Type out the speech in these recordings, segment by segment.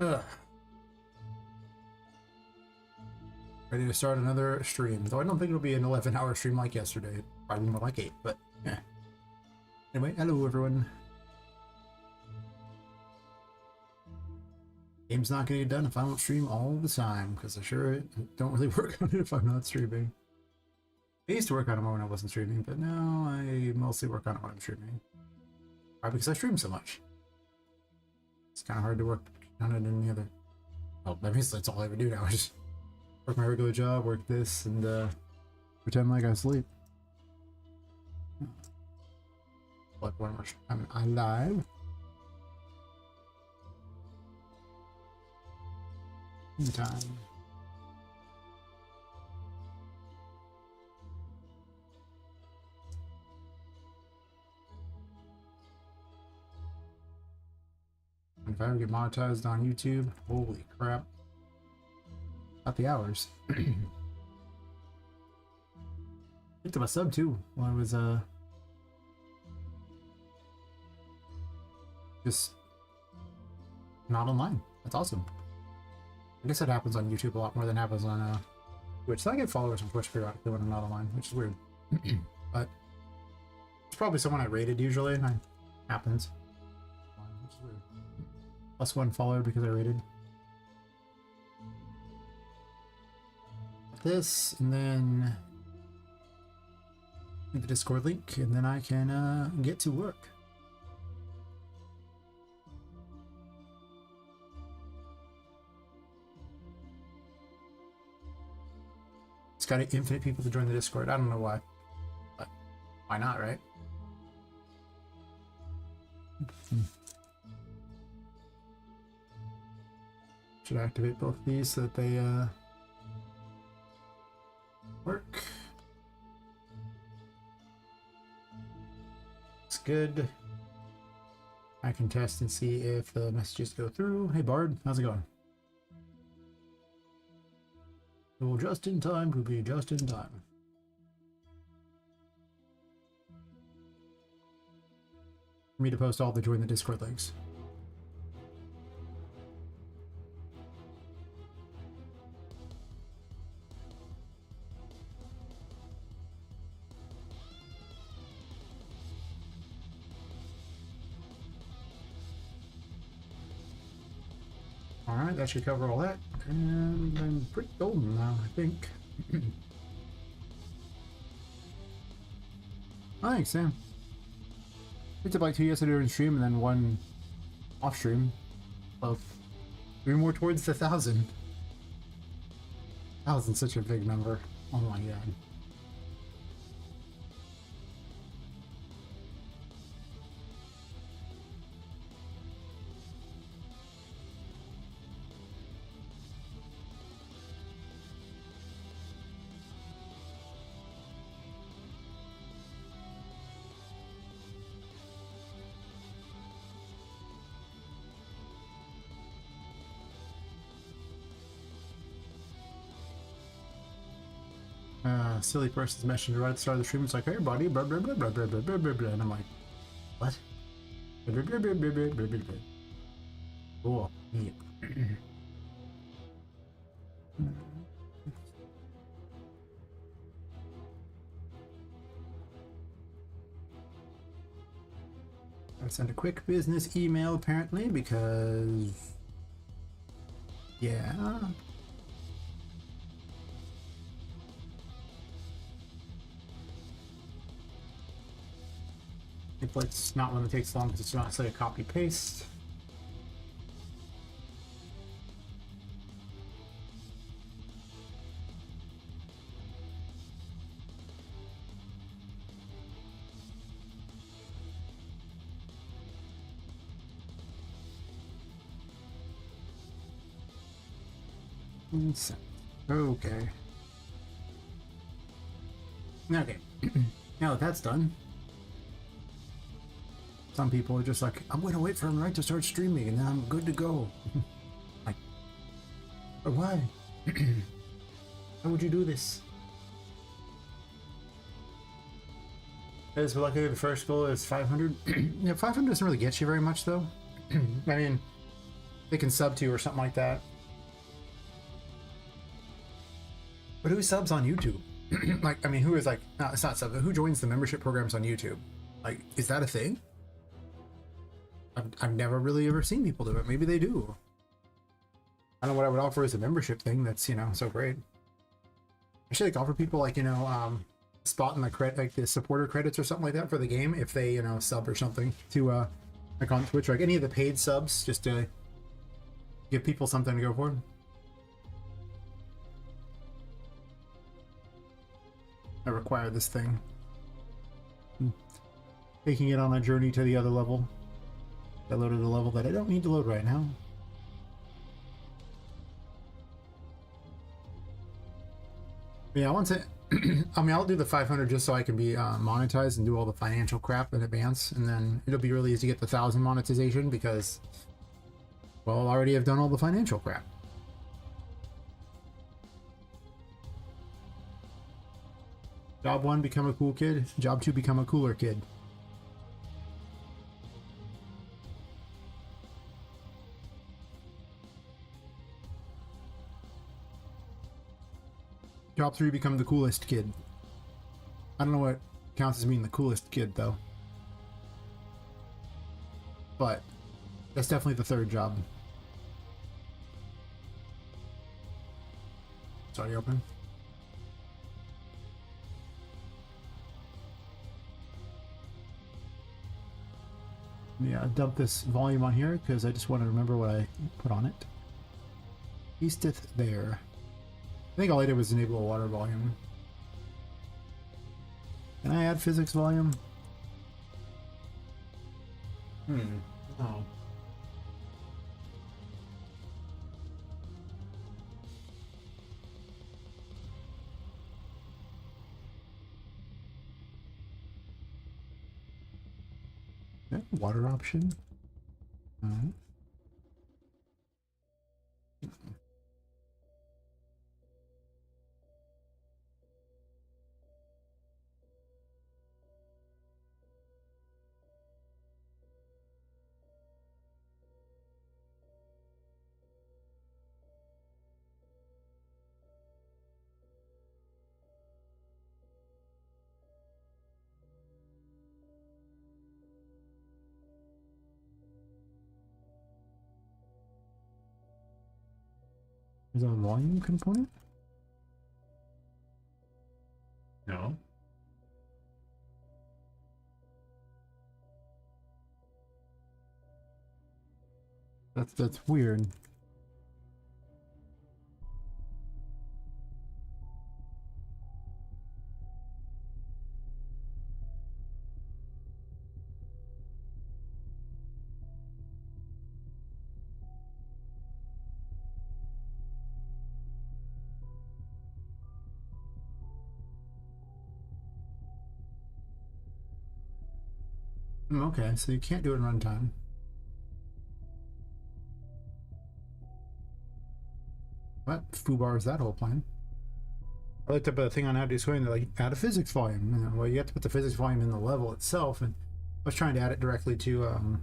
Ugh. Ready to start another stream. Though I don't think it'll be an 11-hour stream like yesterday. Probably more like 8, but yeah. Anyway, hello everyone. Game's not gonna get done if I don't stream all the time, because I sure don't really work on it if I'm not streaming. I used to work on it more when I wasn't streaming, but now I mostly work on it when I'm streaming. Probably because I stream so much. It's kind of hard to work on it in the other. Well, that means that's all I ever do now. I just work my regular job, work this, and pretend like I sleep. Like one more time I'm live. Time. If I ever get monetized on YouTube, holy crap. Not the hours. Picked up a sub too while I was just not online. That's awesome. I guess that happens on YouTube a lot more than happens on Twitch. So I get followers on Twitch periodically when I'm not online, which is weird. But it's probably someone I rated usually, and it happens. Which is weird. +1 follower because I rated. This, and then the Discord link, and then I can get to work. It's got infinite people to join the Discord. I don't know why, but why not, right? Should activate both of these so that they work. It's good. I can test and see if the messages go through. Hey Bard, how's it going? Well, just in time to be just in time. For me to post all the join the Discord links. Alright, that should cover all that. And I'm pretty golden now, I think. Thanks, Sam. Picked up like 2 yesterday in stream and then 1 off stream. Both. We're more towards the 1,000. 1,000's such a big number. Oh my god. Silly person's message right at the start of the stream. It's like, hey, buddy, blah, blah, blah, blah, blah, blah, blah, blah, blah. And I'm like, what? Blah, blah, blah, blah, blah, blah, blah, blah. Cool. Neat. I sent a quick business email, apparently, because... yeah... It's not one that takes long because it's not say a copy paste. Okay. Okay. Now that that's done. Some people are just like, I'm going to wait for him right to start streaming and then I'm good to go. Like, but why? Why would you do this? As luckily the first goal is 500. Yeah, 500 doesn't really get you very much though. I mean, they can sub to or something like that. But who subs on YouTube? Like, I mean, who is like, no, it's not sub, who joins the membership programs on YouTube? Like, is that a thing? I've never really ever seen people do it. Maybe they do. I don't know what I would offer as a membership thing that's, you know, so great. I should like offer people like, you know, spot in the credit, like the supporter credits or something like that for the game if they, you know, sub or something to like on Twitch, or like any of the paid subs, just to give people something to go for. I require this thing. Taking it on a journey to the other level. I loaded a level that I don't need to load right now. Yeah, once it, I mean, I'll do the 500 just so I can be monetized and do all the financial crap in advance, and then it'll be really easy to get the 1,000 monetization because, well, I already have done all the financial crap. Job 1, become a cool kid. Job 2, become a cooler kid. Job 3, become the coolest kid. I don't know what counts as being the coolest kid, though. But that's definitely the third job. Sorry, open. Yeah, dump this volume on here because I just want to remember what I put on it. Easteth there. I think all I did was enable a water volume. Can I add physics volume? Oh. Okay, water option. Is that a volume component? No. That's weird. Okay, so you can't do it in runtime. What foobar is that whole plan? I looked up a thing on how to do swimming, like add a physics volume. You know, well, you have to put the physics volume in the level itself, and I was trying to add it directly to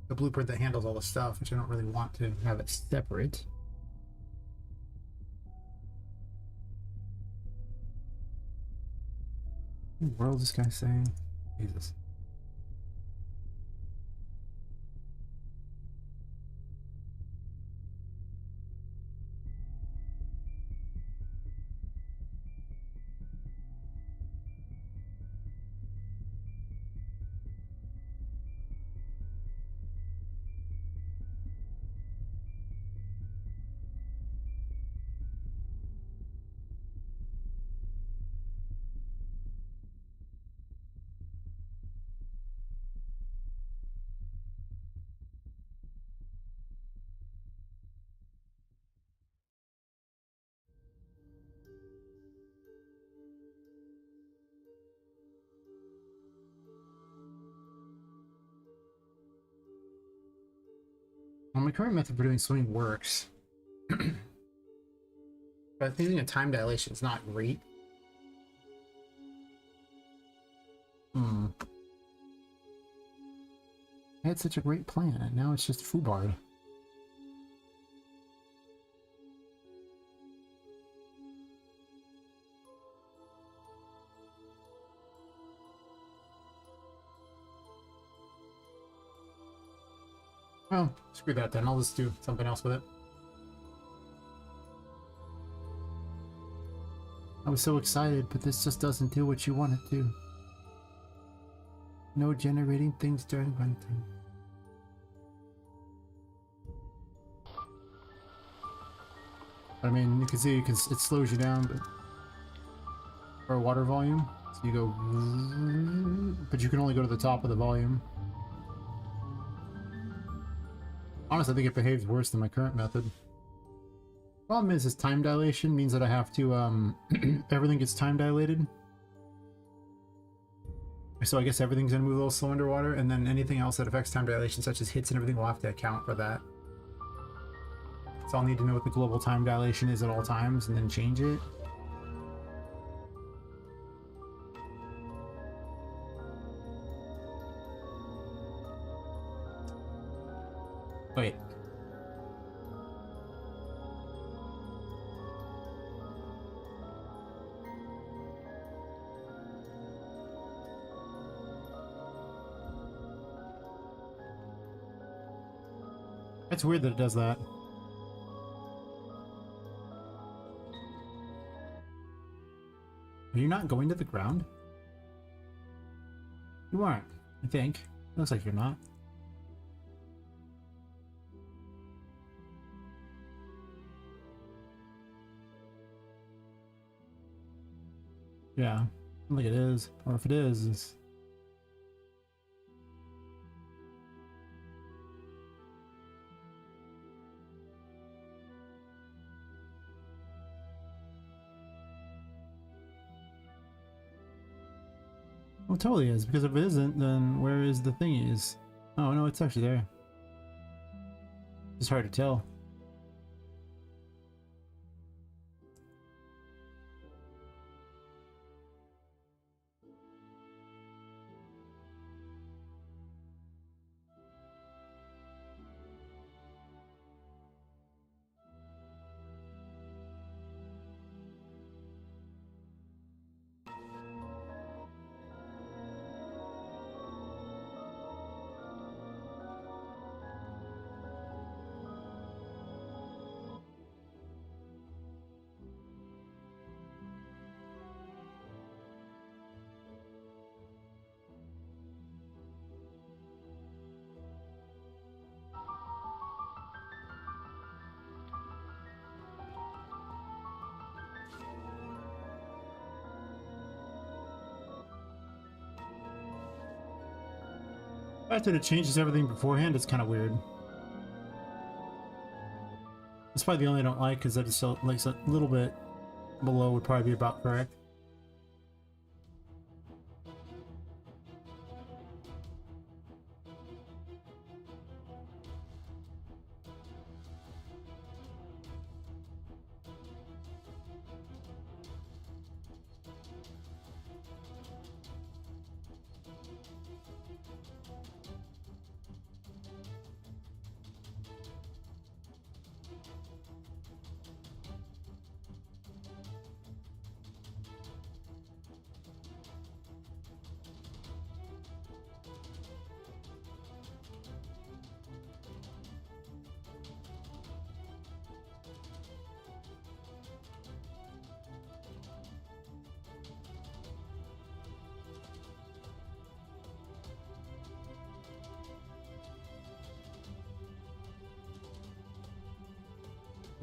the blueprint that handles all the stuff, which I don't really want to have it separate. What in the world is this guy saying? Jesus. Well, my current method for doing swimming works. But using a time dilation is not great. I had such a great plan, and now it's just foobarred. Well, screw that then. I'll just do something else with it. I was so excited, but this just doesn't do what you want it to. No generating things during runtime. I mean, you can see it slows you down, but for water volume, so you go, but you can only go to the top of the volume. Honestly, I think it behaves worse than my current method. Problem is time dilation means that I have to, everything gets time dilated. So I guess everything's gonna move a little slow underwater, and then anything else that affects time dilation, such as hits and everything, will have to account for that. So I'll need to know what the global time dilation is at all times, and then change it. Wait. It's weird that it does that. Are you not going to the ground? You aren't, I think. Looks like you're not. Yeah, I don't think it is. Or if it is, it's... Well, it totally is, because if it isn't, then where is the thingies? Oh, no, it's actually there. It's hard to tell. The fact that it changes everything beforehand is kind of weird. It's probably the only I don't like, because that is so, like, a little bit below would probably be about correct.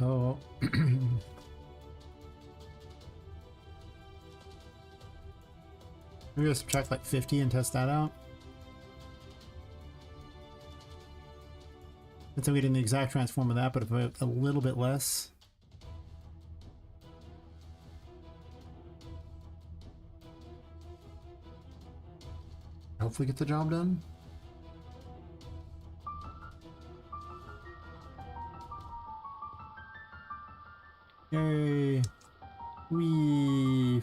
Oh. Maybe I'll subtract like 50 and test that out. Since I'm getting the exact transform of that, but if a little bit less. Hopefully get the job done. Yay. Wee.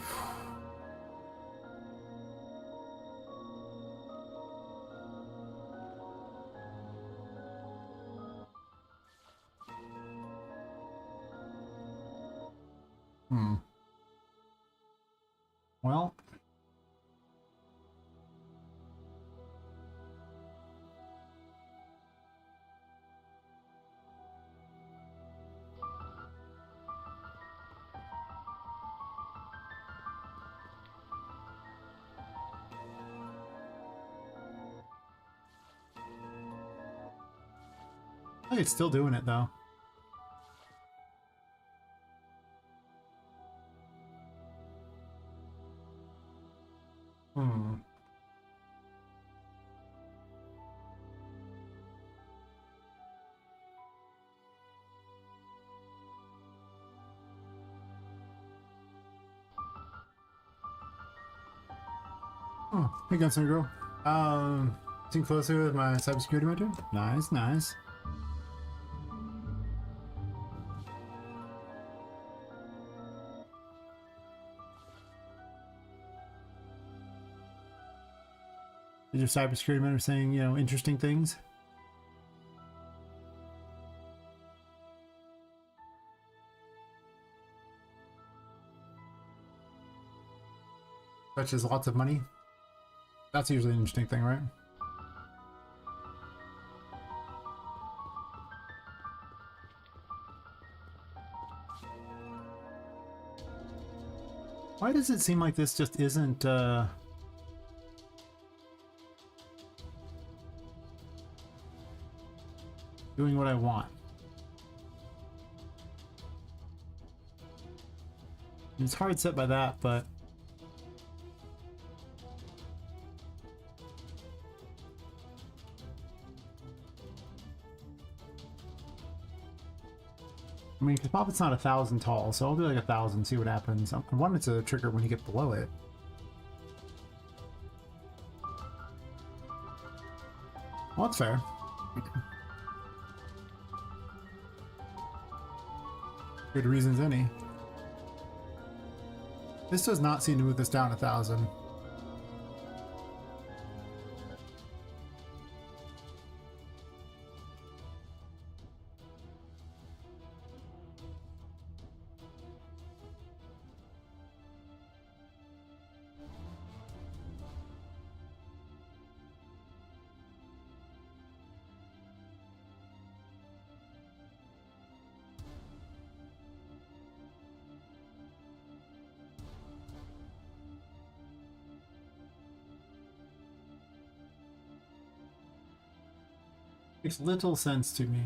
Well. Oh, it's still doing it though. Hmm. Oh, hey, Gunslinger Girl. Getting closer with my cybersecurity mentor. Nice, nice. Is your cybersecurity mentor saying, you know, interesting things? Such as lots of money? That's usually an interesting thing, right? Why does it seem like this just isn't, doing what I want? It's hard set by that, but... I mean, because Poppet's not 1,000 tall, so I'll do like 1,000, see what happens. I wanted to trigger when you get below it. Well, that's fair. Good reasons any. This does not seem to move this down 1,000. Makes little sense to me.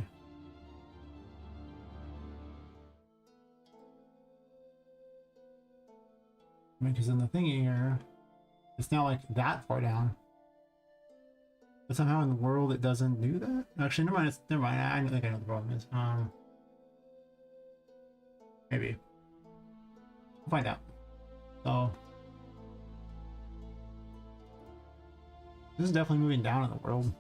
I mean, because in the thingy here, it's not like that far down. But somehow in the world it doesn't do that? Actually, never mind. Never mind. I think I know what the problem is. Maybe. We'll find out. So this is definitely moving down in the world.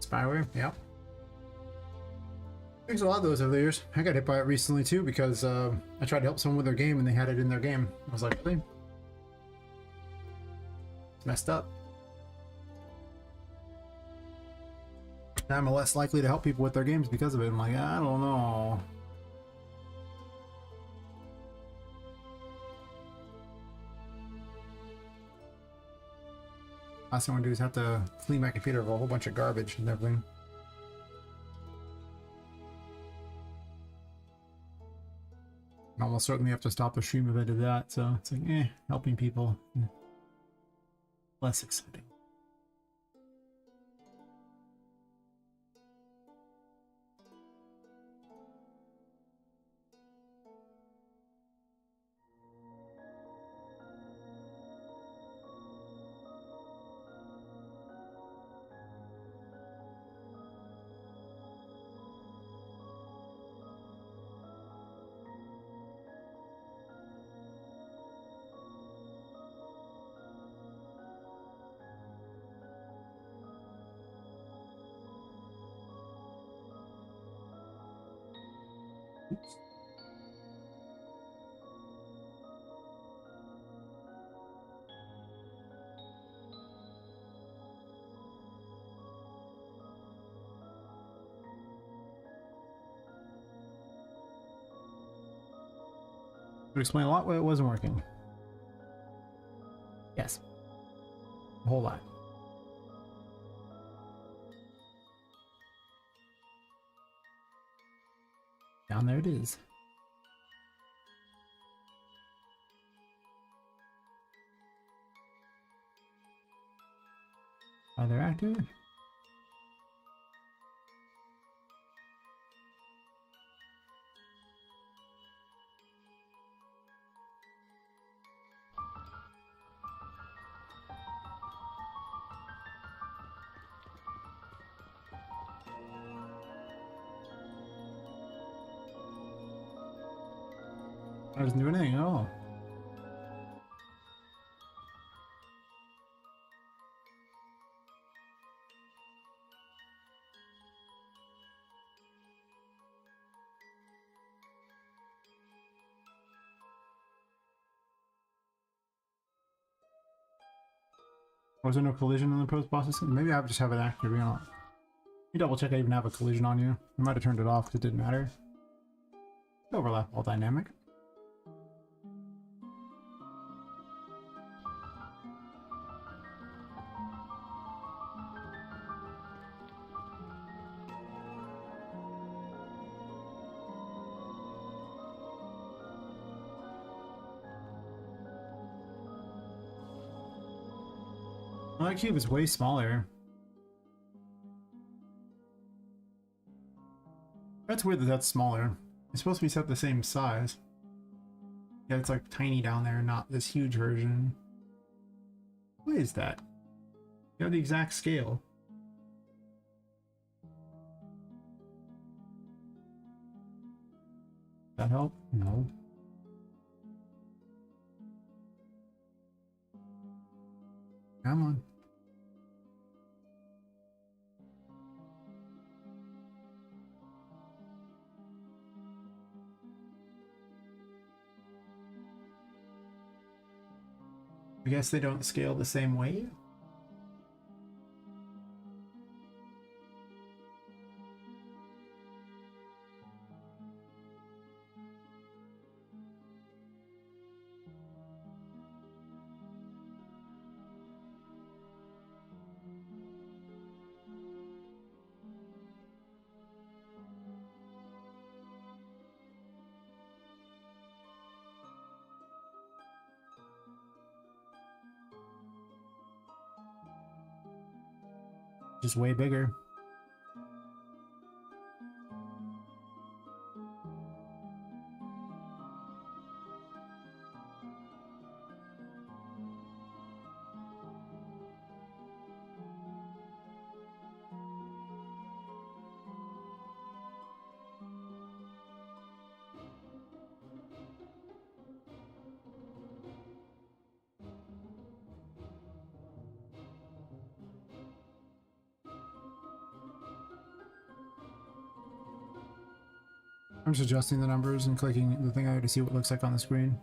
Spyware, yep. There's a lot of those over the years. I got hit by it recently too because I tried to help someone with their game and they had it in their game. I was like, really? It's messed up. Now I'm less likely to help people with their games because of it. I'm like, I don't know. Last thing I want to do is have to clean my computer of a whole bunch of garbage and everything. I almost certainly have to stop the stream if I did that, so it's like, helping people. Less exciting. Oops. Would explain a lot why it wasn't working. Yes. A whole lot. Down there it is. They're active. I doesn't do anything at all. Was there no collision in the post processing? Maybe I just have it active. You know, you double check I even have a collision on you. I might have turned it off because it didn't matter. Overlap all dynamic. Well, that cube is way smaller. That's weird that that's smaller. It's supposed to be set the same size. Yeah, it's like tiny down there, not this huge version. What is that? You have the exact scale. That help? No. Come on. I guess they don't scale the same way. Just way bigger. I'm just adjusting the numbers and clicking the thing out to see what it looks like on the screen.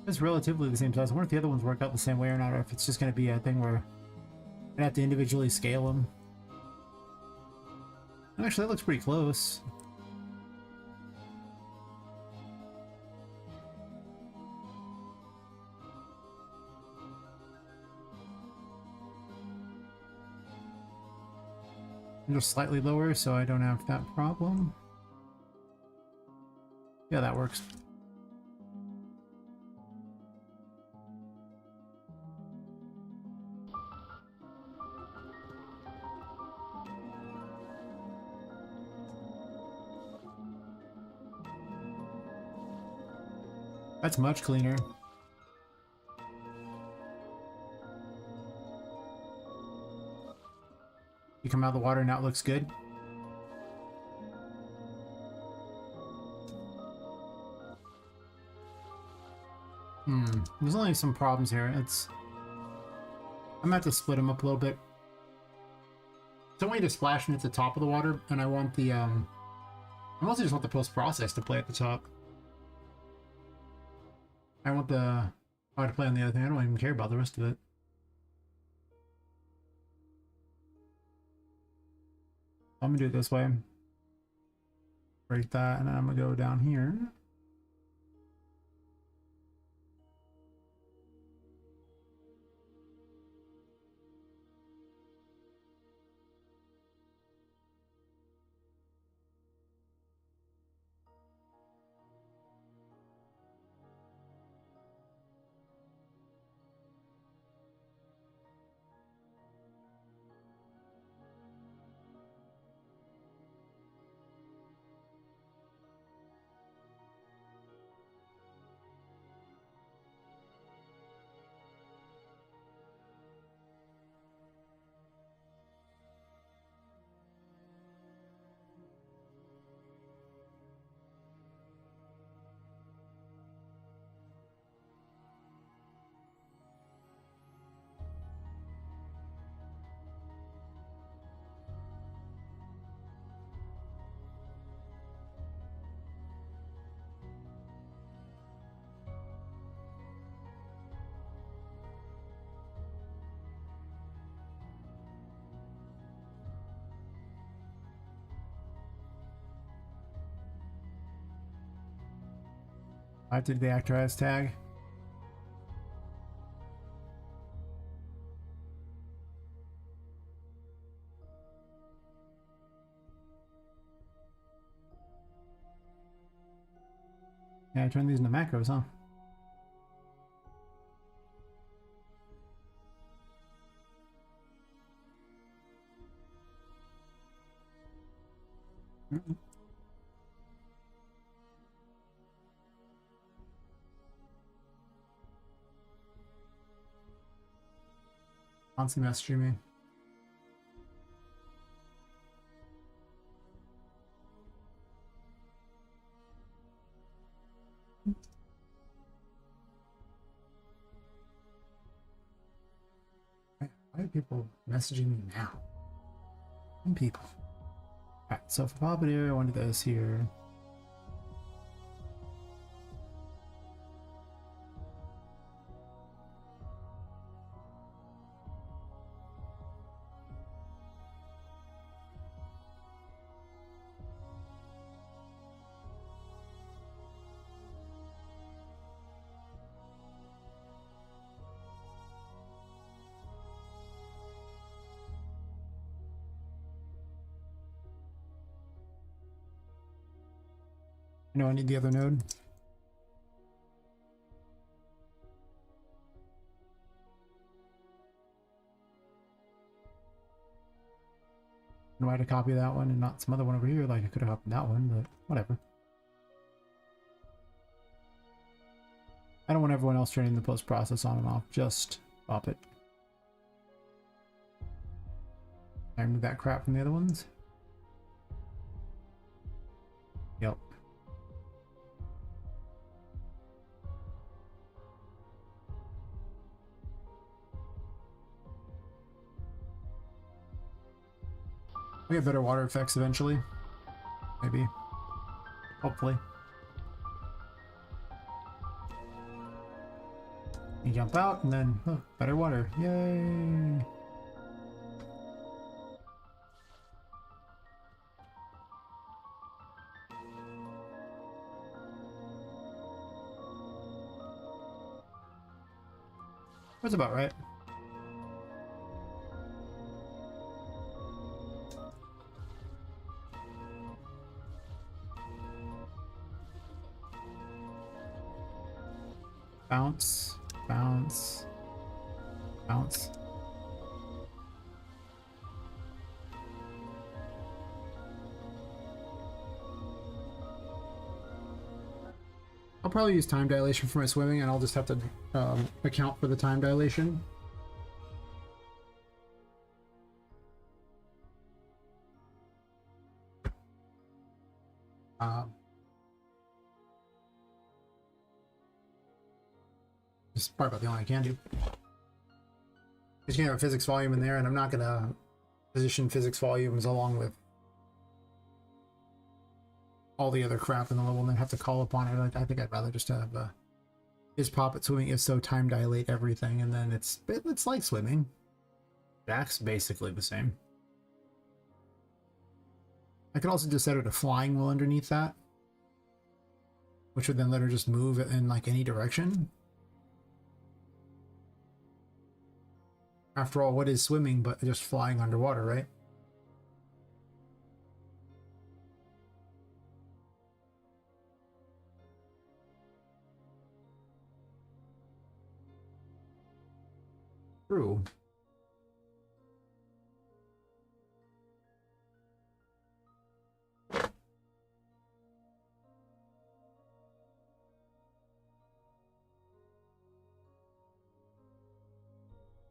It's relatively the same size. I wonder if the other ones work out the same way or not, or if it's just going to be a thing where I have to individually scale them. Actually, that looks pretty close. Just slightly lower so I don't have that problem. Yeah, that works. That's much cleaner. You come out of the water and now it looks good. There's only some problems here. I'm gonna have to split them up a little bit. So I want you to splash me at the top of the water, and I want the I mostly just want the post-process to play at the top. I want the to play on the other thing. I don't even care about the rest of it. I'm gonna do it this way. Break that, and then I'm gonna go down here. I have to do the actor as tag. Yeah, I turn these into macros, huh? Constantly messaging me. Why are people messaging me now? Some people. Alright, so for Poppet area, I wanted this here. I know I need the other node. I had to copy that one and not some other one over here. Like I could have copied that one, but whatever. I don't want everyone else turning the post process on and off. Just pop it. I remove that crap from the other ones. Yep. We get better water effects eventually. Maybe. Hopefully. You jump out and then, oh, better water. Yay! That's about right. Bounce, bounce, bounce. I'll probably use time dilation for my swimming, and I'll just have to account for the time dilation. It's probably about the only I can do. Because you have a physics volume in there, and I'm not going to position physics volumes along with all the other crap in the level and then have to call upon it. I think I'd rather just have is Poppet swimming if so time dilate everything, and then it's like swimming. Jack's basically the same. I could also just set her to flying while underneath that, which would then let her just move in like any direction. After all, what is swimming but just flying underwater, right? True.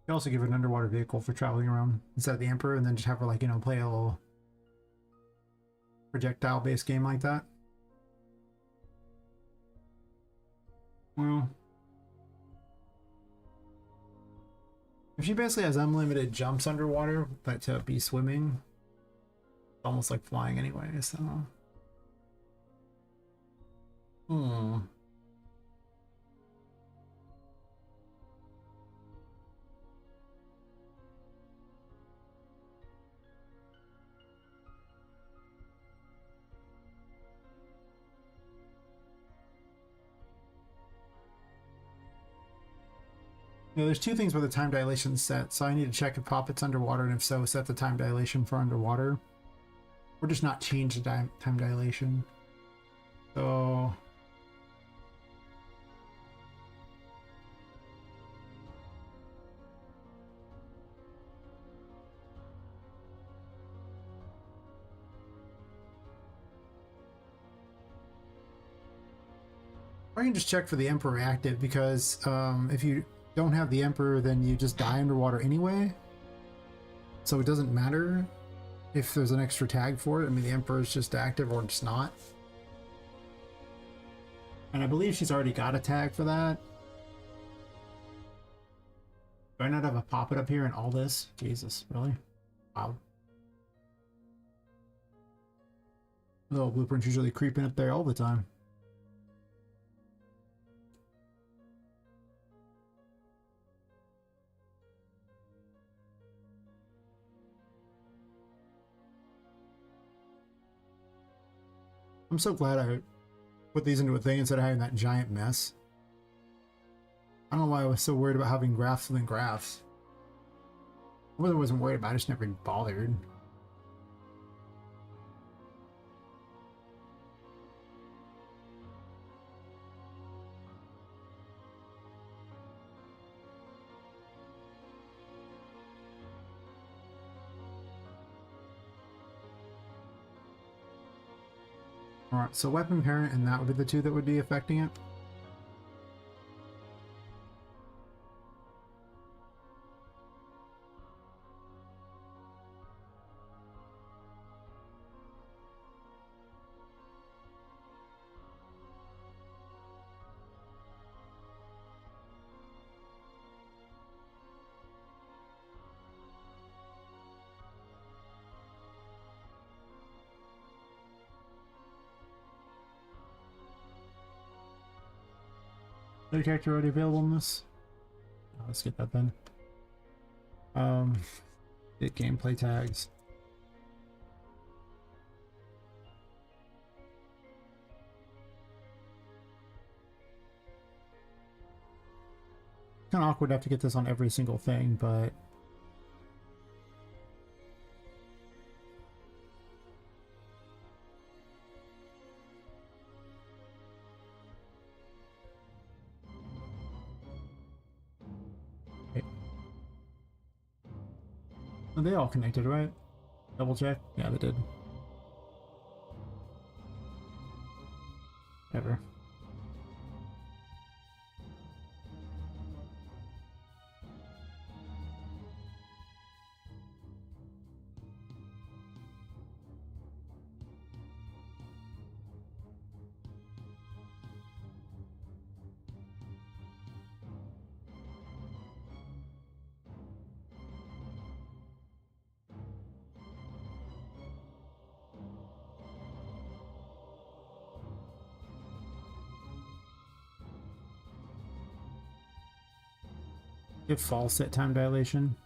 You can also give her an underwater vehicle for traveling around instead of the Emperor, and then just have her, like, you know, play a little projectile-based game like that. Well, if she basically has unlimited jumps underwater, but to be swimming, it's almost like flying anyway, so... there's two things where the time dilation is set, so I need to check if Poppet's underwater, and if so, set the time dilation for underwater. Or just not change the time dilation. So... Or you can just check for the Emperor active, because if you don't have the Emperor, then you just die underwater anyway. So it doesn't matter if there's an extra tag for it. I mean, the Emperor is just active or it's not. And I believe she's already got a tag for that. Do I not have a Poppet up here in all this? Jesus, really? Wow. Little blueprint's usually creeping up there all the time. I'm so glad I put these into a thing instead of having that giant mess. I don't know why I was so worried about having graphs within graphs. I really wasn't worried about it, I just never bothered. Alright, so weapon parent and that would be the two that would be affecting it. Other character already available in this? Let's get that then. Get gameplay tags. Kind of awkward to have to get this on every single thing, but they all connected, right? Double check? Yeah, they did. Whatever. Get fall set time dilation.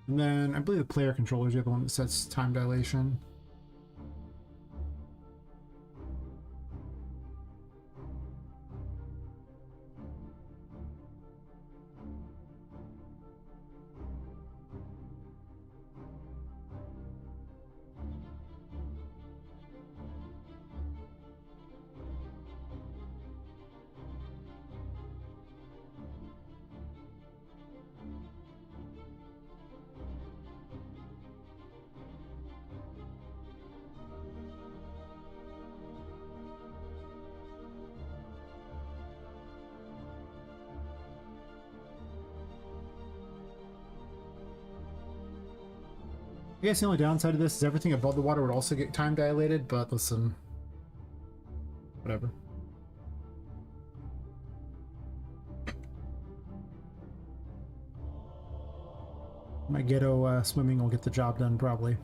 And then I believe the player controller is the other one that sets time dilation. I guess the only downside of this is everything above the water would also get time dilated, but listen, whatever. My ghetto swimming will get the job done, probably.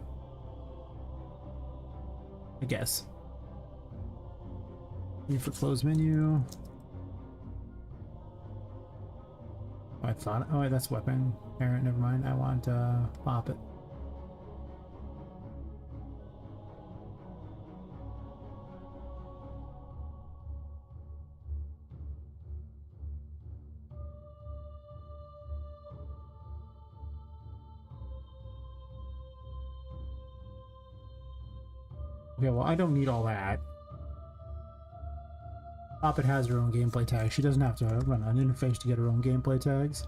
I guess. Need for close menu. I thought, oh, that's weapon. Parent, never mind. I want Poppet. Okay, well, I don't need all that. Poppet has her own gameplay tags. She doesn't have to run an interface to get her own gameplay tags.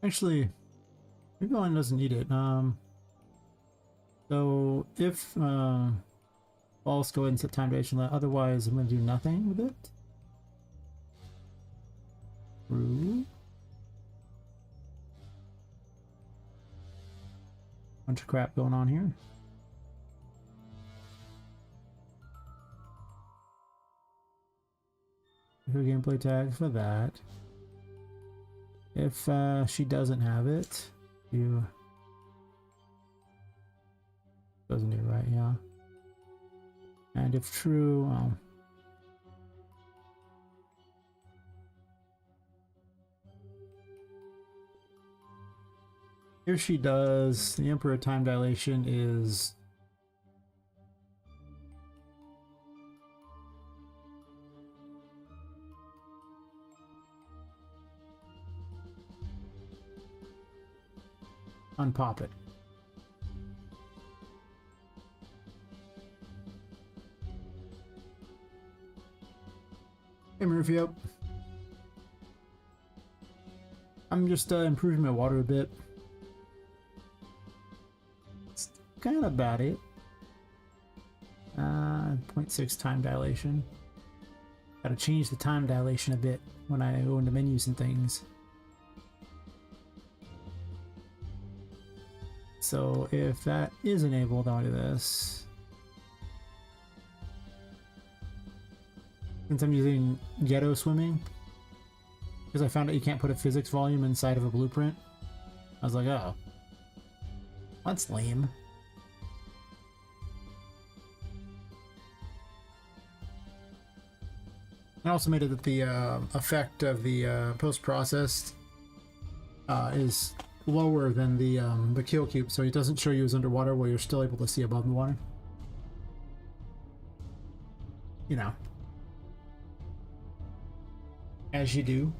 Actually, maybe one doesn't need it. So if false, go ahead and set time duration. Otherwise, I'm going to do nothing with it. True. Bunch of crap going on here. Her gameplay tag for that. If she doesn't have it, you doesn't do right, yeah. And if true, well, if she does, the Emperor time dilation is unpop it. Hey Murphy up. I'm just improving my water a bit. It's kind of about it. 0.6 time dilation. Gotta change the time dilation a bit when I go into menus and things. So if that is enabled, I'll do this. Since I'm using ghetto swimming, because I found out you can't put a physics volume inside of a blueprint, I was like, oh, that's lame. I also made it that the effect of the post-processed is lower than the kill cube, so it doesn't show you as underwater while you're still able to see above the water. You know. As you do.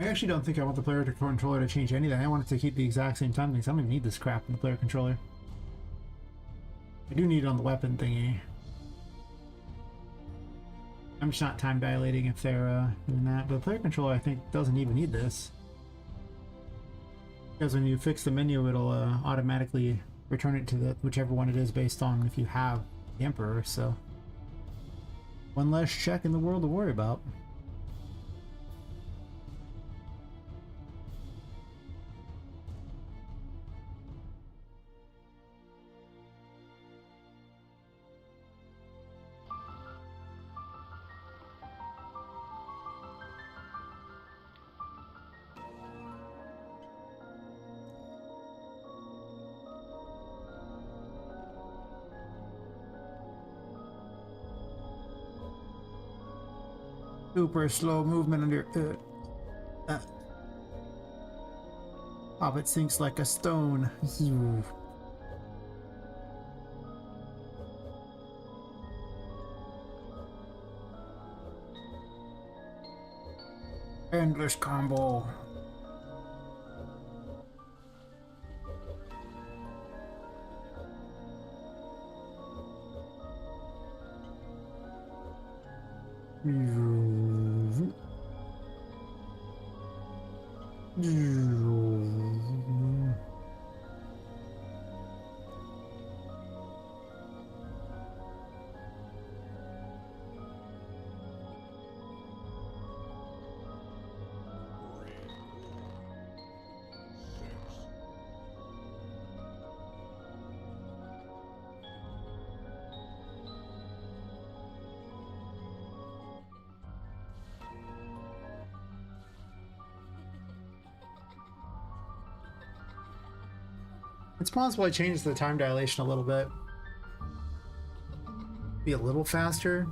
I actually don't think I want the player controller to change anything. I want it to keep the exact same time things. I'm gonna need this crap in the player controller. I do need it on the weapon thingy. I'm just not time dilating if they're doing that. But the player controller, I think, doesn't even need this. Because when you fix the menu, it'll automatically return it to the whichever one it is based on if you have the Emperor, so one less check in the world to worry about. Super slow movement under Poppet sinks like a stone. Endless combo. It's possible I changed the time dilation a little bit. Be a little faster.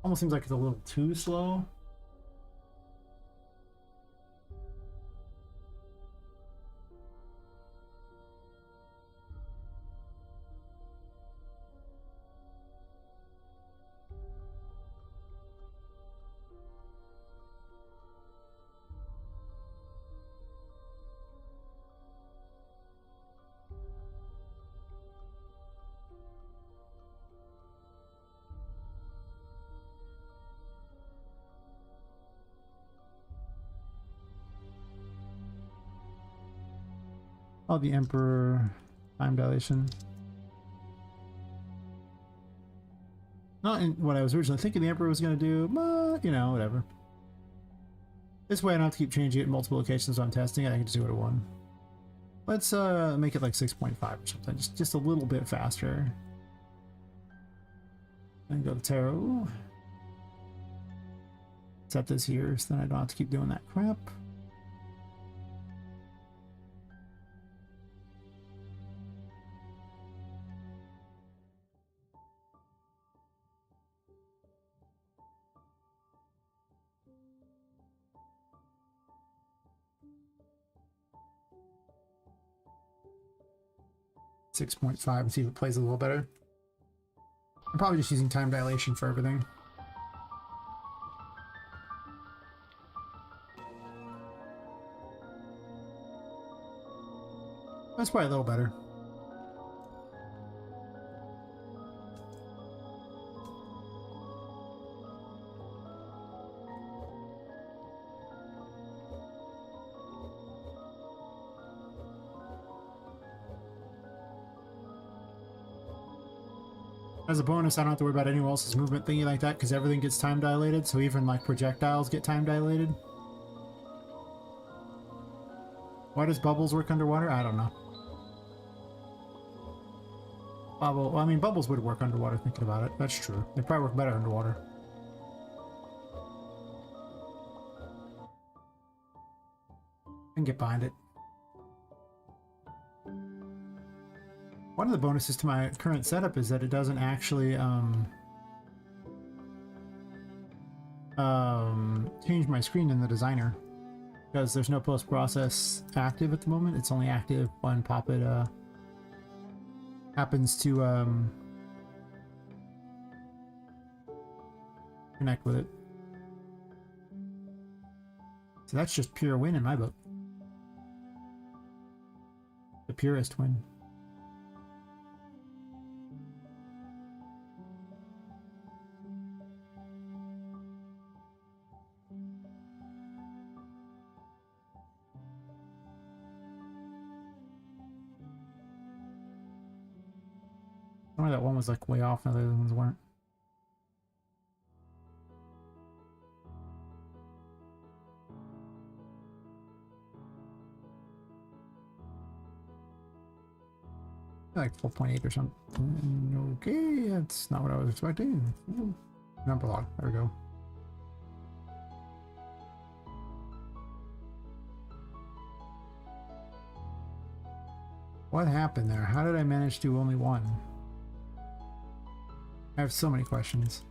Almost seems like it's a little too slow. 'll the Emperor time dilation. Not in what I was originally thinking the Emperor was going to do, but, you know, whatever. This way I don't have to keep changing it in multiple locations when I'm testing it. I can just do it at one. Let's make it like 6.5 or something. Just a little bit faster. And go to tarot. Set this here so then I don't have to keep doing that crap. .5 and see if it plays a little better. I'm probably just using time dilation for everything. That's probably a little better. As a bonus, I don't have to worry about anyone else's movement thingy like that because everything gets time dilated, so even like projectiles get time dilated. Why does bubbles work underwater? I don't know. Well, I mean, bubbles would work underwater thinking about it. That's true. They probably work better underwater. I can get behind it. One of the bonuses to my current setup is that it doesn't actually change my screen in the designer because there's no post-process active at the moment. It's only active when Poppet happens to connect with it. So that's just pure win in my book. The purest win. I know that one was like way off and the other ones weren't. Like 4.8 or something. Okay, that's not what I was expecting. Ooh. Number log. There we go. What happened there? How did I manage to do only one? I have so many questions.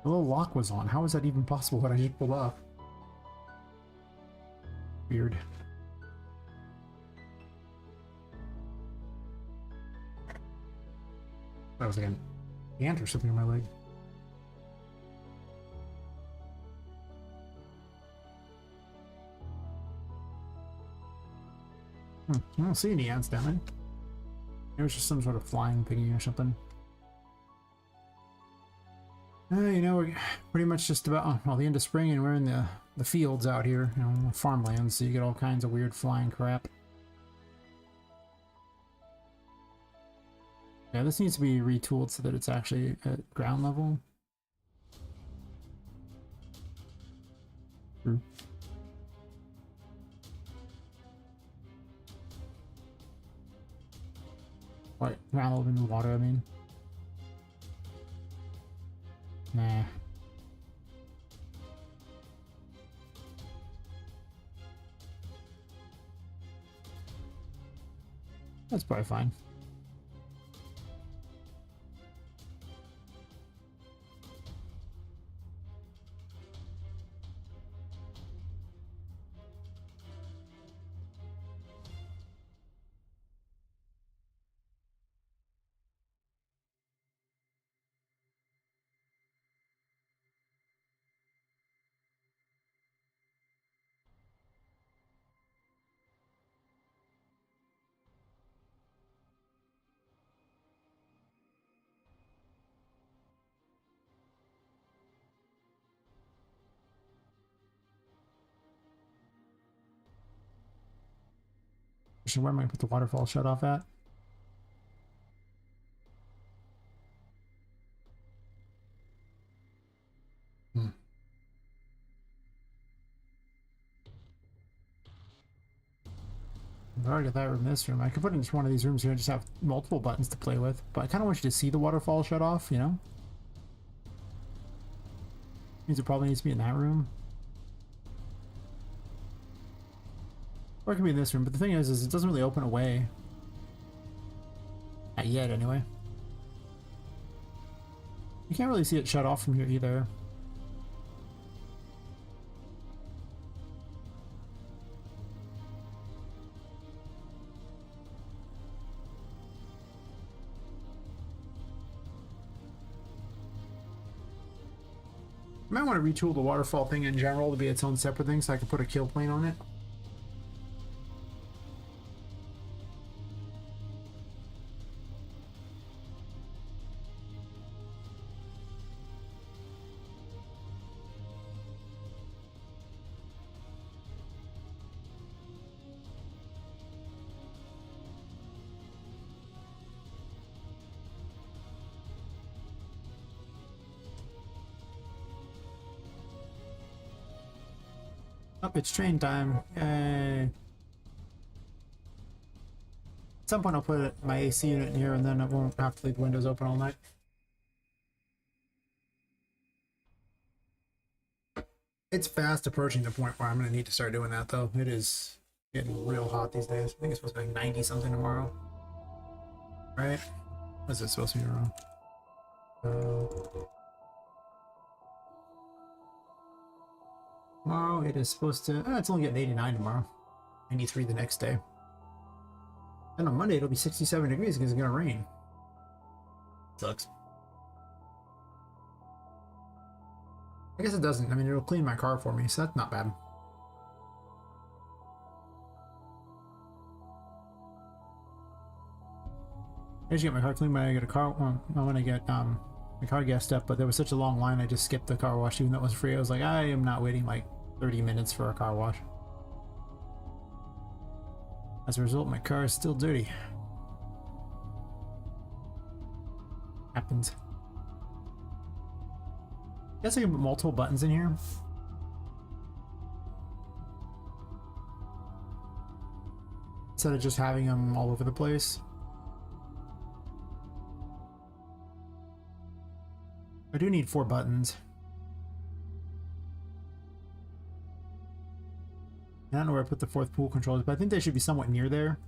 The little lock was on. How was that even possible? What I just pulled off? Weird. That was like an ant or something on my leg. I don't see any ants down there. It was just some sort of flying thingy or something. You know, we're pretty much just about well, the end of spring, and we're in the fields out here, you know, farmlands, so you get all kinds of weird flying crap. Yeah, this needs to be retooled so that it's actually at ground level. True. What? Ground level in the water, I mean. Nah. That's probably fine. Where am I going to put the waterfall shut off at? Hmm. I've already got that room, this room. I could put in just one of these rooms here and just have multiple buttons to play with. But I kind of want you to see the waterfall shut off, you know? Means it probably needs to be in that room. Or it could be in this room. But the thing is it doesn't really open away. Not yet, anyway. You can't really see it shut off from here either. I might want to retool the waterfall thing in general to be its own separate thing so I can put a kill plane on it. Oh, it's train time. Yay. At some point I'll put my AC unit in here and then I won't have to leave the windows open all night. It's fast approaching the point where I'm going to need to start doing that though. It is getting real hot these days. I think it's supposed to be like 90 something tomorrow. Right? What is it supposed to be wrong? Tomorrow it is supposed to... it's only getting 89 tomorrow. 93 the next day. Then on Monday it'll be 67 degrees because it's going to rain. Sucks. I guess it doesn't. I mean, it'll clean my car for me, so that's not bad. I usually get my car cleaned when I get a car... when I get my car gassed up, but there was such a long line I just skipped the car wash even though it was free. I was like, I am not waiting like 30 minutes for a car wash. As a result, my car is still dirty. Happens. I guess I can put multiple buttons in here. Instead of just having them all over the place. I do need 4 buttons. I don't know where I put the 4th pool controllers, but I think they should be somewhat near there.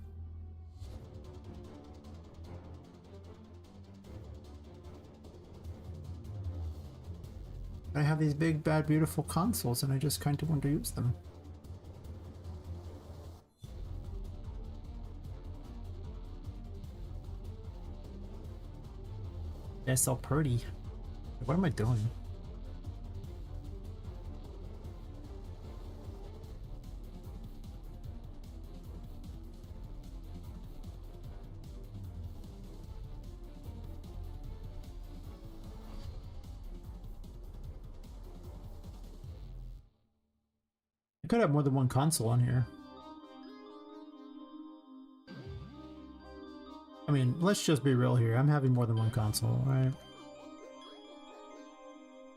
I have these big, bad, beautiful consoles, and I just kind of want to use them. They're so pretty. What am I doing? I could have more than one console on here. I mean, let's just be real here. I'm having more than one console, right?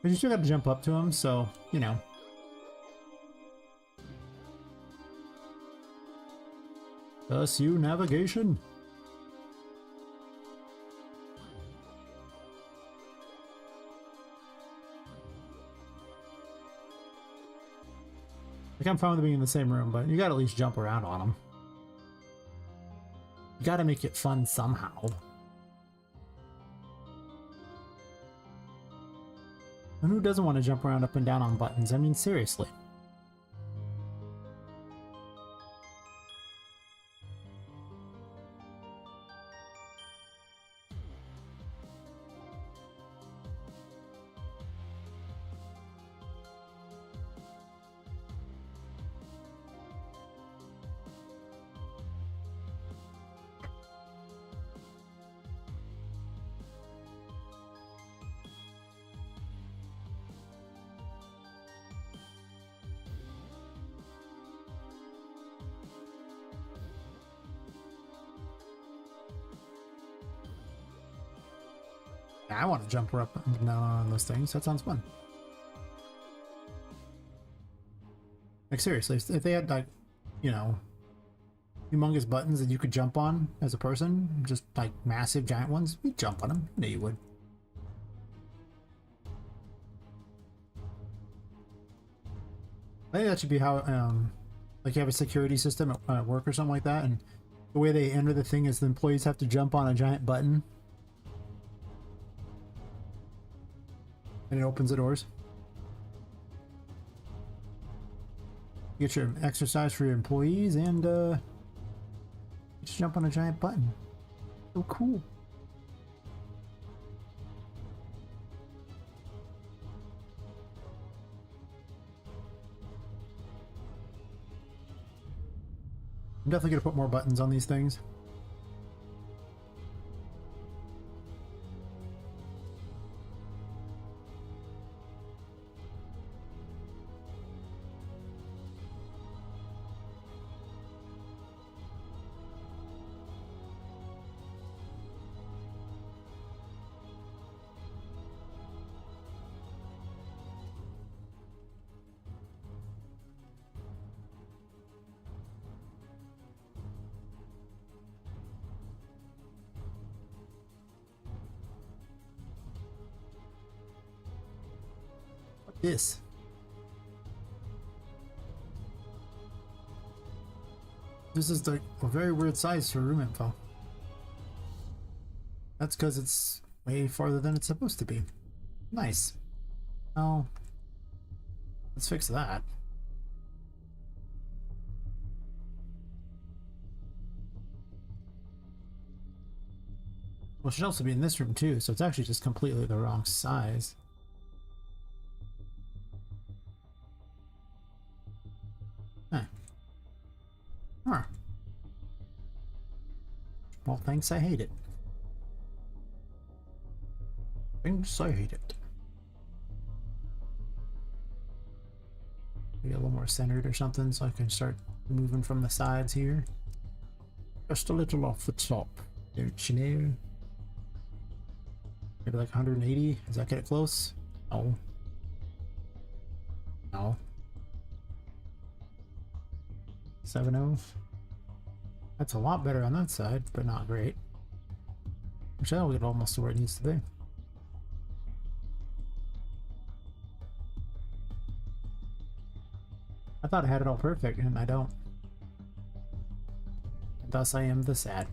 But you still got to jump up to them, so, you know. Pursue navigation. Like, I'm fine with being in the same room, but you gotta at least jump around on them. You gotta make it fun somehow. And who doesn't want to jump around up and down on buttons? I mean, seriously. I want to jump up and down on those things. That sounds fun. Like, seriously, if they had, like, you know, humongous buttons that you could jump on as a person, just like massive giant ones, you'd jump on them. You know you would. I think that should be how, like, you have a security system at work or something like that, and the way they enter the thing is the employees have to jump on a giant button. And it opens the doors. You get your exercise for your employees and just jump on a giant button. So cool. I'm definitely gonna put more buttons on these things. This. This is like a very weird size for room info. That's because it's way farther than it's supposed to be. Nice. Oh, let's fix that. Well, it should also be in this room too, so it's actually just completely the wrong size. Huh. Well, thanks, I hate it. Thanks, I hate it. Maybe a little more centered or something so I can start moving from the sides here. Just a little off the top, don't you know? Maybe like 180? Does that get it close? No. No. 7-0. That's a lot better on that side, but not great. Which that'll get almost to where it needs to be. I thought I had it all perfect, and I don't. And thus I am the sad.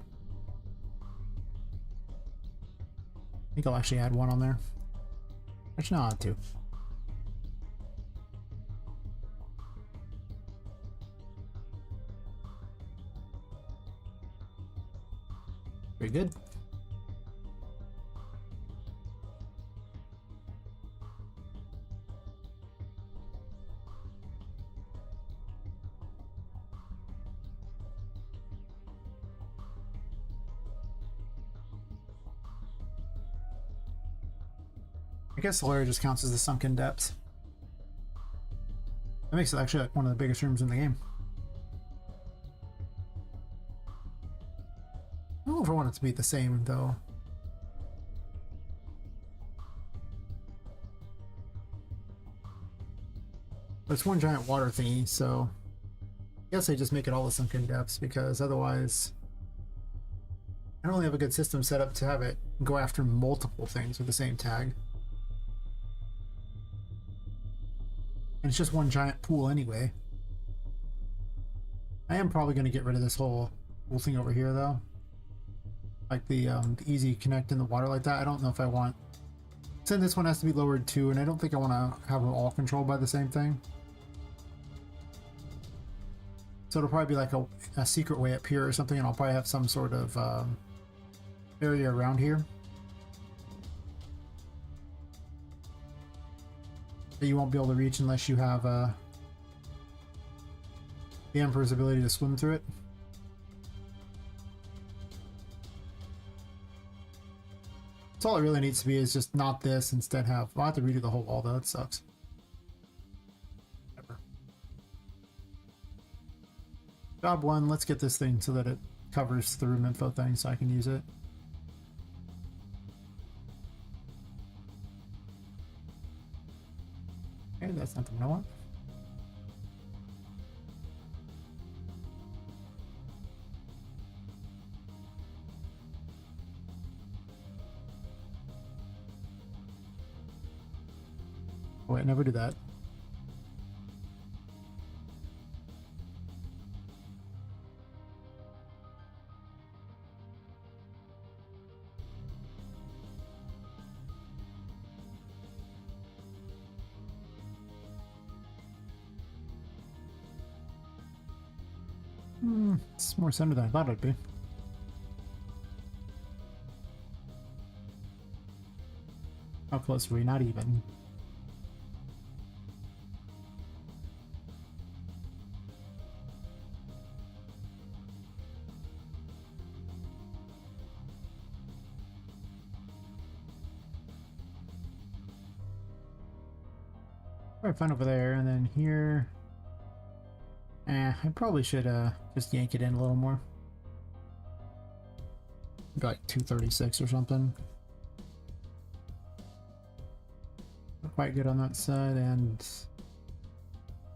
I think I'll actually add one on there. Actually, no, I'll add two. Very good. I guess the layer just counts as the sunken depths. That makes it actually like one of the biggest rooms in the game. I don't know if I want it to be the same though. But it's one giant water thingy, so I guess I just make it all the sunken depths because otherwise I don't really have a good system set up to have it go after multiple things with the same tag. And it's just one giant pool anyway. I am probably going to get rid of this whole thing over here though. like the easy connect in the water like that. I don't know if I want, since this one has to be lowered too, and I don't think I want to have them all controlled by the same thing. So it'll probably be like a secret way up here or something, and I'll probably have some sort of area around here that you won't be able to reach unless you have the Emperor's ability to swim through it. So all it really needs to be is just not this, instead have, well, I have to redo the whole wall though, that sucks. Whatever. Job 1, let's get this thing so that it covers the room info thing so I can use it. Okay, that's not the one I want. Oh, wait, never do that. It's more center than I thought it'd be. How close are we? Not even. Alright, fine over there, and then here. I probably should just yank it in a little more. Maybe like 236 or something. Not quite good on that side, and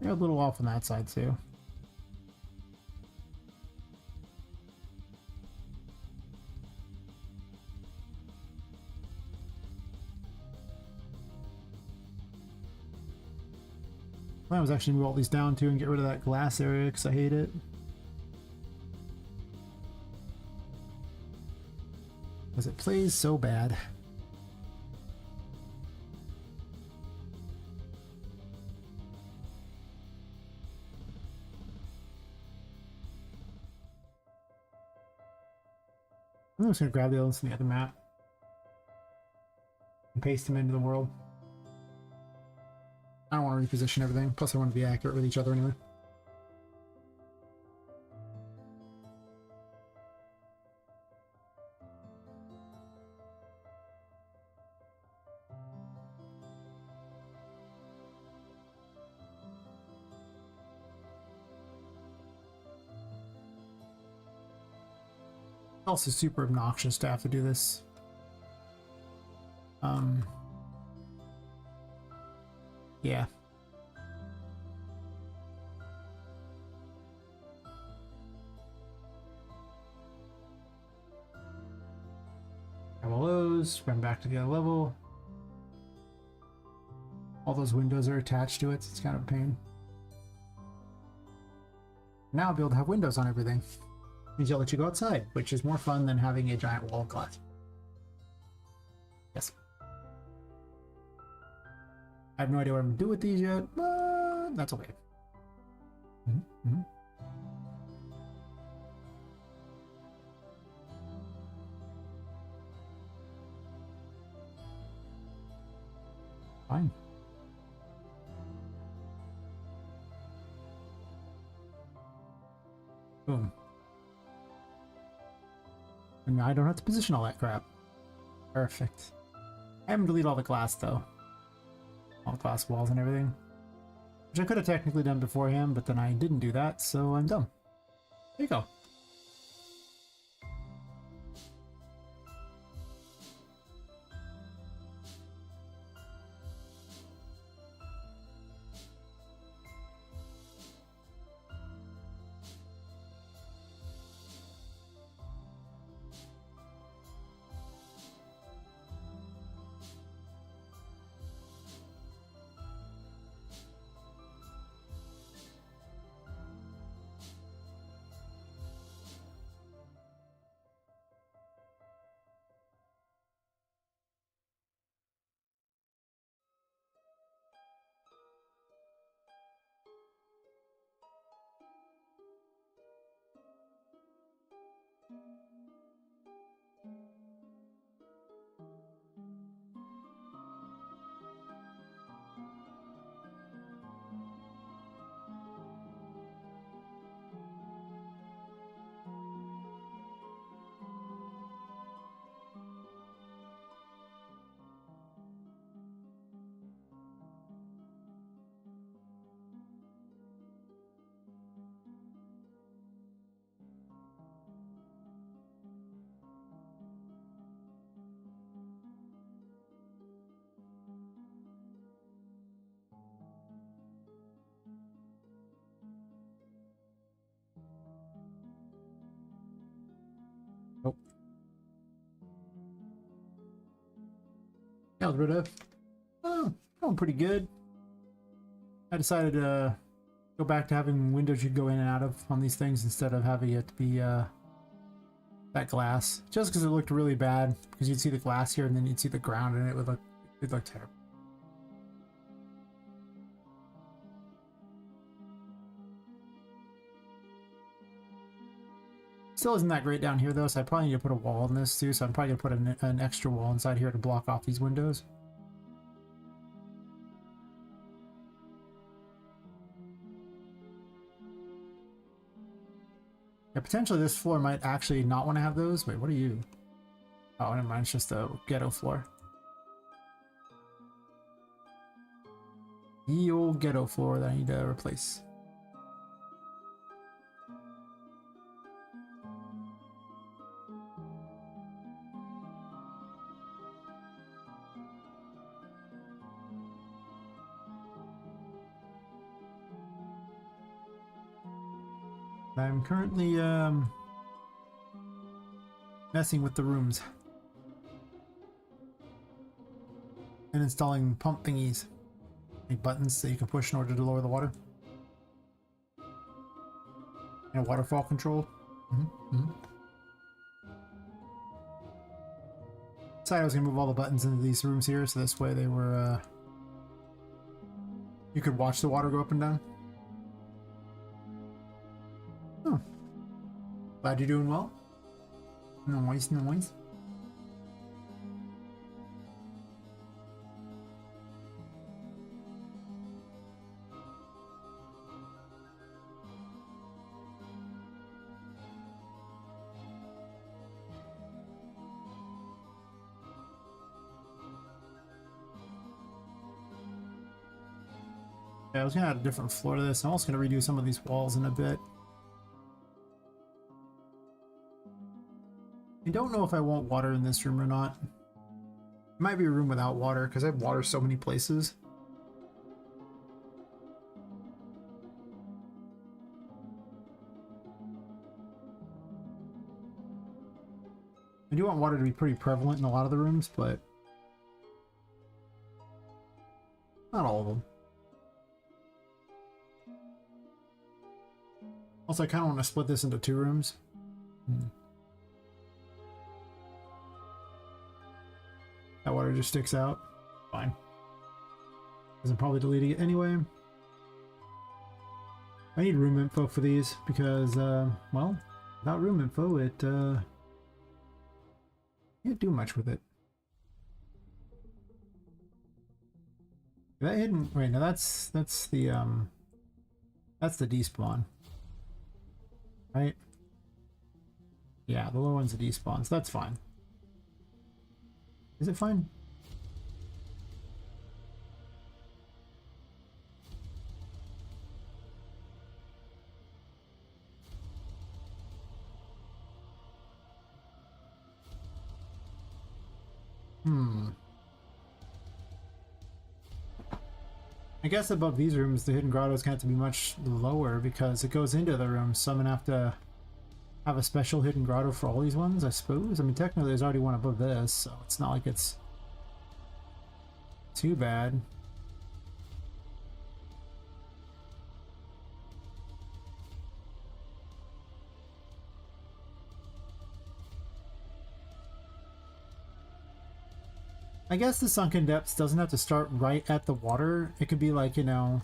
yeah, a little off on that side too. I was actually move all these down too and get rid of that glass area because I hate it. Because it plays so bad. I'm just going to grab the elements from the other map and paste them into the world. I don't want to reposition everything, plus I want to be accurate with each other anyway. Also super obnoxious to have to do this. Yeah. Grab all those, run back to the other level. All those windows are attached to it, so it's kind of a pain. Now I'll be able to have windows on everything. Means I'll let you go outside, which is more fun than having a giant wall of glass. Yes. I have no idea what I'm going to do with these yet, but that's okay. Fine. Boom. And now I don't have to position all that crap. Perfect. I haven't deleted all the glass though. All the glass walls and everything. Which I could have technically done beforehand, but then I didn't do that, so I'm done. There you go. Alberta. Oh, going pretty good. I decided to go back to having windows you go in and out of on these things instead of having it be that glass. Just because it looked really bad, because you'd see the glass here and then you'd see the ground and it'd look terrible. Still isn't that great down here though, so I probably need to put a wall in this too, so I'm probably going to put an extra wall inside here to block off these windows. Yeah, potentially this floor might actually not want to have those. Wait, what are you? Oh, never mind, it's just a ghetto floor. The old ghetto floor that I need to replace. I'm currently messing with the rooms and installing pump thingies, like buttons that you can push in order to lower the water, and a waterfall control. Decided I was gonna move all the buttons into these rooms here, so this way they were you could watch the water go up and down. Oh, glad you're doing well. Nice, nice. Yeah, I was gonna add a different floor to this. I'm also gonna redo some of these walls in a bit. I don't know if I want water in this room or not. It might be a room without water because I have water so many places. I do want water to be pretty prevalent in a lot of the rooms, but not all of them. Also, I kind of want to split this into 2 rooms. That water just sticks out. Fine. Because I'm probably deleting it anyway. I need room info for these because, well, without room info, it can't do much with it. That hidden. Wait, no, that's the despawn, right? Yeah, the lower one's the despawn, so that's fine. Is it fine? I guess above these rooms, the hidden grotto is going to have to be much lower because it goes into the room, so I'm going to have to have a special hidden grotto for all these ones, I suppose. I mean, technically there's already one above this, so it's not like it's too bad. I guess the sunken depths doesn't have to start right at the water. It could be like, you know,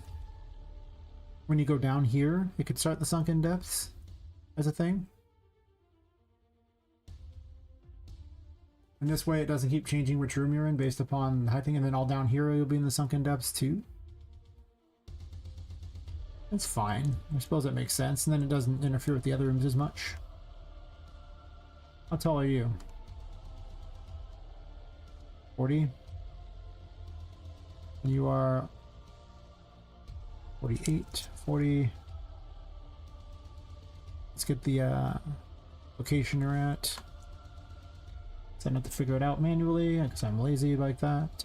when you go down here, it could start the sunken depths as a thing. And this way it doesn't keep changing which room you're in based upon the heighting, and then all down here you'll be in the sunken depths too. That's fine. I suppose that makes sense, and then it doesn't interfere with the other rooms as much. How tall are you? 40? And you are 48, 40. Let's get the location you're at. So I don't have to figure it out manually because I'm lazy like that.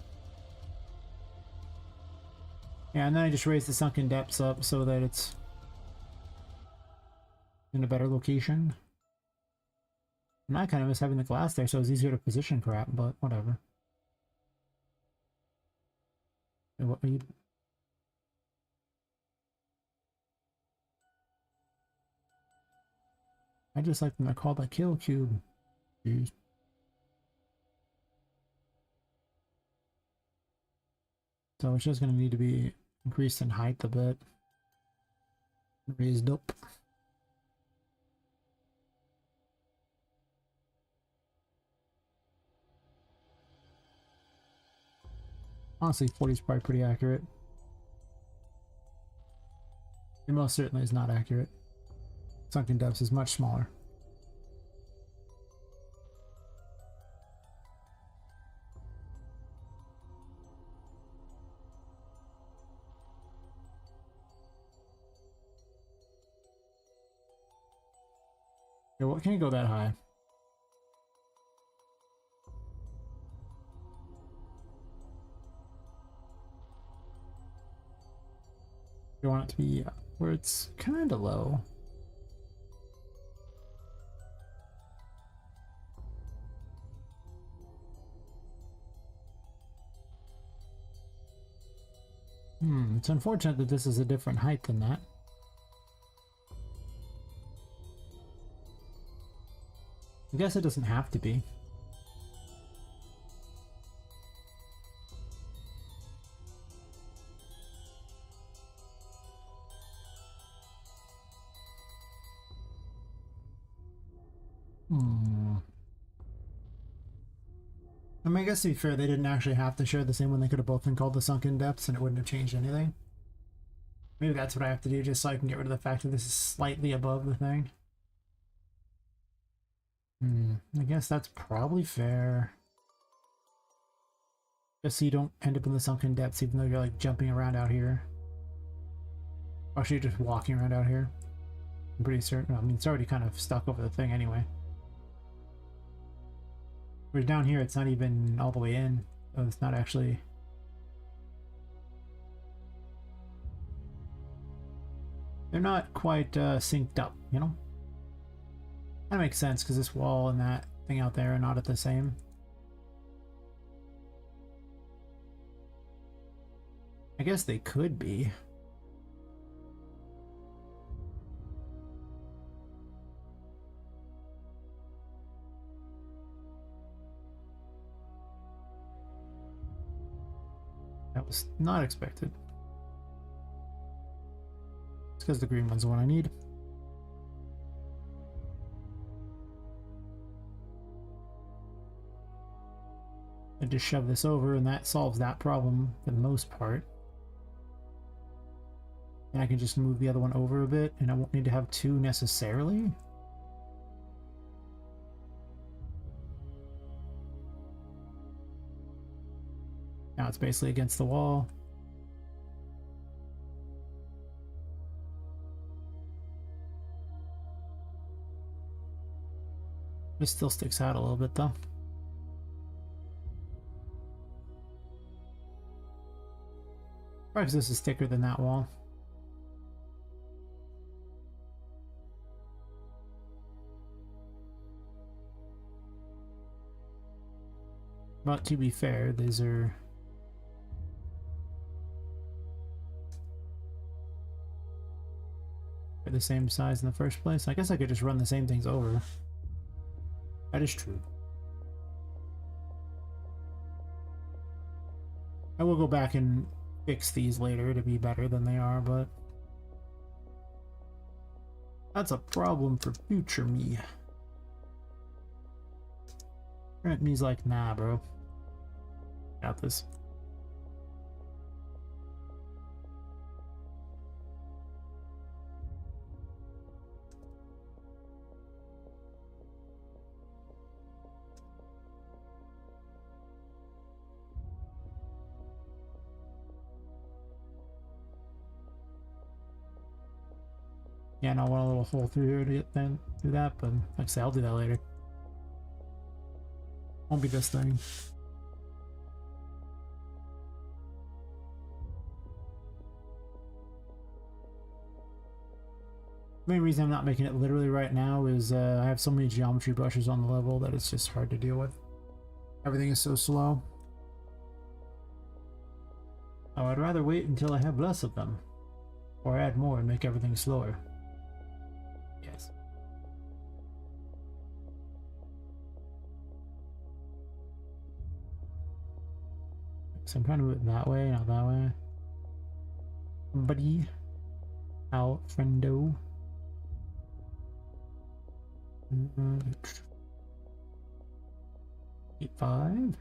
Yeah, and then I just raise the sunken depths up so that it's in a better location. And I kind of miss having the glass there, so it's easier to position crap, but whatever. What are you... I just like them. They're called a kill cube. Jeez. So it's just going to need to be increased in height a bit. Raised up. Honestly, 40 is probably pretty accurate. It most certainly is not accurate. Sunken depths is much smaller. Yeah, what can you go that high? You want it to be where it's kind of low. It's unfortunate that this is a different height than that. I guess it doesn't have to be. I mean, I guess to be fair, they didn't actually have to share the same one. They could have both been called the sunken depths and it wouldn't have changed anything. Maybe that's what I have to do just so I can get rid of the fact that this is slightly above the thing. I guess that's probably fair. Just so you don't end up in the sunken depths even though you're like jumping around out here. Actually, you're just walking around out here. I'm pretty certain. I mean, it's already kind of stuck over the thing anyway. Whereas down here, it's not even all the way in. So it's not actually... They're not quite synced up, you know? That makes sense, because this wall and that thing out there are not at the same. I guess they could be. That was not expected. It's because the green one's the one I need. I just shove this over and that solves that problem for the most part. And I can just move the other one over a bit and I won't need to have two necessarily. Now it's basically against the wall. It still sticks out a little bit though. Probably because this is thicker than that wall. But to be fair, these are... the same size in the first place. I guess I could just run the same things over. That is true. I will go back and fix these later to be better than they are, but that's a problem for future me. Current me's like, nah, bro. Got this. Yeah, and I want a little hole through here to get then do that, but like I say, I'll do that later. Won't be this thing. The main reason I'm not making it literally right now is I have so many geometry brushes on the level that it's just hard to deal with. Everything is so slow. Oh, I'd rather wait until I have less of them. Or add more and make everything slower. Yes. So I'm trying to move it that way, not that way. Buddy. Out, friendo. 8-5.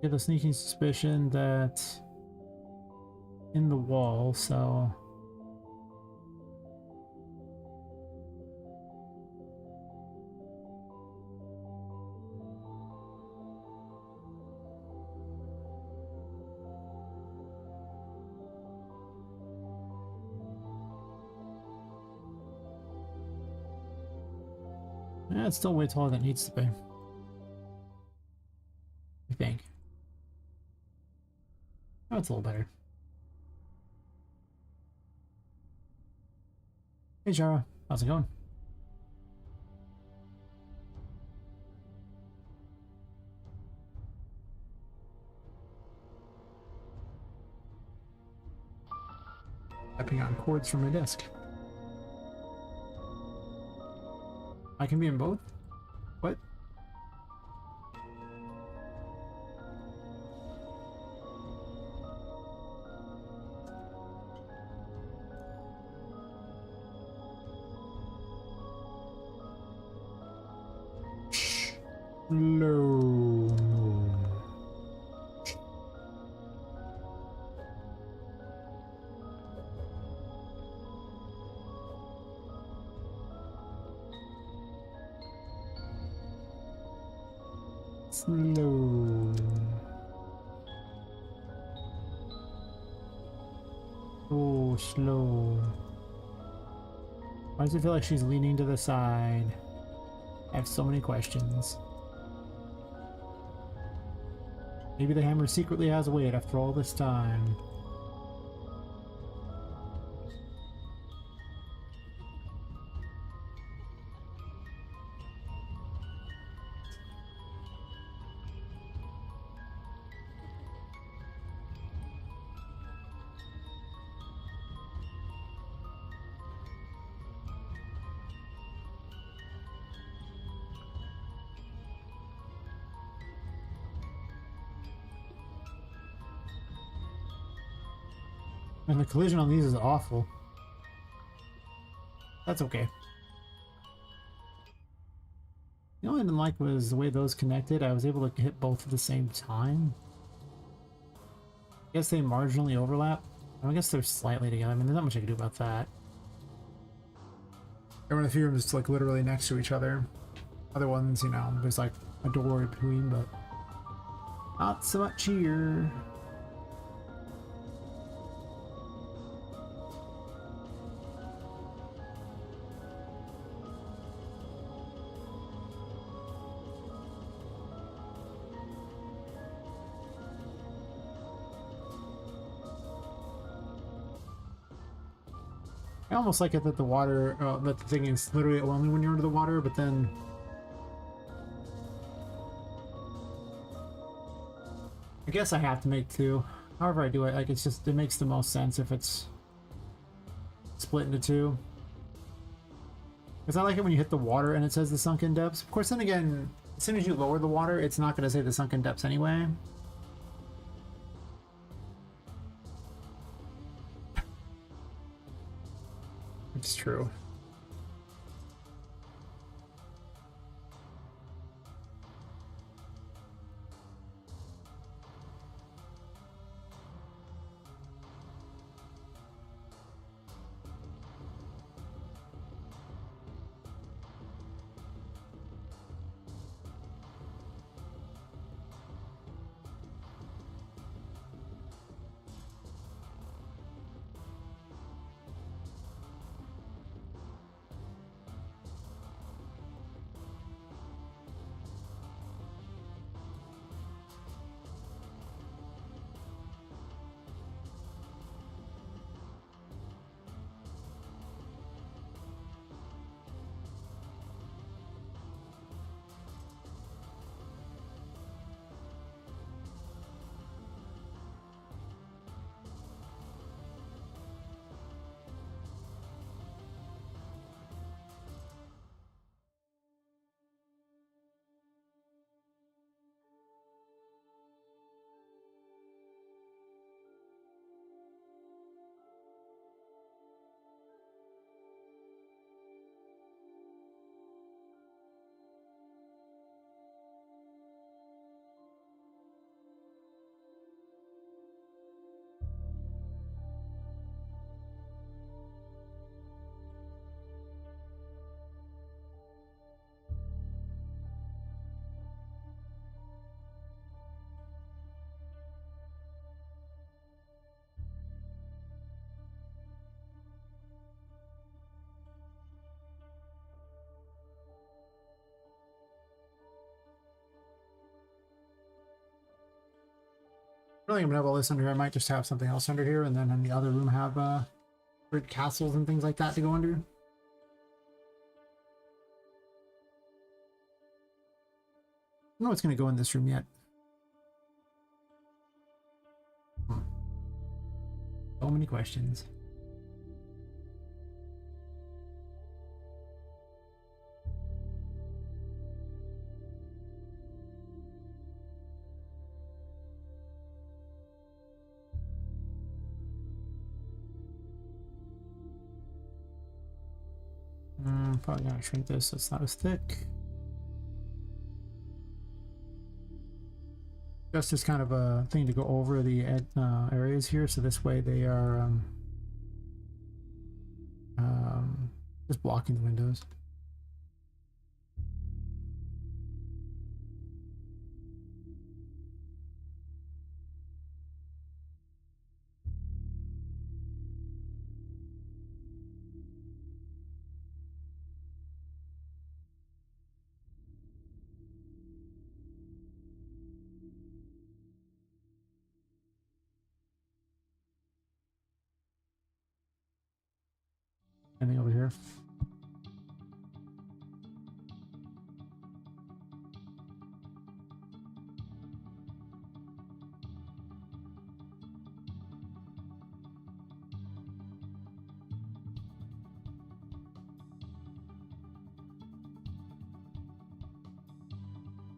Get a sneaking suspicion that in the wall, so yeah, it's still way taller than it needs to be, I think. Oh, it's a little better. Hey, Jara. How's it going? Typing on chords from my desk. I can be in both? What? No. Slow. Oh, slow. Why does it feel like she's leaning to the side? I have so many questions. Maybe the hammer secretly has weight after all this time. And the collision on these is awful. That's okay. The only thing I didn't like was the way those connected. I was able to hit both at the same time. I guess they marginally overlap. I guess they're slightly together. I mean, there's not much I can do about that. There were a few of them just like literally next to each other. Other ones, you know, there's like a door between, but not so much here. I almost like it that the water, that the thing is literally only when you're under the water, but then I guess I have to make two. However I do it, like it's just, it makes the most sense if it's split into two. Because I like it when you hit the water and it says the sunken depths. Of course, then again, as soon as you lower the water, it's not going to say the sunken depths anyway. true. I don't think I'm gonna have all this under here. I might just have something else under here, and then in the other room have grid castles and things like that to go under. I don't know what's gonna go in this room yet. So many questions. Probably gonna shrink this so it's not as thick. Just as kind of a thing to go over the areas here, so this way they are just blocking the windows. Anything over here?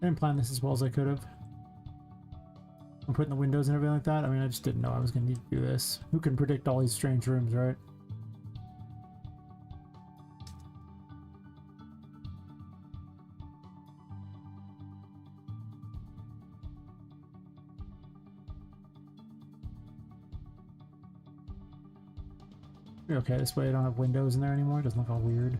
I didn't plan this as well as I could have. I'm putting the windows and everything like that. I mean, I just didn't know I was going to need to do this. Who can predict all these strange rooms, right? Okay, this way I don't have windows in there anymore. It doesn't look all weird.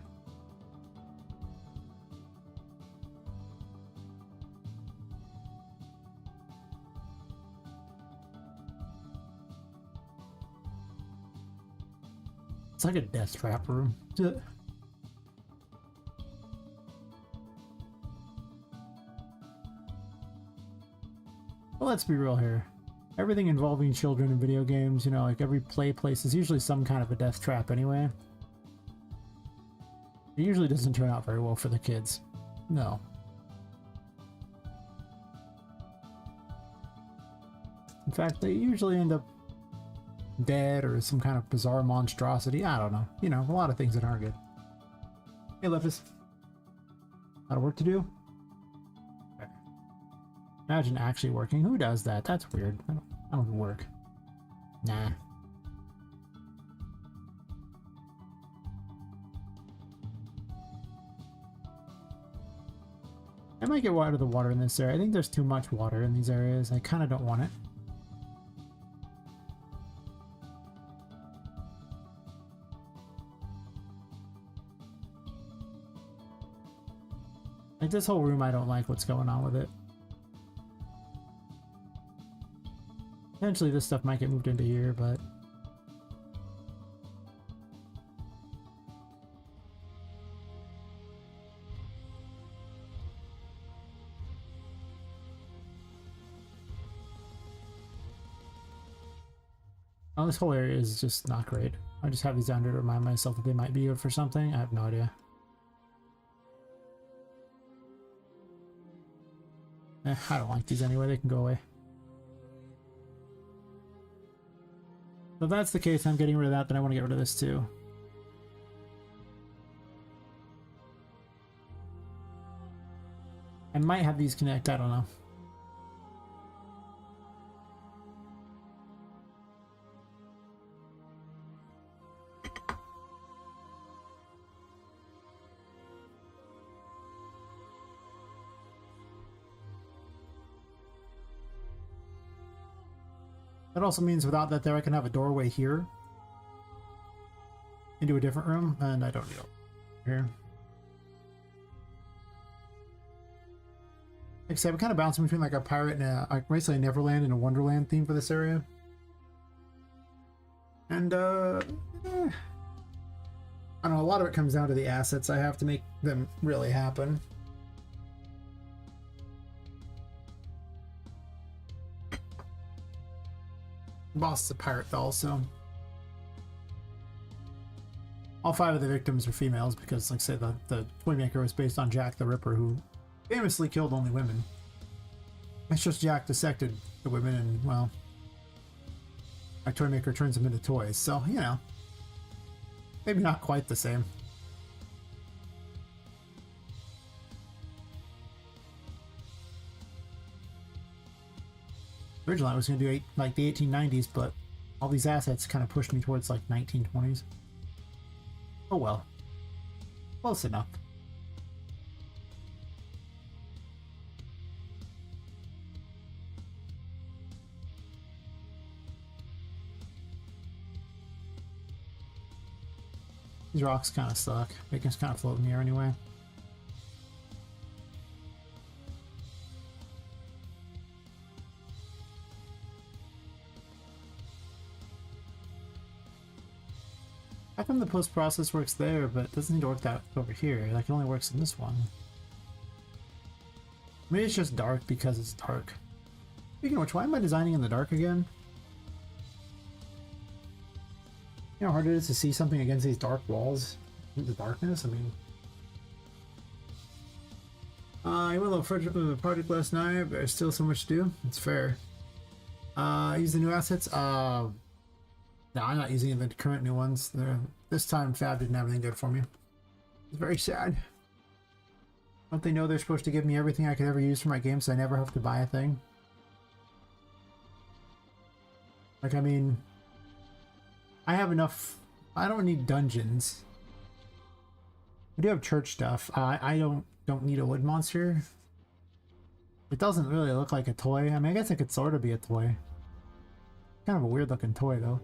It's like a death trap room. Well, let's be real here. Everything involving children in video games, you know, like every play place is usually some kind of a death trap anyway. It usually doesn't turn out very well for the kids. No. In fact, they usually end up dead or some kind of bizarre monstrosity. I don't know. You know, a lot of things that aren't good. Hey, Lepus. Lot of work to do? Okay. Imagine actually working. Who does that? That's weird. I don't work. Nah. I might get out of the water in this area. I think there's too much water in these areas. I kind of don't want it. Like this whole room, I don't like what's going on with it. Eventually this stuff might get moved into here, but... Oh, this whole area is just not great. I just have these down to remind myself that they might be good for something. I have no idea. I don't like these anyway. They can go away. So if that's the case, I'm getting rid of that, then I want to get rid of this too. I might have these connect, I don't know. That also means without that there, I can have a doorway here into a different room, and I don't need it here. Like I said, I'm kind of bouncing between like a pirate and a basically a Neverland and a Wonderland theme for this area. And I don't know, a lot of it comes down to the assets. I have to make them really happen. The boss is a pirate though, so all 5 of the victims are females because, like I said, the toy maker was based on Jack the Ripper, who famously killed only women. It's just Jack dissected the women, and well, my toy maker turns them into toys. So you know, maybe not quite the same. Originally I was going to do like the 1890s, but all these assets kind of pushed me towards like 1920s. Oh well. Close enough. These rocks kind of suck. They can just kind of float in the air anyway. How come the post-process works there, but it doesn't need to work that over here? Like, it only works in this one. Maybe it's just dark because it's dark. Speaking of which, why am I designing in the dark again? You know how hard it is to see something against these dark walls in the darkness? I mean... I went a little further with the project last night, but there's still so much to do. It's fair. Use the new assets. No, I'm not using the current new ones. This time Fab didn't have anything good for me. It's very sad. Don't they know they're supposed to give me everything I could ever use for my game so I never have to buy a thing? Like, I mean... I have enough... I don't need dungeons. I do have church stuff. I don't need a wood monster. It doesn't really look like a toy. I mean, I guess it could sort of be a toy. Kind of a weird looking toy, though.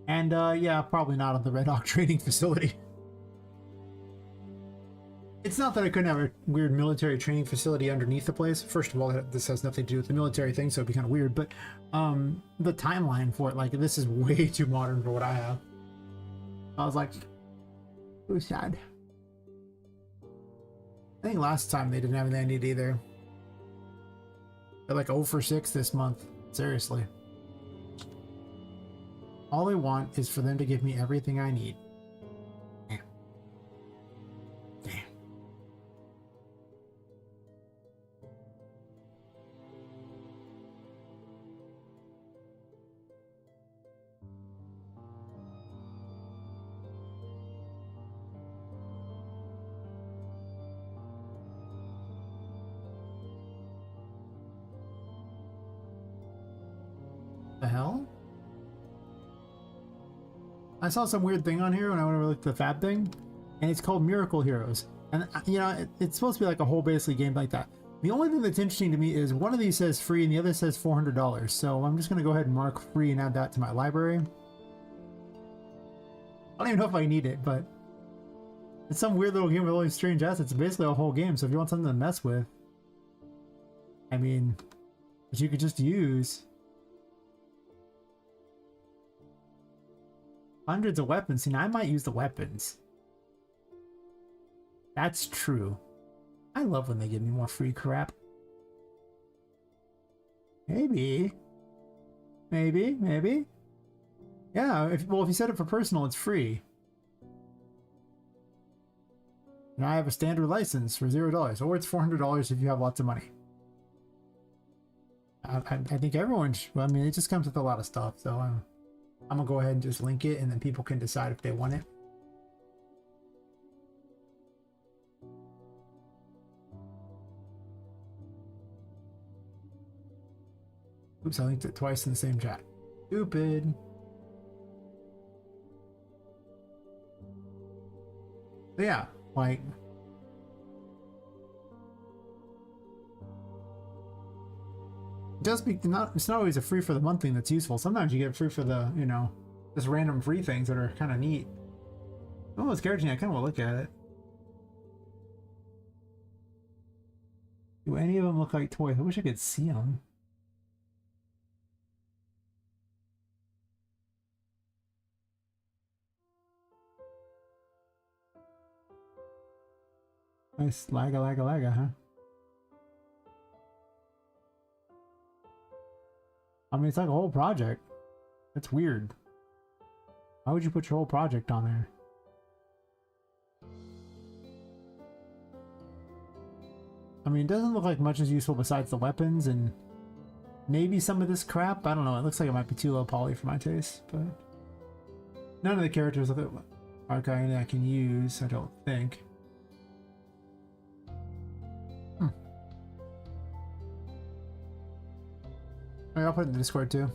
And, yeah, probably not on the Red Hawk Trading Facility. It's not that I couldn't have a weird military training facility underneath the place. First of all, this has nothing to do with the military thing, so it'd be kind of weird. But the timeline for it, like, this is way too modern for what I have. I was like, it was sad. I think last time they didn't have anything I needed either. They're like 0 for 6 this month. Seriously. All I want is for them to give me everything I need. Damn. Damn. The hell? I saw some weird thing on here when I went over to look at the Fab thing, and it's called Miracle Heroes. And you know, it's supposed to be like a whole basically game like that. The only thing that's interesting to me is one of these says free and the other says $400. So I'm just going to go ahead and mark free and add that to my library. I don't even know if I need it, but it's some weird little game with all these strange assets. It's basically a whole game. So if you want something to mess with, I mean, that you could just use. Hundreds of weapons. See, now I might use the weapons. That's true. I love when they give me more free crap. Maybe. Maybe. Yeah, if you set it for personal, it's free. Now I have a standard license for $0, or it's $400 if you have lots of money. I think everyone should, well, I mean, it just comes with a lot of stuff, so I'm gonna go ahead and just link it, and then people can decide if they want it. Oops, I linked it twice in the same chat. Stupid. But yeah, like, it's not always a free for the month thing that's useful. Sometimes you get free for the, you know, just random free things that are kind of neat. Oh, it's character. I kind of want to look at it. Do any of them look like toys? I wish I could see them. Nice lagga, huh? I mean, it's like a whole project. That's weird. Why would you put your whole project on there? I mean, it doesn't look like much is useful besides the weapons and maybe some of this crap. I don't know. It looks like it might be too low poly for my taste, but none of the characters look like I can use, I don't think. I'll put it in the Discord too.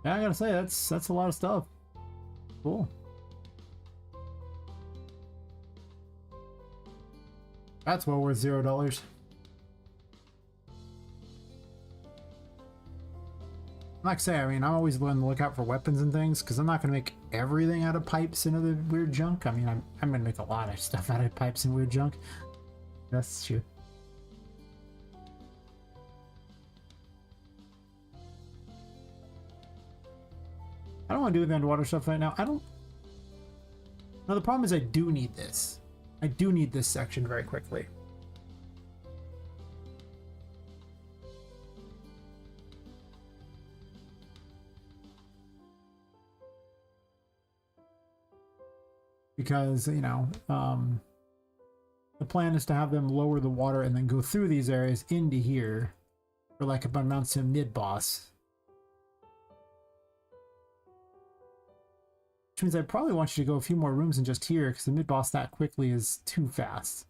Yeah, I gotta say that's a lot of stuff. Cool. That's well worth $0. Like I say, I mean, I'm always on the lookout for weapons and things because I'm not gonna make everything out of pipes and other weird junk. I mean, I'm gonna make a lot of stuff out of pipes and weird junk. That's true. I don't want to do the underwater stuff right now. No, the problem is I do need this. I do need this section very quickly. Because, you know, the plan is to have them lower the water and then go through these areas into here for like a amounts to mid-boss. Which means I probably want you to go a few more rooms than just here, because the mid-boss that quickly is too fast.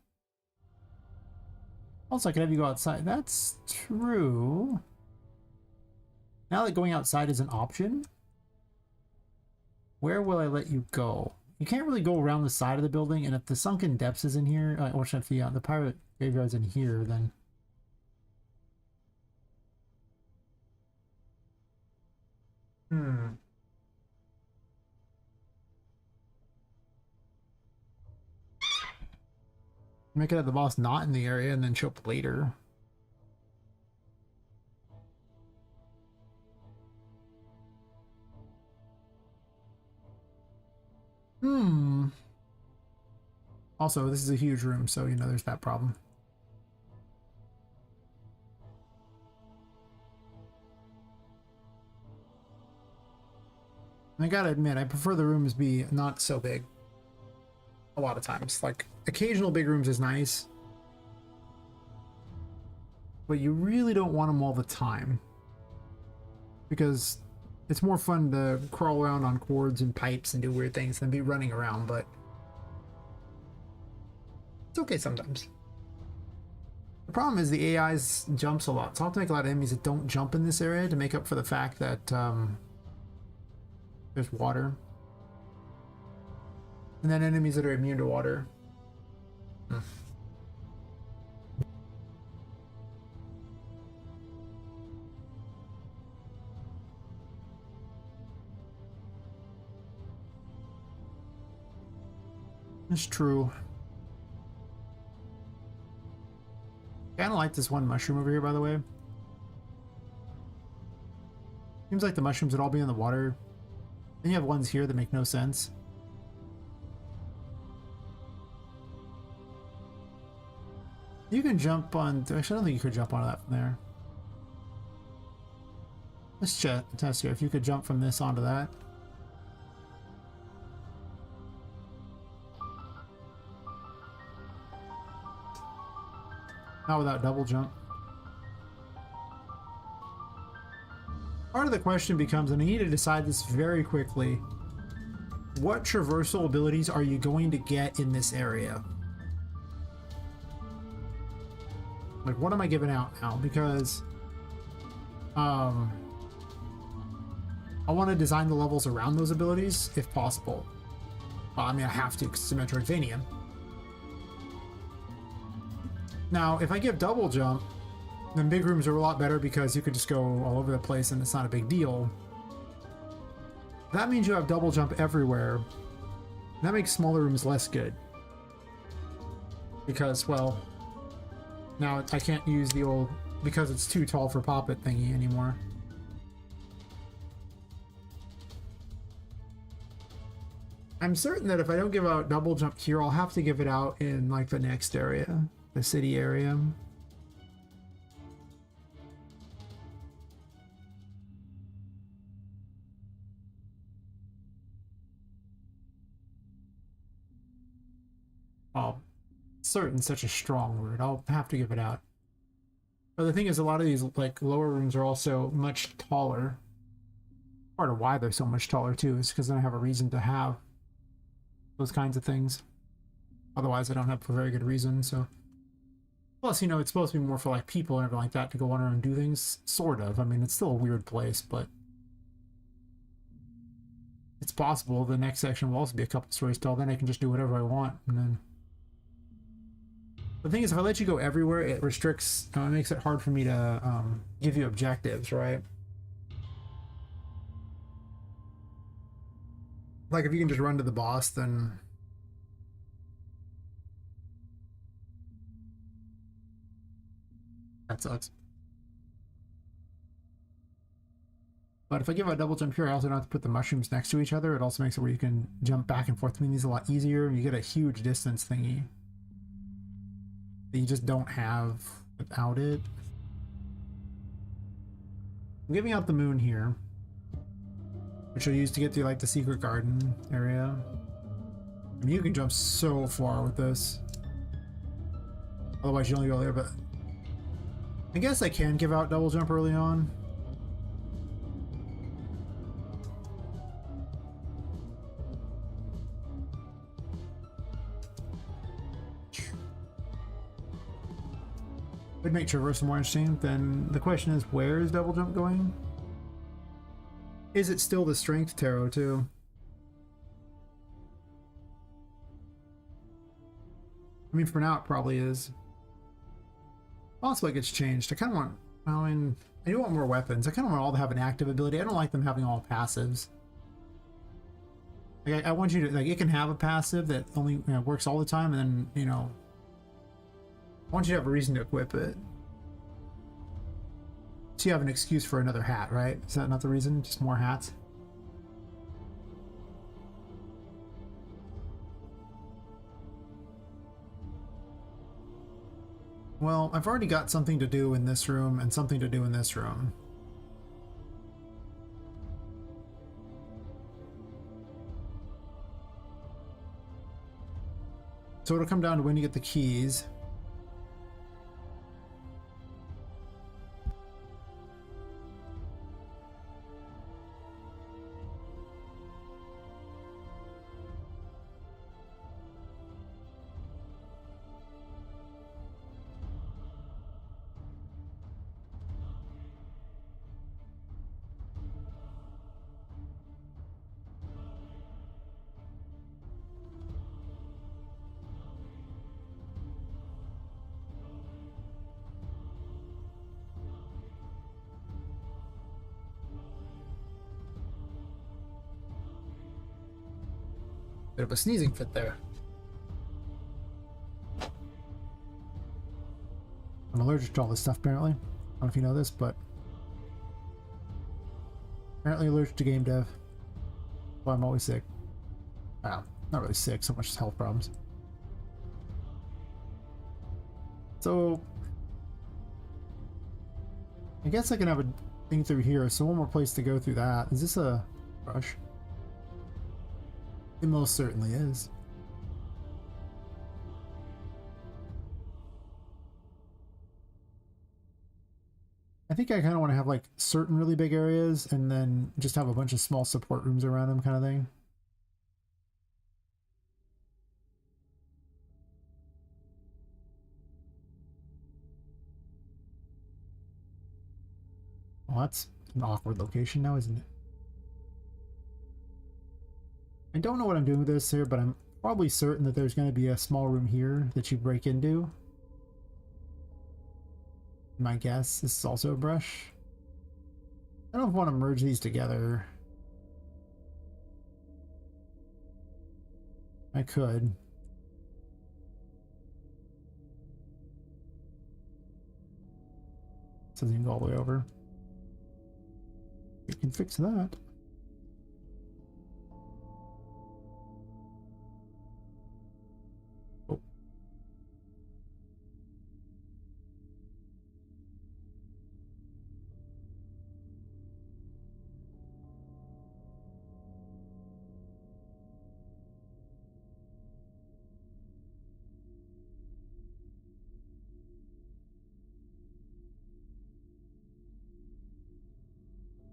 Also, I could have you go outside. That's true. Now that going outside is an option, where will I let you go? You can't really go around the side of the building, and if the sunken depths is in here, or if the pirate graveyard's in here, then... Make it have the boss not in the area and then show up later. Also, this is a huge room, so, you know, there's that problem. I gotta admit, I prefer the rooms be not so big. A lot of times. Like, occasional big rooms is nice. But you really don't want them all the time. Because it's more fun to crawl around on cords and pipes and do weird things than be running around, but it's okay sometimes. The problem is the AI's jumps a lot, so I'll have to make a lot of enemies that don't jump in this area to make up for the fact that there's water. And then enemies that are immune to water. It's true. Kind of like this one mushroom over here, by the way. Seems like the mushrooms would all be in the water. Then you have ones here that make no sense. You can jump on... Actually, I don't think you could jump onto that from there. Let's test here. If you could jump from this onto that. Not without double jump. Part of the question becomes, and I need to decide this very quickly, what traversal abilities are you going to get in this area? Like, what am I giving out now? Because I want to design the levels around those abilities if possible. Well, I mean, I have to because it's a Metroidvania. Now, if I give double jump, then big rooms are a lot better because you could just go all over the place and it's not a big deal. That means you have double jump everywhere. That makes smaller rooms less good. Because, well, now I can't use the old, because it's too tall for Poppet thingy anymore. I'm certain that if I don't give out double jump here, I'll have to give it out in like the next area. The city area. Oh, certain, such a strong word. I'll have to give it out. But the thing is, a lot of these like lower rooms are also much taller. Part of why they're so much taller too is because I don't have a reason to have those kinds of things. Otherwise, I don't have a very good reason. So. Plus, you know, it's supposed to be more for like people and everything like that to go on around and do things, sort of. I mean, it's still a weird place, but it's possible the next section will also be a couple stories tall. Then I can just do whatever I want, and then the thing is, if I let you go everywhere, it restricts. It makes it hard for me to give you objectives, right? Like if you can just run to the boss, then. That sucks. But if I give a double jump here, I also don't have to put the mushrooms next to each other. It also makes it where you can jump back and forth between these a lot easier. And you get a huge distance thingy that you just don't have without it. I'm giving out the moon here, which you'll use to get to like the secret garden area. I mean, you can jump so far with this. Otherwise, you only go there, but I guess I can give out double jump early on. Would make traversal more interesting. Then the question is, where is double jump going? Is it still the strength tarot too? I mean, for now it probably is. Also, it gets changed. I kind of want, I mean, I do want more weapons. I kind of want all to have an active ability. I don't like them having all passives. Like, I want you to, like, it can have a passive that only, you know, works all the time, and then, you know, I want you to have a reason to equip it. So you have an excuse for another hat, right? Is that not the reason? Just more hats? Well, I've already got something to do in this room and something to do in this room. So it'll come down to when you get the keys. Bit of a sneezing fit there. I'm allergic to all this stuff, apparently. I don't know if you know this, but apparently allergic to game dev. Well, I'm always sick. Wow, not really sick, so much as health problems. So I guess I can have a thing through here. So one more place to go through that. Is this a brush? It most certainly is. I think I kind of want to have like certain really big areas and then just have a bunch of small support rooms around them kind of thing. Well, that's an awkward location now, isn't it? I don't know what I'm doing with this here, but I'm probably certain that there's going to be a small room here that you break into. My guess, this is also a brush. I don't want to merge these together. I could. This doesn't even go all the way over. We can fix that.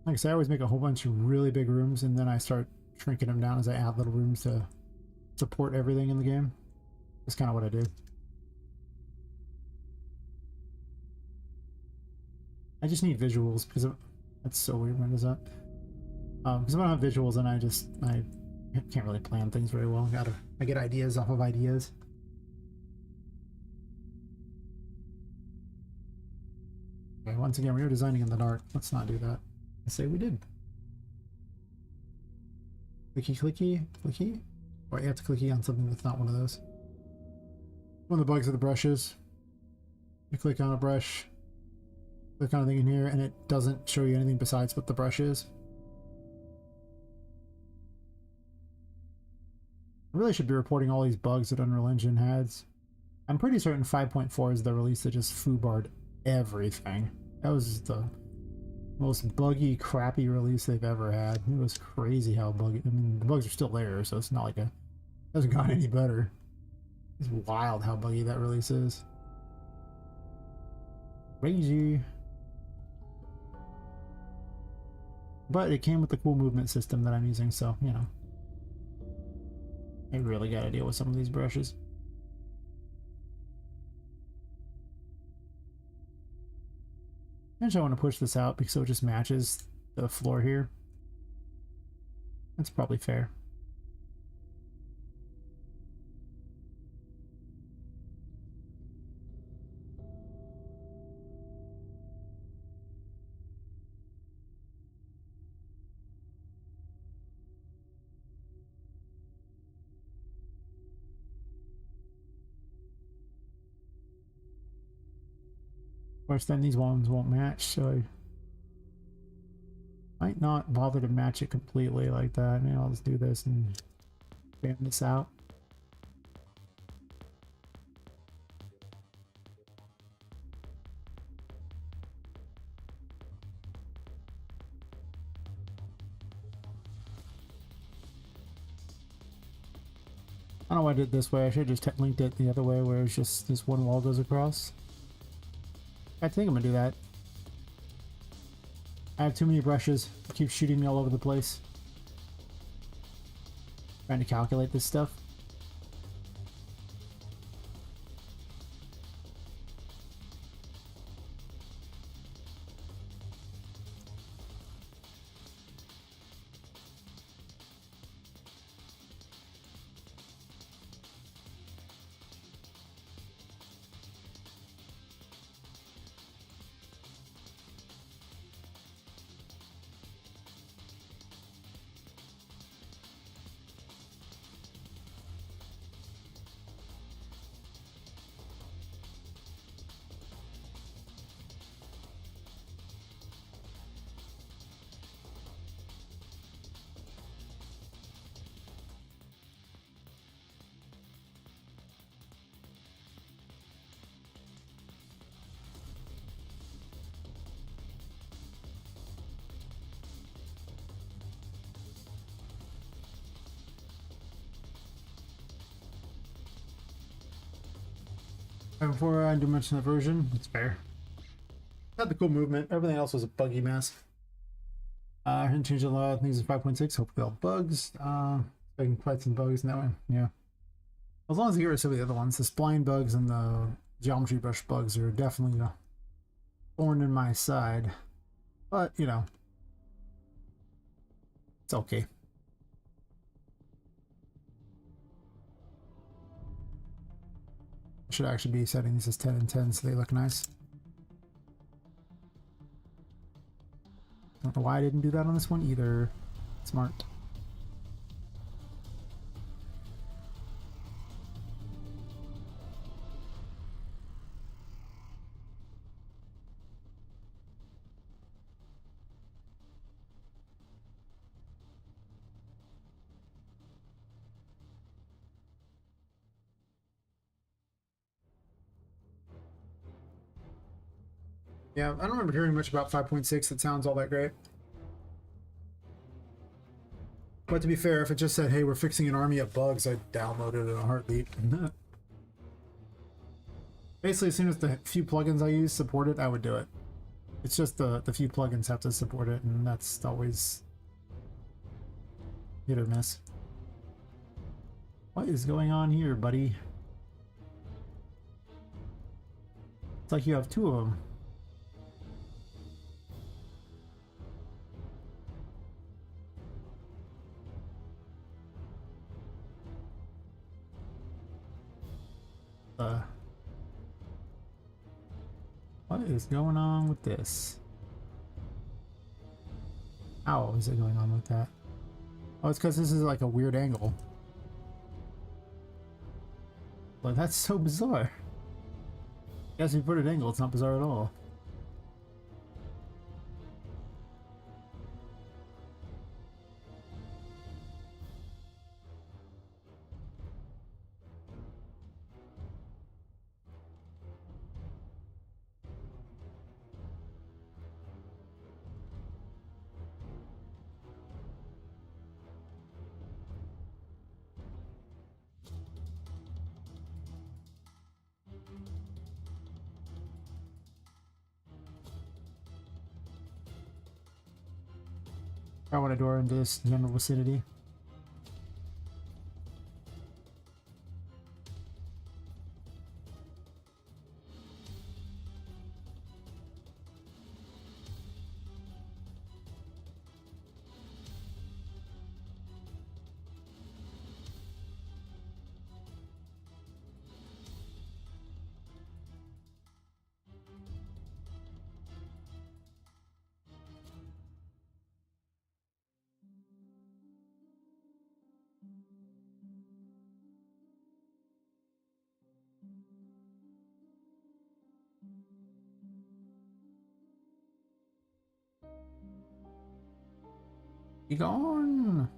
Like I say, I always make a whole bunch of really big rooms and then I start shrinking them down as I add little rooms to support everything in the game. That's kind of what I do. I just need visuals because that's so weird. When does that? Because if I don't have visuals, then I can't really plan things very well. I get ideas off of ideas. Okay, once again, we are designing in the dark. Let's not do that. I say we did. Clicky, clicky, clicky. Or you have to clicky on something that's not one of those. One of the bugs of the brushes. You click on a brush, click on a thing in here, and it doesn't show you anything besides what the brush is. I really should be reporting all these bugs that Unreal Engine has. I'm pretty certain 5.4 is the release that just foobarred everything. That was the most buggy, crappy release they've ever had. It was crazy how buggy. I mean, the bugs are still there, so it's not like it hasn't gotten any better. It's wild how buggy that release is. Crazy. But it came with the cool movement system that I'm using, so, you know. I really gotta deal with some of these brushes. Eventually I want to push this out because it just matches the floor here. That's probably fair. Of course, then these ones won't match, so I might not bother to match it completely like that. Maybe I'll just do this and fan this out. I don't know why I did it this way. I should have just linked it the other way where it's just this one wall goes across. I think I'm gonna do that. I have too many brushes. It keeps shooting me all over the place. Trying to calculate this stuff. And before I do mention the version, it's fair. Had the cool movement. Everything else was a buggy mess. I didn't change a lot of things in 5.6. Hopefully all bugs. I can fight some bugs in that one. Yeah. As long as I get rid of some of the other ones. The spline bugs and the geometry brush bugs are definitely a thorn in my side. But, you know. It's okay. I should actually be setting these as 10 and 10 so they look nice. Don't know why I didn't do that on this one either. Smart. Yeah, I don't remember hearing much about 5.6 that sounds all that great. But to be fair, if it just said, hey, we're fixing an army of bugs, I'd download it in a heartbeat. Basically, as soon as the few plugins I use support it, I would do it. It's just the few plugins have to support it, and that's always hit or miss. What is going on here, buddy? It's like you have two of them. What is going on with this? How is it going on with that? Oh, it's because this is like a weird angle. But that's so bizarre. Yes, if you put it at an angle, it's not bizarre at all. I want a door into this general vicinity. Be gone!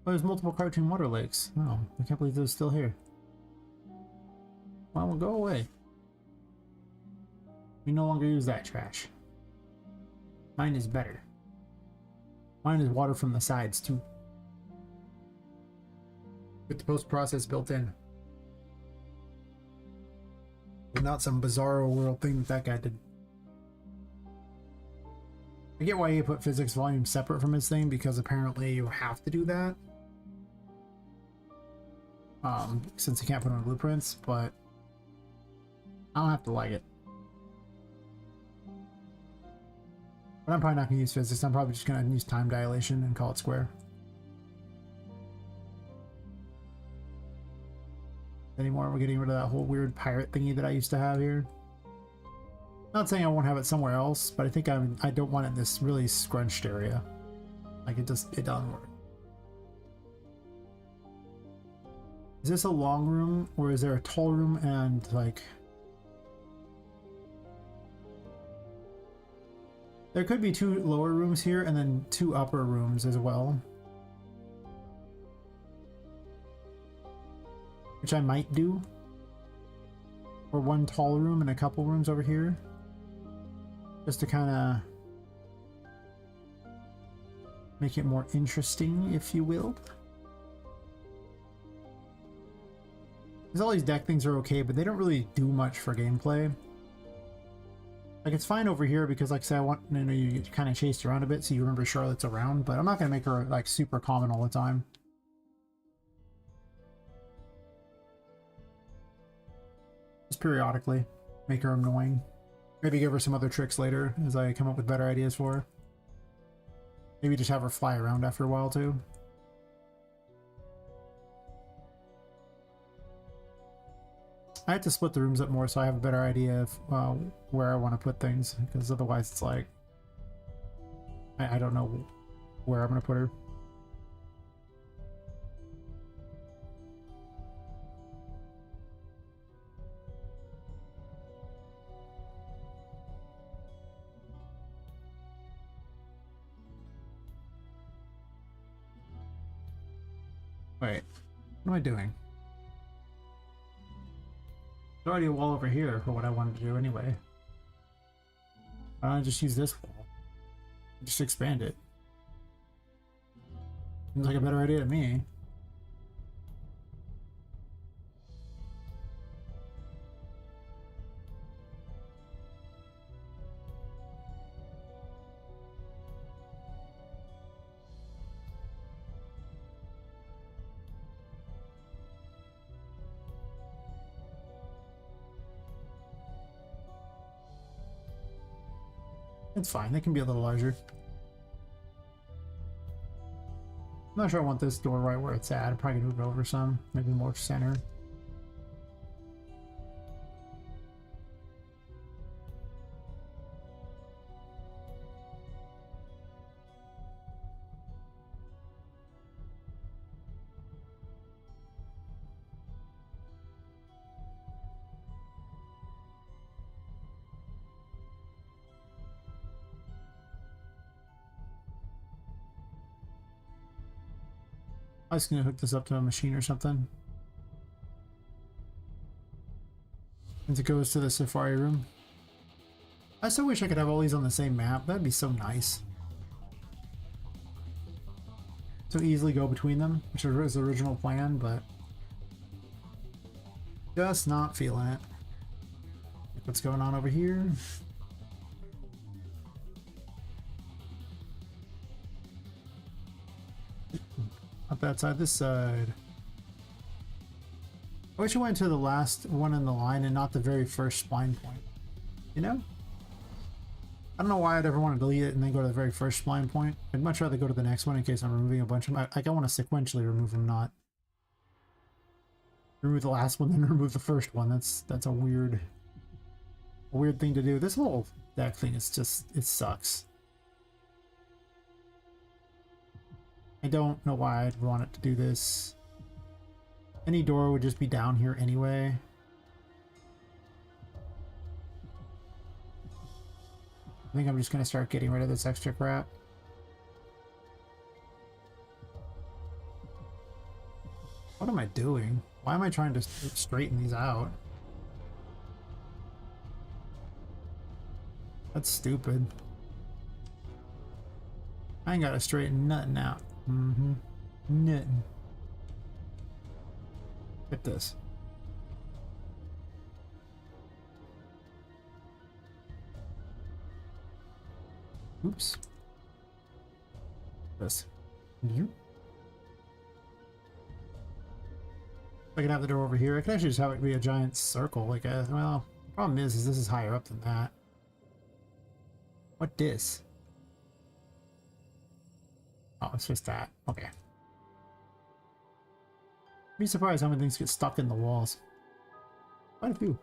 Oh, there's multiple cartoon water lakes. Oh, I can't believe they're still here. Well, go away. We no longer use that trash. Mine is better. Mine is water from the sides, too. with the post-process built in. And not some bizarro world thing that guy did. I get why he put physics volume separate from his thing, because apparently you have to do that. Since you can't put on blueprints, but I don't have to like it. But I'm probably not going to use physics. I'm probably just going to use time dilation and call it square. Anymore, we're getting rid of that whole weird pirate thingy that I used to have here. Not saying I won't have it somewhere else, but I think I don't want it in this really scrunched area. Like it doesn't work. Is this a long room, or is there a tall room and like... There could be 2 lower rooms here and then 2 upper rooms as well. Which I might do. Or 1 tall room and a couple rooms over here. Just to kind of make it more interesting, if you will. Because all these deck things are okay, but they don't really do much for gameplay. Like, it's fine over here because, like I said, I want, you know, you get kind of chased around a bit so you remember Charlotte's around, but I'm not going to make her, like, super common all the time. Just periodically make her annoying. Maybe give her some other tricks later as I come up with better ideas for her. Maybe just have her fly around after a while, too. I have to split the rooms up more so I have a better idea of where I want to put things, because otherwise it's like I don't know where I'm going to put her. Wait, what am I doing? There's already a wall over here for what I wanted to do anyway. Why don't I just use this wall? Just expand it. Seems like a better idea to me. It's fine, they can be a little larger. I'm not sure I want this door right where it's at. I'm probably gonna move it over some, maybe more center. I was gonna hook this up to a machine or something. Since it goes to the safari room. I still wish I could have all these on the same map. That'd be so nice. So easily go between them, which was the original plan, but just not feeling it. What's going on over here? Up that side, this side. I wish I went to the last one in the line and not the very first spline point. You know? I don't know why I'd ever want to delete it and then go to the very first spline point. I'd much rather go to the next one in case I'm removing a bunch of them. Like, I want to sequentially remove them, not remove the last one, then remove the first one. That's a weird thing to do. This whole deck thing is just, it sucks. I don't know why I'd want it to do this. Any door would just be down here anyway. I think I'm just going to start getting rid of this extra crap. What am I doing? Why am I trying to straighten these out? That's stupid. I ain't got to straighten nothing out. Nothing. Get this. Oops. This. You. I can have the door over here. I could actually just have it be a giant circle. Like, well, the problem is this is higher up than that. What this? Oh, it's just that. Okay. Be surprised how many things get stuck in the walls. Quite a few.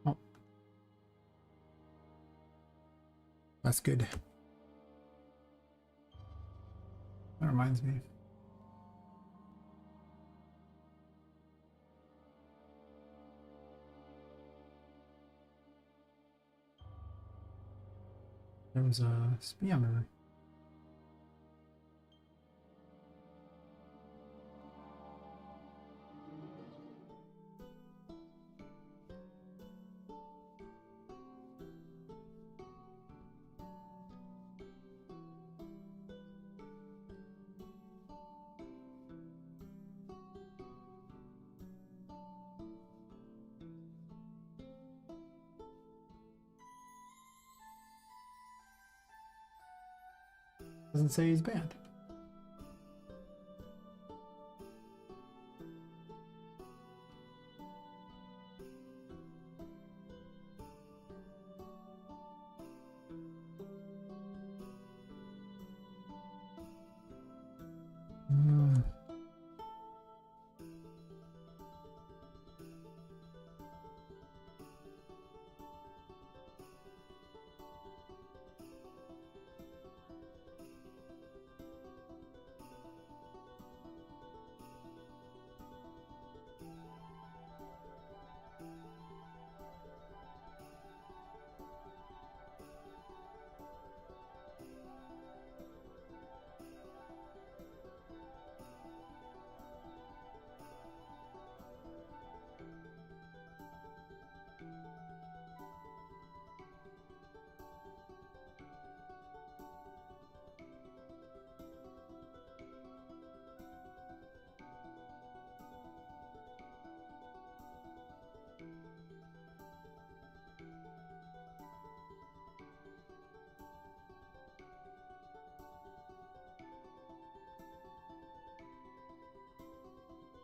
Oh. That's good. That reminds me. There was a spammer. Doesn't say he's banned.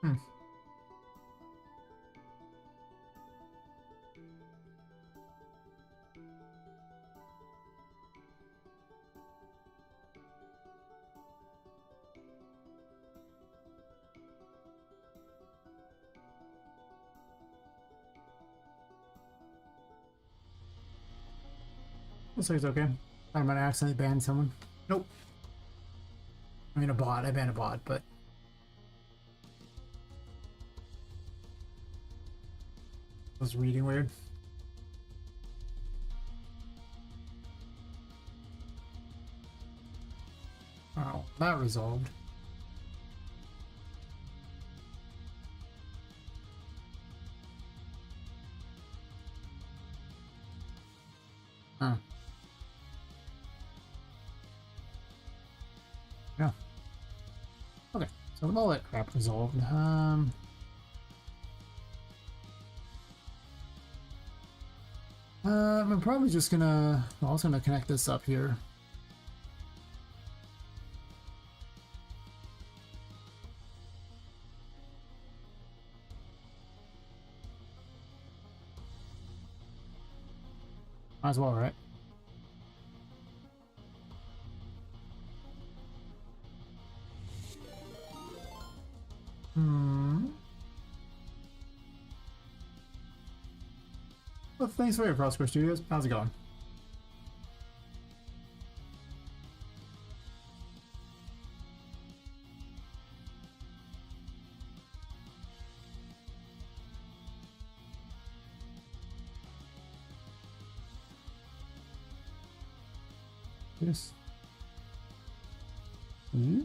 Hmm. Looks like it's okay. I might accidentally ban someone. Nope. I mean a bot. I banned a bot, but was reading weird. Oh, that resolved. Huh. Yeah. Okay, so with all that crap resolved, I'm probably just gonna, well, I was gonna connect this up here. Might as well, right? Well, thanks for your Prosper Studios. How's it going? Yes. Hmm?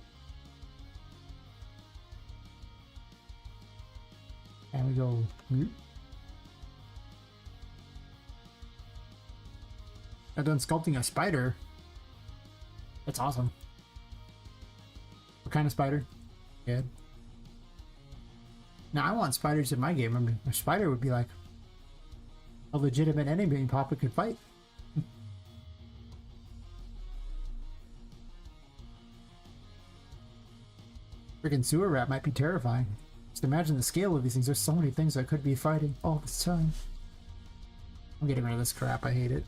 go mute. I've done sculpting a spider. That's awesome. What kind of spider? Good. Now I want spiders in my game. I mean, a spider would be like a legitimate enemy Poppet could fight. Freaking sewer rat might be terrifying. Just imagine the scale of these things. There's so many things I could be fighting all this time. I'm getting rid of this crap. I hate it.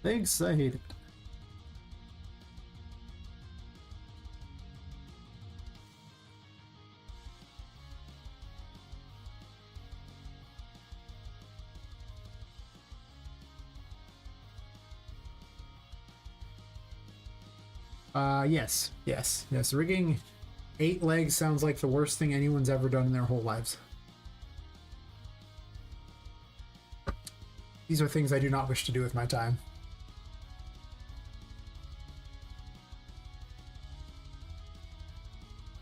Thanks, I hate it. Yes. Rigging 8 legs sounds like the worst thing anyone's ever done in their whole lives. These are things I do not wish to do with my time.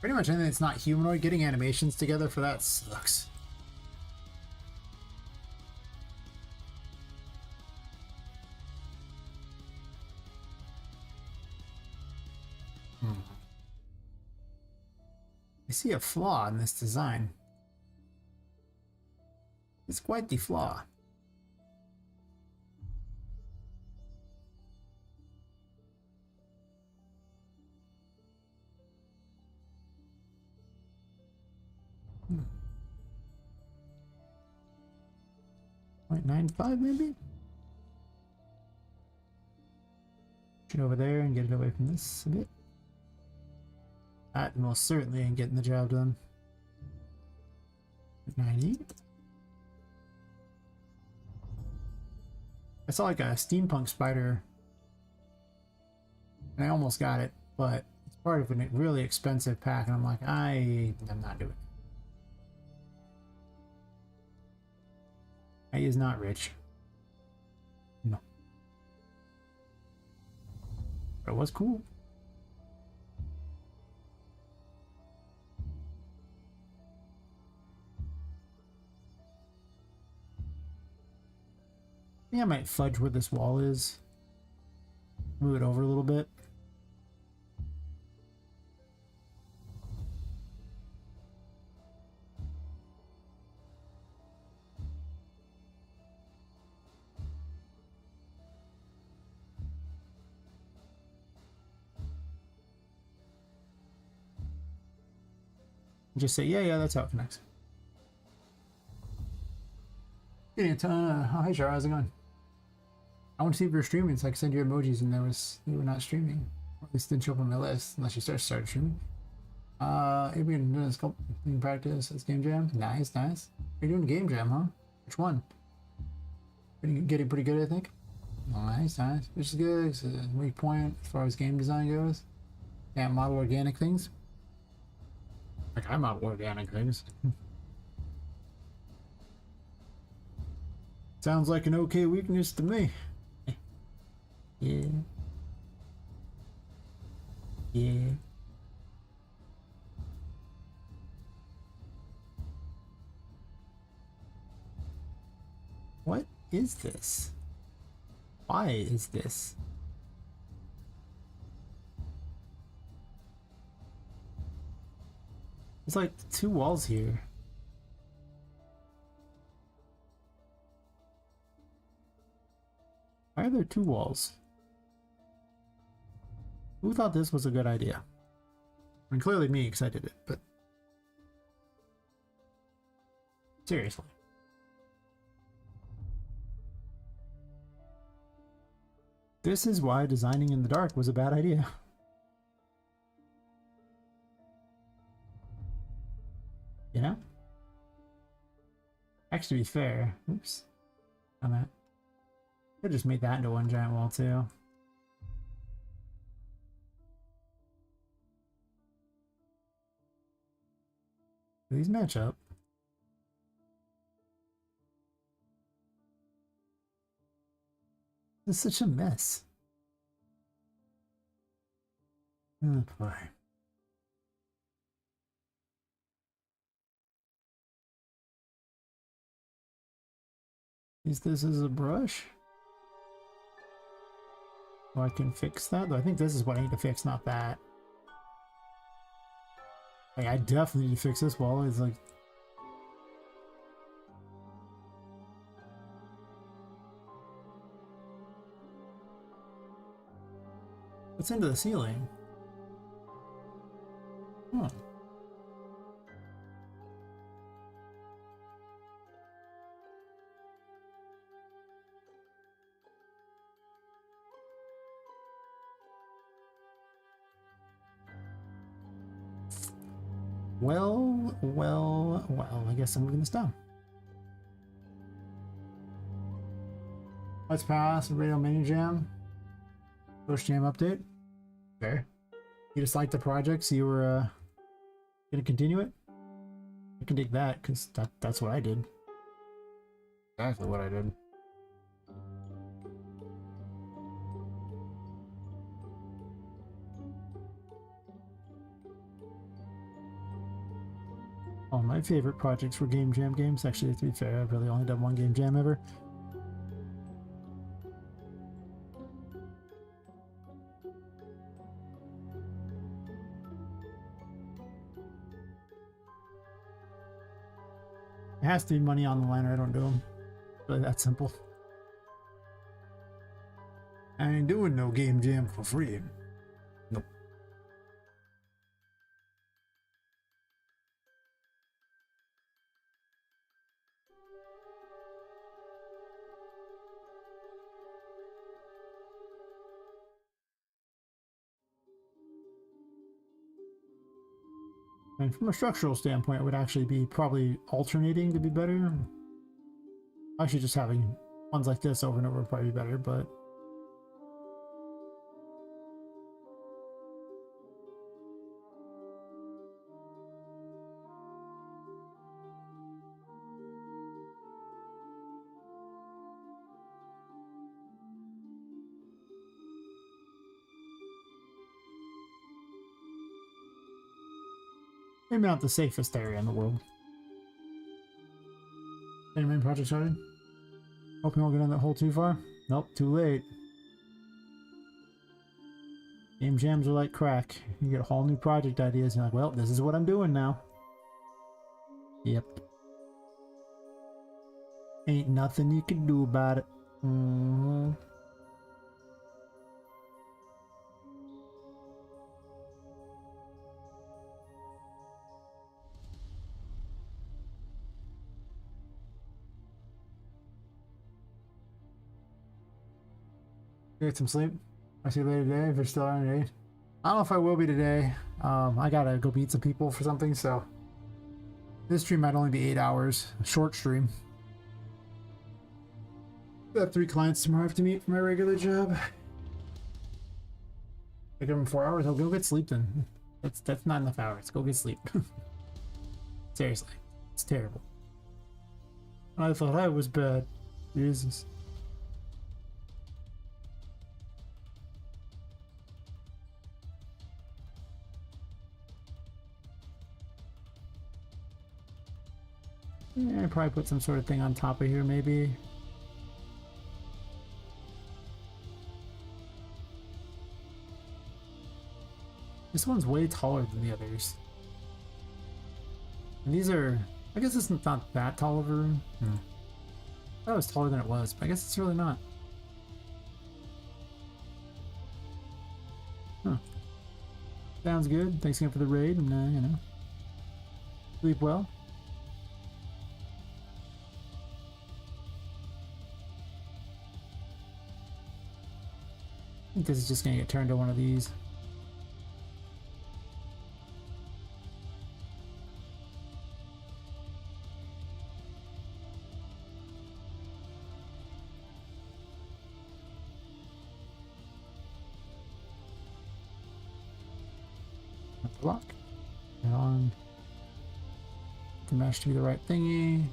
Pretty much anything that's not humanoid, getting animations together for that sucks. I see a flaw in this design. It's quite the flaw. Hmm. 0.95 maybe? Get over there and get it away from this a bit. That most certainly ain't getting the job done. 90. I saw like a steampunk spider and I almost got it, but it's part of a really expensive pack and I'm like, I'm not doing it. I is not rich. No. But it was cool. I think I might fudge where this wall is. Move it over a little bit. Just say, yeah, that's how it connects. Getting a ton of, oh, hi Char, how's it going? I want to see if you're streaming so I can send you emojis and you were not streaming. Or at least didn't show up on my list unless you started streaming. Adrian doing sculpting practice. It's game jam. Nice. You're doing game jam, huh? Which one? Getting pretty good, I think. Nice. Which is good. It's a weak point as far as game design goes. Can't model organic things. Like I model organic things. Sounds like an okay weakness to me. Yeah. What is this? Why is this? There's like 2 walls here. Why are there 2 walls? Who thought this was a good idea? I mean, clearly me, because I did it, but seriously. This is why designing in the dark was a bad idea. You know? Actually, to be fair, oops, on that. Could just made that into one giant wall too. Do these match up? This is such a mess. Oh boy. Use this as a brush. Oh, I can fix that, though. I think this is what I need to fix, not that. Like, I definitely need to fix this wall. It's like... What's into the ceiling? Huh. Well, I guess I'm moving this down. Let's pass Radio Mini Jam. First jam update. Fair. You just liked the project, so you were gonna continue it? I can dig that, because that's what I did. Exactly what I did. Oh, my favorite projects were Game Jam games. Actually, to be fair, I've really only done one Game Jam ever. It has to be money on the line or I don't do them. Really that simple. I ain't doing no Game Jam for free. Nope. And from a structural standpoint, it would actually be probably alternating to be better. Actually, just having ones like this over and over would probably be better, but... maybe not the safest area in the world. Any main project started? Hoping we'll get in that hole too far? Nope, too late. Game jams are like crack. You get whole new project ideas, and you're like, well, this is what I'm doing now. Yep. Ain't nothing you can do about it. Mm-hmm. Get some sleep. I'll see you later today if you're still on today. I don't know if I will be today. I gotta go meet some people for something, so this stream might only be 8 hours. A short stream. I have 3 clients tomorrow I have to meet for my regular job. I give them 4 hours. I'll go get sleep then. That's not enough hours. Go get sleep. Seriously, it's terrible. I thought I was bad. Jesus. Yeah, I'd probably put some sort of thing on top of here, maybe. This one's way taller than the others. And these are... I guess it's not that tall of a room. I thought it was taller than it was, but I guess it's really not. Huh. Sounds good. Thanks again for the raid, and, you know, sleep well. I think this is just gonna get turned to one of these. Block. And on. The mesh to be the right thingy.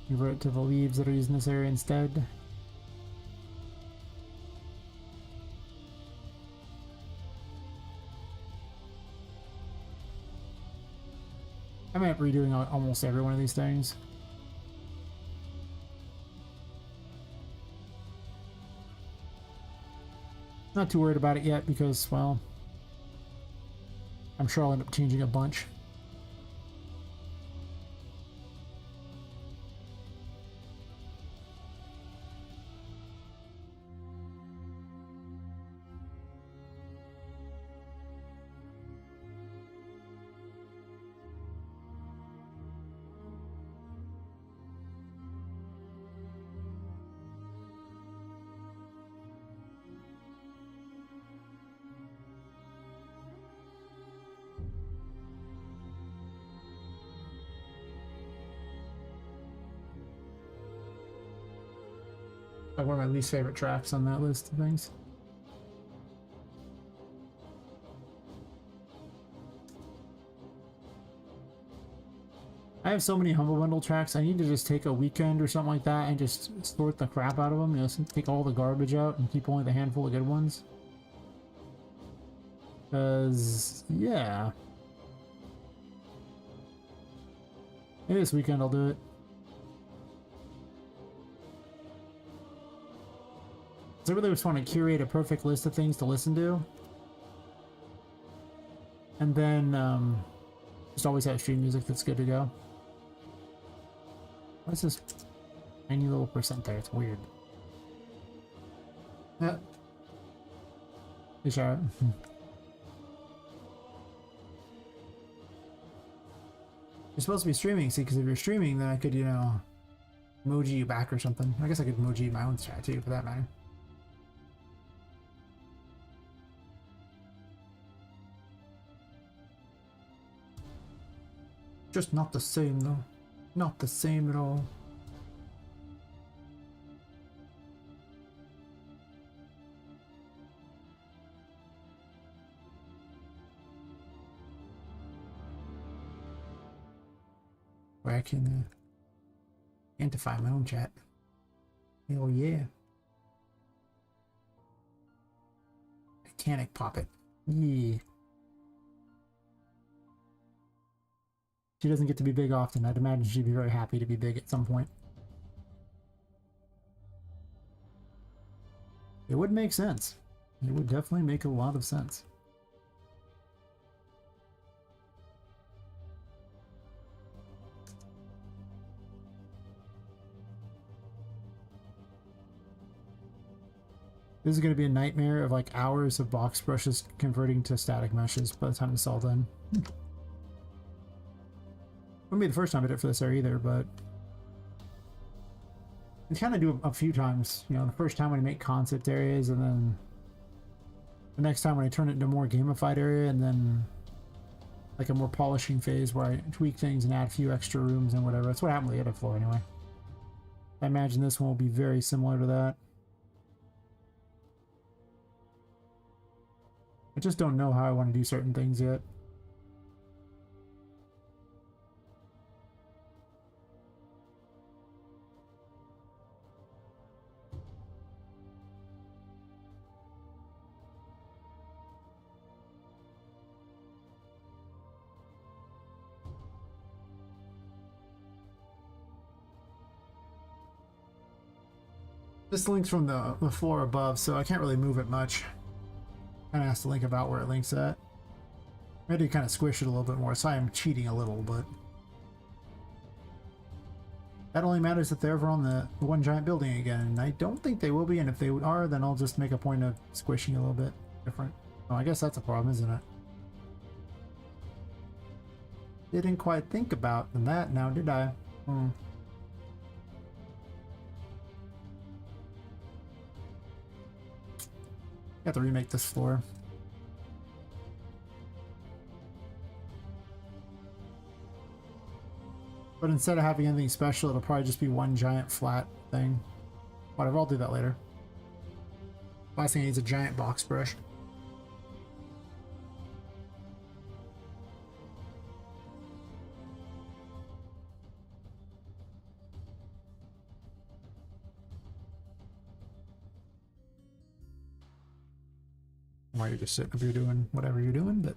Convert it to the leaves that are used in this area instead. I might be redoing almost every one of these things. Not too worried about it yet because, well, I'm sure I'll end up changing a bunch. Like one of my least favorite tracks on that list of things. I have so many Humble Bundle tracks, I need to just take a weekend or something like that and just sort the crap out of them, you know, take all the garbage out and keep only the handful of good ones. Because, yeah. Maybe this weekend I'll do it. I really just want to curate a perfect list of things to listen to. And then, just always have stream music that's good to go. What's this tiny little percent there? It's weird. Yeah. Hey, Charlotte. You're supposed to be streaming, see, because if you're streaming, then I could, you know, emoji you back or something. I guess I could emoji my own chat too, for that matter. Just not the same, though. Not the same at all. Where I can identify my own chat. Hell yeah. Mechanic Poppet. Yeah. She doesn't get to be big often. I'd imagine she'd be very happy to be big at some point. It would make sense. It would definitely make a lot of sense. This is going to be a nightmare of like hours of box brushes converting to static meshes by the time it's all done. Wouldn't be the first time I did it for this area either, but I kind of do it a few times. You know, the first time when I make concept areas, and then the next time when I turn it into a more gamified area, and then like a more polishing phase where I tweak things and add a few extra rooms and whatever. That's what happened with the other floor anyway. I imagine this one will be very similar to that. I just don't know how I want to do certain things yet. This links from the floor above, so I can't really move it much. Kind of has to link about where it links at. I had to kind of squish it a little bit more, so I am cheating a little, but that only matters if they're ever on the one giant building again, and I don't think they will be, and if they are, then I'll just make a point of squishing a little bit different. Oh, I guess that's a problem, isn't it? Didn't quite think about that now, did I? Got to remake this floor. But instead of having anything special, it'll probably just be one giant flat thing. Whatever, I'll do that later. Last thing I need is a giant box brush. While you're just sitting up here doing whatever you're doing, but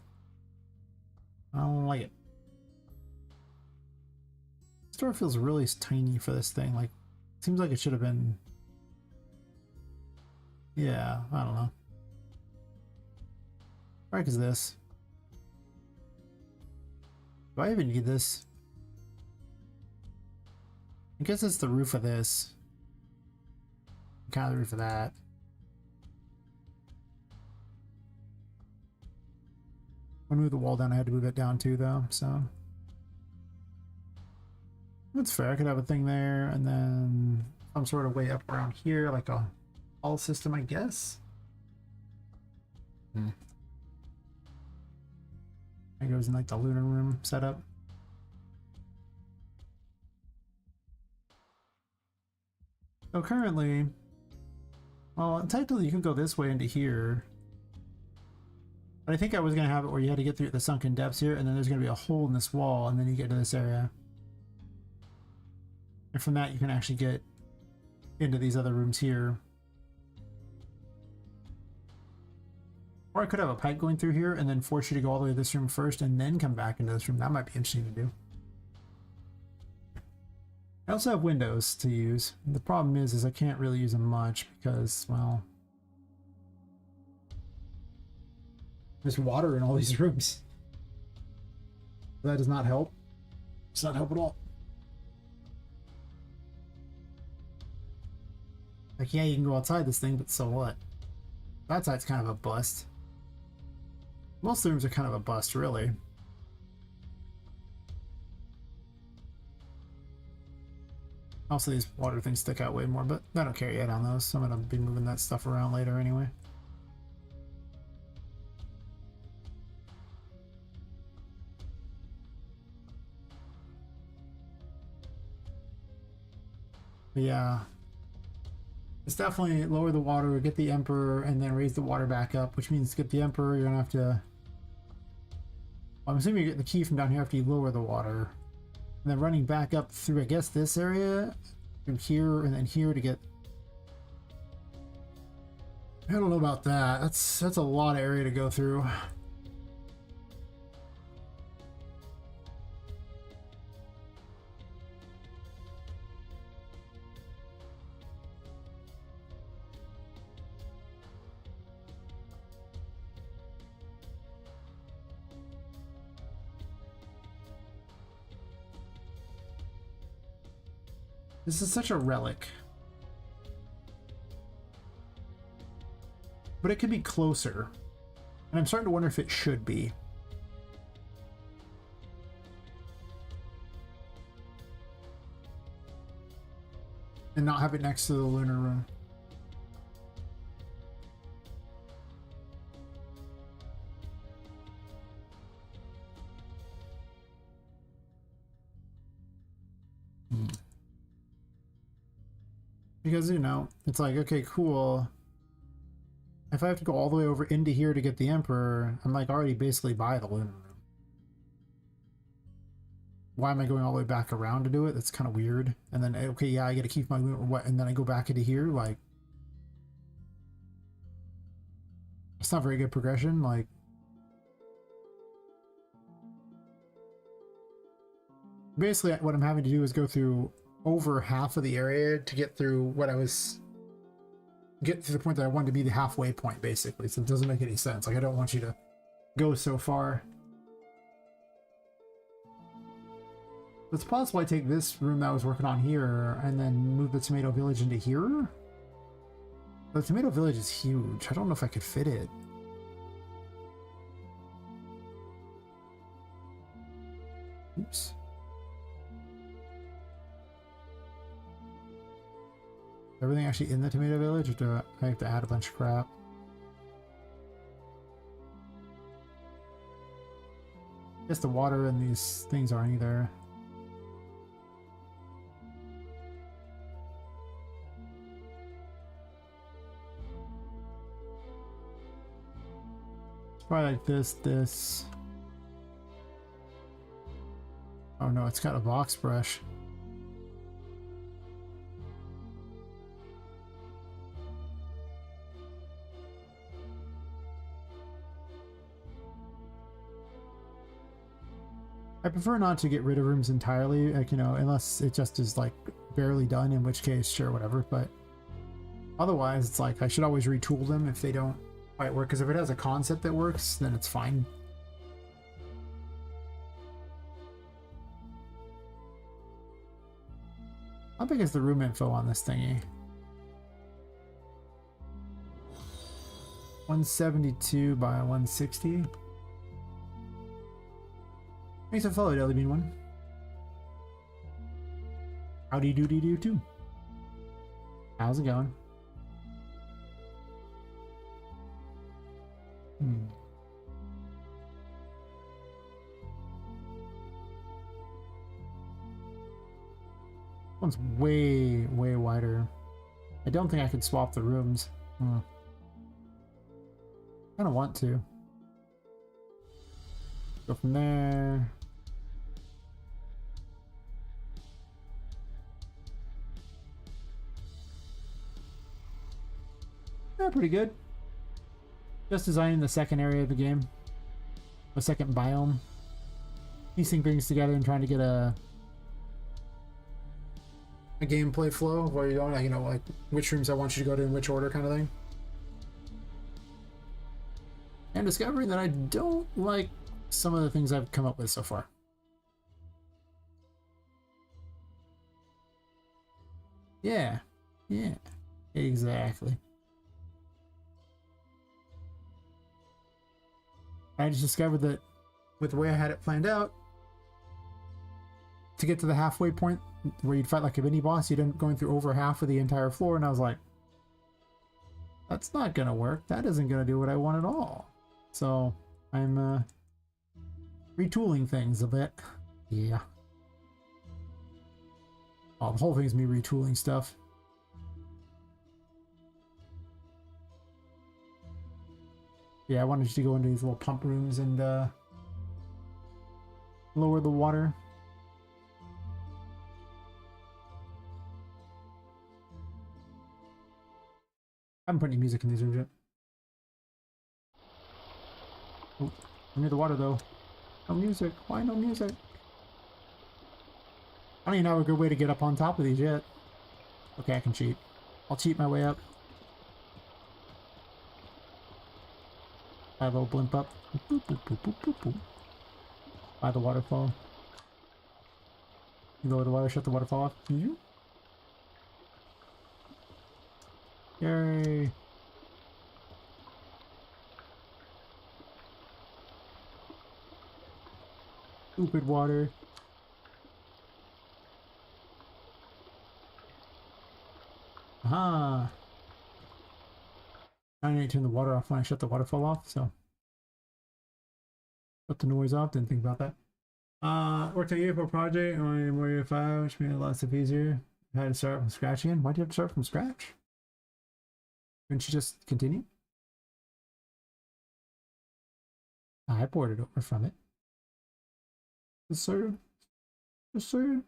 I don't like it. This door feels really tiny for this thing. Like, seems like it should have been. Yeah, I don't know. What is this? Do I even need this? I guess it's the roof of this. Kind of the roof of that. When I moved the wall down, I had to move it down too, though, so. That's fair. I could have a thing there, and then some sort of way up around here, like a hall system, I guess. It goes in like the lunar room setup. So currently, well, technically you can go this way into here. But I think I was going to have it where you had to get through the sunken depths here, and then there's going to be a hole in this wall, and then you get to this area. And from that, you can actually get into these other rooms here. Or I could have a pipe going through here and then force you to go all the way to this room first and then come back into this room. That might be interesting to do. I also have windows to use. The problem is I can't really use them much because, well, there's water in all these rooms. That does not help. Does not help at all. Like, yeah, you can go outside this thing, but so what? That side's kind of a bust. Most of the rooms are kind of a bust, really. Also, these water things stick out way more, but I don't care yet on those. So I'm going to be moving that stuff around later anyway. But yeah. It's definitely lower the water, get the Emperor, and then raise the water back up, which means to get the Emperor, you're going to have to... Well, I'm assuming you get the key from down here after you lower the water. And then running back up through, I guess, this area, through here, and then here to get... I don't know about that. That's a lot of area to go through. This is such a relic. But it could be closer. And I'm starting to wonder if it should be. And not have it next to the lunar room. Because, you know, it's like, okay, cool. If I have to go all the way over into here to get the Emperor, I'm like already basically by the lunar room. Why am I going all the way back around to do it? That's kind of weird. And then, okay, yeah, I gotta keep my lunar, what, and then I go back into here, like... It's not very good progression, like... Basically, what I'm having to do is go through over half of the area to get through what I was... Get to the point that I wanted to be the halfway point, basically. So it doesn't make any sense. Like, I don't want you to go so far. It's possible I take this room that I was working on here and then move the Tomato Village into here? The Tomato Village is huge. I don't know if I could fit it. Oops. Everything actually in the Tomato Village, or do I have to add a bunch of crap? I guess the water and these things aren't either. Probably like this. Oh no, it's got a box brush. I prefer not to get rid of rooms entirely, like, you know, unless it just is like barely done, in which case, sure, whatever, but otherwise it's like I should always retool them if they don't quite work, because if it has a concept that works, then it's fine. How big is the room info on this thingy? 172 by 160. Thanks for follow, Jelly Bean One. Howdy doody do too. How's it going? One's way wider. I don't think I could swap the rooms. Kind of want to. Go from there. Yeah, pretty good. Just designing the second area of the game. The second biome. Piecing things together and trying to get a gameplay flow of where you're going, like, you know, like which rooms I want you to go to in which order kind of thing. And discovering that I don't like some of the things I've come up with so far. Yeah. Yeah. Exactly. I just discovered that with the way I had it planned out, to get to the halfway point where you'd fight like a mini boss, you'd end up going through over half of the entire floor, and I was like, that's not gonna work. That isn't gonna do what I want at all. So I'm retooling things a bit. Yeah. Oh, the whole thing's me retooling stuff. Yeah, I wanted to go into these little pump rooms and lower the water. I haven't put any music in these rooms yet. Oh, I'm near the water though. No music. Why no music? I don't even know a good way to get up on top of these yet. Okay, I can cheat. I'll cheat my way up. I will blimp up. Boop, boop, boop, boop, boop, boop. By the waterfall. You lower the water, shut the waterfall off. Yay! Stupid water. Aha! I need to turn the water off when I shut the waterfall off, so. Shut the noise off, didn't think about that. Worked on a UFO project on Warrior 5, which made it a lot stuff easier. I had to start from scratch again. Why do you have to start from scratch? Couldn't you just continue? I ported over from it. Yes, sir. Yes, sir.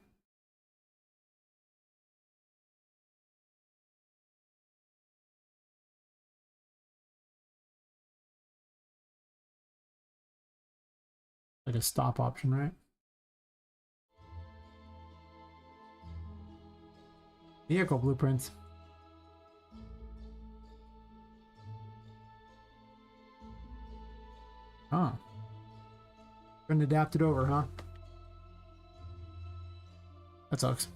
Like a stop option, right? Vehicle blueprints. Huh. Couldn't adapt it over, huh? That sucks.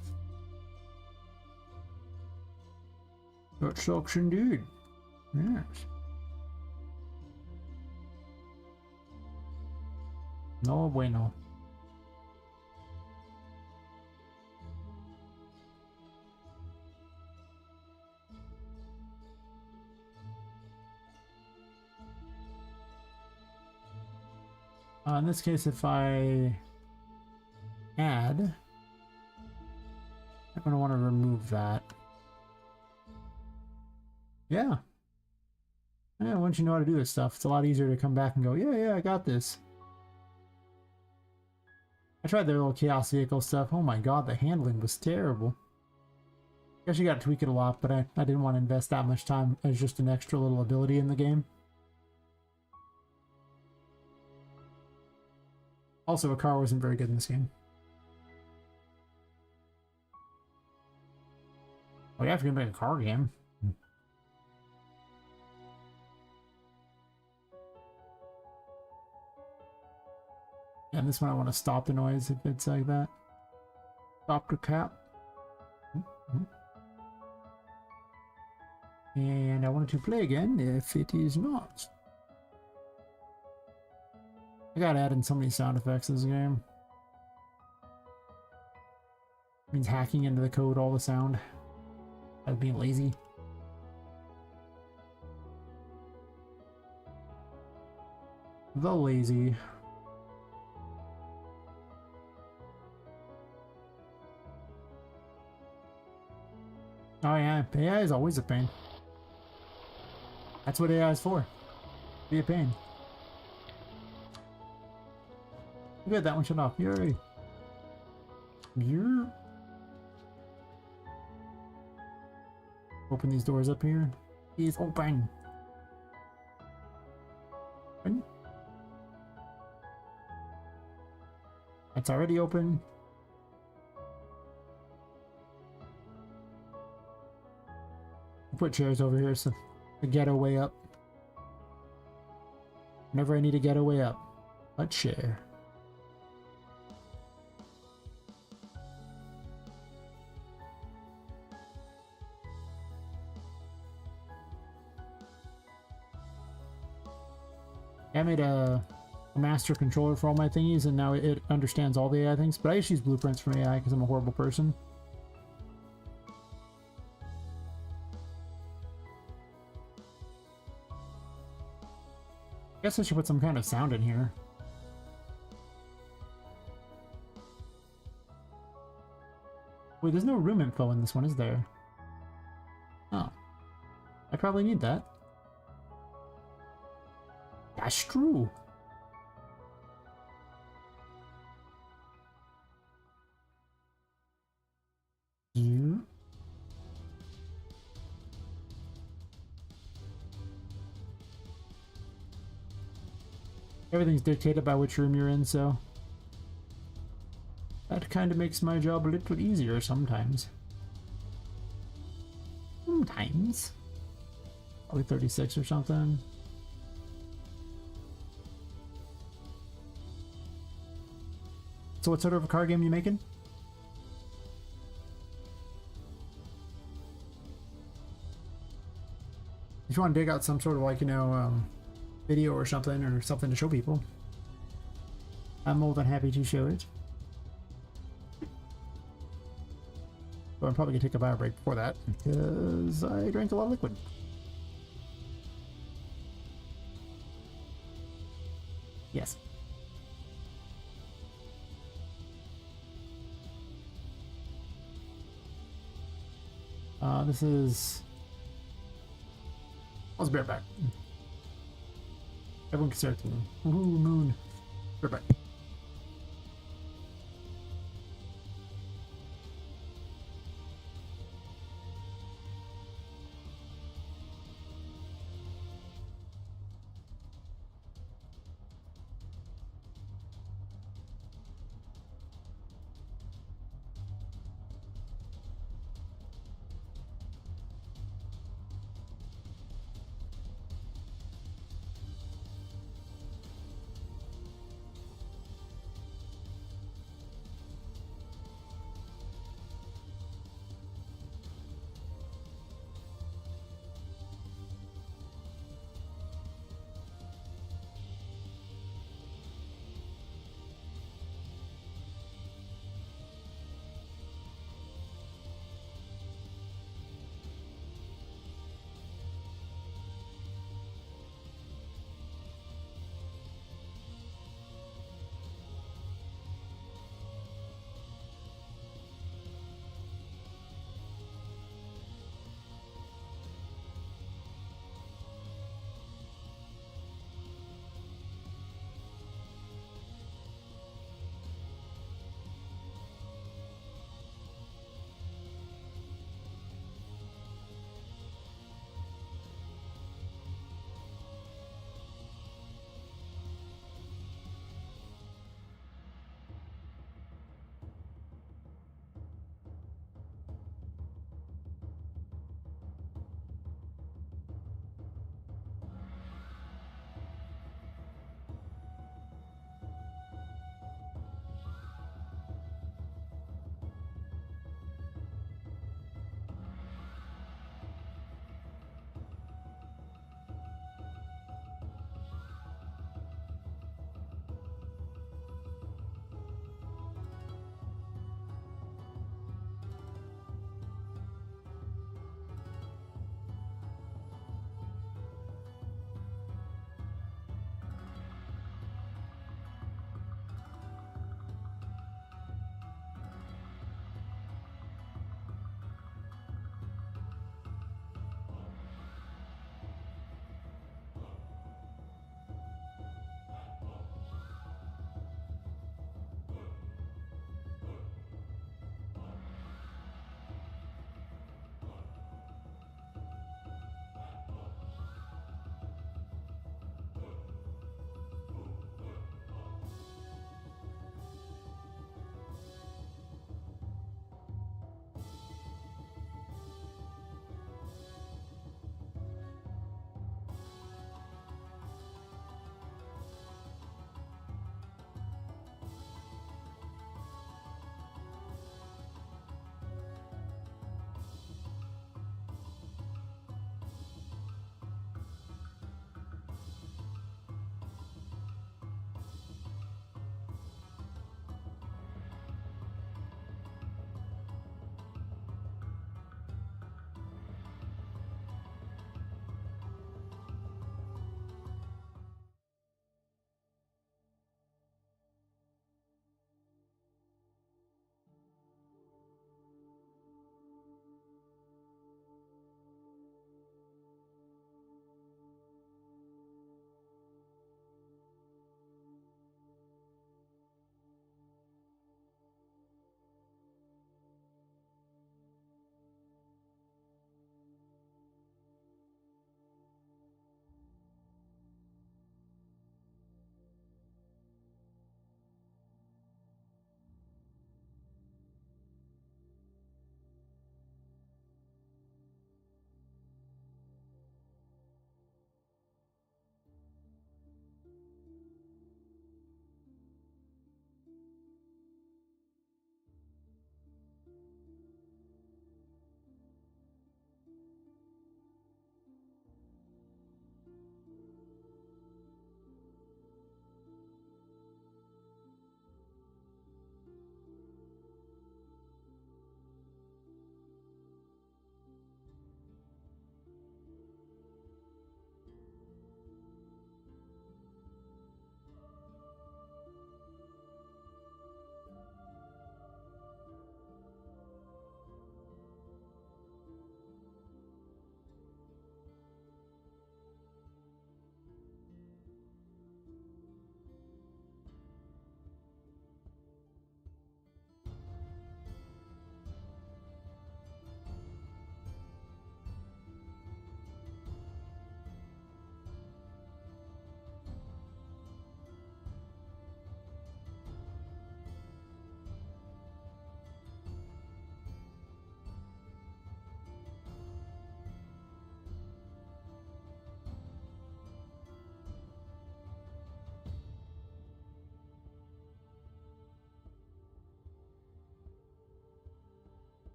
That sucks indeed. Yes. No bueno. In this case, if I add, I'm going to want to remove that. Yeah. Yeah, once you know how to do this stuff, it's a lot easier to come back and go, yeah, I got this. I tried their little chaos vehicle stuff. Oh my god, the handling was terrible. I guess you got to tweak it a lot, but I didn't want to invest that much time as just an extra little ability in the game. Also, a car wasn't very good in this game. Oh yeah, if you're gonna make a car game. Yeah, and this one I want to stop the noise if it's like that. Stop the cap. And I want it to play again if it is not. I gotta add in so many sound effects in this game. It means hacking into the code all the sound. That's being lazy. The lazy. Oh yeah, AI is always a pain. That's what AI is for. Be a pain. Good, that one shut off. Yay. You're... Open these doors up here. Please open. Open. It's already open. Put chairs over here so the getaway up. Whenever I need a getaway up, a chair. I made a master controller for all my thingies, and now it understands all the AI things, but I just use blueprints from AI because I'm a horrible person. I guess I should put some kind of sound in here. Wait, there's no room info in this one, is there? Oh. I probably need that. That's true. You? Everything's dictated by which room you're in, so that kind of makes my job a little easier sometimes. Sometimes. Probably 36 or something. So what sort of a car game are you making? If you want to dig out some sort of, like, you know, video or something to show people, I'm more than happy to show it. But I'm probably gonna take a bio break before that because I drank a lot of liquid. Yes. This is... Let's be right back. Everyone can start to moon. Woohoo, moon. Right back.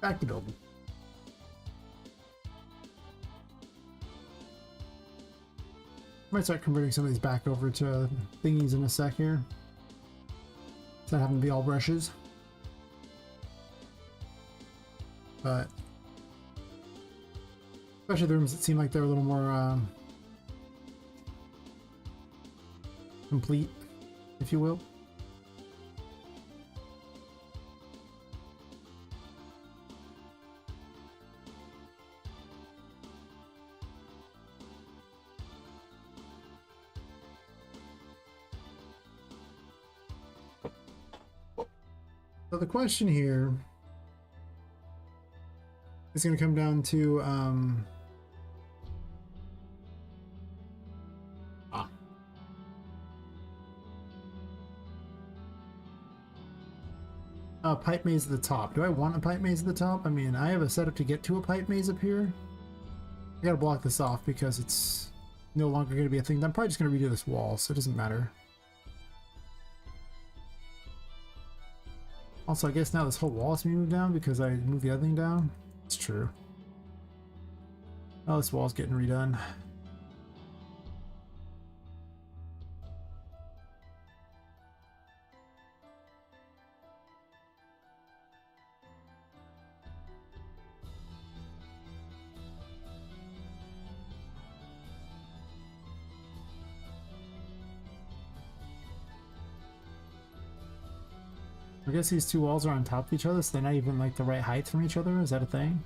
back to building. Might start converting some of these back over to thingies in a sec here. Instead of having to be all brushes. But especially the rooms that seem like they're a little more complete, if you will. So the question here is going to come down to pipe maze at the top. Do I want a pipe maze at the top? I mean, I have a setup to get to a pipe maze up here. I gotta block this off because it's no longer going to be a thing. I'm probably just going to redo this wall, so it doesn't matter. Also, I guess now this whole wall has to be moved down because I moved the other thing down. It's true. Oh, this wall's getting redone. I guess these two walls are on top of each other, so they're not even like the right height from each other. Is that a thing?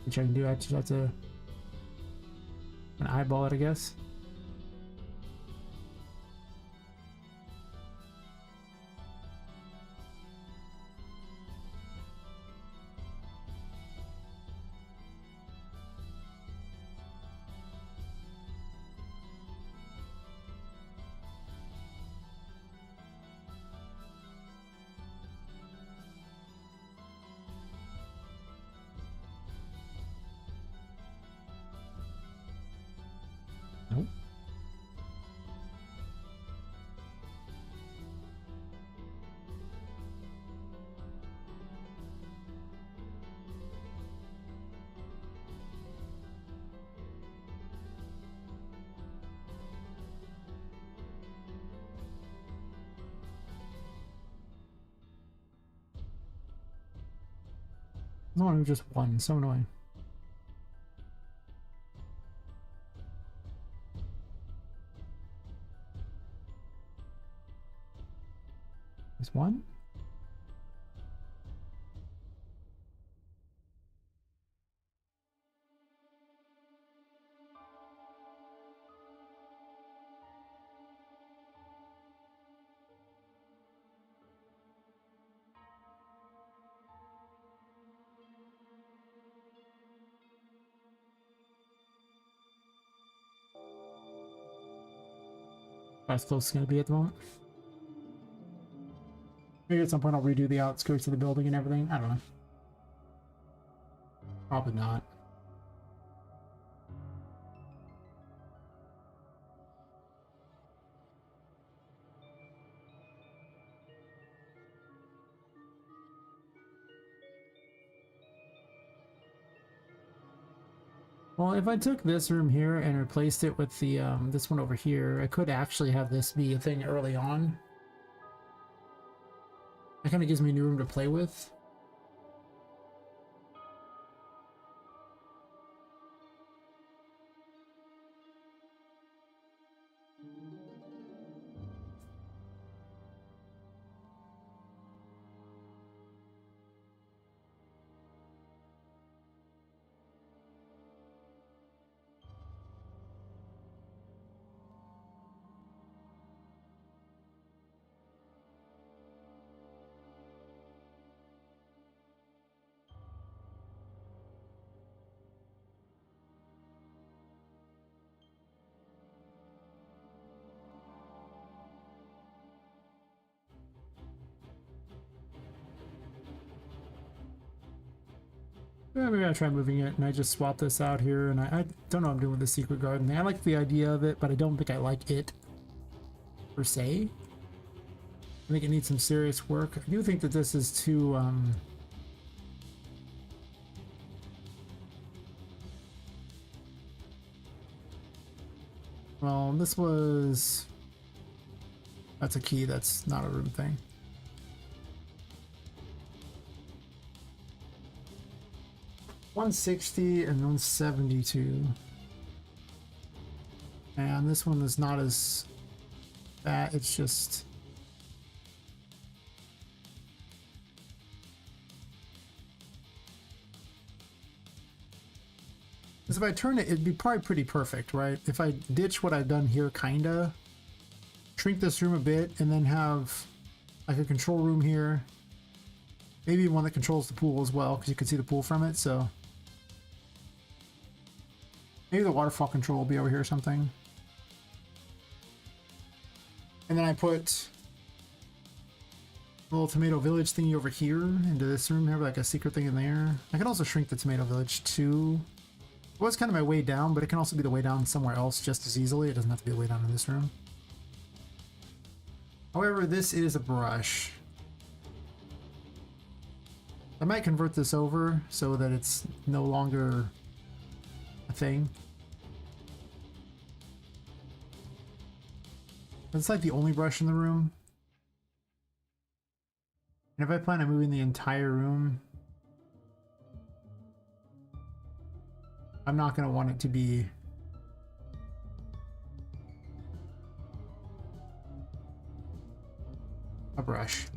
Which I can do, I just have to eyeball it, I guess. Nope. No one who just won, so annoying. There's one. That's close it's gonna be at the moment. Maybe at some point I'll redo the outskirts of the building and everything. I don't know. Probably not. Well, if I took this room here and replaced it with the this one over here, I could actually have this be a thing early on. That kind of gives me new room to play with. Yeah, maybe I try moving it and I just swap this out here, and I don't know what I'm doing with the secret garden thing. I like the idea of it, but I don't think I like it per se. I think it needs some serious work. I do think that this is too well, this was, that's a key, that's not a room thing. $160 and $172. And this one is not as bad, it's just because if I turn it, it'd be probably pretty perfect, right? If I ditch what I've done here, kinda shrink this room a bit and then have like a control room here, maybe one that controls the pool as well, because you can see the pool from it. So maybe the waterfall control will be over here or something. And then I put a little tomato village thingy over here into this room, have like a secret thing in there. I can also shrink the tomato village too. It was kind of my way down, but it can also be the way down somewhere else just as easily. It doesn't have to be the way down in this room. However, this is a brush. I might convert this over so that it's no longer a thing. It's like the only brush in the room. And if I plan on moving the entire room, I'm not going to want it to be a brush.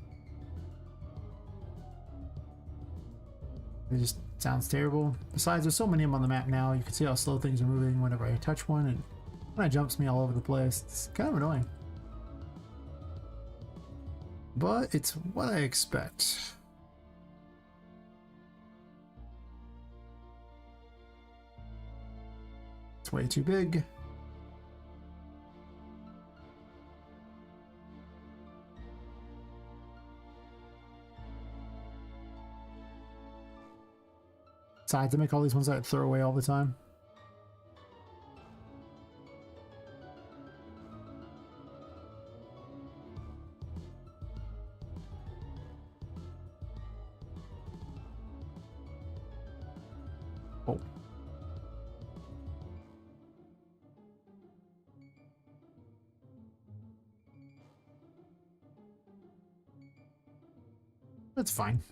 It just sounds terrible. Besides, there's so many of them on the map now. You can see how slow things are moving whenever I touch one, and it kind of jumps me all over the place. It's kind of annoying. But it's what I expect. It's way too big. Besides, I make all these ones that I throw away all the time. Oh. That's fine.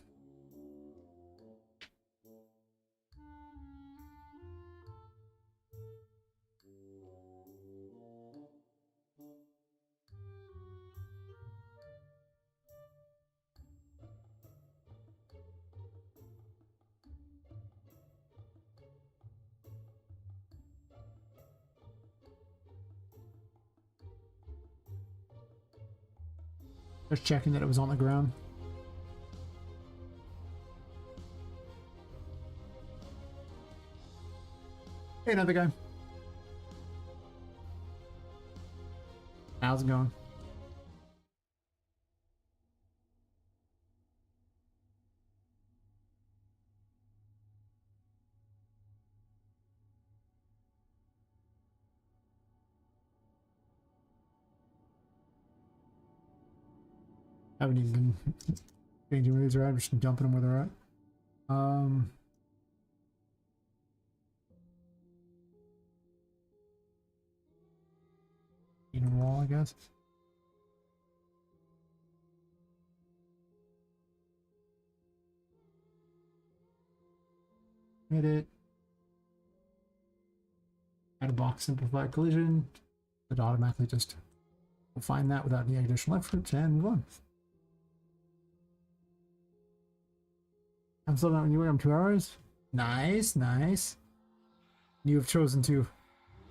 Just checking that it was on the ground. Hey, another guy. How's it going? I haven't even been changing where these are at. I'm just dumping them where they're at. Even wall, I guess. Hit it. Add a box, simplify collision. It automatically just will find that without any additional effort and move on. I'm still not renewing. I'm 2 hours. Nice, nice. You have chosen to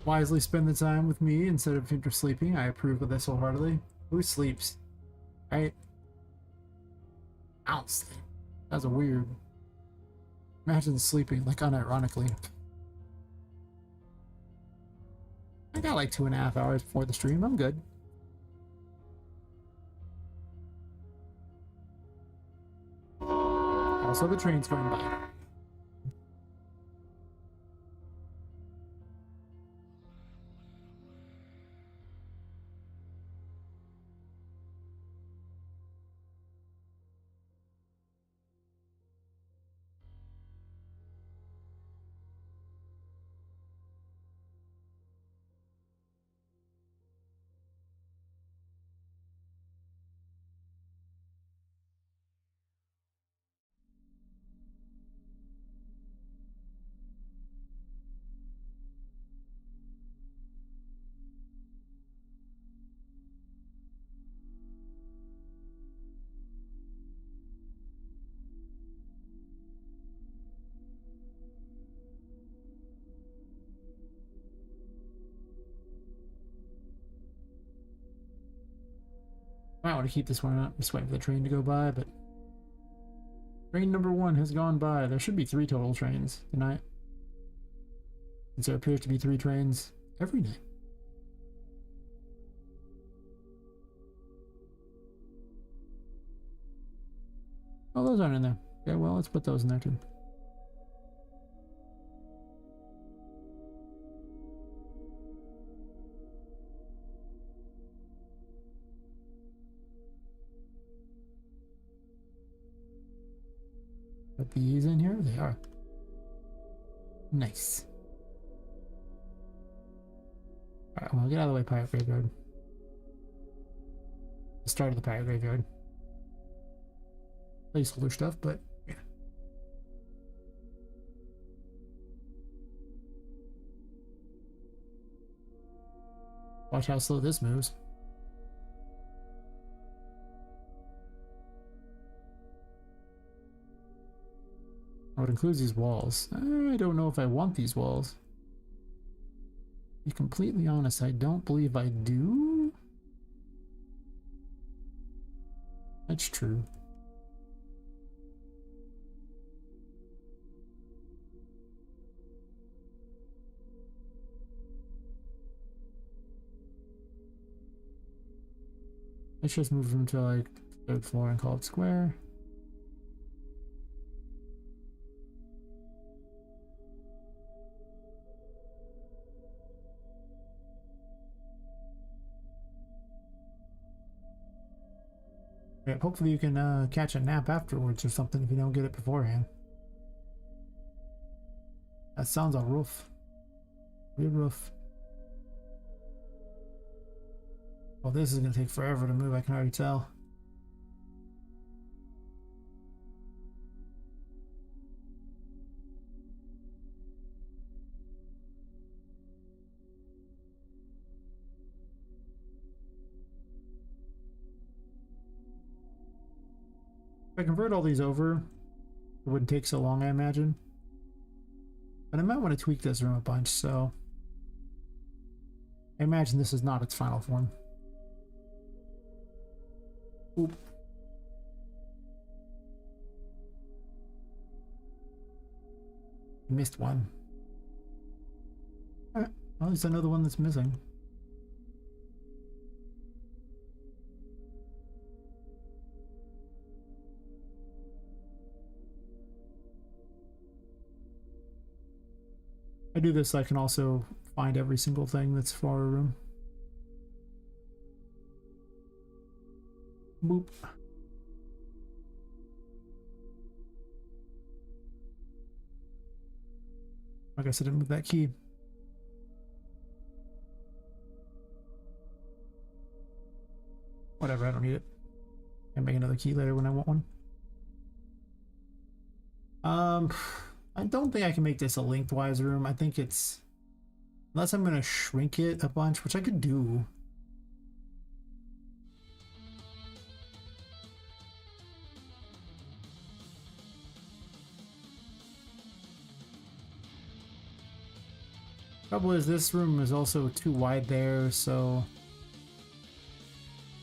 wisely spend the time with me instead of just sleeping. I approve of this wholeheartedly. Who sleeps? Right? I don't sleep. That's a weird. Imagine sleeping, like unironically. I got like 2.5 hours before the stream. I'm good. Also, the train's going by. I want to keep this one up. Just waiting for the train to go by, but train number 1 has gone by. There should be 3 total trains tonight, since there appears to be 3 trains every night. Oh, those aren't in there. Okay, well, let's put those in there too. Put these in here. They are. Nice. Alright, well, get out of the way, Pirate Graveyard. The start of the Pirate Graveyard. Placeholder stuff, but yeah. Watch how slow this moves. Oh, it includes these walls. I don't know if I want these walls. To be completely honest, I don't believe I do. That's true. Let's just move them to like 3rd floor and call it square. Yeah, hopefully you can catch a nap afterwards or something if you don't get it beforehand. That sounds a rough. Real rough. Well, this is going to take forever to move, I can already tell. If I convert all these over, it wouldn't take so long, I imagine. But I might want to tweak this room a bunch, so I imagine this is not its final form. Oop. Missed one. Alright, well, at least I know the one that's missing. I do this so I can also find every single thing that's for a room. Boop. I guess I didn't move that key. Whatever, I don't need it. Can make another key later when I want one. I don't think I can make this a lengthwise room. I think it's, unless I'm gonna shrink it a bunch, which I could do. Trouble is, this room is also too wide there, so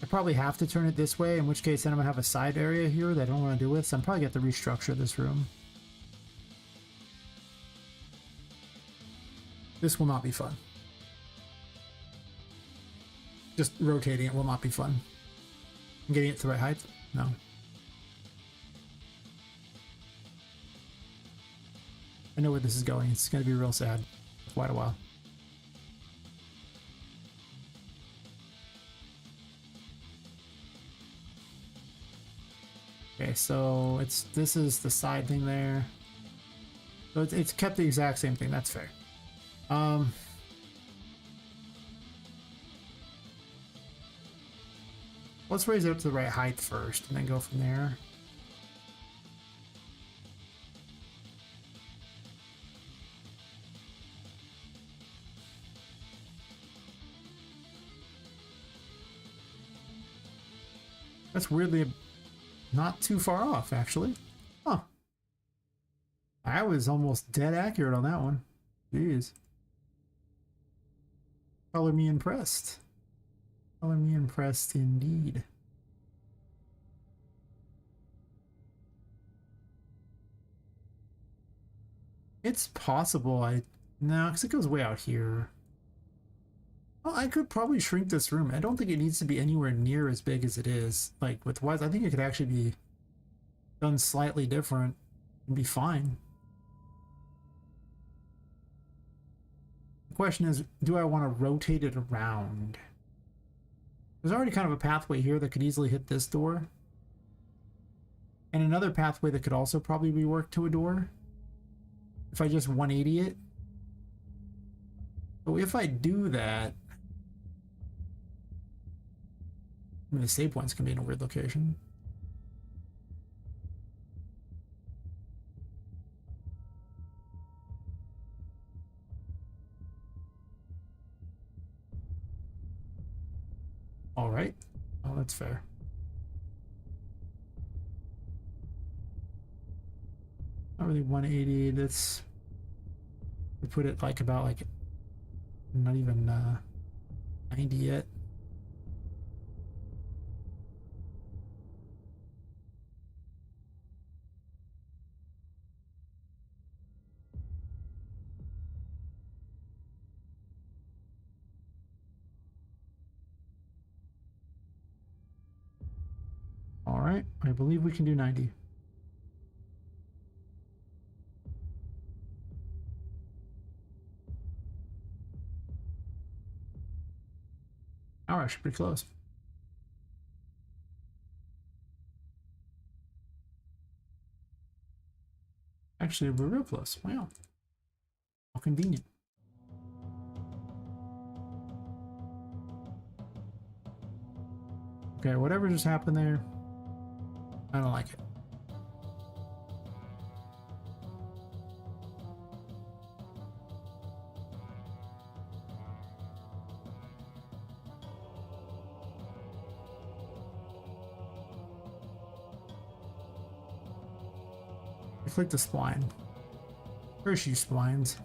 I probably have to turn it this way, in which case then I'm gonna have a side area here that I don't want to do with, so I'm probably gonna have to restructure this room. This will not be fun. Just rotating it will not be fun. I'm getting it to the right height? No. I know where this is going. It's going to be real sad for quite a while. Okay, so this is the side thing there. So it's kept the exact same thing. That's fair. Let's raise it up to the right height first and then go from there. That's weirdly not too far off, actually. Huh. I was almost dead accurate on that one. Jeez. Color me impressed. Color me impressed indeed. It's possible no, because it goes way out here. Well, I could probably shrink this room. I don't think it needs to be anywhere near as big as it is. Like with Wes, I think it could actually be done slightly different and be fine. The question is, do I want to rotate it around? There's already kind of a pathway here that could easily hit this door. And another pathway that could also probably be worked to a door. If I just 180 it. So if I do that, I mean, the save points can be in a weird location. All right. Oh, that's fair. Not really 180. That's, we put it like about like not even 90 yet. All right, I believe we can do 90. All right, should be close. Actually, we're real close. Wow. How convenient. Okay, whatever just happened there, I don't like it. I click the spline. Hershey splines.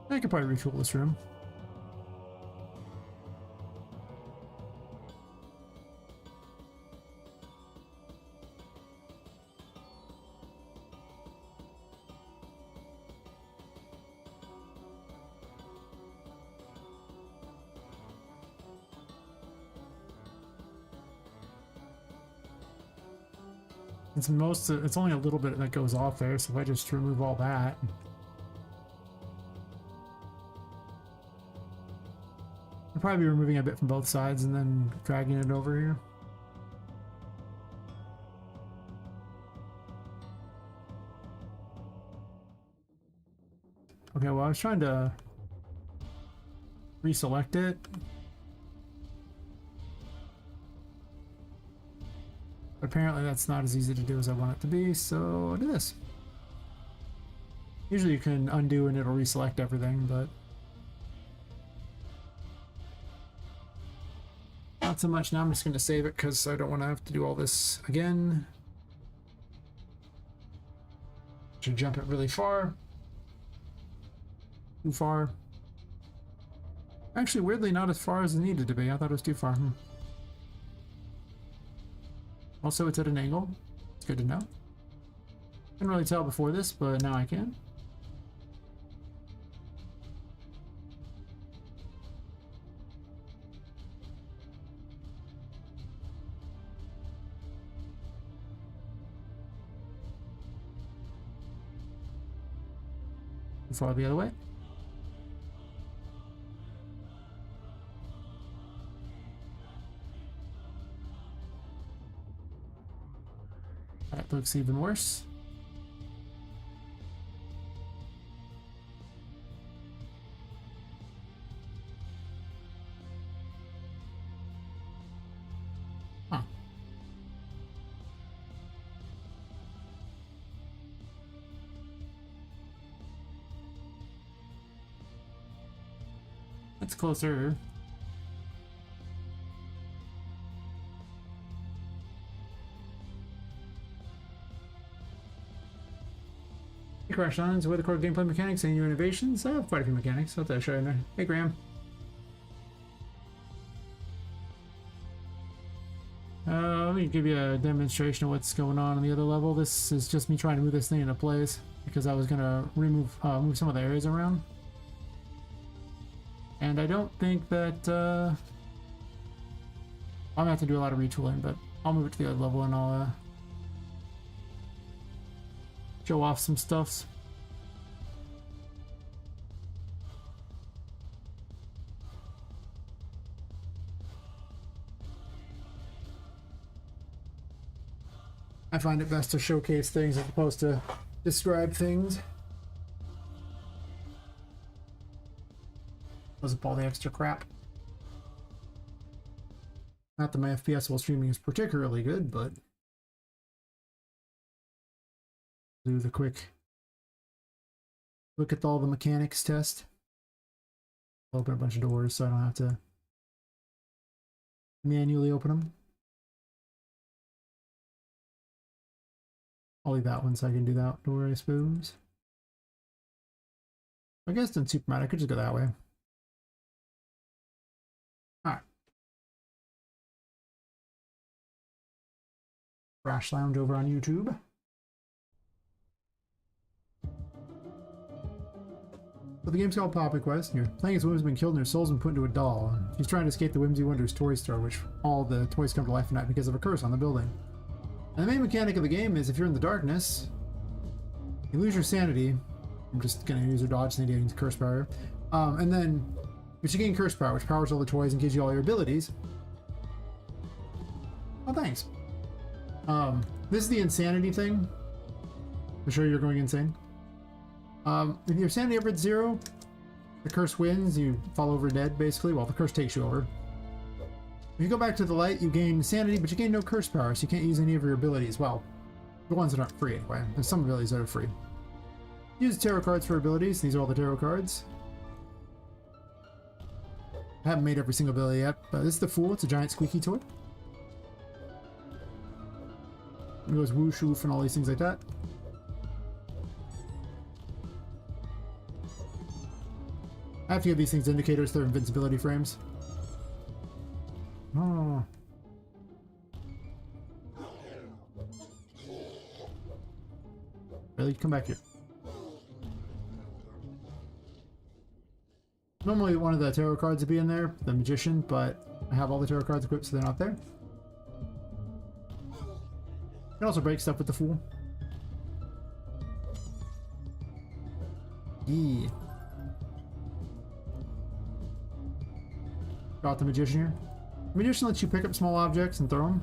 I could probably retool this room. It's only a little bit that goes off there, so if I just remove all that. I'll probably be removing a bit from both sides and then dragging it over here. Okay, well, I was trying to reselect it. But apparently that's not as easy to do as I want it to be, so I'll do this. Usually you can undo and it'll reselect everything, but not so much now. I'm just going to save it because I don't want to have to do all this again. Should jump it really far. Too far. Actually, weirdly, not as far as it needed to be. I thought it was too far. Also, it's at an angle. It's good to know. Couldn't really tell before this, but now I can. Far the other way. That looks even worse. Huh. That's closer. Hey, Crash Lines, what are the core gameplay mechanics and new innovations? I have quite a few mechanics. I'll show you in there. Hey, Graham. Let me give you a demonstration of what's going on the other level. This is just me trying to move this thing into place because I was gonna move some of the areas around, and I don't think that I'm gonna have to do a lot of retooling, but I'll move it to the other level and I'll show off some stuffs. I find it best to showcase things as opposed to describe things. Wasn't all the extra crap. Not that my FPS while streaming is particularly good, but do the quick look at all the mechanics test. Open a bunch of doors so I don't have to manually open them. I'll leave that one so I can do that door, I suppose. I guess in Superman I could just go that way. Alright. Crash Lounge over on YouTube. So the game's called Poppet Quest. You're playing as a woman's been killed and her soul's been put into a doll. She's trying to escape the Whimsy Wonders toy store, which all the toys come to life at night because of a curse on the building. And the main mechanic of the game is if you're in the darkness, you lose your sanity. I'm just going to use her dodge sanity into curse power. And then, but you gain curse power, which powers all the toys and gives you all your abilities. Oh, thanks. This is the insanity thing. I'm sure you're going insane. If your sanity ever hits 0, the curse wins, you fall over dead, basically. Well, the curse takes you over. If you go back to the light, you gain sanity, but you gain no curse power, so you can't use any of your abilities. Well, the ones that aren't free, anyway. There's some abilities that are free. Use tarot cards for abilities. These are all the tarot cards. I haven't made every single ability yet, but this is the Fool. It's a giant squeaky toy. It goes woo, shoof, and all these things like that. I have to give these things indicators. They're invincibility frames. Oh. Really? Come back here. Normally one of the tarot cards would be in there, the Magician, but I have all the tarot cards equipped so they're not there. You can also break stuff with the Fool. Yeah. Got the Magician here. The Magician lets you pick up small objects and throw them.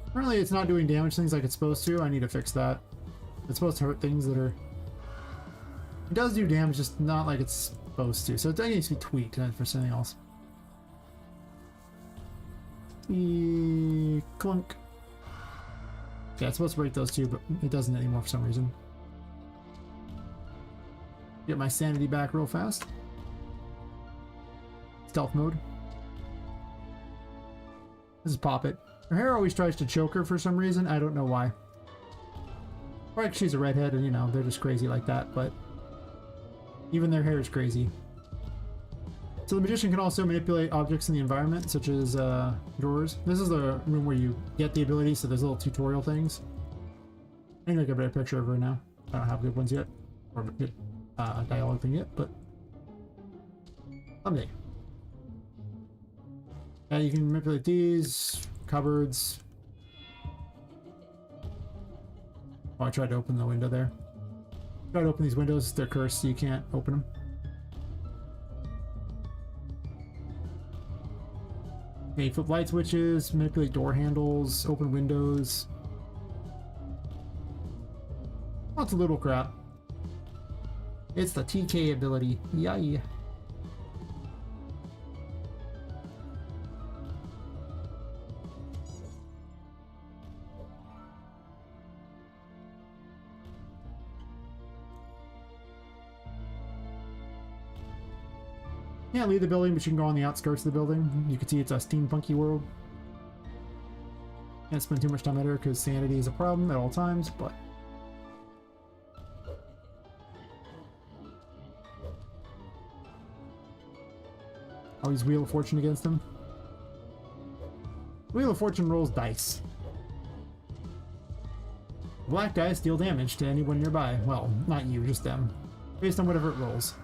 Apparently it's not doing damage things like it's supposed to. I need to fix that. It's supposed to hurt things that are... It does do damage, just not like it's supposed to. So it needs to be tweaked for something else. Clunk. Yeah, it's supposed to break those two, but it doesn't anymore for some reason. Get my sanity back real fast. Stealth mode. This is Poppet. Her hair always tries to choke her for some reason. I don't know why. Probably 'cause she's a redhead and, you know, they're just crazy like that, but even their hair is crazy. So the Magician can also manipulate objects in the environment, such as drawers. This is the room where you get the ability, so there's little tutorial things. I need to make a better picture of her now. I don't have good ones yet, or good dialogue thing yet, but someday. You can manipulate these cupboards. Oh, I tried to open the window there. Try to open these windows, they're cursed, so you can't open them. Okay, flip light switches, manipulate door handles, open windows. Lots of little crap. It's the TK ability. Yay. Can't leave the building, but you can go on the outskirts of the building. You can see it's a steampunky world. Can't spend too much time there because sanity is a problem at all times, but... Always Wheel of Fortune against him. Wheel of Fortune rolls dice. Black dice deal damage to anyone nearby. Well, not you, just them. Based on whatever it rolls.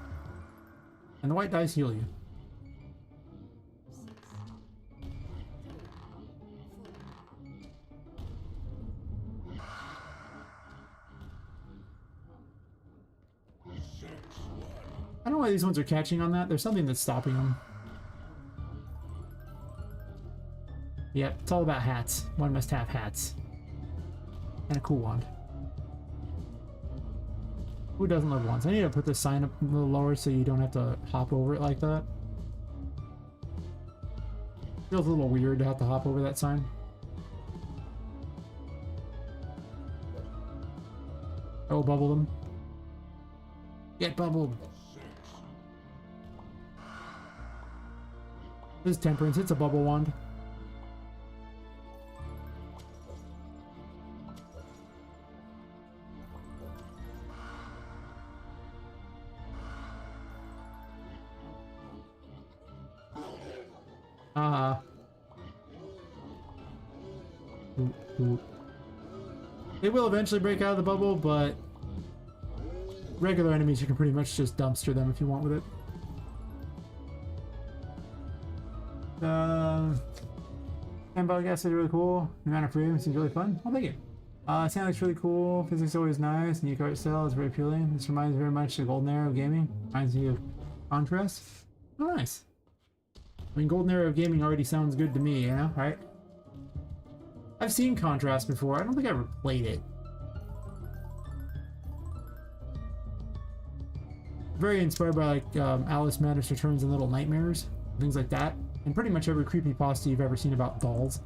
And the white dice heal you. I don't know why these ones are catching on that. There's something that's stopping them. Yep, it's all about hats. One must have hats. And a cool wand. Who doesn't love wands? I need to put this sign up a little lower so you don't have to hop over it like that. Feels a little weird to have to hop over that sign. I will bubble them. Get bubbled. This is Temperance. It's a bubble wand. They will eventually break out of the bubble, but regular enemies you can pretty much just dumpster them if you want with it. Handball gas is really cool. The amount of freedom seems really fun. I'll take it. Sound looks really cool. Physics always nice. New art style is very appealing. This reminds me very much of the Golden Era of gaming. Reminds me of Contrast. Oh, nice. I mean, Golden Era of gaming already sounds good to me, you know, right? I've seen Contrast before. I don't think I ever played it. Very inspired by like Alice Madness Returns and Little Nightmares, things like that, and pretty much every creepypasta you've ever seen about dolls.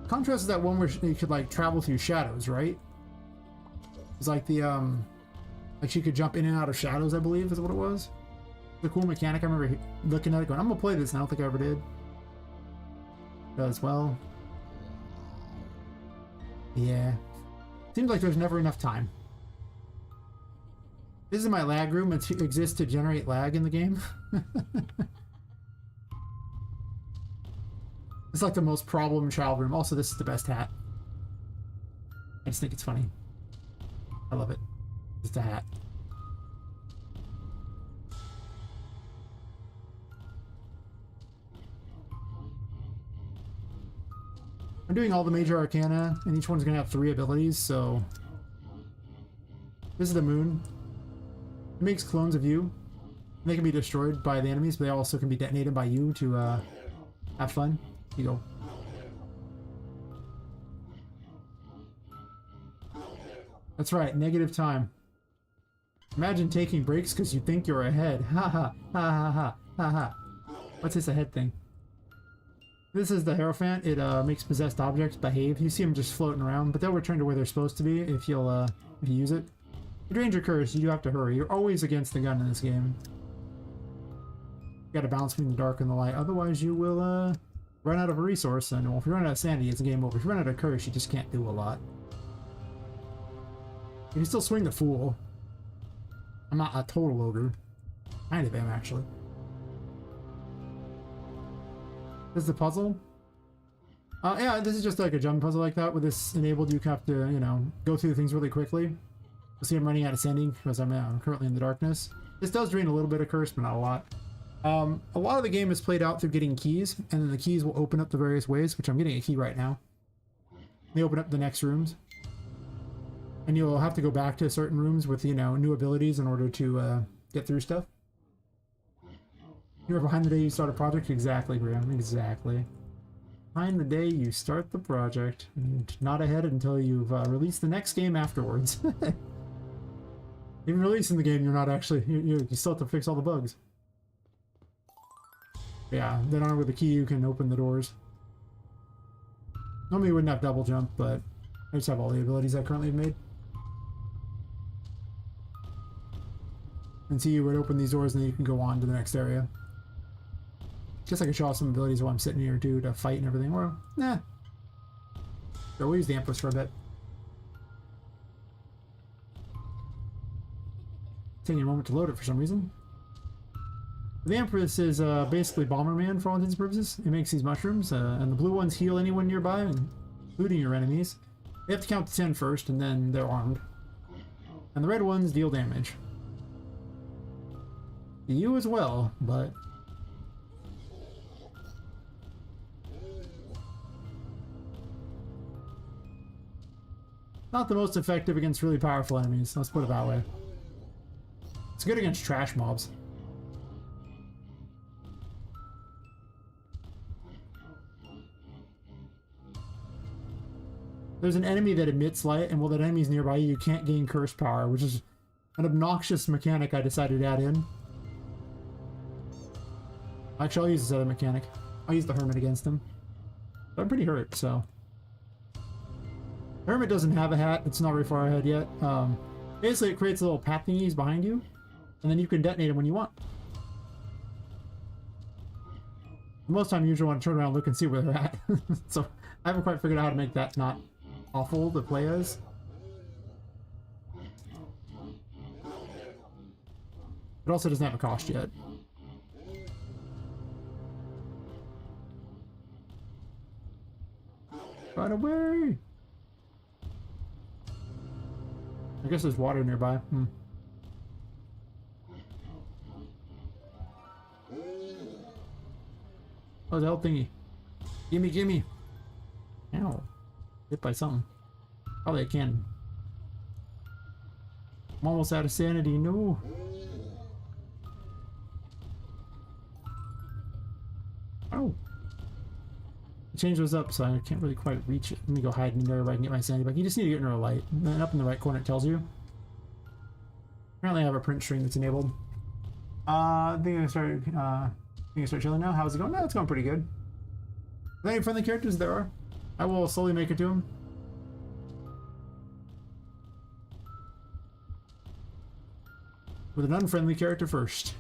Contrast is that one where you could like travel through shadows, right? It's like the like she could jump in and out of shadows, I believe is what it was. The cool mechanic. I remember looking at it going, I'm gonna play this, and I don't think I ever did. Does well. Yeah. Seems like there's never enough time. This is my lag room. It exists to generate lag in the game. It's like the most problem child room. Also, this is the best hat. I just think it's funny. I love it. It's a hat. I'm doing all the major arcana, and each one's gonna have 3 abilities, so... This is the moon. It makes clones of you. They can be destroyed by the enemies, but they also can be detonated by you to have fun. You go. That's right, negative time. Imagine taking breaks because you think you're ahead. Ha ha ha ha ha ha ha. What's this ahead thing? This is the Hierophant. It makes possessed objects behave. You see them just floating around, but they'll return to where they're supposed to be if you use it. You drain your curse, you do have to hurry. You're always against the gun in this game. You gotta balance between the dark and the light, otherwise you will run out of a resource, and well, if you run out of sanity, it's a game over. If you run out of curse, you just can't do a lot. You can still swing the Fool. I'm not a total ogre. Kind of am, actually. This is the puzzle? Yeah, this is just like a jump puzzle like that. With this enabled, you have to, you know, go through things really quickly. You'll see I'm running out of sanding because I'm currently in the darkness. This does drain a little bit of curse, but not a lot. A lot of the game is played out through getting keys, and then the keys will open up the various ways, which I'm getting a key right now. They open up the next rooms. And you'll have to go back to certain rooms with, you know, new abilities in order to get through stuff. You were behind the day you start a project? Exactly, Graham. Exactly. Behind the day you start the project. And not ahead until you've released the next game afterwards. Even releasing the game, you're not actually... You still have to fix all the bugs. Yeah, then on with the key you can open the doors. Normally you wouldn't have double jump, but I just have all the abilities I currently have made. And see, you would open these doors and then you can go on to the next area. Guess I could show off some abilities while I'm sitting here too to fight and everything. Or, nah. So we'll use the Empress for a bit. Taking a moment to load it for some reason. The Empress is basically Bomberman for all intents and purposes. It makes these mushrooms, and the blue ones heal anyone nearby, including your enemies. They have to count to 10 first, and then they're armed. And the red ones deal damage. You as well, but... not the most effective against really powerful enemies, let's put it that way. It's good against trash mobs. There's an enemy that emits light, and while that enemy's nearby you can't gain curse power, which is an obnoxious mechanic I decided to add in. Actually, I'll use this other mechanic. I'll use the Hermit against him. But I'm pretty hurt, so... Hermit doesn't have a hat, it's not very far ahead yet. Basically it creates little path thingies behind you, and then you can detonate them when you want. Most of the time you usually want to turn around and look and see where they're at. So I haven't quite figured out how to make that not awful to play as. It also doesn't have a cost yet. Right away! I guess there's water nearby. Oh, the health thingy. Gimme, gimme. Ow. Hit by something. Probably a cannon. I'm almost out of sanity. No. Oh. Change those up so I can't really quite reach it. Let me go hide in there where I can get my sanity back. You just need to get in a light. And then up in the right corner it tells you. Apparently I have a print string that's enabled. I think I start chilling now. How's it going? No, it's going pretty good. Are there any friendly characters? There are. I will slowly make it to them. With an unfriendly character first.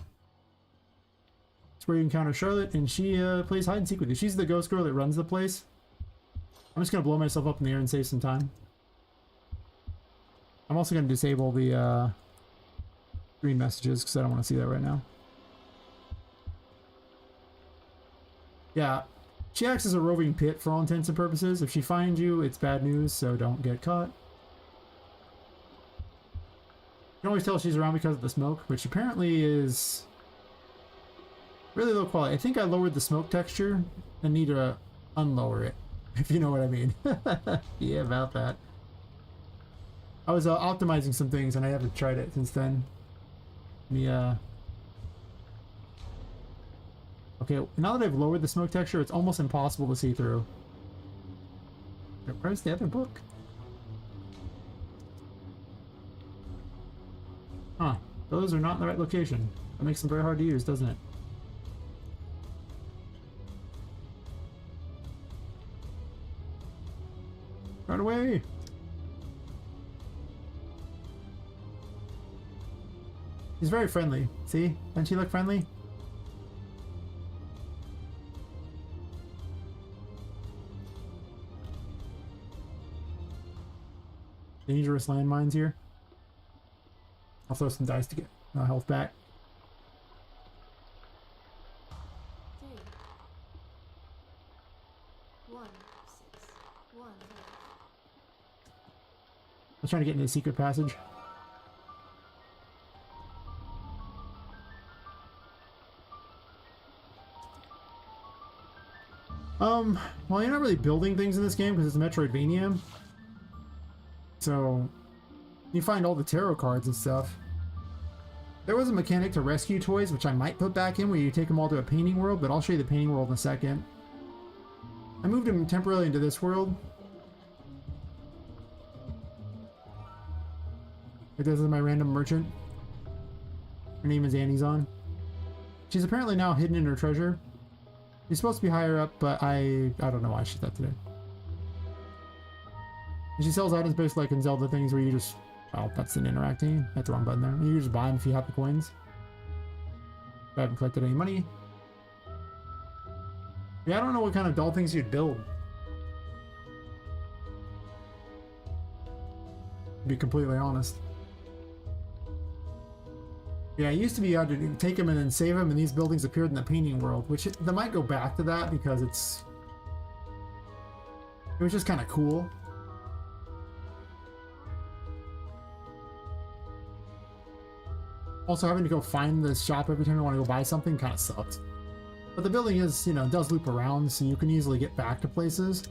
It's where you encounter Charlotte, and she plays hide and seek with you. She's the ghost girl that runs the place. I'm just gonna blow myself up in the air and save some time. I'm also gonna disable the green messages because I don't want to see that right now. Yeah, she acts as a roving pit for all intents and purposes. If she finds you, it's bad news, so don't get caught. You can always tell she's around because of the smoke, which apparently is really low quality. I think I lowered the smoke texture and need to unlower it, if you know what I mean. Yeah, about that. I was optimizing some things and I haven't tried it since then. Okay, now that I've lowered the smoke texture, it's almost impossible to see through. Where's the other book? Huh, those are not in the right location. That makes them very hard to use, doesn't it? Run away! She's very friendly. See? Doesn't she look friendly? Dangerous landmines here. I'll throw some dice to get health back. 3 1 6 1 5. I was trying to get into the secret passage. Well, you're not really building things in this game because it's a Metroidvania. So, you find all the tarot cards and stuff. There was a mechanic to rescue toys, which I might put back in, where you take them all to a painting world, but I'll show you the painting world in a second. I moved him temporarily into this world. This is my random merchant. Her name is Anizon. She's apparently now hidden in her treasure. She's supposed to be higher up, but I don't know why she's that today. She sells items basically like in Zelda things where you just, oh, that's an interacting. That's the wrong button there. You just buy them if you have the coins. I haven't collected any money. Yeah, I don't know what kind of dull things you'd build. To be completely honest. Yeah, it used to be you had to take them and then save them, and these buildings appeared in the painting world, which they might go back to that because it was just kind of cool. Also, having to go find the shop every time you want to go buy something kind of sucks. But the building is, you know, does loop around, so you can easily get back to places.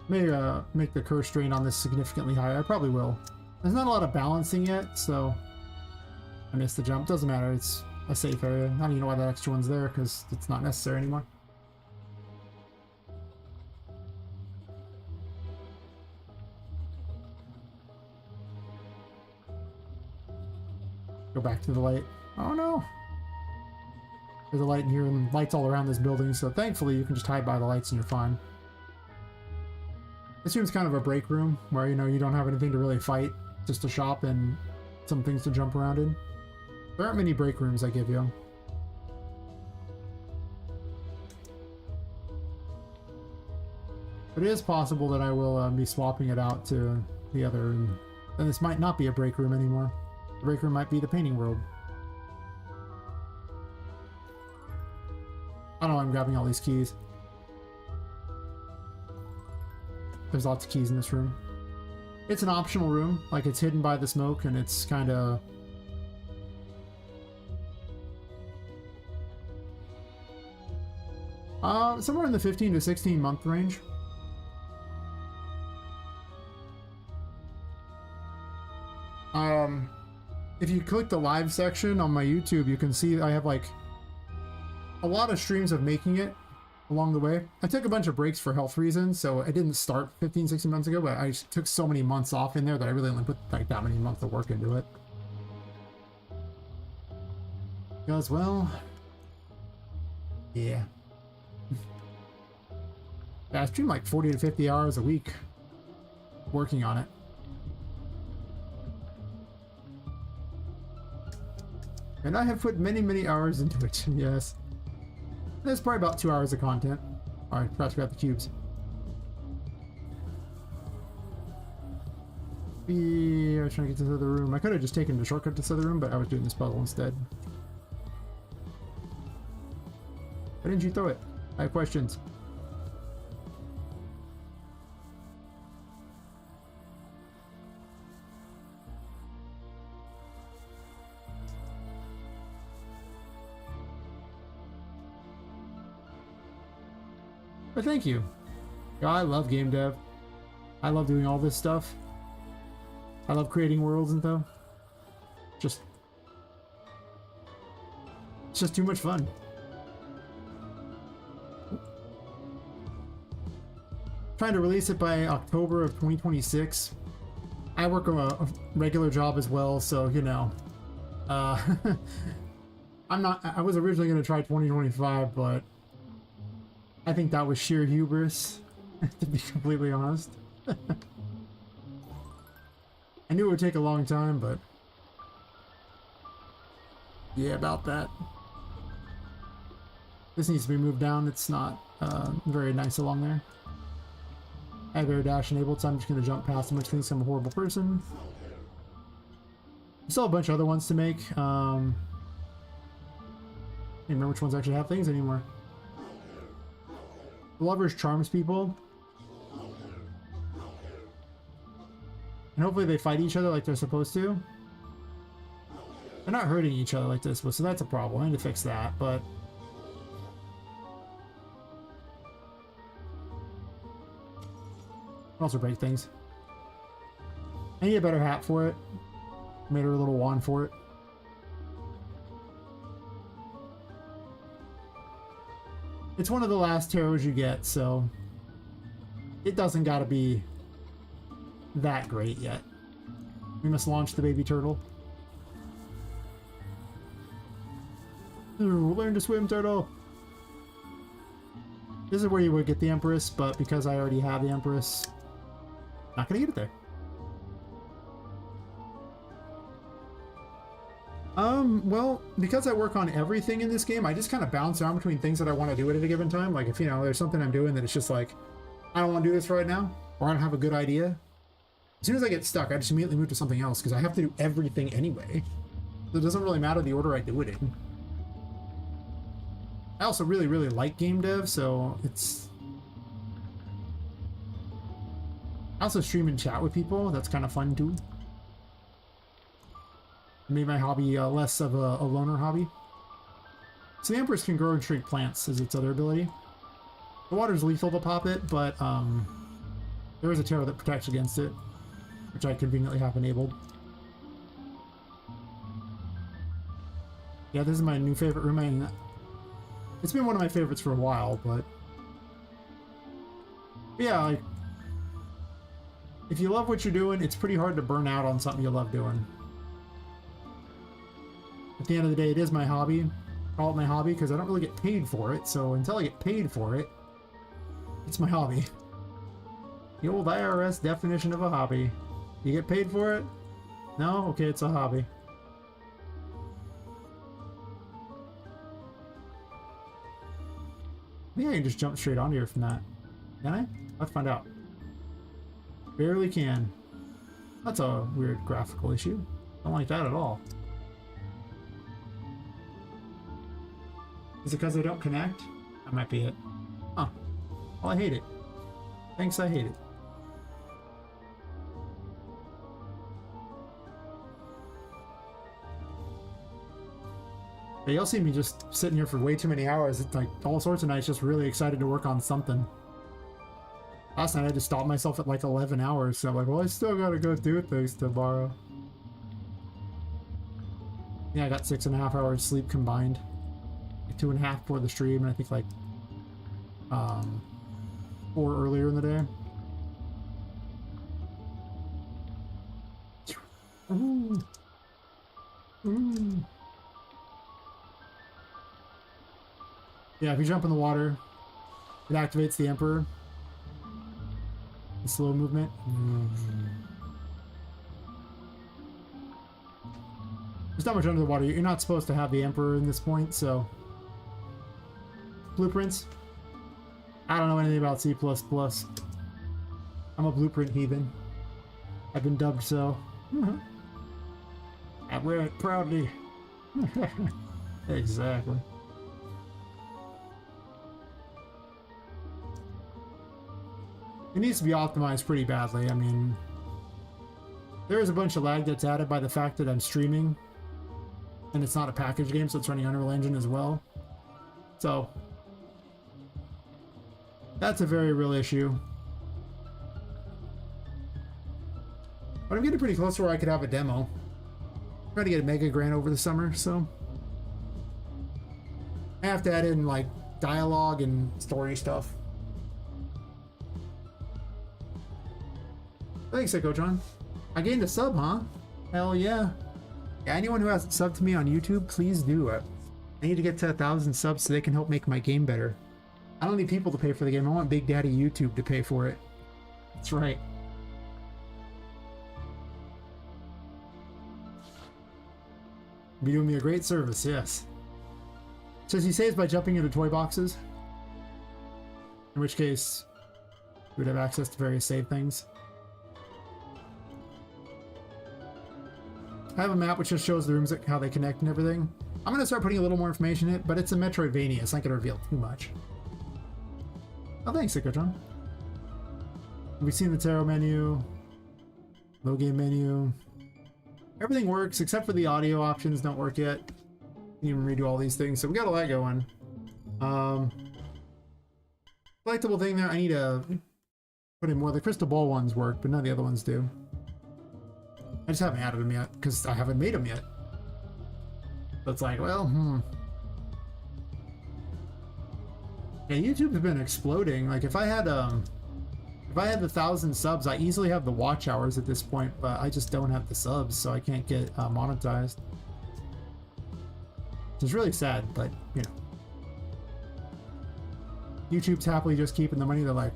Maybe make the curse drain on this significantly higher. I probably will. There's not a lot of balancing yet, so I missed the jump. Doesn't matter. It's a safe area. I don't even know why that extra one's there because it's not necessary anymore. Go back to the light. Oh no! There's a light in here and lights all around this building, so thankfully you can just hide by the lights and you're fine. This room's kind of a break room where, you know, you don't have anything to really fight, just a shop and some things to jump around in. There aren't many break rooms I give you. But it is possible that I will be swapping it out to the other, and this might not be a break room anymore. The break room might be the painting world. I don't know why I'm grabbing all these keys. There's lots of keys in this room. It's an optional room, like it's hidden by the smoke and it's kind of... somewhere in the 15 to 16 month range. If you click the live section on my YouTube, you can see I have like a lot of streams of making it along the way. I took a bunch of breaks for health reasons, so I didn't start 15, 16 months ago, but I just took so many months off in there that I really only put like that many months of work into it. Because, well, yeah. Yeah, I stream like 40 to 50 hours a week working on it. And I have put many, many hours into it, yes. There's probably about 2 hours of content. Alright, forgot to grab the cubes. Yeah, I was trying to get to the other room. I could have just taken the shortcut to this other room, but I was doing this puzzle instead. Why didn't you throw it? I have questions. But thank you. Yeah, I love game dev. I love doing all this stuff. I love creating worlds and stuff. It's just too much fun. Trying to release it by October of 2026. I work a regular job as well, so you know. I was originally going to try 2025, but I think that was sheer hubris, to be completely honest. I knew it would take a long time, but yeah, about that. This needs to be moved down. It's not very nice along there. I have air dash enabled, so I'm just going to jump past them, which thinks I'm a horrible person. I still have a bunch of other ones to make. I don't remember which ones actually have things anymore. The Lovers charms people. And hopefully they fight each other like they're supposed to. They're not hurting each other like this, so that's a problem. I need to fix that, but... also break things. I need a better hat for it. Made her a little wand for it. It's one of the last tarots you get, so it doesn't gotta be that great yet. We must launch the baby turtle. Ooh, learn to swim, turtle. This is where you would get the Empress, but because I already have the Empress, not gonna get it there. Well, because I work on everything in this game, I just kind of bounce around between things that I want to do at a given time. Like if, you know, there's something I'm doing that it's just like, I don't want to do this right now, or I don't have a good idea. As soon as I get stuck, I just immediately move to something else because I have to do everything anyway. So it doesn't really matter the order I do it in. I also really, really like game dev, so it's... I also stream and chat with people. That's kind of fun too. Made my hobby less of a loner hobby. So the Empress can grow and shrink plants is its other ability. The water's lethal to pop it, but there is a tarot that protects against it, which I conveniently have enabled. Yeah, this is my new favorite room. I mean, it's been one of my favorites for a while, but yeah, like if you love what you're doing, it's pretty hard to burn out on something you love doing. At the end of the day, it is my hobby. I call it my hobby because I don't really get paid for it, so until I get paid for it, it's my hobby. The old IRS definition of a hobby. You get paid for it? No? Okay, it's a hobby. I think I can just jump straight onto here from that. Can I? Let's find out. Barely can. That's a weird graphical issue. Don't like that at all. Is it because I don't connect? That might be it. Huh. Well, I hate it. Thanks, I hate it. But you'll see me just sitting here for way too many hours. It's like all sorts of nights just really excited to work on something. Last night I just stopped myself at like 11 hours, so I'm like, well, I still gotta go do things tomorrow. Yeah, I got 6.5 hours sleep combined. 2.5 for the stream, and I think like 4 earlier in the day. Ooh. Ooh. Yeah, if you jump in the water, it activates the Emperor. The slow movement. There's not much under the water. You're not supposed to have the Emperor in this point, so... Blueprints? I don't know anything about C++. I'm a blueprint heathen. I've been dubbed so. I wear it proudly. Exactly. It needs to be optimized pretty badly. I mean, there is a bunch of lag that's added by the fact that I'm streaming and it's not a package game, so it's running Unreal Engine as well. So that's a very real issue. But I'm getting pretty close to where I could have a demo. I'm trying to get a mega grant over the summer, so I have to add in like dialogue and story stuff. Thanks, Echo John. I gained a sub, huh? Hell yeah. Yeah, anyone who hasn't subbed to me on YouTube, please do it. I need to get to 1,000 subs so they can help make my game better. I don't need people to pay for the game. I want Big Daddy YouTube to pay for it. That's right. Be doing me a great service, yes. Says he saves by jumping into toy boxes. In which case, we would have access to various save things. I have a map which just shows the rooms, how they connect and everything. I'm going to start putting a little more information in it, but it's a Metroidvania. It's not going to reveal too much. Oh, thanks, Sicko-John. We've seen the tarot menu, low game menu. Everything works except for the audio options don't work yet. Can't even redo all these things, so we got a lot going. Collectible thing there, I need to put in more. The crystal ball ones work, but none of the other ones do. I just haven't added them yet because I haven't made them yet. So it's like, well, yeah, YouTube's been exploding. Like if I had the 1,000 subs, I easily have the watch hours at this point, but I just don't have the subs, so I can't get monetized. It's really sad, but you know. YouTube's happily just keeping the money. They're like,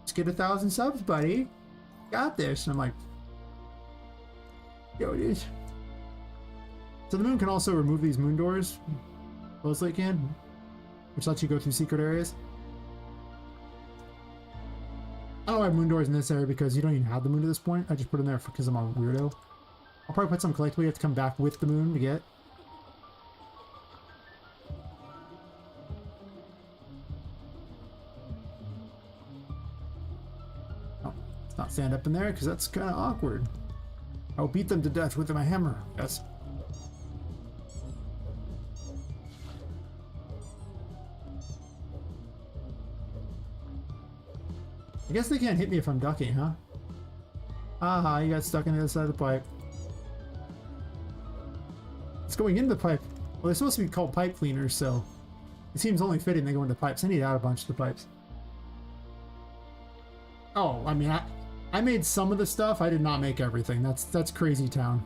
let's get 1,000 subs, buddy. Got this. And I'm like, yo, it is. So the moon can also remove these moon doors. Supposedly it can, which lets you go through secret areas. I don't have moon doors in this area because you don't even have the moon at this point. I just put them there because I'm a weirdo. I'll probably put some collectively. You have to come back with the moon to get. Oh, let's not stand up in there because that's kind of awkward. I'll beat them to death with my hammer. Yes. I guess they can't hit me if I'm ducking, huh? Aha, you got stuck on the other side of the pipe. It's going into the pipe. Well, they're supposed to be called pipe cleaners, so it seems only fitting they go into pipes. I need to add a bunch of the pipes. Oh, I mean, I made some of the stuff. I did not make everything. That's crazy town.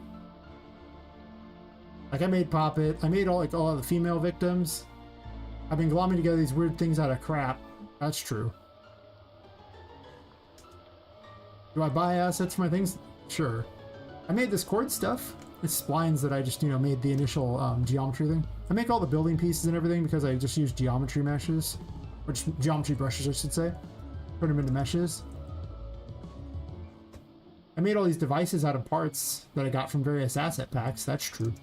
Like I made Poppet. I made all of the female victims. I've been glomming together these weird things out of crap. That's true. Do I buy assets for my things? Sure. I made this cord stuff. It's splines that I just, you know, made the initial geometry thing. I make all the building pieces and everything because I just use geometry meshes. Or just geometry brushes, I should say. Turn them into meshes. I made all these devices out of parts that I got from various asset packs. That's true.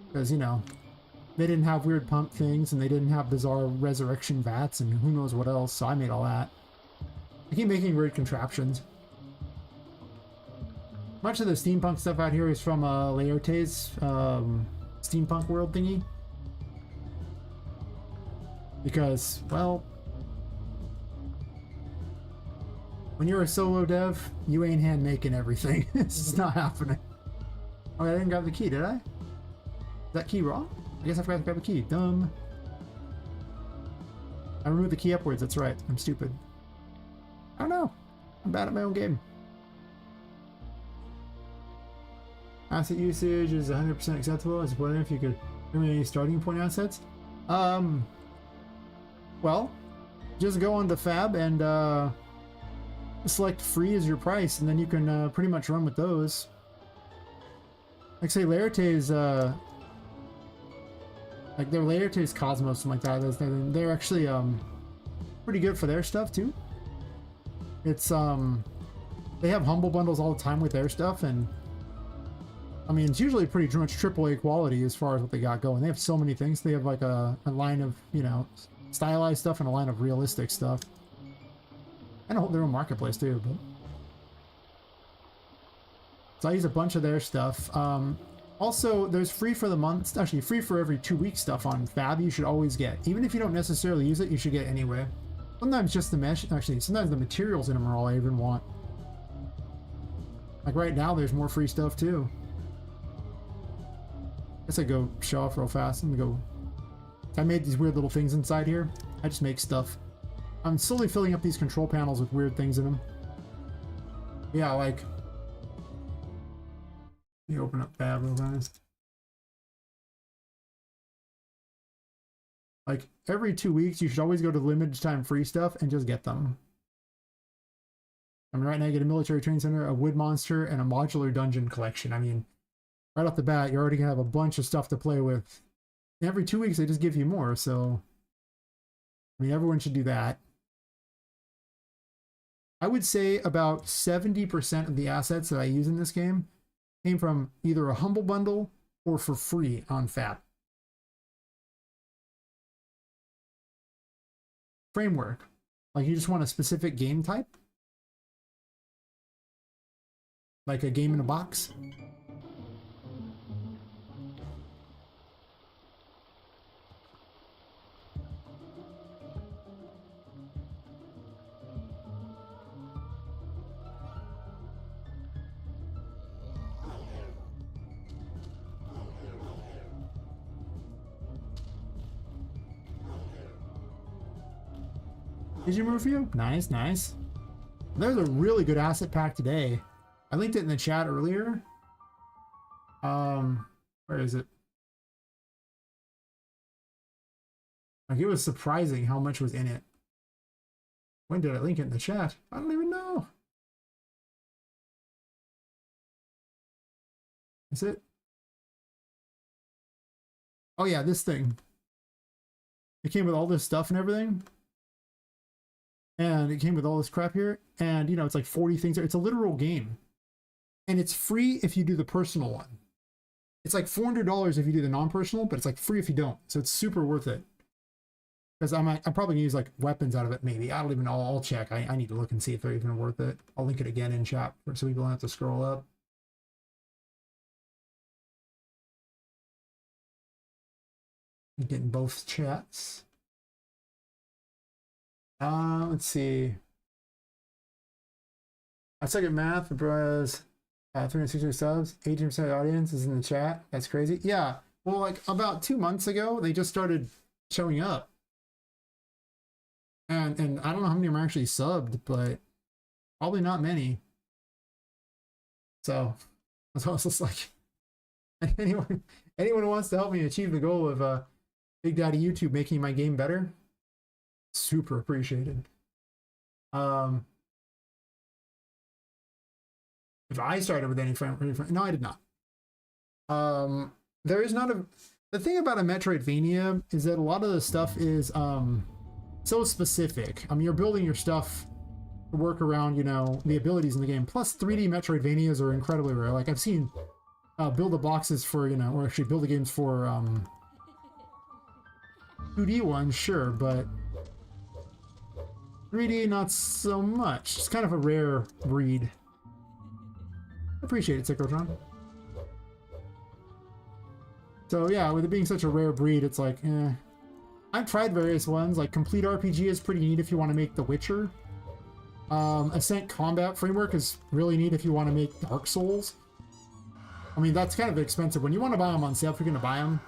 Because, you know, they didn't have weird pump things and they didn't have bizarre resurrection vats and who knows what else, so I made all that. I keep making weird contraptions. Much of the steampunk stuff out here is from Laerte's steampunk world thingy. Because, well, when you're a solo dev, you ain't hand making everything. This is not happening. Oh, I didn't grab the key, did I? Is that key wrong? I guess I forgot to grab the key. Dumb. I removed the key upwards, that's right. I'm stupid. I don't know. I'm bad at my own game. Asset usage is 100% acceptable. I was wondering if you could give me any starting point assets. Well, just go on to Fab and select free as your price, and then you can pretty much run with those. Like say Laerte's like their Laerte's Cosmos, something like that. They're actually pretty good for their stuff too. It's they have humble bundles all the time with their stuff, and I mean it's usually pretty much AAA quality as far as what they got going. They have so many things. They have like a line of, you know, stylized stuff and a line of realistic stuff, and their own marketplace too. But so I use a bunch of their stuff. Also, there's free for the month, actually free for every 2 week stuff on Fab. You should always get, even if you don't necessarily use it, you should get anyway. Sometimes just the mesh, actually, sometimes the materials in them are all I even want. Like right now, there's more free stuff too. I guess I go show off real fast and go. I made these weird little things inside here. I just make stuff. I'm slowly filling up these control panels with weird things in them. Yeah, like. Let me open up Fab real fast. Like every 2 weeks, you should always go to the limited time free stuff and just get them. I mean, right now you get a military training center, a wood monster, and a modular dungeon collection. I mean, right off the bat, you're already gonna have a bunch of stuff to play with. And every 2 weeks, they just give you more. So, I mean, everyone should do that. I would say about 70% of the assets that I use in this game came from either a humble bundle or for free on Fab. Framework. Like you just want a specific game type? Like a game in a box? Did you move for you? Nice, nice. There's a really good asset pack today. I linked it in the chat earlier. Where is it? Like, it was surprising how much was in it. When did I link it in the chat? I don't even know. Is it? Oh yeah, this thing. It came with all this stuff and everything. And it came with all this crap here. And, you know, it's like 40 things. It's a literal game. And it's free if you do the personal one. It's like $400 if you do the non-personal, but it's like free if you don't. So it's super worth it. Because I'm probably gonna use like weapons out of it, maybe. I don't even know. I'll check. I need to look and see if they're even worth it. I'll link it again in chat so people don't have to scroll up. I'm getting both chats. Let's see. I suck at math, bros. 360 subs, 18% of the audience is in the chat. That's crazy. Yeah. Well, like about 2 months ago, they just started showing up. And I don't know how many are actually subbed, but probably not many. So I was just like, anyone who wants to help me achieve the goal of Big Daddy YouTube making my game better, super appreciated. If I started with any no, I did not. There is not a. The thing about a Metroidvania is that a lot of the stuff is so specific. I mean, you're building your stuff to work around, you know, the abilities in the game. Plus, 3D Metroidvanias are incredibly rare. Like I've seen build the boxes for, you know, or actually build the games for 2D ones, sure, but 3D not so much. It's kind of a rare breed. Appreciate it, Synchrotron. So yeah, with it being such a rare breed, it's like, eh. I've tried various ones, like Complete RPG is pretty neat if you want to make The Witcher. Ascent Combat Framework is really neat if you want to make Dark Souls. I mean, that's kind of expensive. When you want to buy them on sale, if you're going to buy them.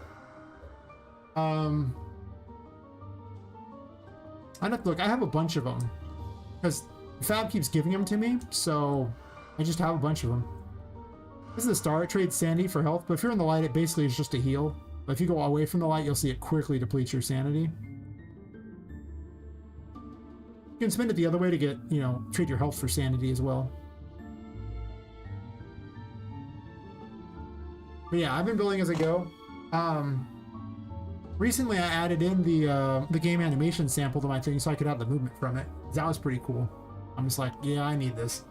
I'd have to look. I have a bunch of them. Because Fab keeps giving them to me, so I just have a bunch of them. This is a star. It trades sanity for health, but if you're in the light, it basically is just a heal. But if you go away from the light, you'll see it quickly depletes your sanity. You can spend it the other way to get, you know, trade your health for sanity as well. But yeah, I've been building as I go. Recently, I added in the game animation sample to my thing so I could have the movement from it. That was pretty cool. I'm just like, yeah, I need this.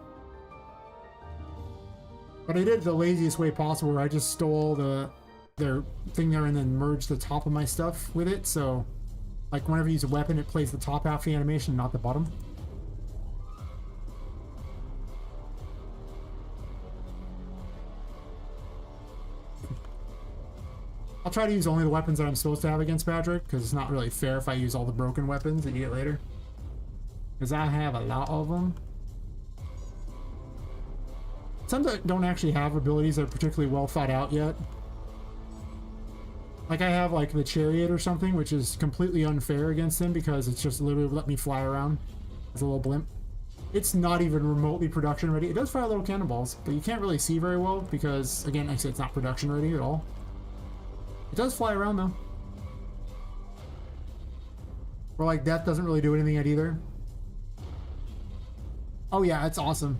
But I did it the laziest way possible, where I just stole their thing there and then merged the top of my stuff with it. So, like, whenever you use a weapon, it plays the top half of the animation, not the bottom. I'll try to use only the weapons that I'm supposed to have against Patrick, because it's not really fair if I use all the broken weapons that you get later. Because I have a lot of them. Some that don't actually have abilities that are particularly well thought out yet. Like I have like the Chariot or something, which is completely unfair against him because it's just literally let me fly around as a little blimp. It's not even remotely production ready. It does fire little cannonballs, but you can't really see very well because, again, like I said, it's not production ready at all. It does fly around though. Or like Death doesn't really do anything yet either. Oh yeah, it's awesome.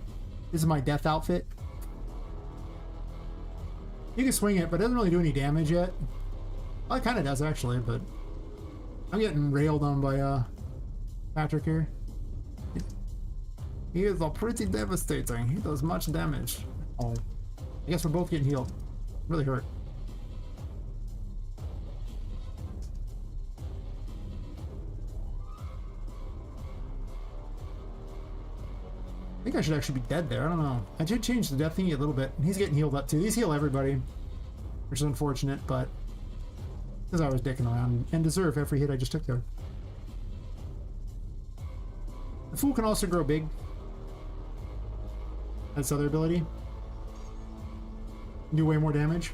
This is my Death outfit. You can swing it, but it doesn't really do any damage yet. Well, it kind of does actually, but I'm getting railed on by Patrick here. He is pretty devastating. He does much damage. Oh, I guess we're both getting healed. Really hurt. I think I should actually be dead there. I don't know. I did change the death thingy a little bit. He's getting healed up too. These heal everybody, which is unfortunate, but because I was dicking around and deserve every hit I just took there. The Fool can also grow big. That's the other ability. Do way more damage.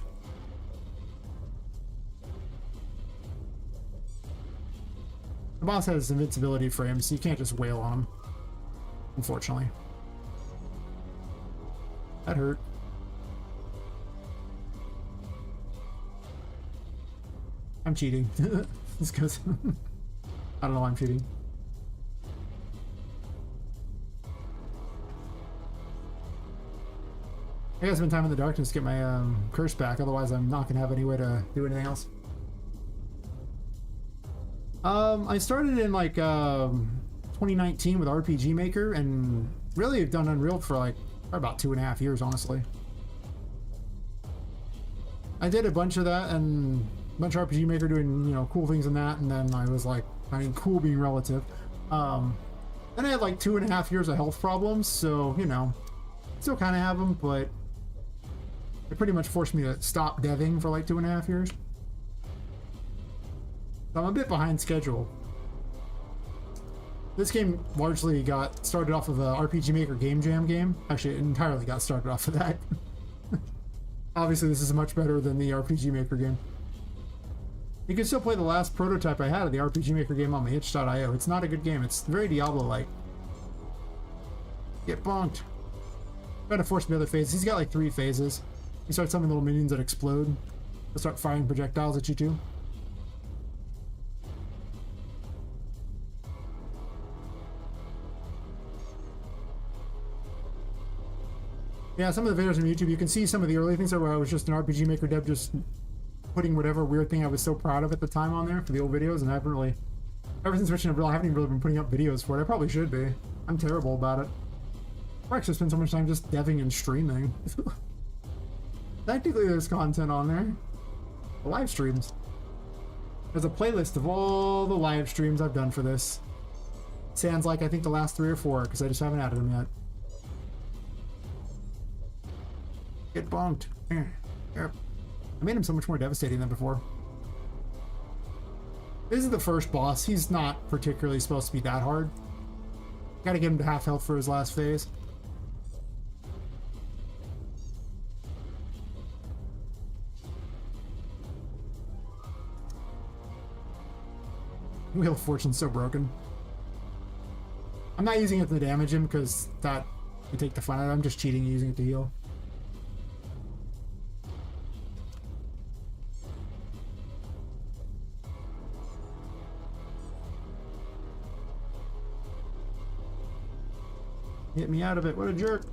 The boss has invincibility for him, so you can't just wail on him, unfortunately. That hurt. I'm cheating. It's because I don't know why I'm cheating. I gotta spend time in the darkness to get my curse back, otherwise I'm not gonna have any way to do anything else. I started in like 2019 with RPG Maker, and really have done Unreal for like about 2.5 years, honestly. I did a bunch of that and a bunch of RPG Maker doing, you know, cool things in that, and then I was like, I mean, cool being relative. Then I had like 2.5 years of health problems, so, you know, still kind of have them, but it pretty much forced me to stop deving for like 2.5 years. So I'm a bit behind schedule. This game largely got started off of a RPG Maker Game Jam game. Actually, it entirely got started off of that. Obviously, this is much better than the RPG Maker game. You can still play the last prototype I had of the RPG Maker game on my itch.io. It's not a good game. It's very Diablo-like. Get bonked. Trying to force me other phases. He's got like 3 phases. You start summoning little minions that explode. They'll start firing projectiles at you too. Yeah, some of the videos on YouTube, you can see some of the early things where I was just an RPG Maker dev, just putting whatever weird thing I was so proud of at the time on there for the old videos, and I haven't really, ever since switching to Real, I haven't even really been putting up videos for it. I probably should be. I'm terrible about it. I actually spend so much time just deving and streaming. Technically, there's content on there. The live streams. There's a playlist of all the live streams I've done for this. Sounds like I think the last 3 or 4, because I just haven't added them yet. Get bonked. Yep. I made him so much more devastating than before. This is the first boss. He's not particularly supposed to be that hard. Gotta get him to half health for his last phase. Wheel of Fortune's so broken. I'm not using it to damage him because that would take the fun out of it. I'm just cheating and using it to heal. Get me out of it. What a jerk.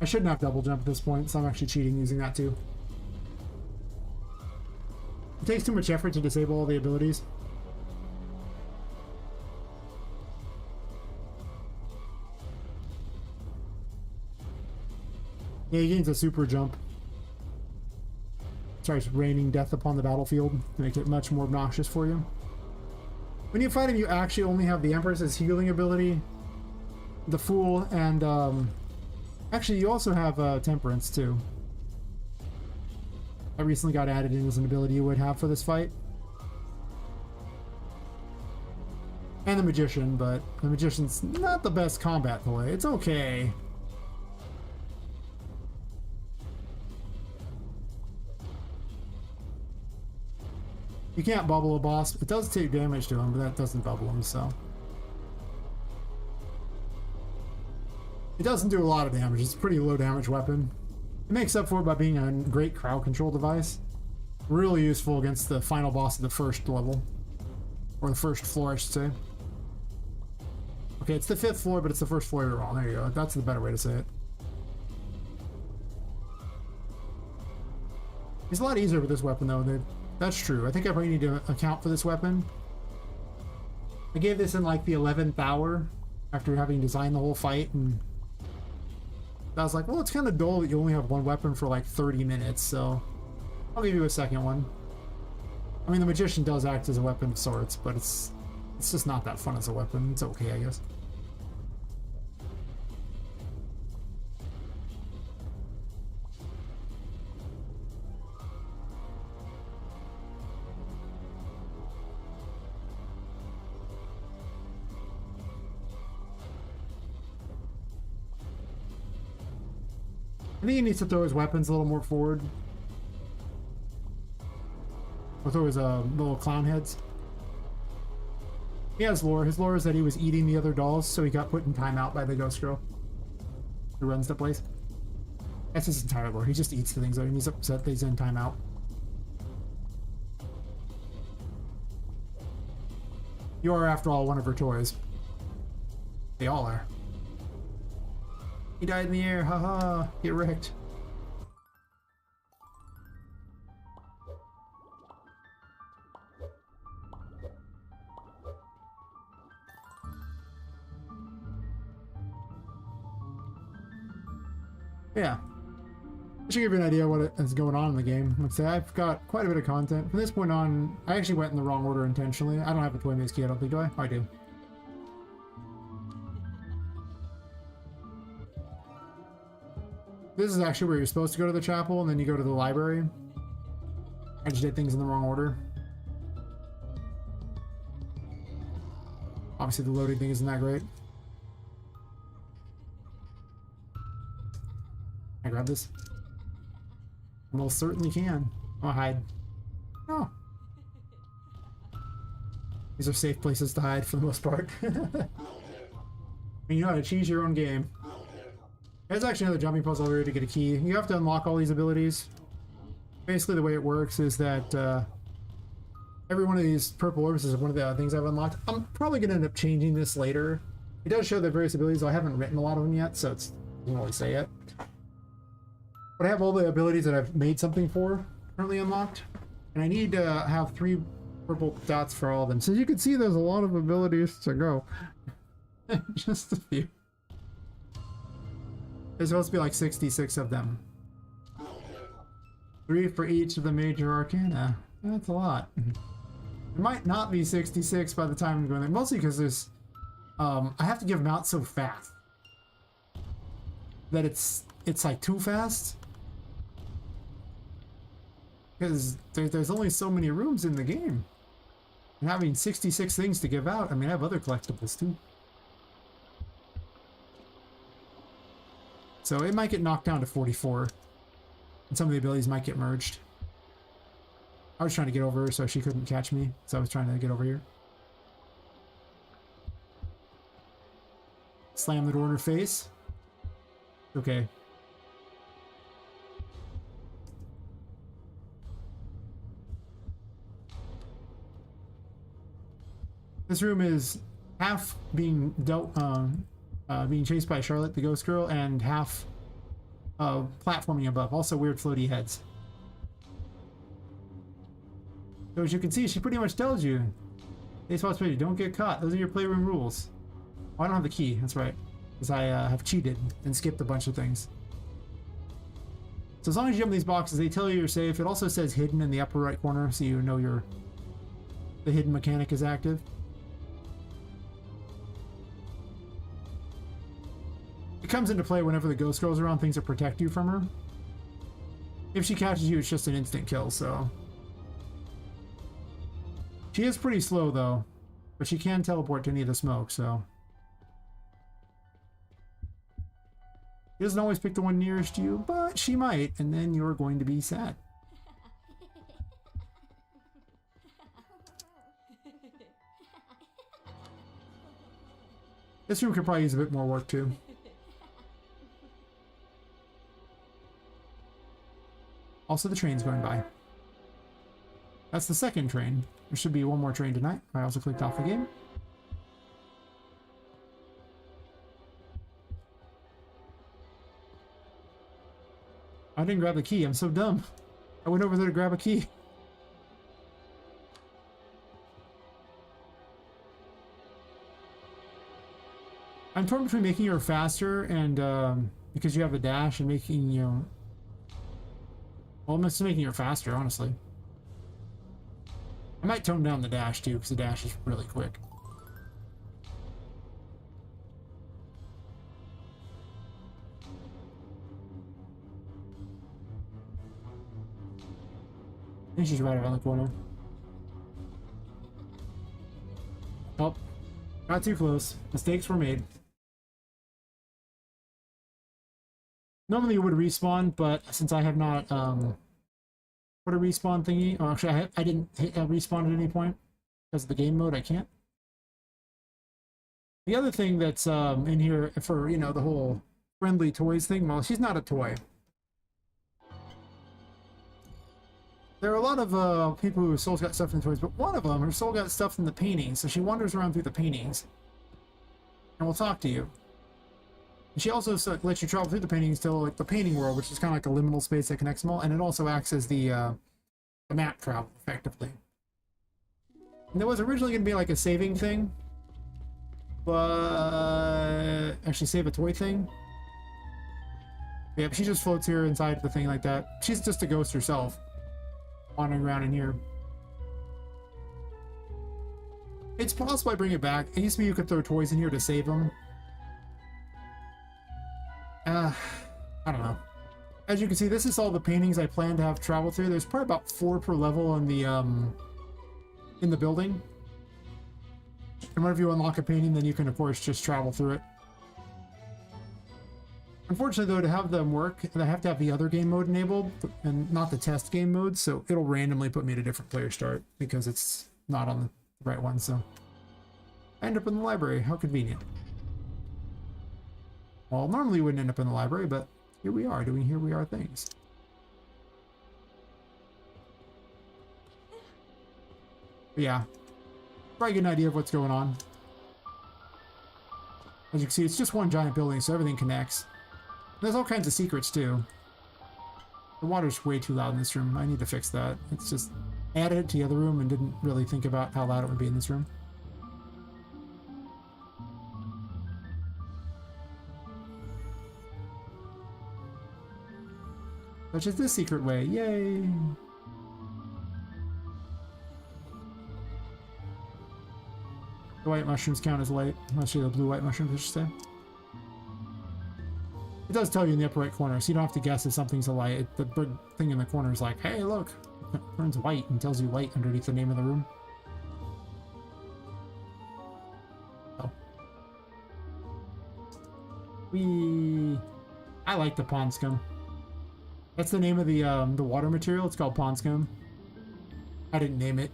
I shouldn't have double jump at this point, so I'm actually cheating using that too. It takes too much effort to disable all the abilities. Yeah, he gains a super jump. Starts raining death upon the battlefield to make it much more obnoxious for you. When you fight him, you actually only have the Empress's healing ability, the Fool, and actually you also have Temperance too. That recently got added in as an ability you would have for this fight. And the Magician, but the Magician's not the best combat toy. It's okay. You can't bubble a boss. It does take damage to him, but that doesn't bubble him, so. It doesn't do a lot of damage. It's a pretty low damage weapon. It makes up for it by being a great crowd control device. Really useful against the final boss of the first level. Or the first floor, I should say. Okay, it's the 5th floor, but it's the first floor you're on. There you go. That's the better way to say it. It's a lot easier with this weapon, though. That's true. I think I probably need to account for this weapon. I gave this in like the 11th hour after having designed the whole fight, and I was like, well, it's kind of dull that you only have one weapon for like 30 minutes, so I'll give you a second one. I mean, the Magician does act as a weapon of sorts, but it's just not that fun as a weapon. It's okay, I guess. I think he needs to throw his weapons a little more forward. Or throw his little clown heads. He has lore. His lore is that he was eating the other dolls, so he got put in timeout by the ghost girl who runs the place. That's his entire lore. He just eats the things, though, and he's upset that he's in timeout. You are, after all, one of her toys. They all are. He died in the air. Haha. Get wrecked. Yeah. I should give you an idea what is going on in the game. Let's say I've got quite a bit of content. From this point on, I actually went in the wrong order intentionally. I don't have a toy maze key, I don't think, do I? Oh, I do. This is actually where you're supposed to go to the chapel, and then you go to the library. I just did things in the wrong order. Obviously the loading thing isn't that great. Can I grab this? I most certainly can. I'm gonna hide. Oh. These are safe places to hide for the most part. I mean, you know how to choose your own game. There's actually another jumping puzzle over here to get a key. You have to unlock all these abilities. Basically, the way it works is that every one of these purple orbs is one of the things I've unlocked. I'm probably going to end up changing this later. It does show the various abilities, though I haven't written a lot of them yet, so it's, I don't really say it. But I have all the abilities that I've made something for currently unlocked. And I need to have 3 purple dots for all of them. So you can see there's a lot of abilities to go. Just a few. There's supposed to be like 66 of them. 3 for each of the major arcana. That's a lot. It might not be 66 by the time I'm going there. Mostly because there's... I have to give them out so fast. That it's like too fast. Because there's only so many rooms in the game. And having 66 things to give out, I mean, I have other collectibles too. So it might get knocked down to 44. And some of the abilities might get merged. I was trying to get over her so she couldn't catch me. So I was trying to get over here. Slam the door in her face. Okay. This room is half being being chased by Charlotte, the ghost girl, and half platforming above. Also weird floaty heads. So as you can see, she pretty much tells you, "Hey, spots ready. Don't get caught. Those are your playroom rules." Oh, I don't have the key. That's right, because I have cheated and skipped a bunch of things. So as long as you jump these boxes, they tell you you're safe. It also says hidden in the upper right corner, so you know the hidden mechanic is active. It comes into play whenever the ghost girl's around, things that protect you from her. If she catches you, it's just an instant kill, so... She is pretty slow, though, but she can teleport to any of the smoke, so... She doesn't always pick the one nearest you, but she might, and then you're going to be sad. This room could probably use a bit more work, too. Also, the train's going by. That's the second train. There should be one more train tonight. I also clicked off the game. I didn't grab the key. I'm so dumb. I went over there to grab a key. I'm torn between making her faster and because you have a dash, and making, you know... Well, I'm just making her faster, honestly. I might tone down the dash too, because the dash is really quick. I think she's right around the corner. Oh, got too close. Mistakes were made. Normally it would respawn, but since I have not put a respawn thingy, or actually I didn't hit a respawn at any point because of the game mode, I can't. The other thing that's in here for, you know, the whole friendly toys thing, well, she's not a toy. There are a lot of people whose souls got stuffed in toys, but one of them, her soul got stuffed in the paintings, so she wanders around through the paintings and will talk to you. And she also lets you travel through the paintings to like the painting world, which is kind of like a liminal space that connects them all, and it also acts as the map travel, effectively. And there was originally going to be like a saving thing, but actually save a toy thing. Yeah, but she just floats here inside the thing like that. She's just a ghost herself, wandering around in here. It's possible I bring it back. It used to be you could throw toys in here to save them. I don't know. As you can see, this is all the paintings I plan to have travel through. There's probably about 4 per level in the building. And whenever you unlock a painting, then you can, of course, just travel through it. Unfortunately, though, to have them work, I have to have the other game mode enabled, and not the test game mode, so it'll randomly put me at a different player start, because it's not on the right one, so... I end up in the library. How convenient. Well, normally you wouldn't end up in the library, but here we are, doing here we are things. But yeah. Probably get an idea of what's going on. As you can see, it's just one giant building, so everything connects. There's all kinds of secrets, too. The water's way too loud in this room. I need to fix that. It's just... I added it to the other room and didn't really think about how loud it would be in this room. Such as this secret way. Yay! The white mushrooms count as light. Actually, the blue-white mushrooms, I should say. It does tell you in the upper right corner, so you don't have to guess if something's a light. The big thing in the corner is like, hey, look! It turns white and tells you light underneath the name of the room. Oh. I like the pond scum. That's the name of the water material. It's called pond scum. I didn't name it.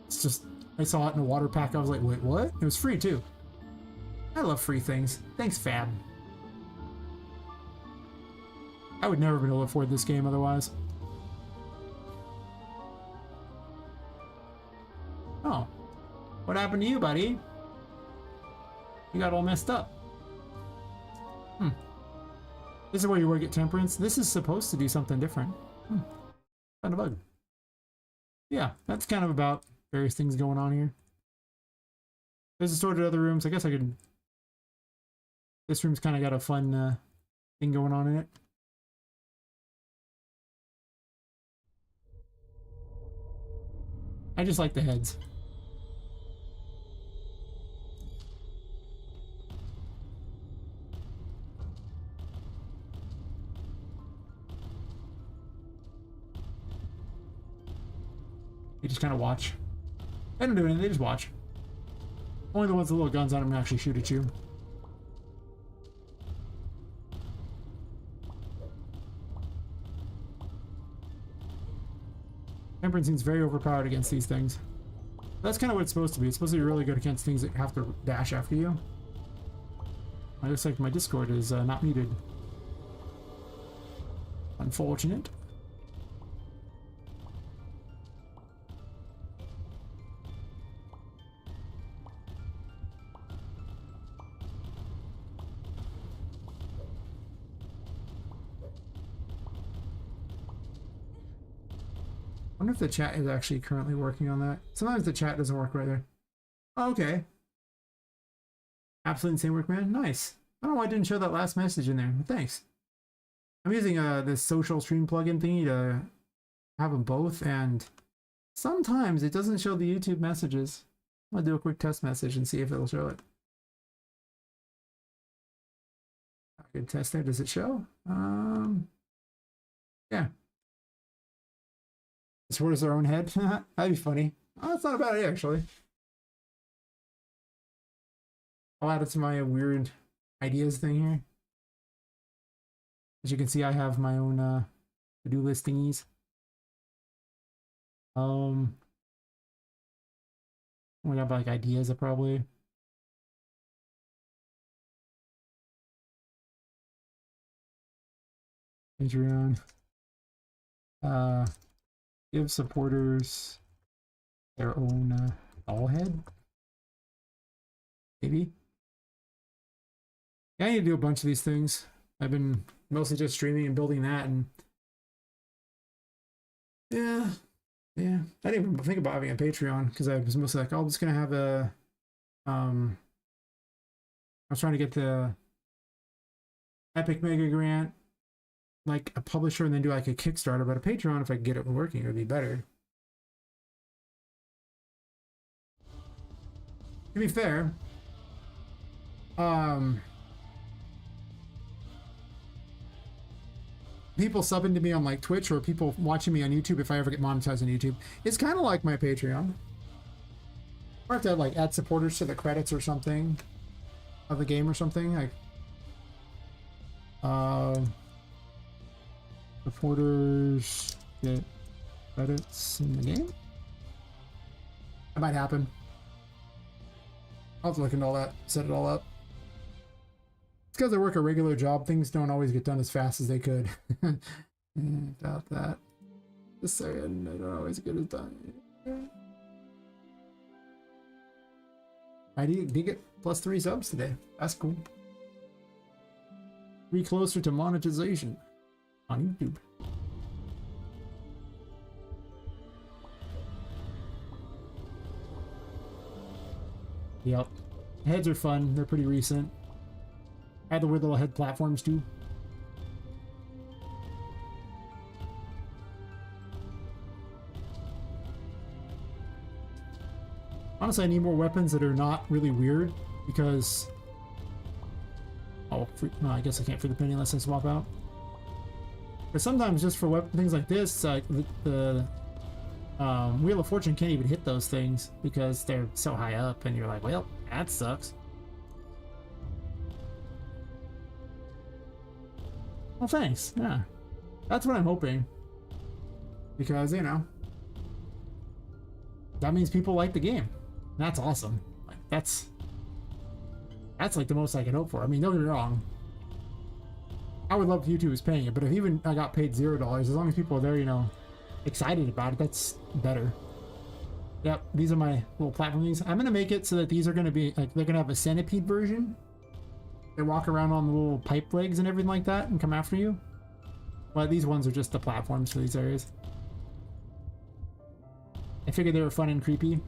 It's just... I saw it in a water pack. I was like, wait, what? It was free, too. I love free things. Thanks, Fab. I would never be able to afford this game otherwise. Oh. What happened to you, buddy? You got all messed up. This is where you work at Temperance. This is supposed to do something different. Found a bug. Yeah, that's kind of about various things going on here. There's assorted other rooms. I guess I could... This room's kind of got a fun thing going on in it. I just like the heads. You just kind of watch. They don't do anything, they just watch. Only the ones with little guns on them can actually shoot at you. Temperance seems very overpowered against these things. That's kind of what it's supposed to be. It's supposed to be really good against things that have to dash after you. It looks like my Discord is not muted. Unfortunate. I wonder if the chat is actually currently working on that. Sometimes the chat doesn't work right there. Oh, okay. Absolutely insane work, man. Nice. I don't know why I didn't show that last message in there, but thanks. I'm using this social stream plugin thingy to have them both, and sometimes it doesn't show the YouTube messages. I'm gonna do a quick test message and see if it'll show it. I can test there. Does it show? Yeah. So where's their own head? That'd be funny. Oh, that's not a bad idea, actually. I'll add it to my weird ideas thing here. As you can see, I have my own to-do list thingies. We got like ideas, probably. Patreon. Give supporters their own doll head. Maybe. Yeah, I need to do a bunch of these things. I've been mostly just streaming and building that, and yeah. I didn't even think about having a Patreon because I was mostly like, oh, I'm just gonna have a I was trying to get the Epic Mega Grant, like a publisher, and then do like a Kickstarter. But a Patreon, if I could get it working, it would be better. To be fair, people subbing to me on like Twitch or people watching me on YouTube, if I ever get monetized on YouTube, it's kind of like my Patreon. I have to have, like, add supporters to the credits or something of the game or something. Like, supporters get credits in the game. That might happen. I'll have to look into all that, set it all up. It's because I work a regular job. Things don't always get done as fast as they could. About that. Just saying, they don't always get it done. I did get +3 subs today. That's cool. 3 closer to monetization on YouTube. Yep. Heads are fun. They're pretty recent. I had the weird little head platforms too. Honestly, I need more weapons that are not really weird because... Oh, no, I guess I can't free the penny unless I swap out. But sometimes just for things like this, the Wheel of Fortune can't even hit those things because they're so high up, and you're like, well, that sucks. Well, thanks. Yeah. That's what I'm hoping. Because, you know, that means people like the game. That's awesome. Like, that's like the most I can hope for. I mean, don't get me wrong. I would love if YouTube was paying it, but if even I got paid $0, as long as people are there, you know, excited about it, that's better. Yep, these are my little platform things. I'm gonna make it so that these are gonna be like, they're gonna have a centipede version. They walk around on the little pipe legs and everything like that and come after you. But these ones are just the platforms for these areas. I figured they were fun and creepy.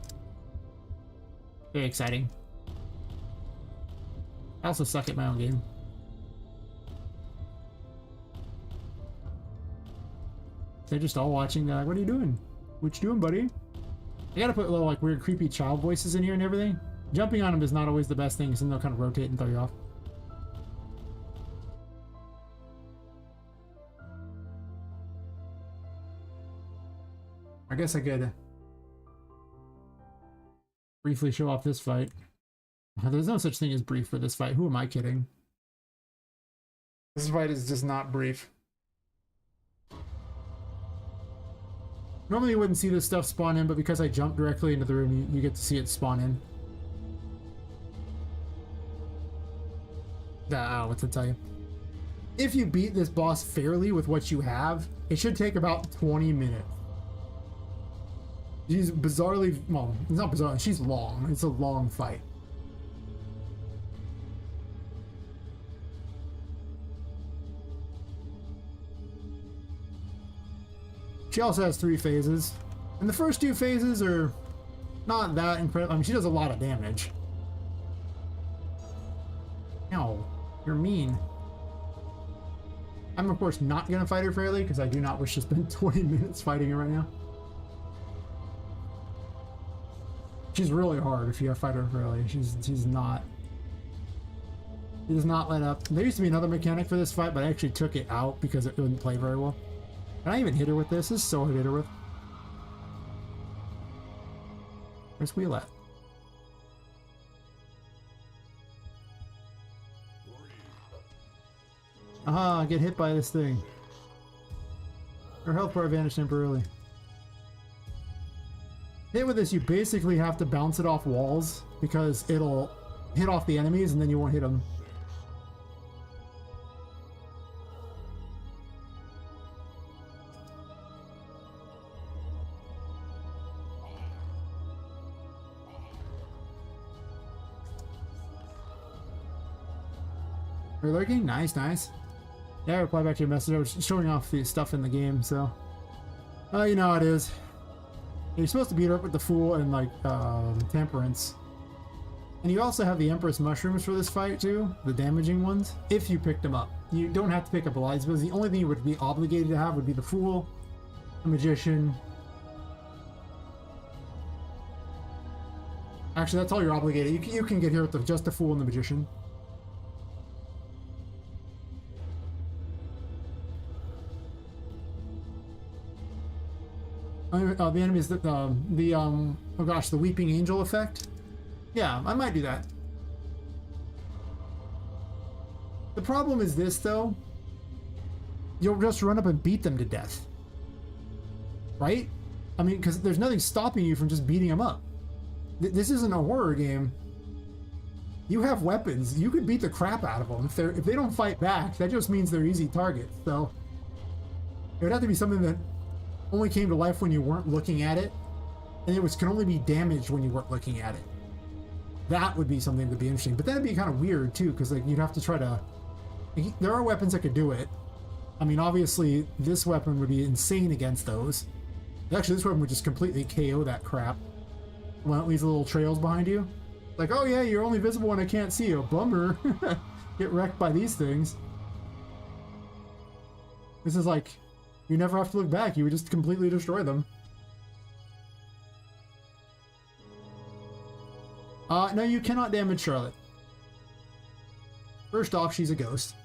Very exciting. I also suck at my own game. They're just all watching. They're like, what are you doing? What you doing, buddy? I gotta put little like weird creepy child voices in here and everything. Jumping on them is not always the best thing because then they'll kind of rotate and throw you off. I guess I could briefly show off this fight. There's no such thing as brief for this fight. Who am I kidding? This fight is just not brief. Normally you wouldn't see this stuff spawn in, but because I jumped directly into the room, you get to see it spawn in. I don't know what to tell you. If you beat this boss fairly with what you have, it should take about 20 minutes. She's bizarrely, well, it's not bizarrely, she's long. It's a long fight. She also has 3 phases. And the first 2 phases are not that incredible. I mean, she does a lot of damage. No, you're mean. I'm, of course, not going to fight her fairly because I do not wish to spend 20 minutes fighting her right now. She's really hard if you fight her fairly. She's not. She does not let up. There used to be another mechanic for this fight, but I actually took it out because it wouldn't play very well. Can I even hit her with this? This is so hard to hit her with. Where's Wheel at? Aha, I get hit by this thing. Her health bar vanished temporarily. Hit with this, you basically have to bounce it off walls because it'll hit off the enemies and then you won't hit them. Are you lurking? Nice, nice. Yeah, I replied back to your message. I was showing off the stuff in the game, so. You know how it is. You're supposed to beat her up with the Fool and, like, Temperance. And you also have the Empress Mushrooms for this fight, too. The damaging ones. If you picked them up. You don't have to pick up Elizabeth. The only thing you would be obligated to have would be the Fool, the Magician. Actually, that's all you're obligated. You can get here with just the Fool and the Magician. The enemies that oh gosh, the Weeping Angel effect. Yeah, I might do that. The problem is this though. You'll just run up and beat them to death, right? I mean, because there's nothing stopping you from just beating them up. This isn't a horror game. You have weapons. You could beat the crap out of them. If they don't fight back, that just means they're easy targets. So it would have to be something that only came to life when you weren't looking at it, and it can only be damaged when you weren't looking at it. That would be something that would be interesting, but that'd be kind of weird too, because like you'd have to try to. There are weapons that could do it. I mean, obviously this weapon would be insane against those. Actually, this weapon would just completely KO that crap. When it leaves little trails behind you, like, oh yeah, you're only visible when I can't see you. Bummer. Get wrecked by these things. This is like. You never have to look back, you would just completely destroy them. No, you cannot damage Charlotte. First off, she's a ghost.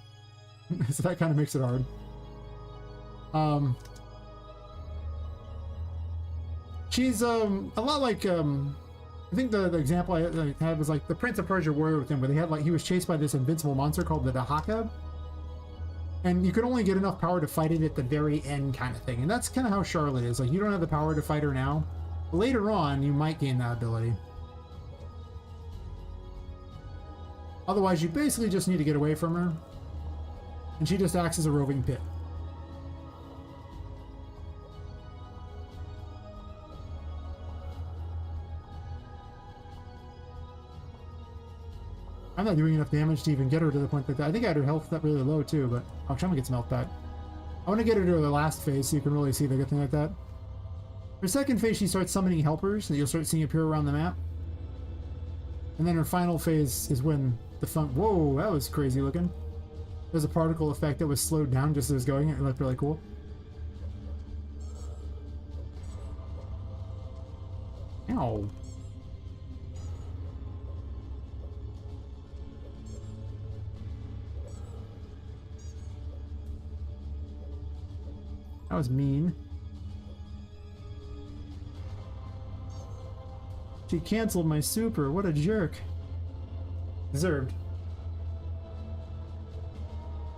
So that kind of makes it hard. She's a lot like I think the example I had was like the Prince of Persia Warrior with him, where they had like he was chased by this invincible monster called the Dahaka. And you could only get enough power to fight it at the very end kind of thing. And that's kind of how Charlotte is. Like, you don't have the power to fight her now. But later on, you might gain that ability. Otherwise, you basically just need to get away from her. And she just acts as a roving pit. I'm not doing enough damage to even get her to the point that I think I had her health that really low too, but I'm trying to get some health back. I want to get her to the last phase so you can really see the good thing like that. Her second phase, she starts summoning helpers that you'll start seeing appear around the map. And then her final phase is when the fun. Whoa, that was crazy looking. There's a particle effect that was slowed down just as it was going. It looked really cool. Ow. That was mean. She canceled my super. What a jerk. Deserved.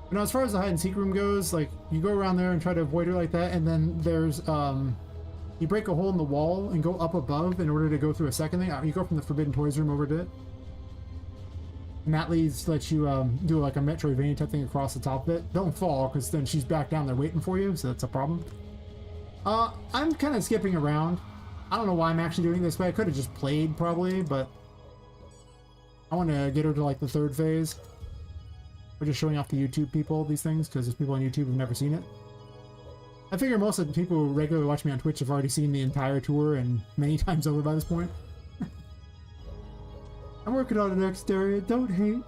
But now, as far as the hide and seek room goes, like you go around there and try to avoid her like that, and then there's you break a hole in the wall and go up above in order to go through a second thing. You go from the Forbidden Toys room over to it. And that lets you do like a Metroidvania type thing across the top of it. Don't fall, because then she's back down there waiting for you, so that's a problem. I'm kind of skipping around. I don't know why I'm actually doing this, but I could have just played probably, but I want to get her to like the third phase. We're just showing off to YouTube people these things, because there's people on YouTube who've never seen it. I figure most of the people who regularly watch me on Twitch have already seen the entire tour and many times over by this point. I'm working on an exterior, don't hate.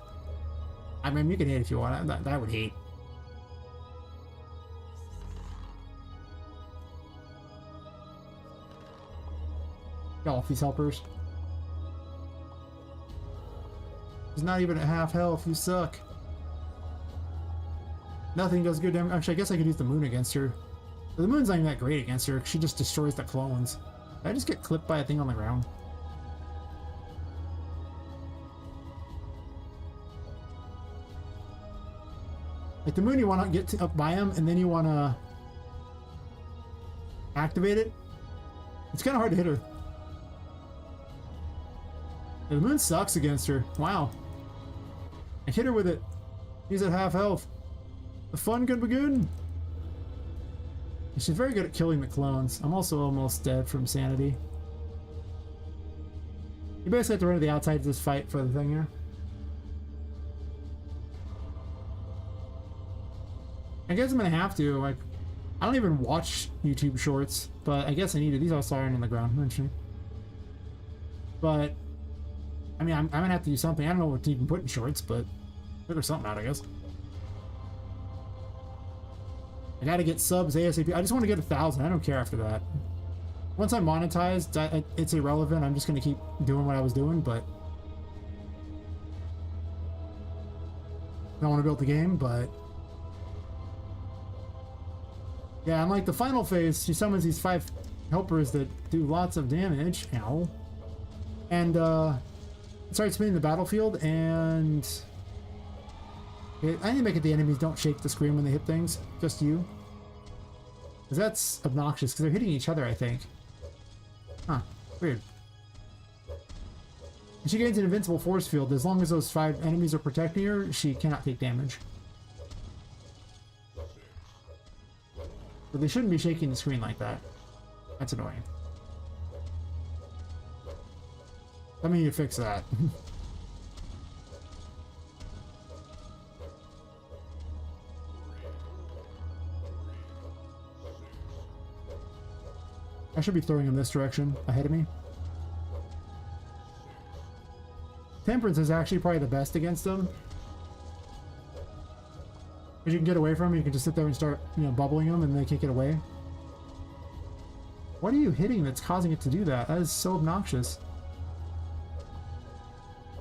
I mean, you can hate if you want. I would hate. Get off these helpers. He's not even at half health, you suck. Nothing does good damage. Actually, I guess I could use the moon against her. But the moon's not even that great against her, she just destroys the clones. Did I just get clipped by a thing on the ground? Like the moon, you want to get up by him, and then you want to activate it. It's kind of hard to hit her. Yeah, the moon sucks against her. Wow. I hit her with it. He's at half health. The fun can begin. She's very good at killing the clones. I'm also almost dead from sanity. You basically have to run to the outside of this fight for the thing here. I guess I'm gonna have to. Like, I don't even watch YouTube shorts, but I guess I need to. These all siren on the ground, mentioning. But I mean, I'm gonna have to do something. I don't know what to even put in shorts, but figure something out, I guess. I gotta get subs ASAP. I just want to get 1,000. I don't care after that. Once I'm monetized, it's irrelevant. I'm just gonna keep doing what I was doing, but I don't want to build the game, but yeah, and like the final phase, she summons these 5 helpers that do lots of damage. Ow. And it starts spinning the battlefield, and I need to make it the enemies don't shake the screen when they hit things, just you. Because that's obnoxious, because they're hitting each other, I think. Huh, weird. And she gains an invincible force field. As long as those 5 enemies are protecting her, she cannot take damage. But they shouldn't be shaking the screen like that. That's annoying. I mean, you fix that. I should be throwing him this direction, ahead of me. Temperance is actually probably the best against them. Because you can get away from him, you can just sit there and start, you know, bubbling them, and they can't get away. What are you hitting that's causing it to do that? That is so obnoxious.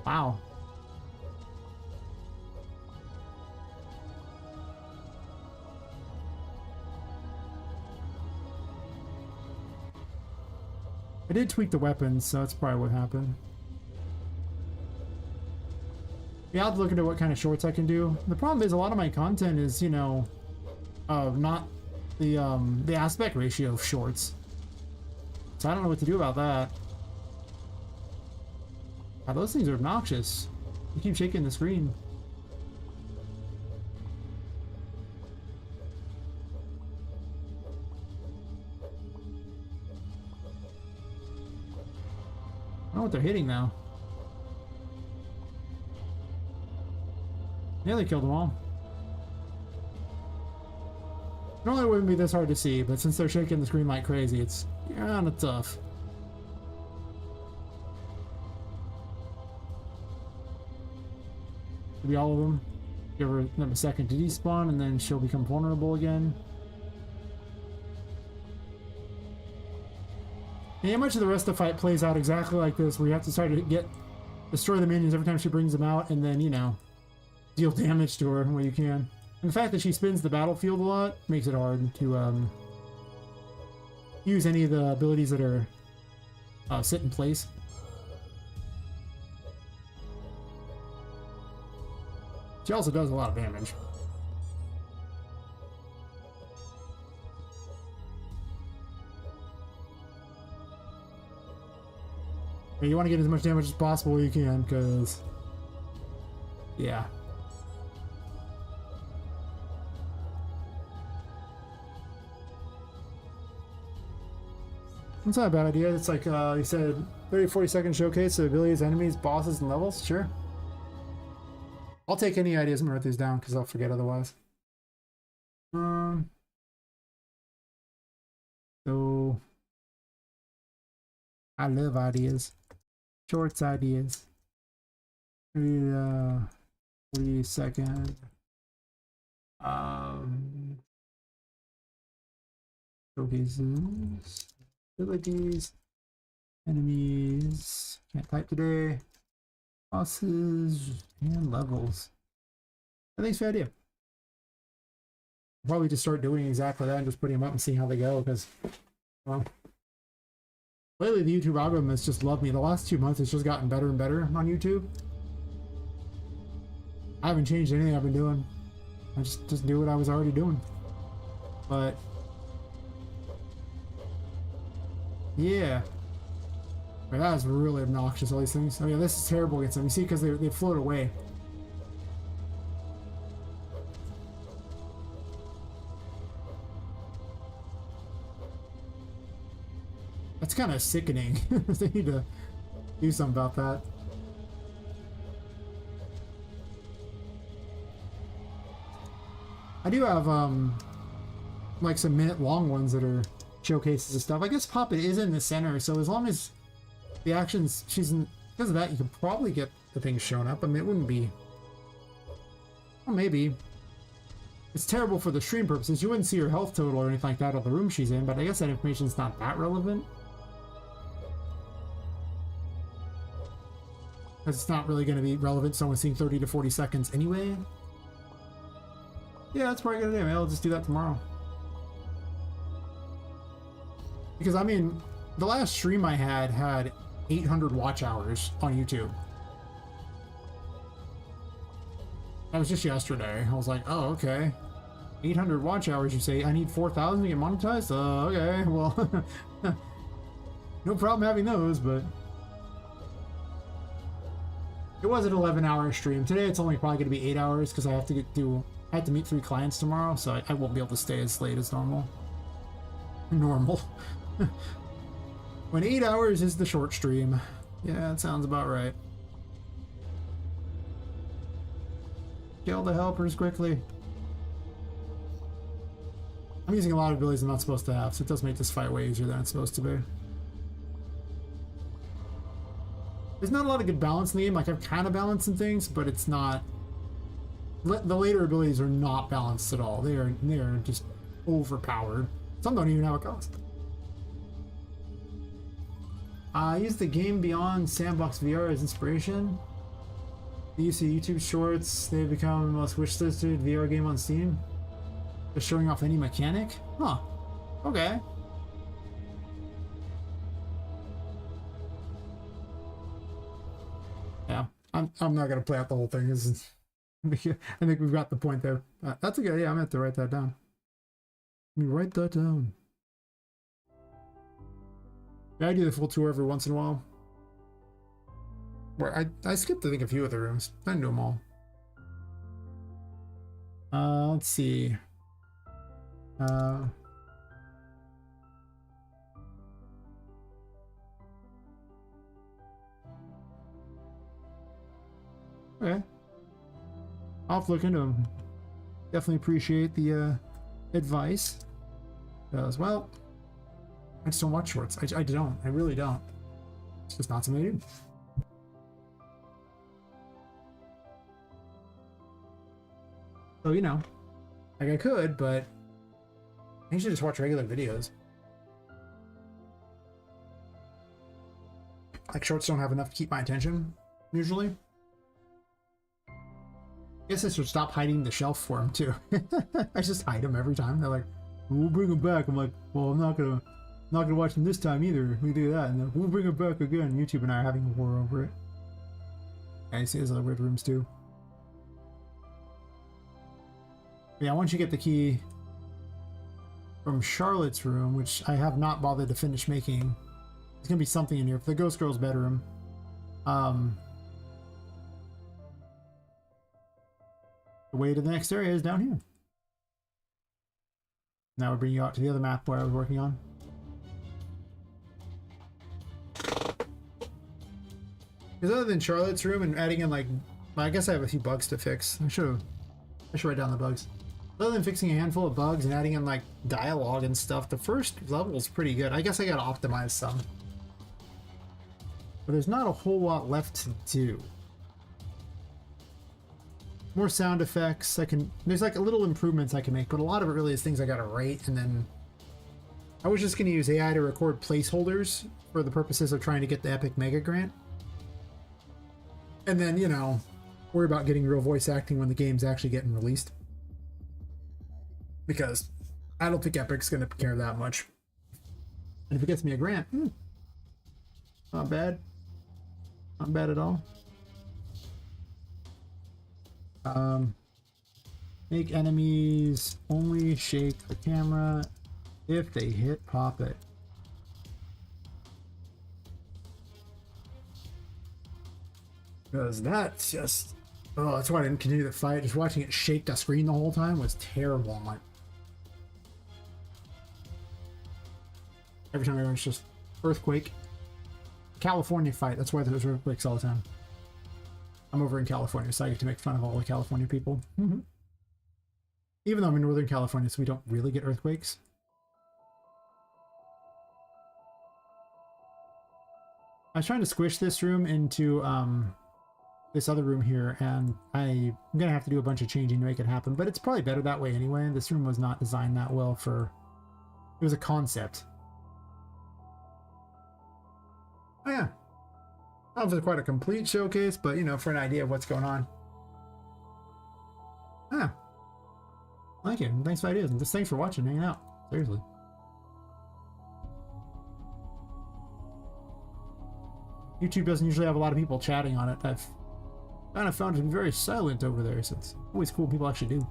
Wow. I did tweak the weapons, so that's probably what happened. Yeah, I'll have to look into what kind of shorts I can do. The problem is a lot of my content is, you know, not the aspect ratio of shorts. So I don't know what to do about that. Wow, those things are obnoxious. You keep shaking the screen. I don't know what they're hitting now. Yeah, they killed them all. Normally it wouldn't be this hard to see, but since they're shaking the screen like crazy, it's kind of tough. Be all of them. Give her a second to despawn, and then she'll become vulnerable again. And yeah, much of the rest of the fight plays out exactly like this, where you have to start to destroy the minions every time she brings them out, and then, you know, deal damage to her where you can. And the fact that she spins the battlefield a lot makes it hard to use any of the abilities that are sit in place. She also does a lot of damage. And you want to get as much damage as possible you can, because yeah. It's not a bad idea. It's like you said, 30-40 second showcase of abilities, enemies, bosses, and levels. Sure. I'll take any ideas and write these down because I'll forget otherwise. So I love ideas. Shorts ideas. 40 second. Showcases. Abilities. Enemies. Can't type today. Bosses and levels. I think it's a good idea. I'll probably just start doing exactly that and just putting them up and seeing how they go, because, well, lately the YouTube algorithm has just loved me. The last 2 months it's just gotten better and better on YouTube. I haven't changed anything I've been doing. I just do what I was already doing. But yeah. But that was really obnoxious, all these things. Oh yeah, this is terrible against them. You see, because they float away. That's kind of sickening. They need to do something about that. I do have like some minute-long ones that are showcases and stuff. I guess Poppet is in the center, so as long as the actions she's in, because of that, you can probably get the things showing up. I mean, it wouldn't be. Well, maybe. It's terrible for the stream purposes. You wouldn't see her health total or anything like that or the room she's in, but I guess that information's not that relevant. Because it's not really going to be relevant to someone seeing 30 to 40 seconds anyway. Yeah, that's probably going to do. Maybe I'll just do that tomorrow. Because, I mean, the last stream I had 800 watch hours on YouTube. That was just yesterday. I was like, oh, okay. 800 watch hours, you say? I need 4,000 to get monetized? Okay, well, no problem having those, but it was an 11-hour stream. Today it's only probably going to be 8 hours because I have to meet 3 clients tomorrow, so I won't be able to stay as late as normal. When 8 hours is the short stream. Yeah, that sounds about right. Kill the helpers quickly. I'm using a lot of abilities I'm not supposed to have, so it does make this fight way easier than it's supposed to be. There's not a lot of good balance in the game. Like, I've kind of balanced some things, but it's not. The later abilities are not balanced at all. They are just overpowered. Some don't even have a cost. I use the Game Beyond Sandbox VR as inspiration. The use of YouTube Shorts, they've become the most wish-listed VR game on Steam. They're showing off any mechanic? Huh. Okay. Yeah, I'm not gonna play out the whole thing. I think we've got the point there. That's a good idea. I'm gonna have to write that down. Let me write that down. Yeah, I do the full tour every once in a while. Where I skipped I think a few of the rooms. I didn't do them all. Let's see. Okay. I'll have to look into them. Definitely appreciate the advice. Because, well, I just don't watch shorts. I don't. I really don't. It's just not something I do. So, you know, like I could, but I usually just watch regular videos. Like, shorts don't have enough to keep my attention, usually. I guess I should stop hiding the shelf for them, too. I just hide them every time. They're like, we'll bring them back. I'm like, well, I'm not gonna watch them this time either. We do that, and then we'll bring them back again. YouTube and I are having a war over it. And you see there's other weird rooms, too. Yeah, once you get the key from Charlotte's room, which I have not bothered to finish making, there's gonna be something in here for the Ghost Girl's bedroom. The way to the next area is down here. Now we'll bring you out to the other map where I was working on. Because other than Charlotte's room and adding in, like, well, I guess I have a few bugs to fix. I should write down the bugs. Other than fixing a handful of bugs and adding in, like, dialogue and stuff, the first level is pretty good. I guess I gotta optimize some. But there's not a whole lot left to do. More sound effects. There's like a little improvements I can make, but a lot of it really is things I gotta write, and then I was just gonna use AI to record placeholders for the purposes of trying to get the Epic Mega Grant. And then, you know, worry about getting real voice acting when the game's actually getting released. Because I don't think Epic's gonna care that much. And if it gets me a grant, not bad. Not bad at all. Make enemies only shake the camera if they hit Poppet. Because that's just... Oh, that's why I didn't continue the fight. Just watching it shake the screen the whole time was terrible. I'm like... Every time everyone's just... Earthquake. California fight. That's why there's earthquakes all the time. I'm over in California, so I get to make fun of all the California people. Even though I'm in Northern California, so we don't really get earthquakes. I was trying to squish this room into this other room here, and I'm gonna have to do a bunch of changing to make it happen, but it's probably better that way anyway. This room was not designed that well for... It was a concept. Oh yeah. I don't know if it's quite a complete showcase, but you know, for an idea of what's going on. Ah. Thank you. Thanks for ideas. And just thanks for watching, hanging out. Seriously. YouTube doesn't usually have a lot of people chatting on it. I've kind of found it to be very silent over there, so it's always cool people actually do.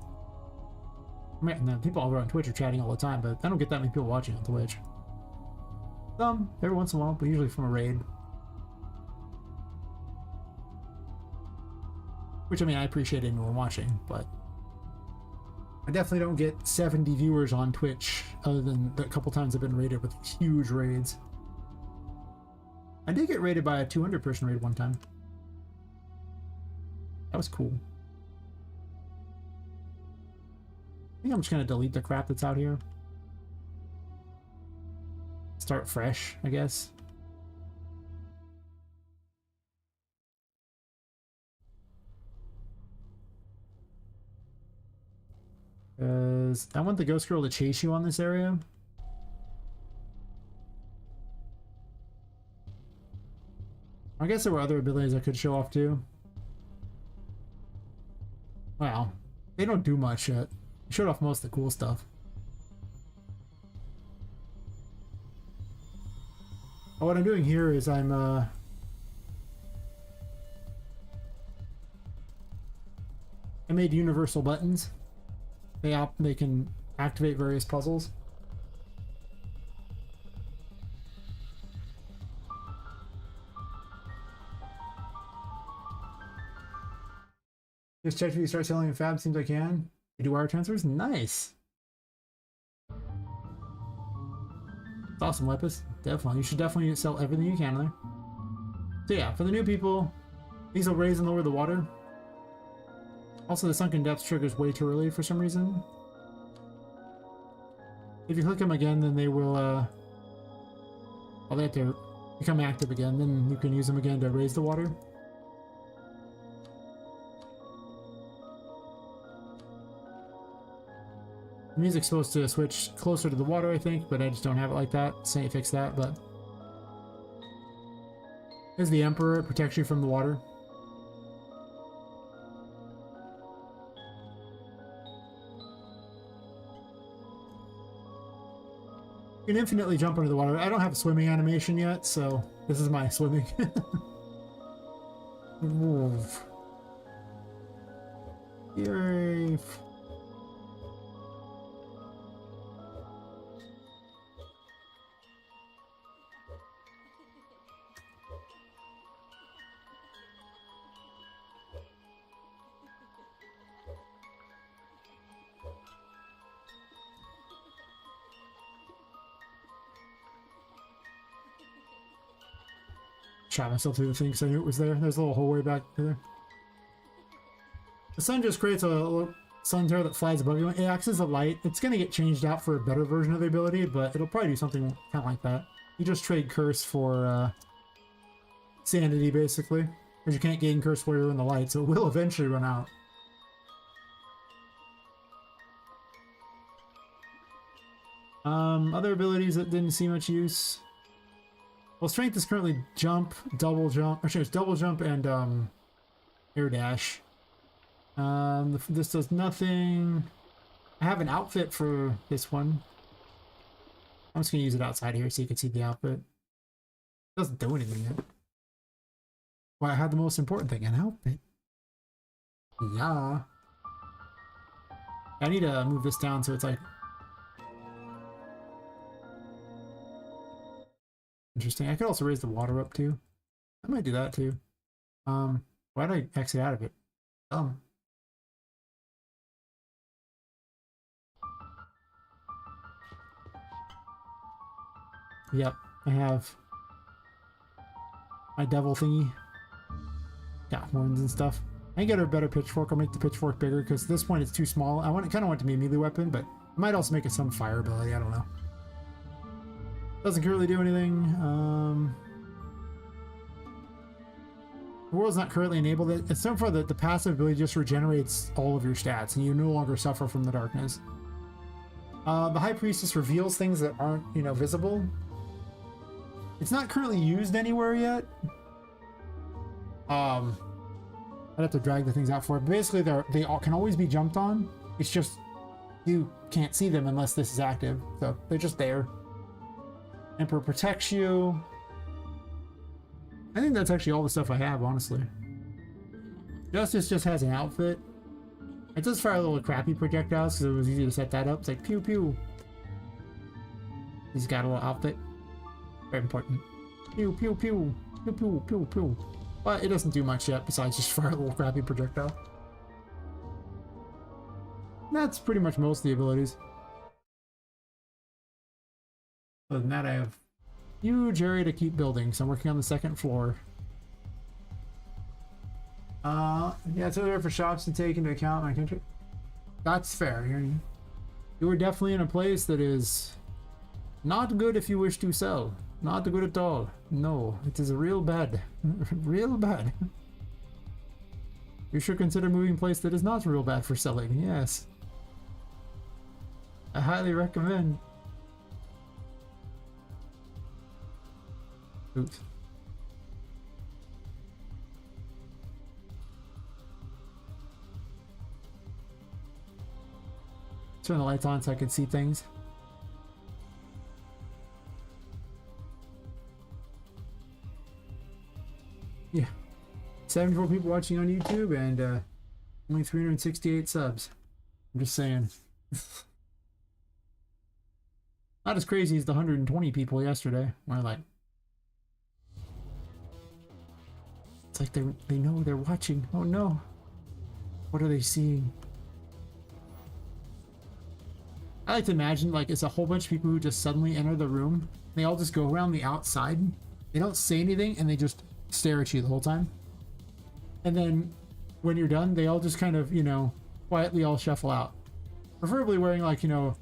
I mean, the people over on Twitch are chatting all the time, but I don't get that many people watching on Twitch. Some, every once in a while, but usually from a raid. Which, I mean, I appreciate anyone watching, but I definitely don't get 70 viewers on Twitch, other than the couple times I've been raided with huge raids. I did get raided by a 200-person raid one time. That was cool. I think I'm just gonna delete the crap that's out here. Start fresh, I guess. Because I want the ghost girl to chase you on this area. I guess there were other abilities I could show off too. Wow, they don't do much yet. I showed off most of the cool stuff. What I'm doing here is I made universal buttons. They can activate various puzzles. Just check if you start selling in Fab. Seems I can. You do wire transfers? Nice. It's awesome, Lepus. Definitely. You should definitely sell everything you can there. So yeah, for the new people, these will raise and lower the water. Also, the sunken depths triggers way too early for some reason. If you click them again, then they will, well, they have to become active again. Then you can use them again to raise the water. The music's supposed to switch closer to the water, I think, but I just don't have it like that. Say fix that, but... Here's the Emperor. It protects you from the water. You can infinitely jump under the water. I don't have a swimming animation yet, so this is my swimming. Yay. Shot myself through the thing because I knew it was there. There's a little hallway back there. The sun just creates a little sun tear that flies above you. It acts as a light. It's going to get changed out for a better version of the ability, but it'll probably do something kind of like that. You just trade curse for sanity, basically. Because you can't gain curse while you're in the light, so it will eventually run out. Other abilities that didn't see much use. Well, strength is currently jump, double jump, or it's double jump and air dash. This does nothing. I have an outfit for this one. I'm just gonna use it outside here so you can see the outfit. It doesn't do anything yet. Well, I had the most important thing, an outfit. Yeah. I need to move this down so it's like... Interesting. I could also raise the water up too. I might do that too. Why did I exit out of it? Yep, I have my devil thingy. Got horns and stuff. I get a better pitchfork. I'll make the pitchfork bigger because at this point it's too small. I kind of want it to be a melee weapon, but I might also make it some fire ability. I don't know. Doesn't currently do anything. The world's not currently enabled. It's so far that the passive ability just regenerates all of your stats, and you no longer suffer from the darkness. The High Priestess reveals things that aren't, you know, visible. It's not currently used anywhere yet. I'd have to drag the things out for it. But basically, they all can always be jumped on. It's just you can't see them unless this is active. So they're just there. Emperor protects you. I think that's actually all the stuff I have, honestly. Justice just has an outfit. It does fire little crappy projectiles because it was easy to set that up. It's like pew pew. He's got a little outfit. Very important. Pew pew pew. Pew pew pew pew. But it doesn't do much yet besides just fire a little crappy projectile. That's pretty much most of the abilities. Other than that, I have huge area to keep building, so I'm working on the second floor. Yeah, it's over there for shops to take into account my country. That's fair. You are definitely in a place that is not good if you wish to sell. Not good at all. No, it is real bad. Real bad. You should consider moving a place that is not real bad for selling. Yes. I highly recommend. Oops. Turn the lights on so I can see things. Yeah. 74 people watching on YouTube and only 368 subs. I'm just saying. Not as crazy as the 120 people yesterday. Where like, it's like they know they're watching. Oh no. What are they seeing? I like to imagine like it's a whole bunch of people who just suddenly enter the room. They all just go around the outside. They don't say anything and they just stare at you the whole time. And then when you're done, they all just kind of, you know, quietly all shuffle out. Preferably wearing like, you know,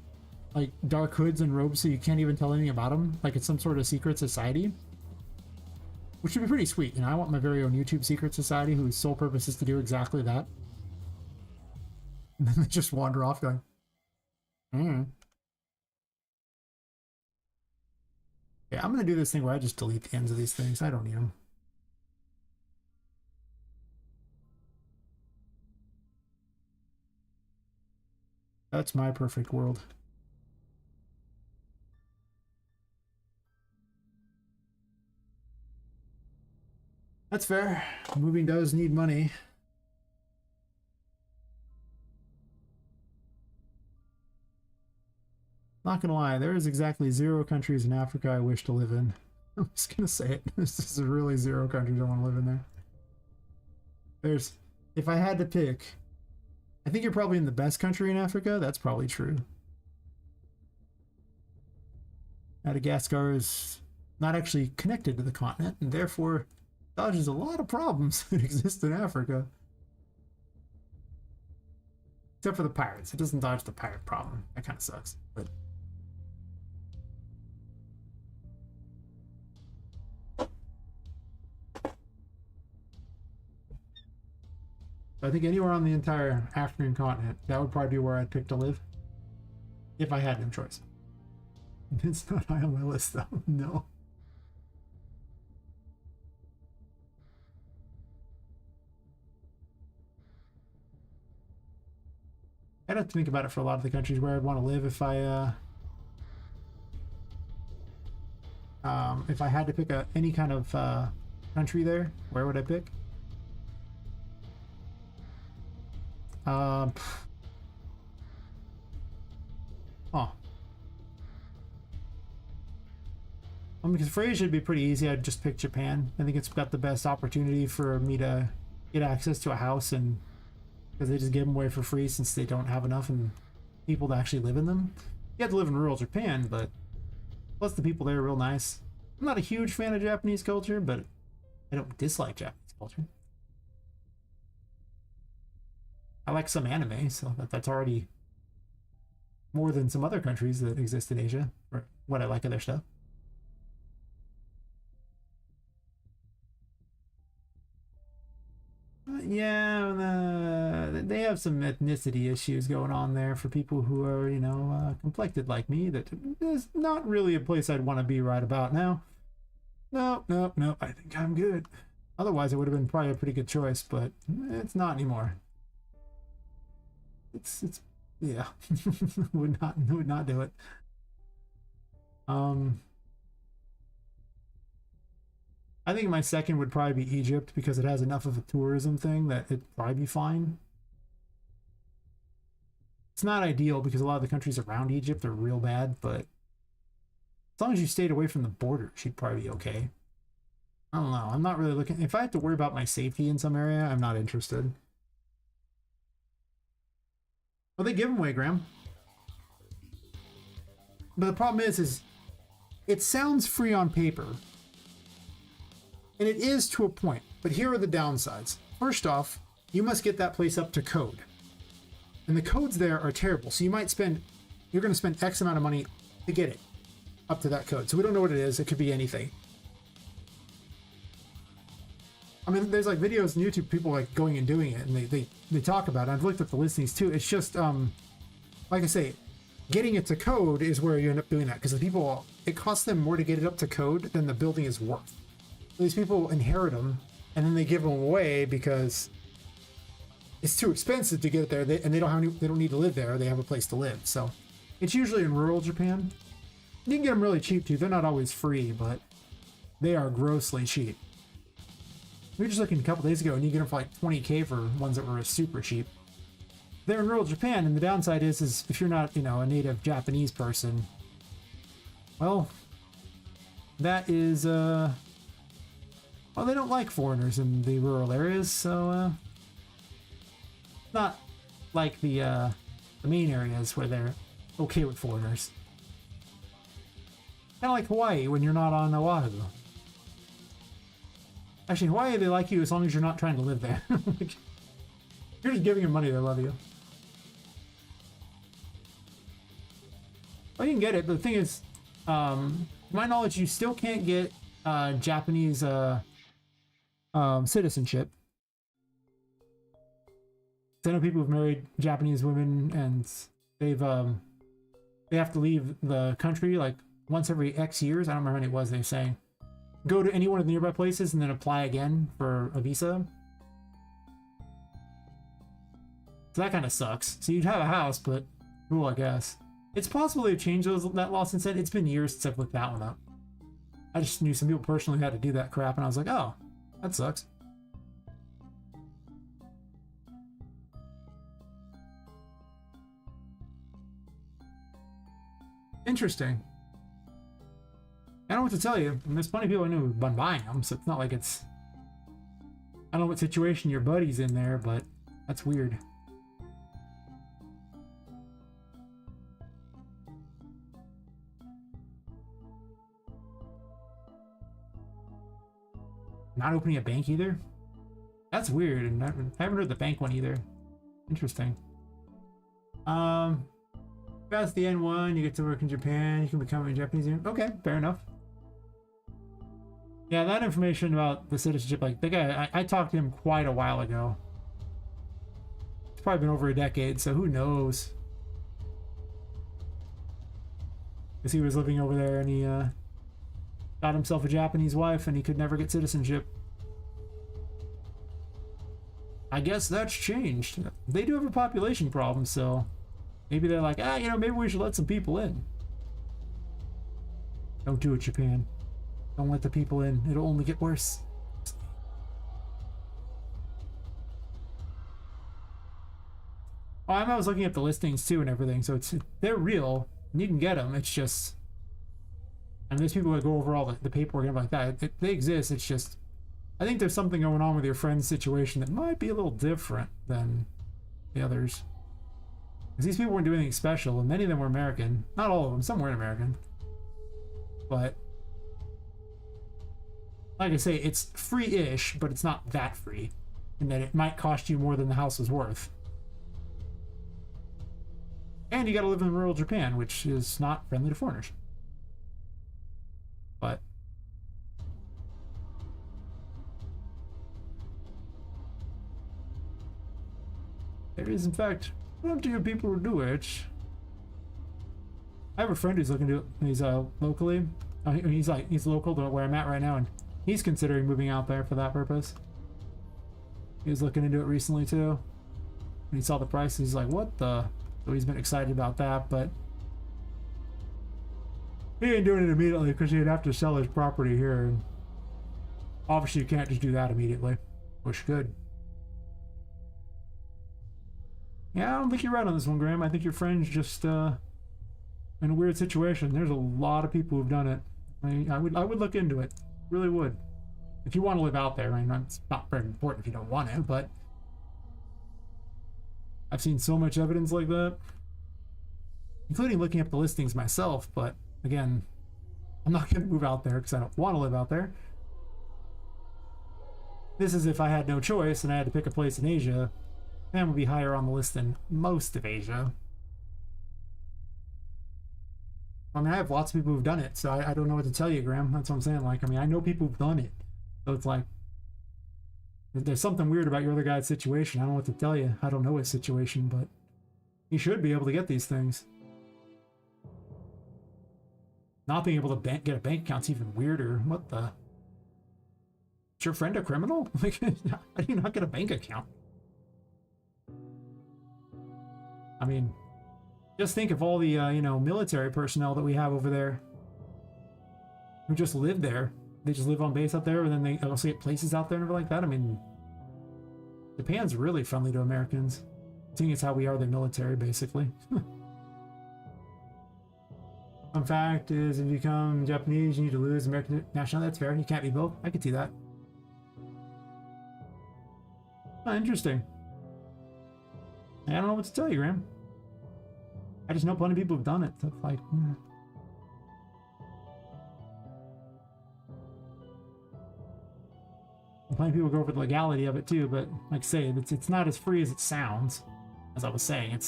like dark hoods and robes so you can't even tell anything about them. Like it's some sort of secret society. Which would be pretty sweet. You know, I want my very own YouTube secret society whose sole purpose is to do exactly that. And then they just wander off going, Yeah, I'm gonna do this thing where I just delete the ends of these things. I don't need them. That's my perfect world. That's fair. Moving does need money. Not gonna lie, there is exactly 0 countries in Africa I wish to live in. I'm just gonna say it. This is really 0 countries I want to live in there. There's, if I had to pick, I think you're probably in the best country in Africa. That's probably true. Madagascar is not actually connected to the continent, and therefore dodges a lot of problems that exist in Africa. Except for the pirates. It doesn't dodge the pirate problem. That kind of sucks. But I think anywhere on the entire African continent, that would probably be where I'd pick to live. If I had no choice. It's not high on my list though. No. I'd have to think about it for a lot of the countries where I'd want to live if I had to pick any kind of country there. Where would I pick? Oh. I mean, because for Asia it'd be pretty easy. I'd just pick Japan. I think it's got the best opportunity for me to get access to a house, and because they just give them away for free since they don't have enough and people to actually live in them. You have to live in rural Japan, but plus the people there are real nice. I'm not a huge fan of Japanese culture, but I don't dislike Japanese culture. like some anime, so that's already more than some other countries that exist in Asia, for what I like of their stuff. Yeah, they have some ethnicity issues going on there for people who are, you know, complected like me. That is not really a place I'd want to be right about now. No, no, no. I think I'm good. Otherwise, it would have been probably a pretty good choice, but it's not anymore. It's yeah, would not do it. I think my second would probably be Egypt because it has enough of a tourism thing that it'd probably be fine. It's not ideal because a lot of the countries around Egypt are real bad, but as long as you stayed away from the border, you'd probably be okay. I don't know. I'm not really looking. If I have to worry about my safety in some area, I'm not interested. Well, they give them away, Graham. But the problem is it sounds free on paper. And it is to a point, but here are the downsides. First off, you must get that place up to code. And the codes there are terrible. So you're going to spend X amount of money to get it up to that code. So we don't know what it is. It could be anything. I mean, there's like videos on YouTube, people like going and doing it, and they talk about it. I've looked at the listings too. It's just, like I say, getting it to code is where you end up doing that. Because the people, it costs them more to get it up to code than the building is worth. These people inherit them, and then they give them away because it's too expensive to get it there, and they don't need to live there. They have a place to live. So it's usually in rural Japan. You can get them really cheap too. They're not always free, but they are grossly cheap. We were just looking a couple days ago, and you get them for like 20K for ones that were super cheap. They're in rural Japan, and the downside is if you're not, you know, a native Japanese person, well, that is well, they don't like foreigners in the rural areas, so not like the main areas where they're okay with foreigners. Kind of like Hawaii when you're not on Oahu. Actually, Hawaii, they like you as long as you're not trying to live there. Like, you're just giving them money, they love you. Well, you can get it, but the thing is, to my knowledge, you still can't get Japanese citizenship. I know people who've married Japanese women, and they have to leave the country like once every X years. I don't remember when it was. They were saying go to any one of the nearby places and then apply again for a visa. So that kind of sucks. So you'd have a house, but cool, I guess. It's possible they've changed that law since then. It's been years since I've looked that one up. I just knew some people personally had to do that crap, and I was like, oh, that sucks. Interesting. I don't know what to tell you. And there's plenty of people I know who've been buying them, so it's not like it's... I don't know what situation your buddy's in there, but that's weird. Not opening a bank either? That's weird, and I haven't heard the bank one either. Interesting. Pass the N1, you get to work in Japan, you can become a Japanese. Okay, fair enough. Yeah, that information about the citizenship, like the guy, I talked to him quite a while ago. It's probably been over a decade, so who knows? Because he was living over there and he got himself a Japanese wife and he could never get citizenship. I guess that's changed. They do have a population problem, so maybe they're like, you know, maybe we should let some people in. Don't do it, Japan. Don't let the people in. It'll only get worse. Oh, I was looking at the listings too and everything, so they're real. And you can get them. It's just, and there's people that go over all the paperwork and everything like that. They exist. It's just, I think there's something going on with your friend's situation that might be a little different than the others. Because these people weren't doing anything special, and many of them were American. Not all of them. Some weren't American. But like I say, it's free-ish, but it's not that free, in that it might cost you more than the house is worth. And you gotta live in rural Japan, which is not friendly to foreigners. But there is, in fact, plenty of people who do it. I have a friend who's looking to. He's locally. He's local to where I'm at right now, and he's considering moving out there for that purpose. He was looking into it recently too. And he saw the price. He's like, "What the?" So he's been excited about that, but he ain't doing it immediately because he'd have to sell his property here. And obviously, you can't just do that immediately. Wish you could. Yeah, I don't think you're right on this one, Graham. I think your friend's just in a weird situation. There's a lot of people who've done it. I would look into it. Really would. If you want to live out there, I mean, it's not very important if you don't want to, but I've seen so much evidence like that, including looking up the listings myself. But again, I'm not going to move out there because I don't want to live out there. This is if I had no choice and I had to pick a place in Asia. Japan would be higher on the list than most of Asia. I mean, I have lots of people who've done it, so I don't know what to tell you, Graham. That's what I'm saying. Like, I mean, I know people who've done it. So it's like, there's something weird about your other guy's situation. I don't know what to tell you. I don't know his situation, but he should be able to get these things. Not being able to get a bank account's even weirder. What the? Is your friend a criminal? Like, how do you not get a bank account? I mean, just think of all the, military personnel that we have over there who just live there. They just live on base out there, and then they also get places out there and everything like that. I mean, Japan's really friendly to Americans. Seeing as how we are the military, basically. Fun fact is, if you become Japanese, you need to lose American nationality. That's fair. You can't be both. I could see that. Oh, interesting. I don't know what to tell you, Graham. I just know plenty of people have done it. So it's like, plenty of people go over the legality of it too, but like I say, it's not as free as it sounds. As I was saying,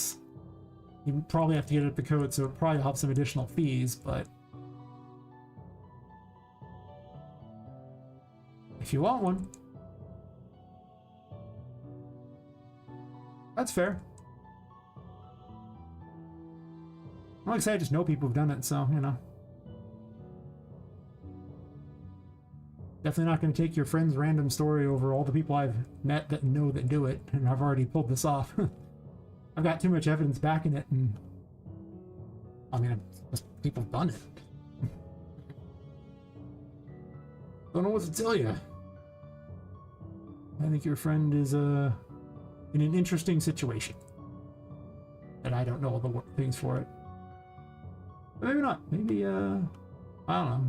you probably have to get it up the code, so it probably helps some additional fees, but if you want one, that's fair. Like I say, I just know people who've done it, so, Definitely not going to take your friend's random story over all the people I've met that know that do it, and I've already pulled this off. I've got too much evidence backing it, and I mean, people have done it. Don't know what to tell you. I think your friend is in an interesting situation, and I don't know all the things for it. But maybe not. Maybe, I don't know.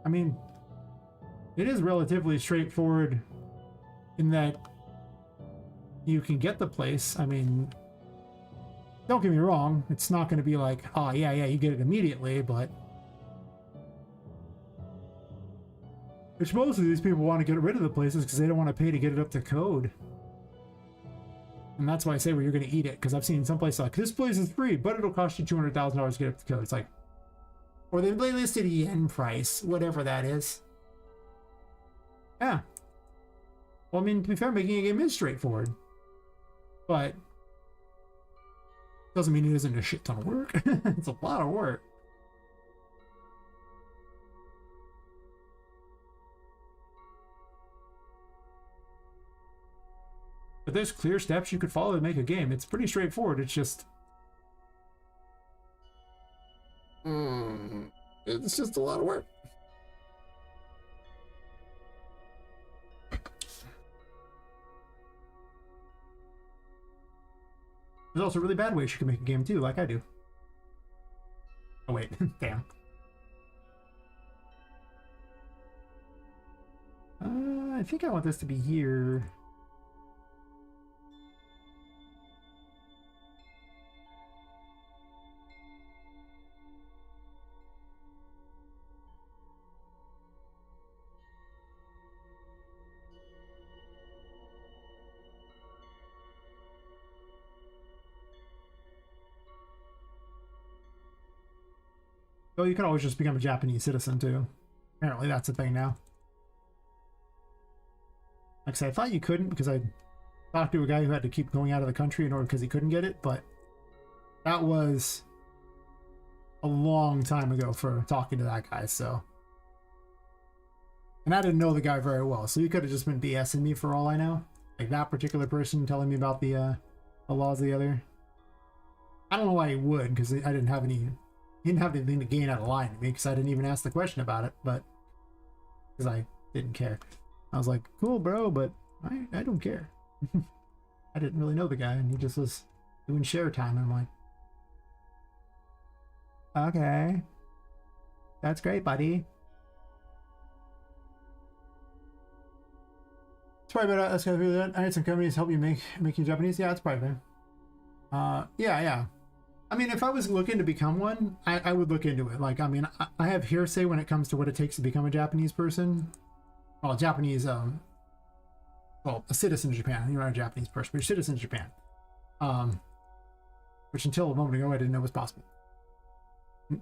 I mean, it is relatively straightforward in that you can get the place. I mean, don't get me wrong. It's not going to be like, oh, yeah, you get it immediately, but which most of these people want to get rid of the places because they don't want to pay to get it up to code. And that's why I say where you're going to eat it, because I've seen some places like, this place is free, but it'll cost you $200,000 to get up to code. It's like, or they listed a yen price, whatever that is. Yeah. Well, I mean, to be fair, making a game is straightforward. But doesn't mean it isn't a shit ton of work. It's a lot of work. But there's clear steps you could follow to make a game. It's pretty straightforward. It's just... it's just a lot of work. There's also really bad ways you can make a game too, like I do. Oh wait, damn. I think I want this to be here. Well, you can always just become a Japanese citizen too. Apparently that's a thing now. Like I said, I thought you couldn't because I talked to a guy who had to keep going out of the country in order because he couldn't get it, but that was a long time ago for talking to that guy, so. And I didn't know the guy very well, so he could have just been BSing me for all I know. Like that particular person telling me about the laws of the other. I don't know why he would, because I didn't have any, he didn't have anything to gain out of lying to me, because I didn't even ask the question about it, but because I didn't care. I was like, cool, bro, but I don't care. I didn't really know the guy, and he just was doing share time, and I'm like, okay, that's great, buddy. It's probably better. Let's go through that. I had some companies help you make you Japanese. Yeah, it's probably fair. Yeah. I mean, if I was looking to become one, I would look into it. Like, I mean, I have hearsay when it comes to what it takes to become a Japanese person. Well, Japanese, well, a citizen of Japan. You're not a Japanese person, but you're a citizen of Japan. Which until a moment ago, I didn't know was possible.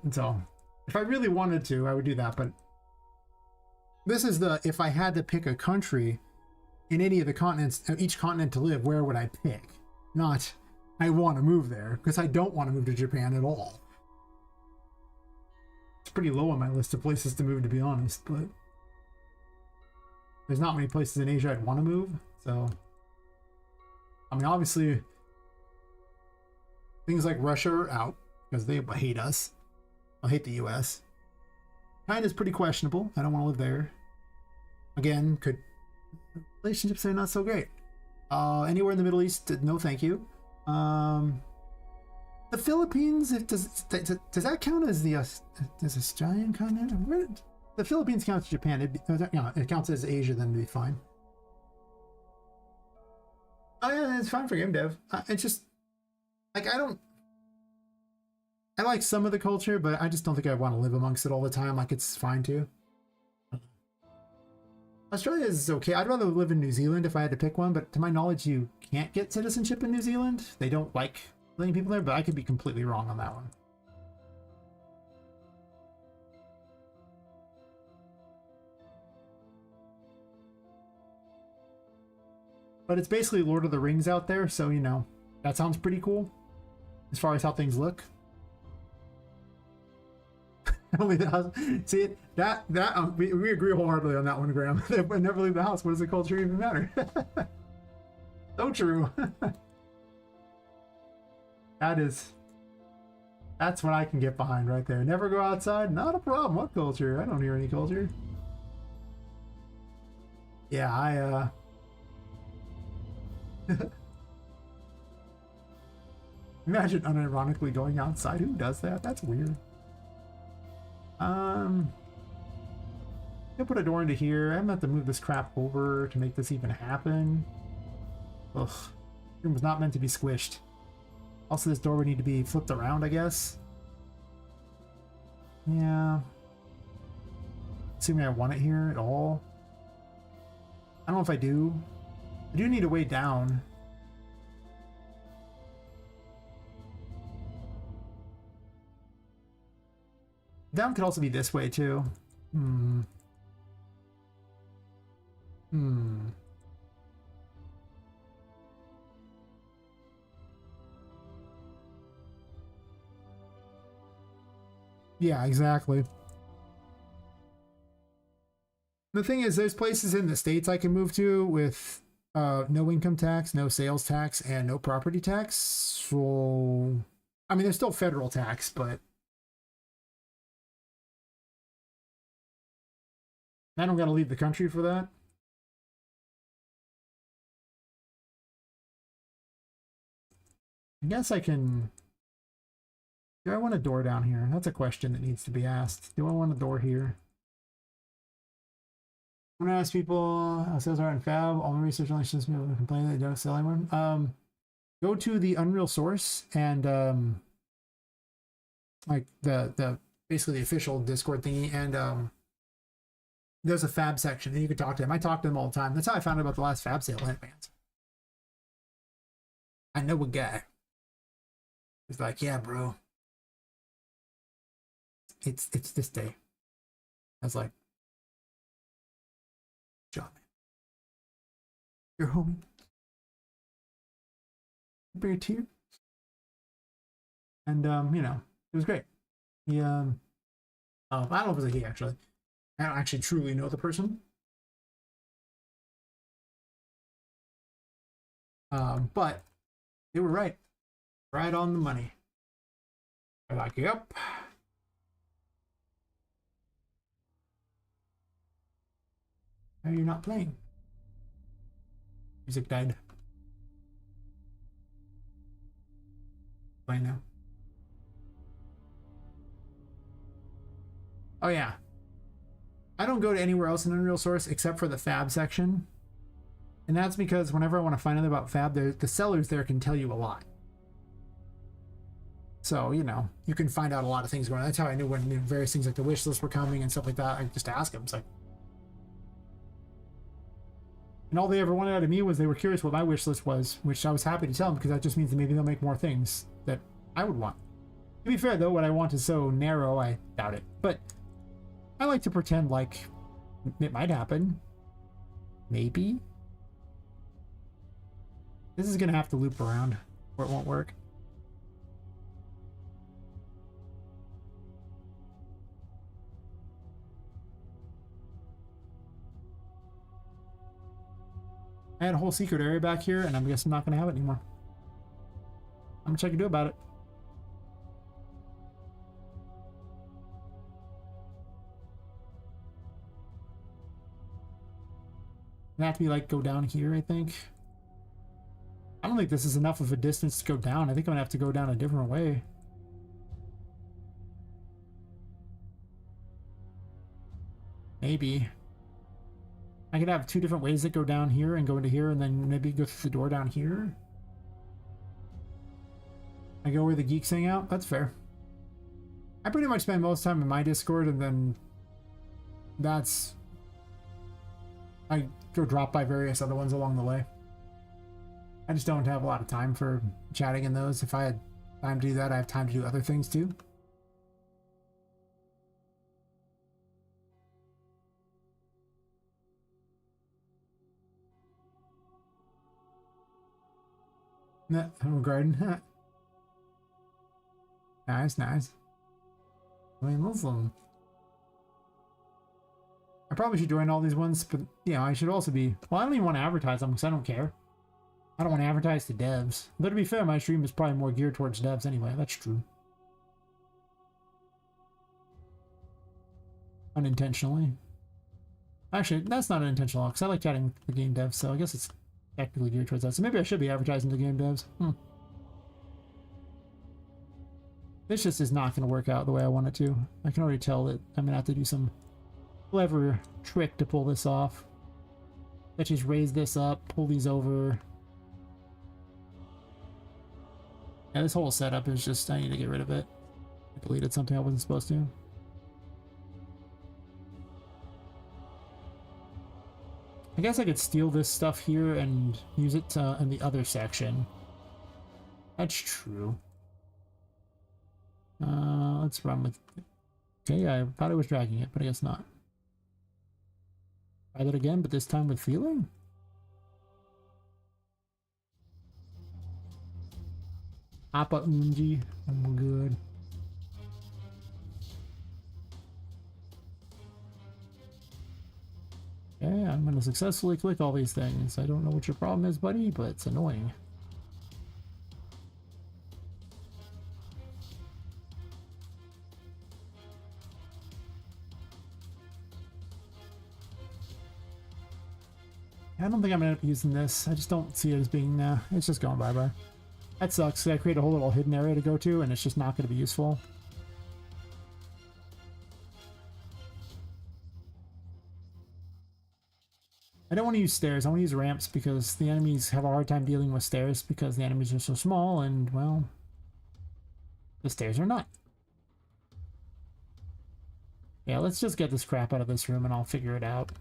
And so, if I really wanted to, I would do that. But this is if I had to pick a country in any of the continents, each continent to live, where would I pick? Not, I want to move there, because I don't want to move to Japan at all. It's pretty low on my list of places to move, to be honest, but there's not many places in Asia I'd want to move, so. I mean, obviously, things like Russia are out, because they hate us. I hate the US. China's pretty questionable. I don't want to live there. Again, relationships there not so great. Anywhere in the Middle East, no thank you. The Philippines, does that count as the Australian continent? The Philippines counts as Japan. It counts as Asia, then it'd be fine. Oh yeah, it's fine for game dev. It's just like I like some of the culture, but I just don't think I want to live amongst it all the time. Like, it's fine too. Australia is okay. I'd rather live in New Zealand if I had to pick one, but to my knowledge, you can't get citizenship in New Zealand. They don't like letting people there, but I could be completely wrong on that one. But it's basically Lord of the Rings out there, so, you know, that sounds pretty cool as far as how things look. Only the house. See, we agree wholeheartedly on that one, Graham. They would never leave the house. What does the culture even matter? So true. That's what I can get behind right there. Never go outside. Not a problem. What culture? I don't hear any culture. Yeah, imagine unironically going outside. Who does that? That's weird. I'll put a door into here. I'm gonna have to move this crap over to make this even happen. Ugh. This room was not meant to be squished. Also, this door would need to be flipped around, I guess. Yeah. Assuming I want it here at all. I don't know if I do. I do need a way down. Down could also be this way too. Yeah, exactly. The thing is, there's places in the States I can move to with no income tax, no sales tax, and no property tax. So, I mean, there's still federal tax, but I don't gotta leave the country for that. I guess I can. Do I want a door down here? That's a question that needs to be asked. Do I want a door here? I'm gonna ask people how sales are in Fab. All my research only shows people who complain they don't sell anymore. Go to the Unreal source and like the basically the official Discord thingy, and there's a Fab section and you can talk to them. I talk to them all the time. That's how I found out about the last Fab sale in advance. I know a guy. He's like, yeah, bro. it's this day. I was like, John, you're homie. Bring a tear. And you know, it was great. He I don't know if it was a he actually. I don't actually truly know the person. But they were right. Right on the money. They're like, yep. Why are you not playing? Music died. Play now. Oh yeah. I don't go to anywhere else in Unreal Source except for the fab section. And that's because whenever I want to find out about fab, the sellers there can tell you a lot. So, you know, you can find out a lot of things going on. That's how I knew when various things like the wish list were coming and stuff like that. I just asked them. It's like, and all they ever wanted out of me was they were curious what my wish list was, which I was happy to tell them because that just means that maybe they'll make more things that I would want. To be fair, though, what I want is so narrow, I doubt it. But I like to pretend like it might happen. Maybe. This is going to have to loop around or it won't work. I had a whole secret area back here, and I guess I'm not going to have it anymore. I'm going to check and do about it. Gonna have to be like go down here, I think. I don't think this is enough of a distance to go down. I think I'm gonna have to go down a different way. Maybe. I could have two different ways that go down here and go into here and then maybe go through the door down here. I go where the geeks hang out? That's fair. I pretty much spend most time in my Discord and then that's... I go drop by various other ones along the way. I just don't have a lot of time for chatting in those. If I had time to do that, I have time to do other things too. Home garden. Nice, nice. I mean, Muslim. I probably should join all these ones, but yeah, I should also be. Well, I don't even want to advertise them because I don't care. I don't want to advertise to devs. But to be fair, my stream is probably more geared towards devs anyway. That's true. Unintentionally. Actually, that's not unintentional because I like chatting with the game devs, so I guess it's technically geared towards that. So maybe I should be advertising to game devs. This just is not going to work out the way I want it to. I can already tell that I'm going to have to do some clever trick to pull this off. Let's just raise this up, pull these over. Yeah, this whole setup is just, I need to get rid of it. I deleted something I wasn't supposed to. I guess I could steal this stuff here and use it in the other section. That's true. Let's run with... Okay, I thought I was dragging it, but I guess not. Try that again, but this time with feeling? Apa Unji. Oh, good. Okay, I'm going to successfully click all these things. I don't know what your problem is, buddy, but it's annoying. I don't think I'm going to end up using this. I just don't see it as being... it's just going bye-bye. That sucks. I create a whole little hidden area to go to, and it's just not going to be useful. I don't want to use stairs. I want to use ramps because the enemies have a hard time dealing with stairs because the enemies are so small, and, well, the stairs are not. Yeah, let's just get this crap out of this room, and I'll figure it out.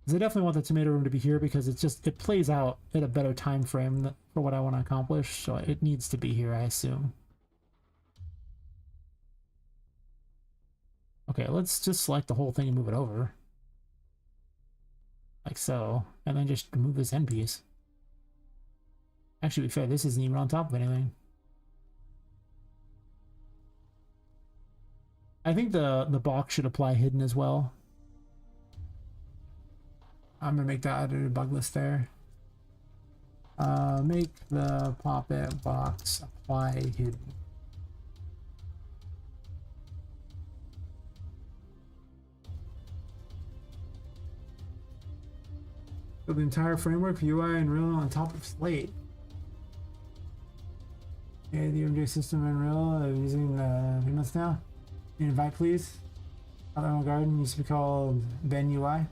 'Cause I definitely want the tomato room to be here because it plays out at a better time frame for what I want to accomplish. So it needs to be here, I assume. Okay, let's just select the whole thing and move it over. Like so. And then just remove this end piece. Actually, to be fair, this isn't even on top of anything. I think the box should apply hidden as well. I'm gonna make that a bug list there. Make the Poppet box apply hidden. So the entire framework for UI and Unreal on top of Slate. Okay, the MJ system in Unreal using the Venus now. Invite please. Other Garden used to be called Ben UI.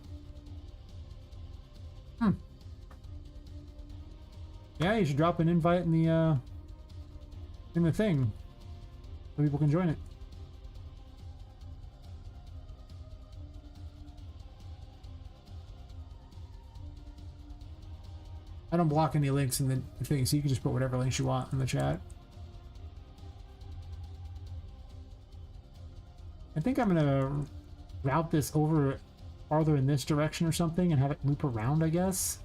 Yeah, you should drop an invite in the thing so people can join it. I don't block any links in the thing, so you can just put whatever links you want in the chat. I think I'm gonna route this over farther in this direction or something and have it loop around, I guess.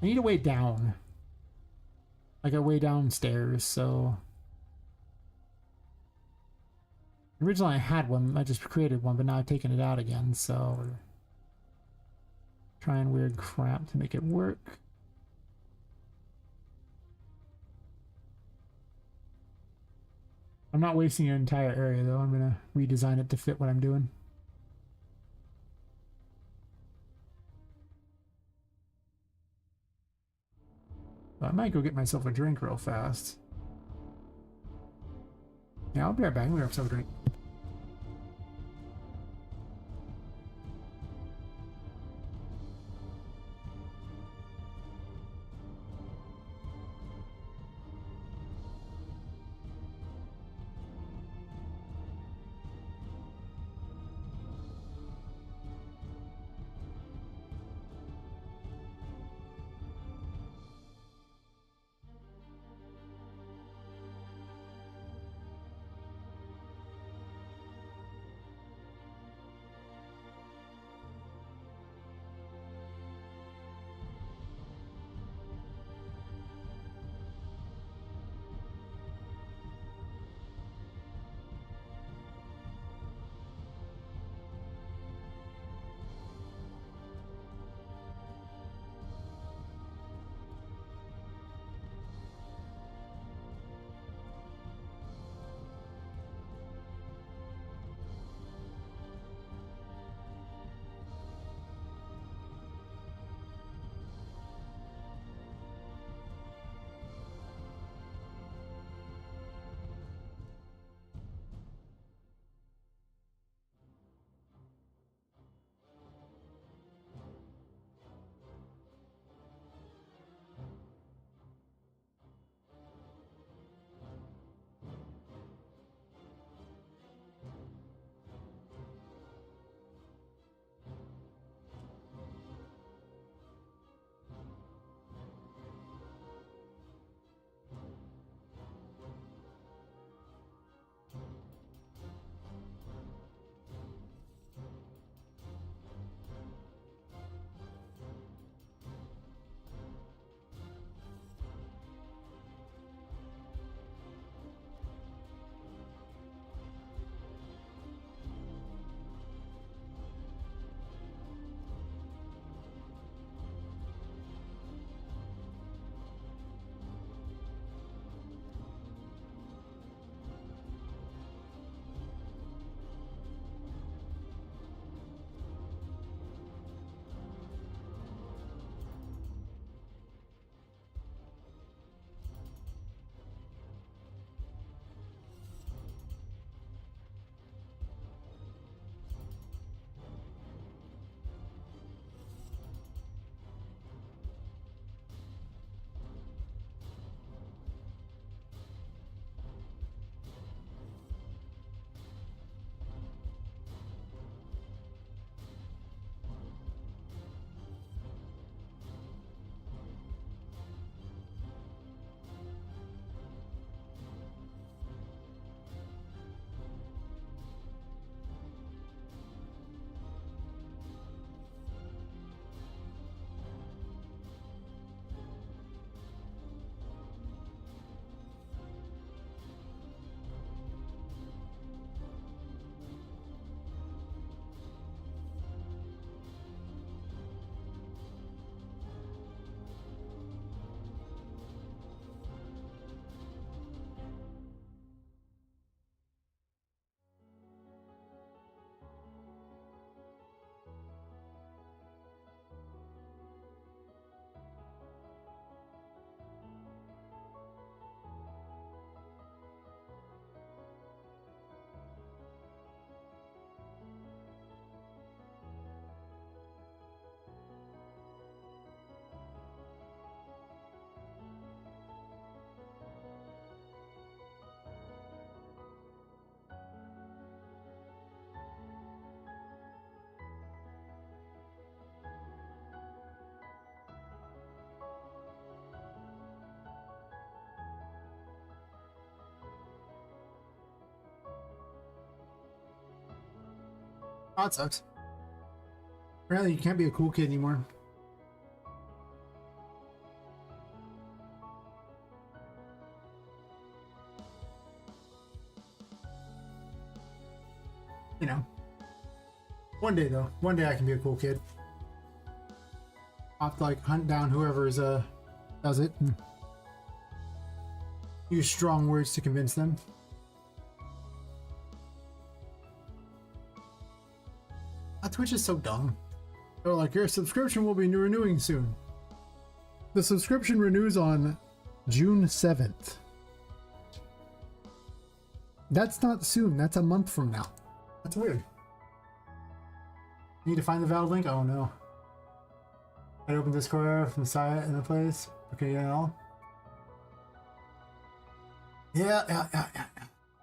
I need a way down. Like a way downstairs, so... Originally I had one, I just created one, but now I've taken it out again, so... We're trying weird crap to make it work. I'm not wasting an entire area though, I'm gonna redesign it to fit what I'm doing. I might go get myself a drink real fast. Yeah, I'll be right back. I'm gonna grab myself a drink. Oh, that sucks. Apparently, you can't be a cool kid anymore. You know. One day, though. One day I can be a cool kid. I'll have to, like, hunt down whoever's, does it. And use strong words to convince them. Twitch is so dumb. They're like, your subscription will be renewing soon. The subscription renews on June 7th. That's not soon. That's a month from now. That's weird. Need to find the valid link? Oh no. I open Discord from the site in the place. Okay, yeah. Yeah.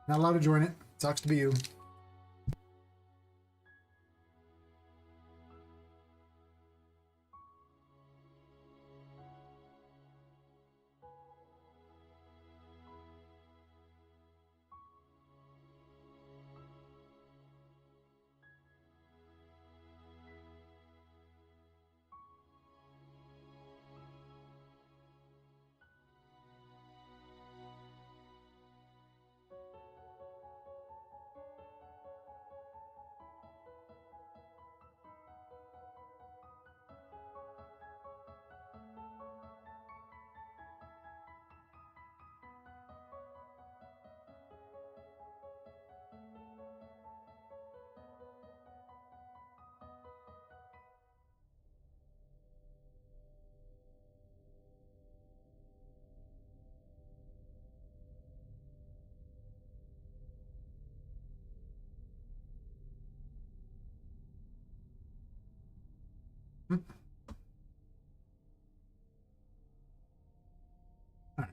Not allowed to join it. Sucks to be you. Alright.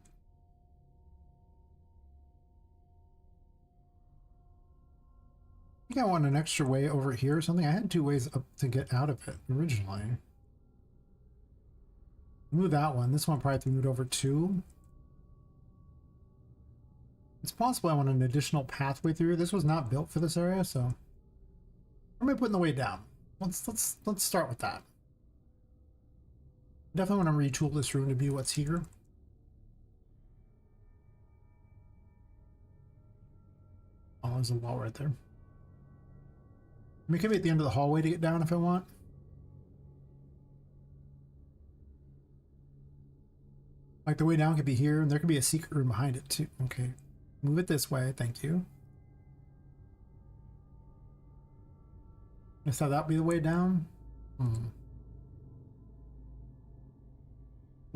I think I want an extra way over here or something. I had 2 ways up to get out of it originally. Move that one. This one probably have to move it over 2. It's possible I want an additional pathway through. This was not built for this area, so where am I putting the way down? Let's start with that. Definitely want to retool this room to be what's here. Oh, there's a wall right there. I mean, it could be at the end of the hallway to get down if I want. Like the way down could be here, and there could be a secret room behind it too. Okay, move it this way, thank you. Guess how that be the way down? A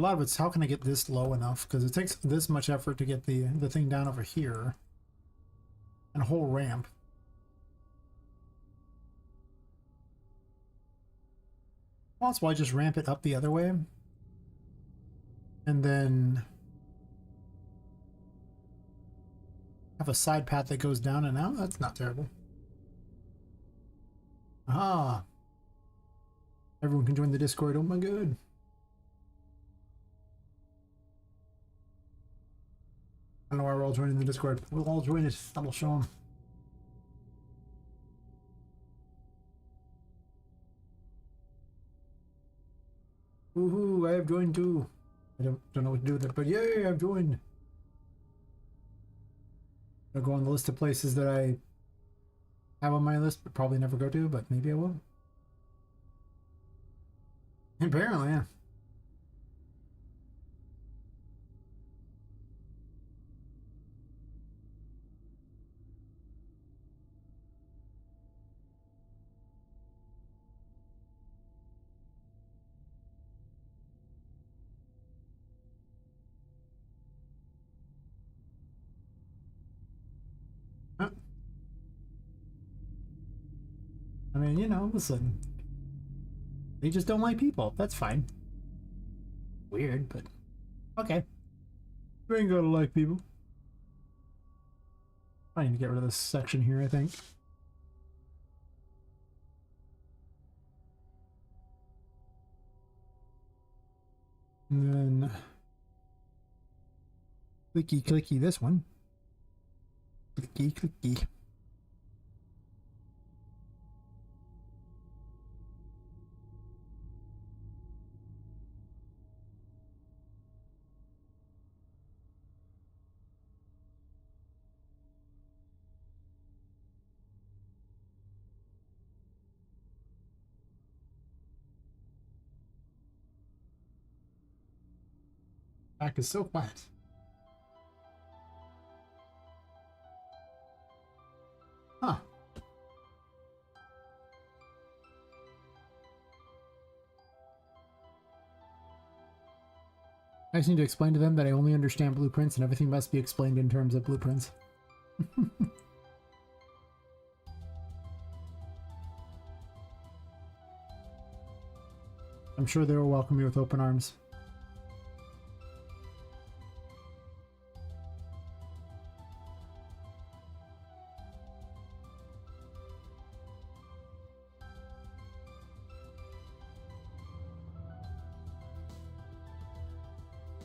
lot of it's how can I get this low enough, because it takes this much effort to get the thing down over here. And a whole ramp. Possible I just ramp it up the other way. And then have a side path that goes down and out. That's not terrible. Ah. Everyone can join the Discord. Oh my god. I don't know why we're all joining the Discord. We'll all join it. That'll show them. Woohoo, I have joined too. I don't know what to do with it, but yay, I've joined. I'll go on the list of places that I have on my list, but probably never go to, but maybe I will. Apparently, yeah. I mean, you know, listen. They just don't like people. That's fine. Weird, but okay. We ain't gonna like people. I need to get rid of this section here, I think. And then clicky this one. Clicky. Back is so quiet. Huh. I just need to explain to them that I only understand blueprints and everything must be explained in terms of blueprints. I'm sure they will welcome me with open arms.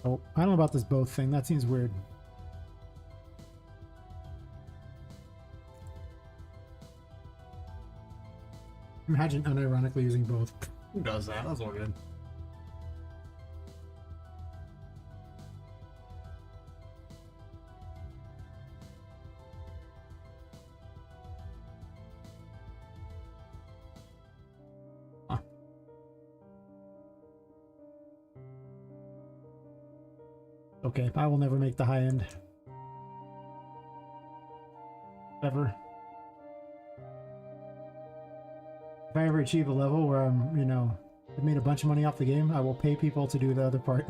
Oh, I don't know about this both thing. That seems weird. Imagine unironically using both. Who does that? That's all good. Huh. Okay, I will never make the high end. Ever. If I ever achieve a level where I'm, you know, I've made a bunch of money off the game, I will pay people to do the other part.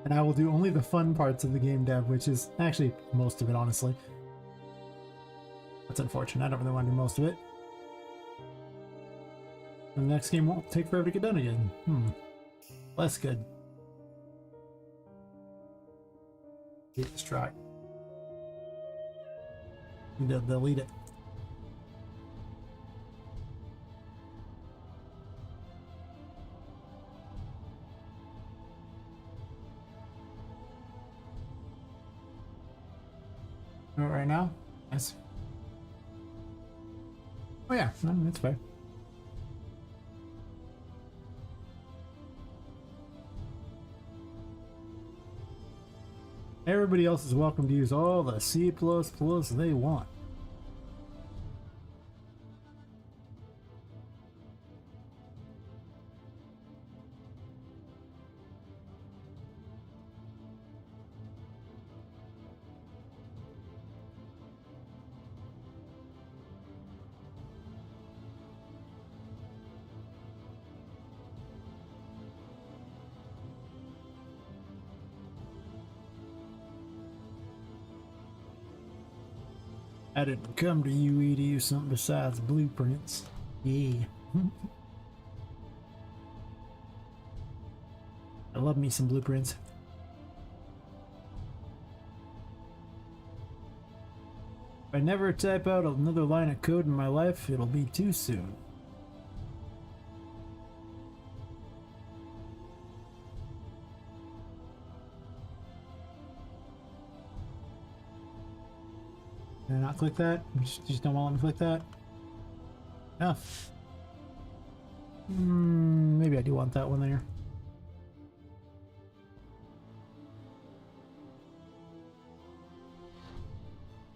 And I will do only the fun parts of the game dev, which is actually most of it, honestly. That's unfortunate. I don't really want to do most of it. And the next game won't take forever to get done again. Less good. Hate this track. Need to delete it. Right now? Yes. Oh yeah, no, that's fair. Everybody else is welcome to use all the C++ they want. I didn't come to UE to use something besides blueprints. Yeah. I love me some blueprints. If I never type out another line of code in my life, it'll be too soon. Did I not click that? Just don't want to click that? No. Maybe I do want that one there.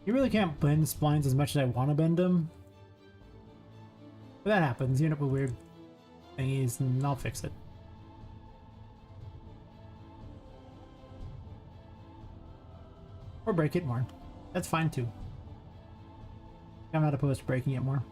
You really can't bend splines as much as I want to bend them. But that happens. You end up with weird thingies, and I'll fix it. Or break it more. That's fine too. I'm not opposed to breaking it more.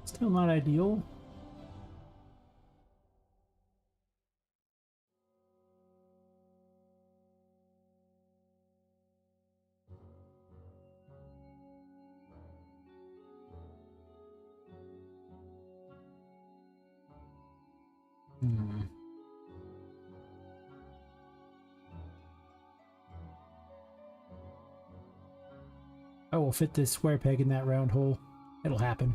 Still not ideal. I will fit this square peg in that round hole. It'll happen.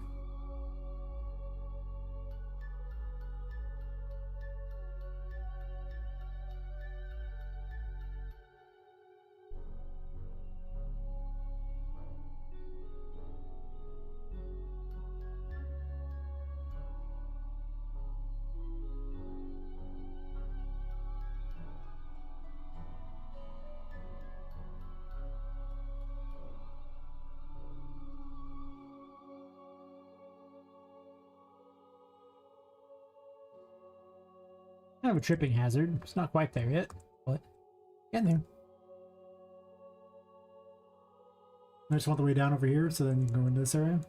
Kind of a tripping hazard. It's not quite there yet, but getting there. I just want the way down over here, so then you can go into this area.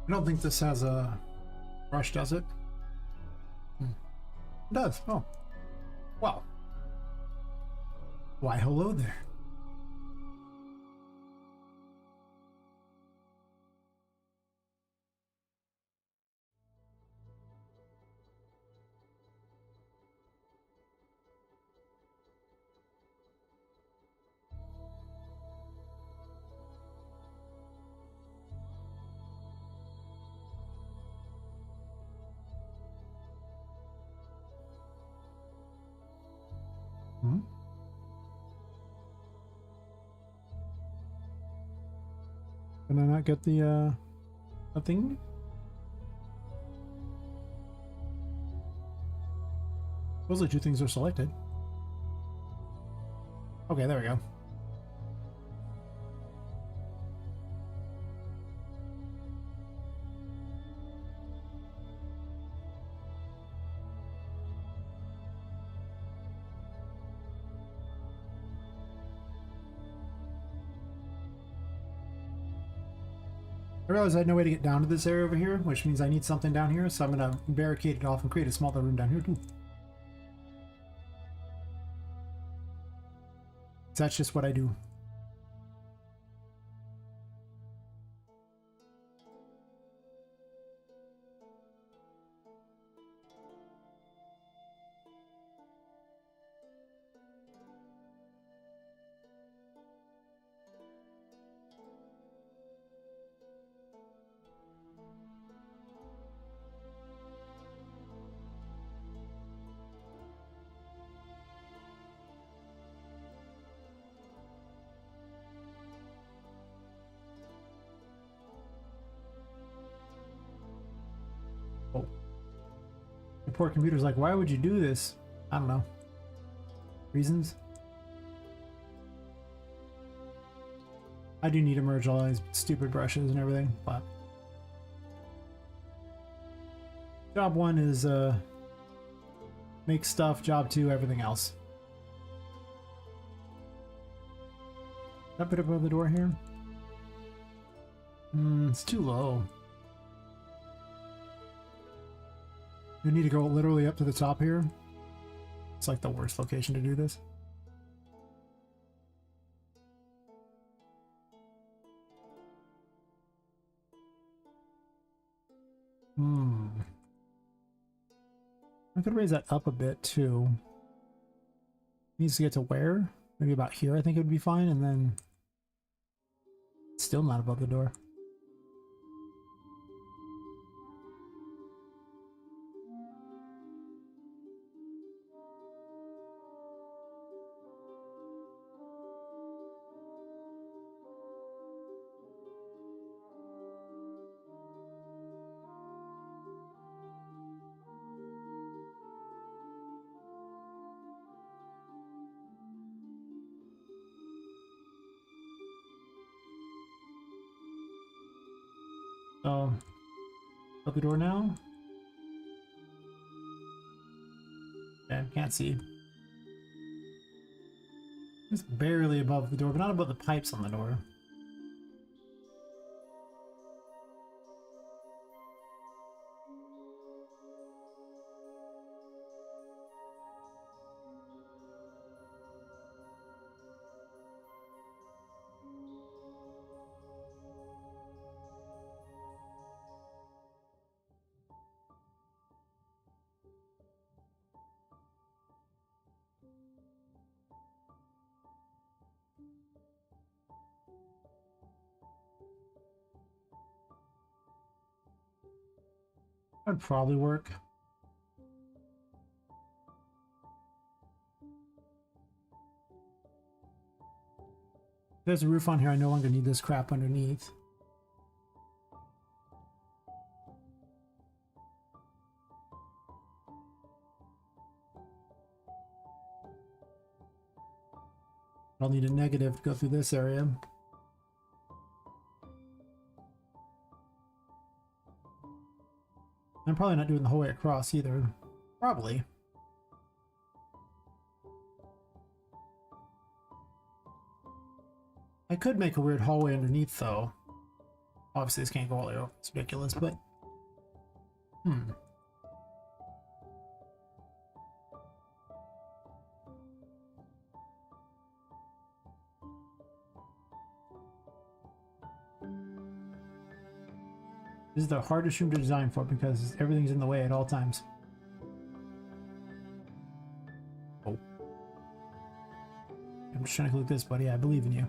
I don't think this has a brush, does it? It does. Oh. Wow. Why, hello there. Hmm? Can I not get the thing? Those are two things are selected. Okay, there we go. I realized I had no way to get down to this area over here, which means I need something down here, so I'm going to barricade it off and create a smaller room down here too. That's just what I do. Oh. The poor computer's like, why would you do this? I don't know. Reasons? I do need to merge all these stupid brushes and everything, but job one is make stuff, job two, everything else. Can I put it above the door here? It's too low. You need to go literally up to the top here. It's like the worst location to do this. I could raise that up a bit too. Needs to get to where? Maybe about here I think it would be fine, and then still not above the door. So, above the door now? Yeah, can't see. Just barely above the door, but not above the pipes on the door. That'd probably work. If there's a roof on here, I no longer need this crap underneath. I'll need a negative to go through this area. I'm probably not doing the whole way across either. Probably. I could make a weird hallway underneath, though. Obviously, this can't go all the way over. It's ridiculous, but... This is the hardest room to design for because everything's in the way at all times. Oh. I'm just trying to click this, buddy. I believe in you.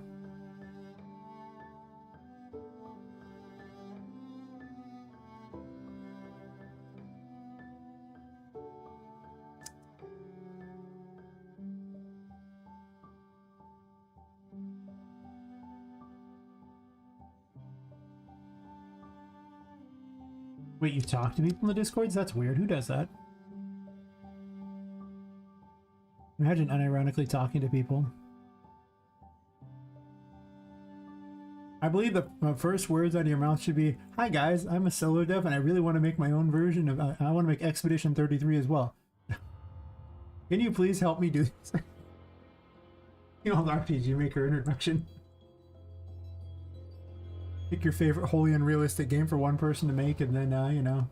Wait, you talk to people in the Discords? That's weird. Who does that? Imagine unironically talking to people. I believe the first words out of your mouth should be, "Hi guys, I'm a solo dev and I really want to make my own version of, I want to make Expedition 33 as well. Can you please help me do this?" You know, the RPG Maker introduction. Pick your favorite wholly unrealistic game for one person to make, and then, you know,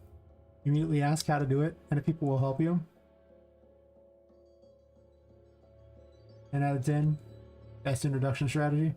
immediately ask how to do it, and if people will help you. 10 out of 10. Best introduction strategy.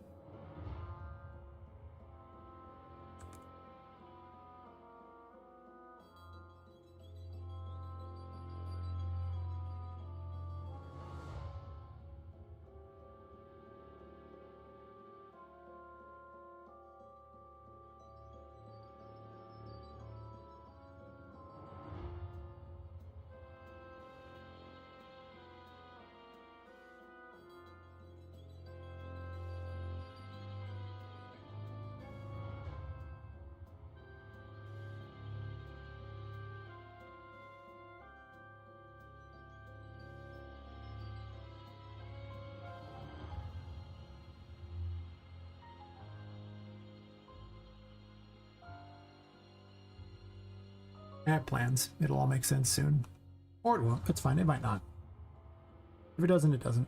I have plans. It'll all make sense soon. Or it won't. That's fine. It might not. If it doesn't, it doesn't.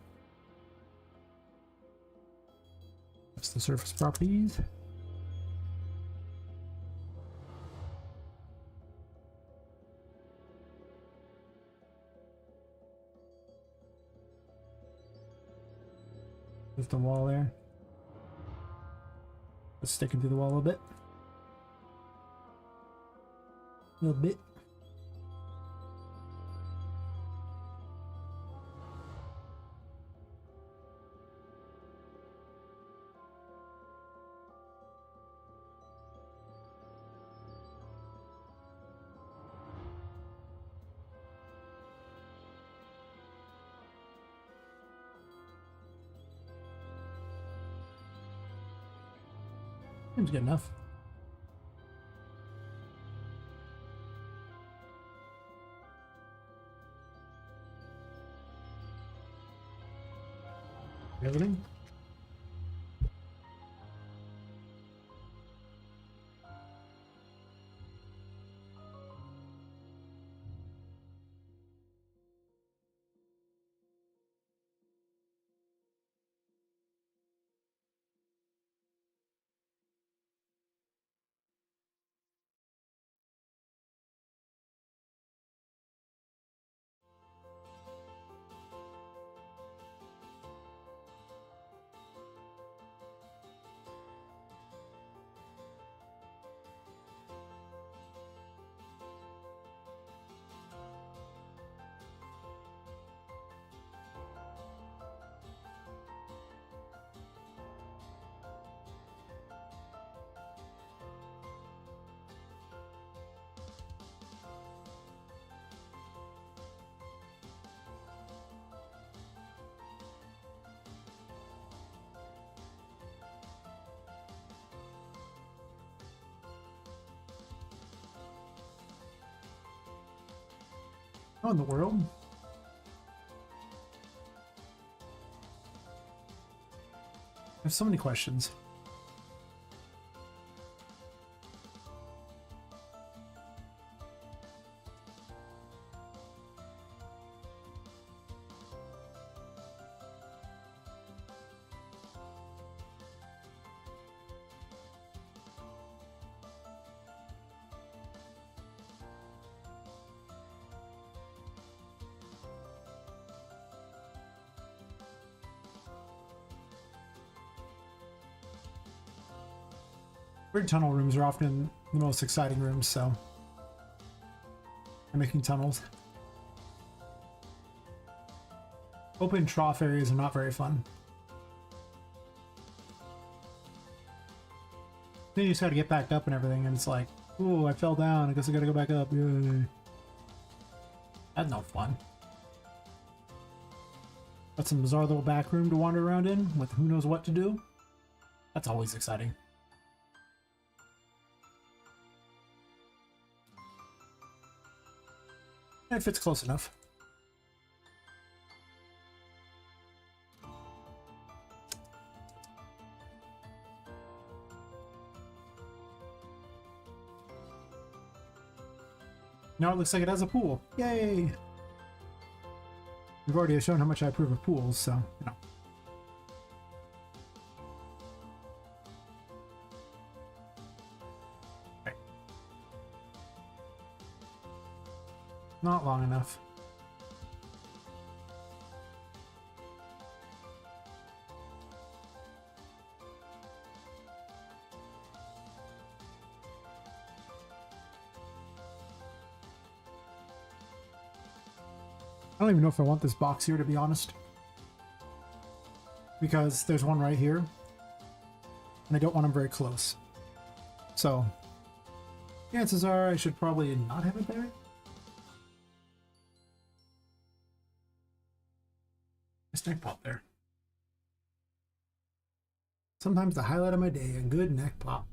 That's the surface properties. There's the wall there. Just sticking through the wall a little bit. A little bit. Seems good enough. Everything. How in the world? I have so many questions. Weird tunnel rooms are often the most exciting rooms, so I'm making tunnels. Open trough areas are not very fun. Then you just gotta get back up and everything, and it's like, oh, I fell down, I guess I gotta go back up. Yay. That's no fun. Got some bizarre little back room to wander around in with who knows what to do. That's always exciting. If it's close enough. Now it looks like it has a pool. Yay! We've already shown how much I approve of pools, so, you know. Right. Not long enough. I don't even know if I want this box here, to be honest. Because there's one right here. And I don't want them very close. So, chances are I should probably not have it there. Nice neck pop there. Sometimes the highlight of my day, a good neck pop.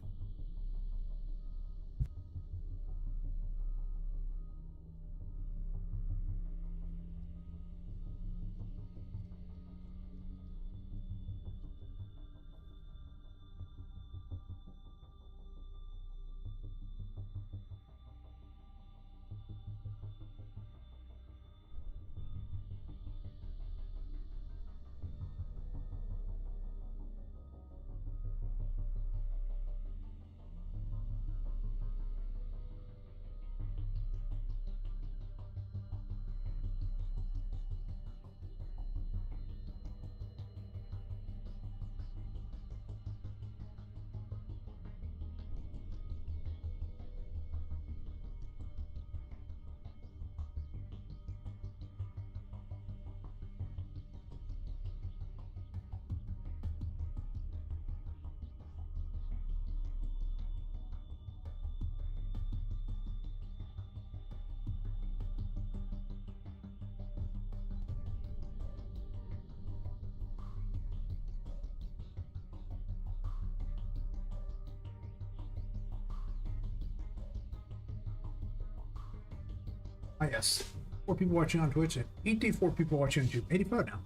Ah, yes. 4 people watching on Twitch and 84 people watching on YouTube. 85 now.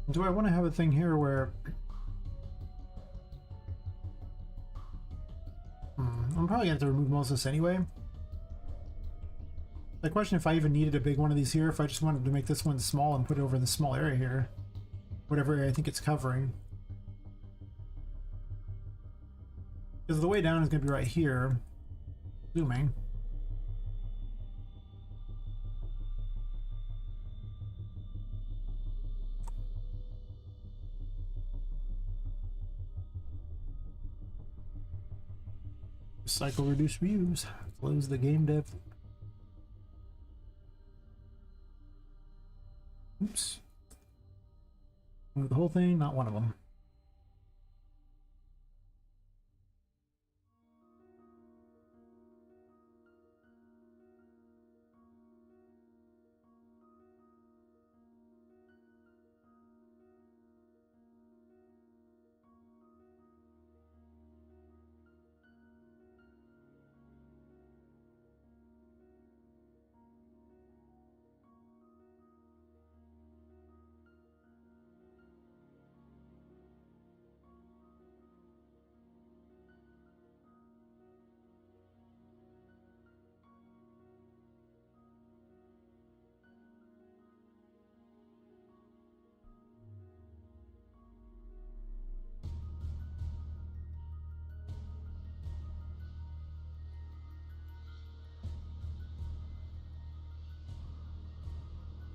Do I want to have a thing here where I'm probably gonna have to remove most of this anyway. The question if I even needed a big one of these here, if I just wanted to make this one small and put it over the small area here, whatever area I think it's covering. Because the way down is gonna be right here. Zooming. Cycle reduce views. Close the game dev. Oops. Move the whole thing, not one of them.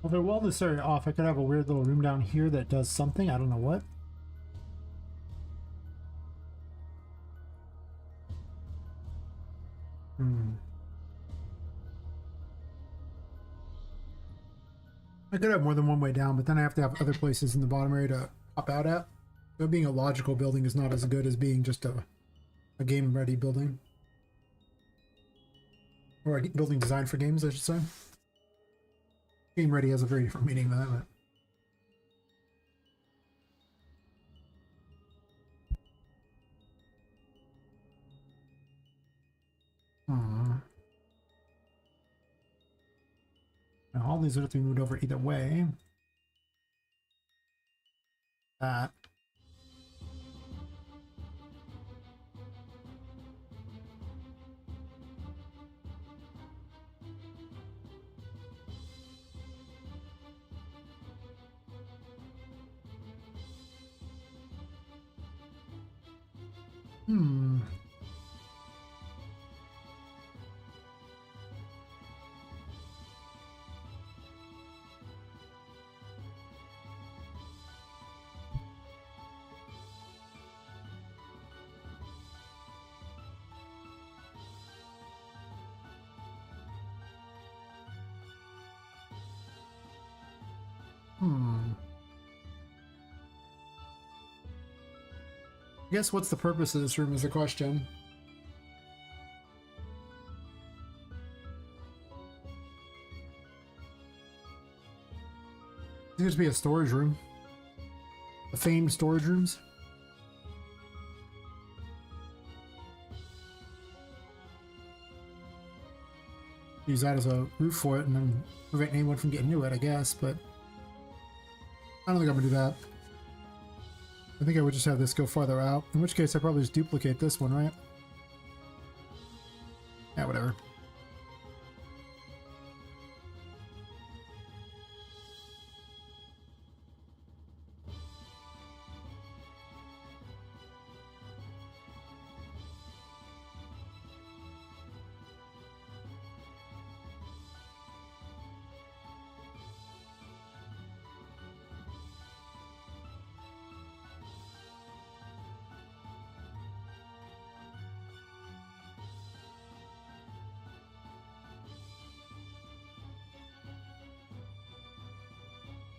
Well, if I wall this area off, I could have a weird little room down here that does something. I don't know what. I could have more than one way down, but then I have to have other places in the bottom area to pop out at. So being a logical building is not as good as being just a game-ready building. Or a building designed for games, I should say. Game-ready has a very different meaning than that. Now all these are to be moved over either way. That. I guess what's the purpose of this room is the question. It seems to be a storage room. The famed storage rooms. Use that as a roof for it and then prevent anyone from getting into it, I guess, but I don't think I'm gonna do that. I think I would just have this go farther out, in which case I probably just duplicate this one, right? Yeah, whatever.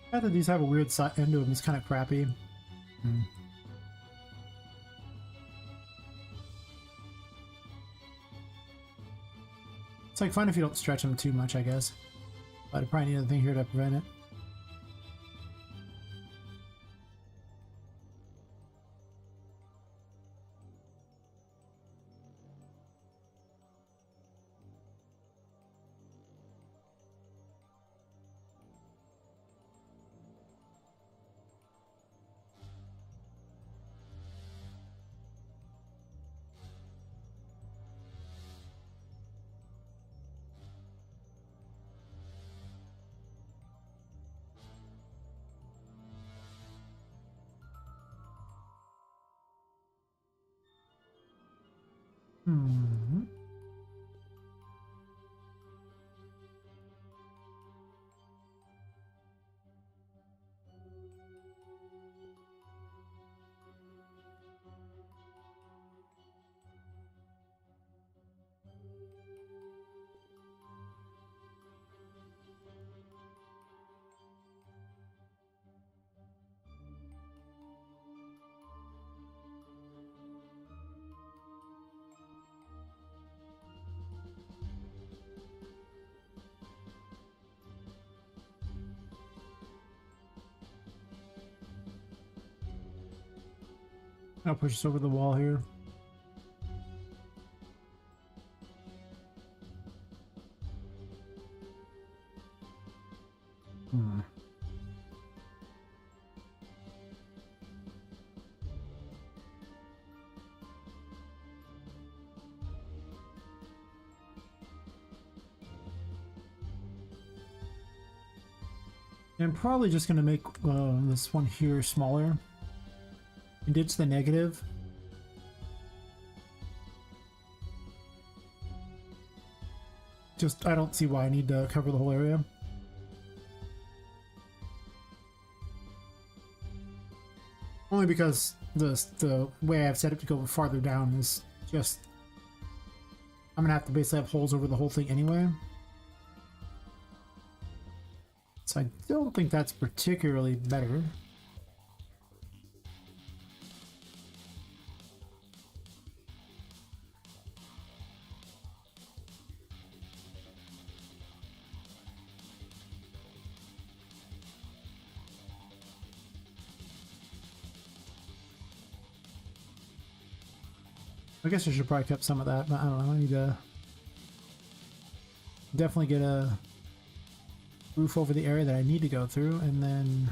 The fact that these have a weird side end to them is kind of crappy. It's like fun if you don't stretch them too much, I guess. But I probably need a thing here to prevent it. I'll push this over the wall here. I'm probably just going to make this one here smaller and ditch the negative. Just, I don't see why I need to cover the whole area. Only because the way I've set it to go farther down is just... I'm gonna have to basically have holes over the whole thing anyway. So I don't think that's particularly better. I guess I should probably kept some of that, but I don't know. I need to definitely get a roof over the area that I need to go through, and then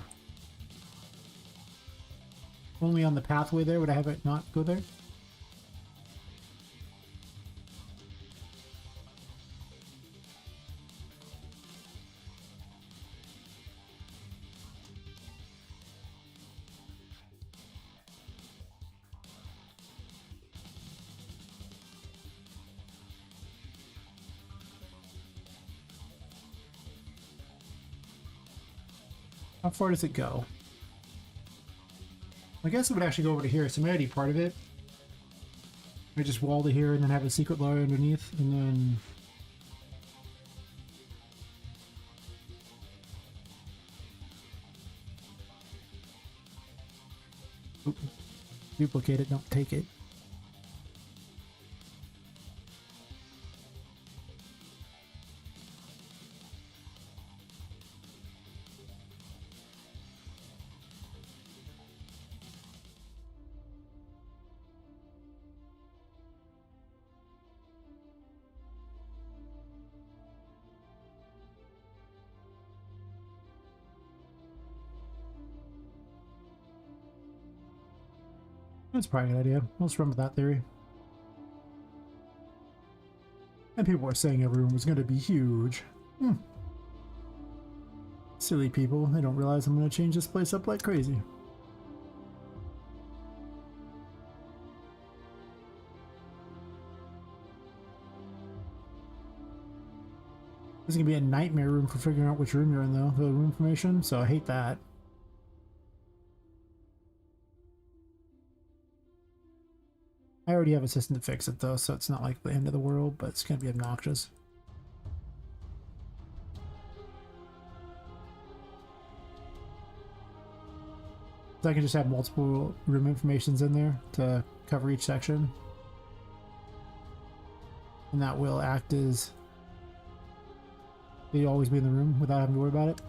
only on the pathway there would I have it not go there. How far does it go? I guess it would actually go over to here, so maybe part of it. I just wall to here and then have a secret layer underneath, and then... Oop. Duplicate it, don't take it. That's probably a good idea. Let's run with that theory. And people are saying every room was going to be huge. Silly people. They don't realize I'm going to change this place up like crazy. This is going to be a nightmare room for figuring out which room you're in, though, the room information, so I hate that. I already have a system to fix it, though, so it's not like the end of the world, but it's going to be obnoxious. So I can just have multiple room informations in there to cover each section. And that will act as... You'll always be in the room without having to worry about it.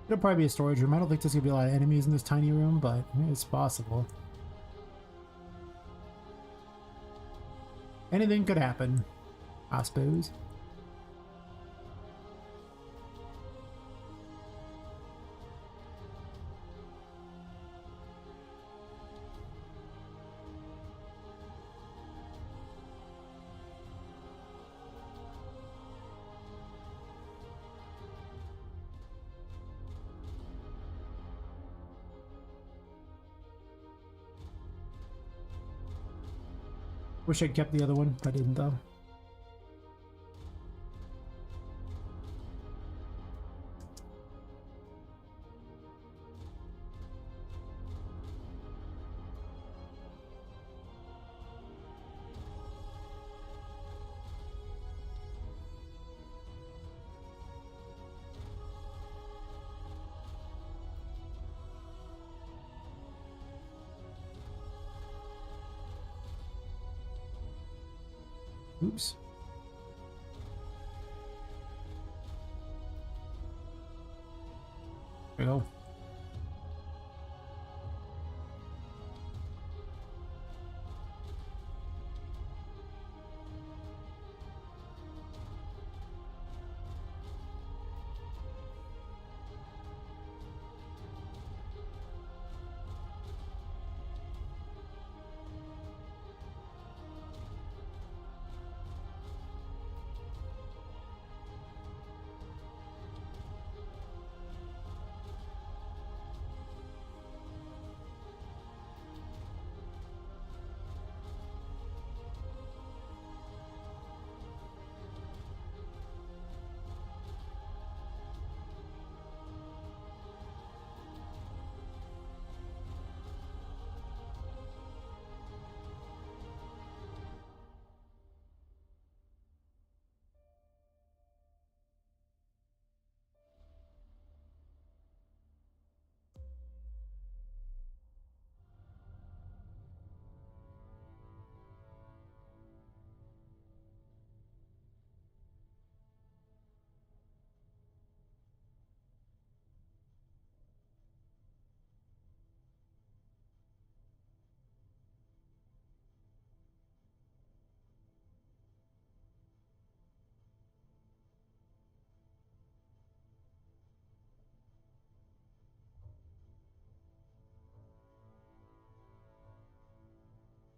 It'll probably be a storage room. I don't think there's going to be a lot of enemies in this tiny room, but it's possible. Anything could happen, I suppose. Wish I'd kept the other one. I didn't, though. Oops. There we go.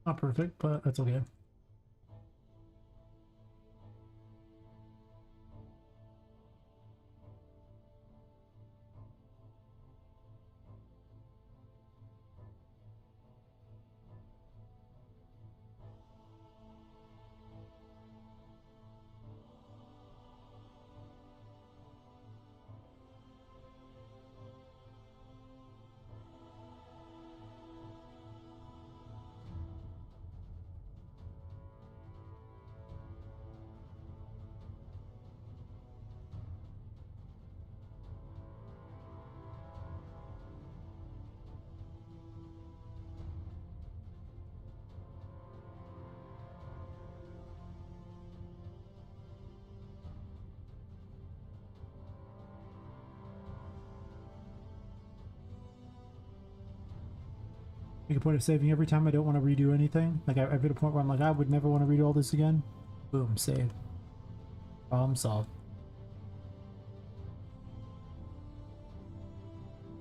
Not perfect, but that's okay. Make a point of saving every time I don't want to redo anything. Like I've hit a point where I'm like, I would never want to redo all this again. Boom, save. Problem solved.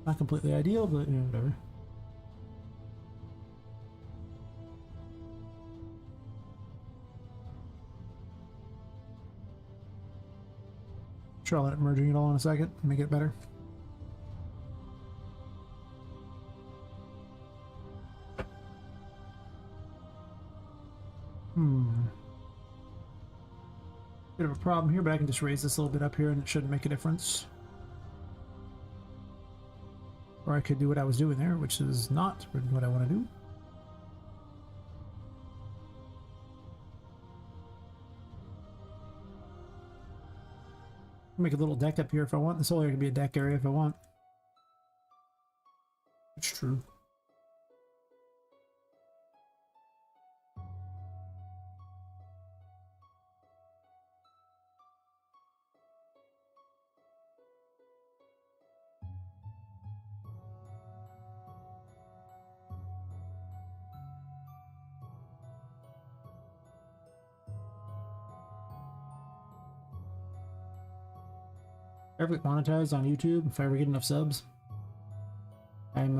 Not completely ideal, but you know, whatever. Sure, I'll end up merging it all in a second, make it better. Bit of a problem here, but I can just raise this a little bit up here and it shouldn't make a difference. Or I could do what I was doing there, which is not what I want to do. Make a little deck up here if I want. This whole area can be a deck area if I want. It's true. If I ever get monetized on YouTube, if I ever get enough subs, I'm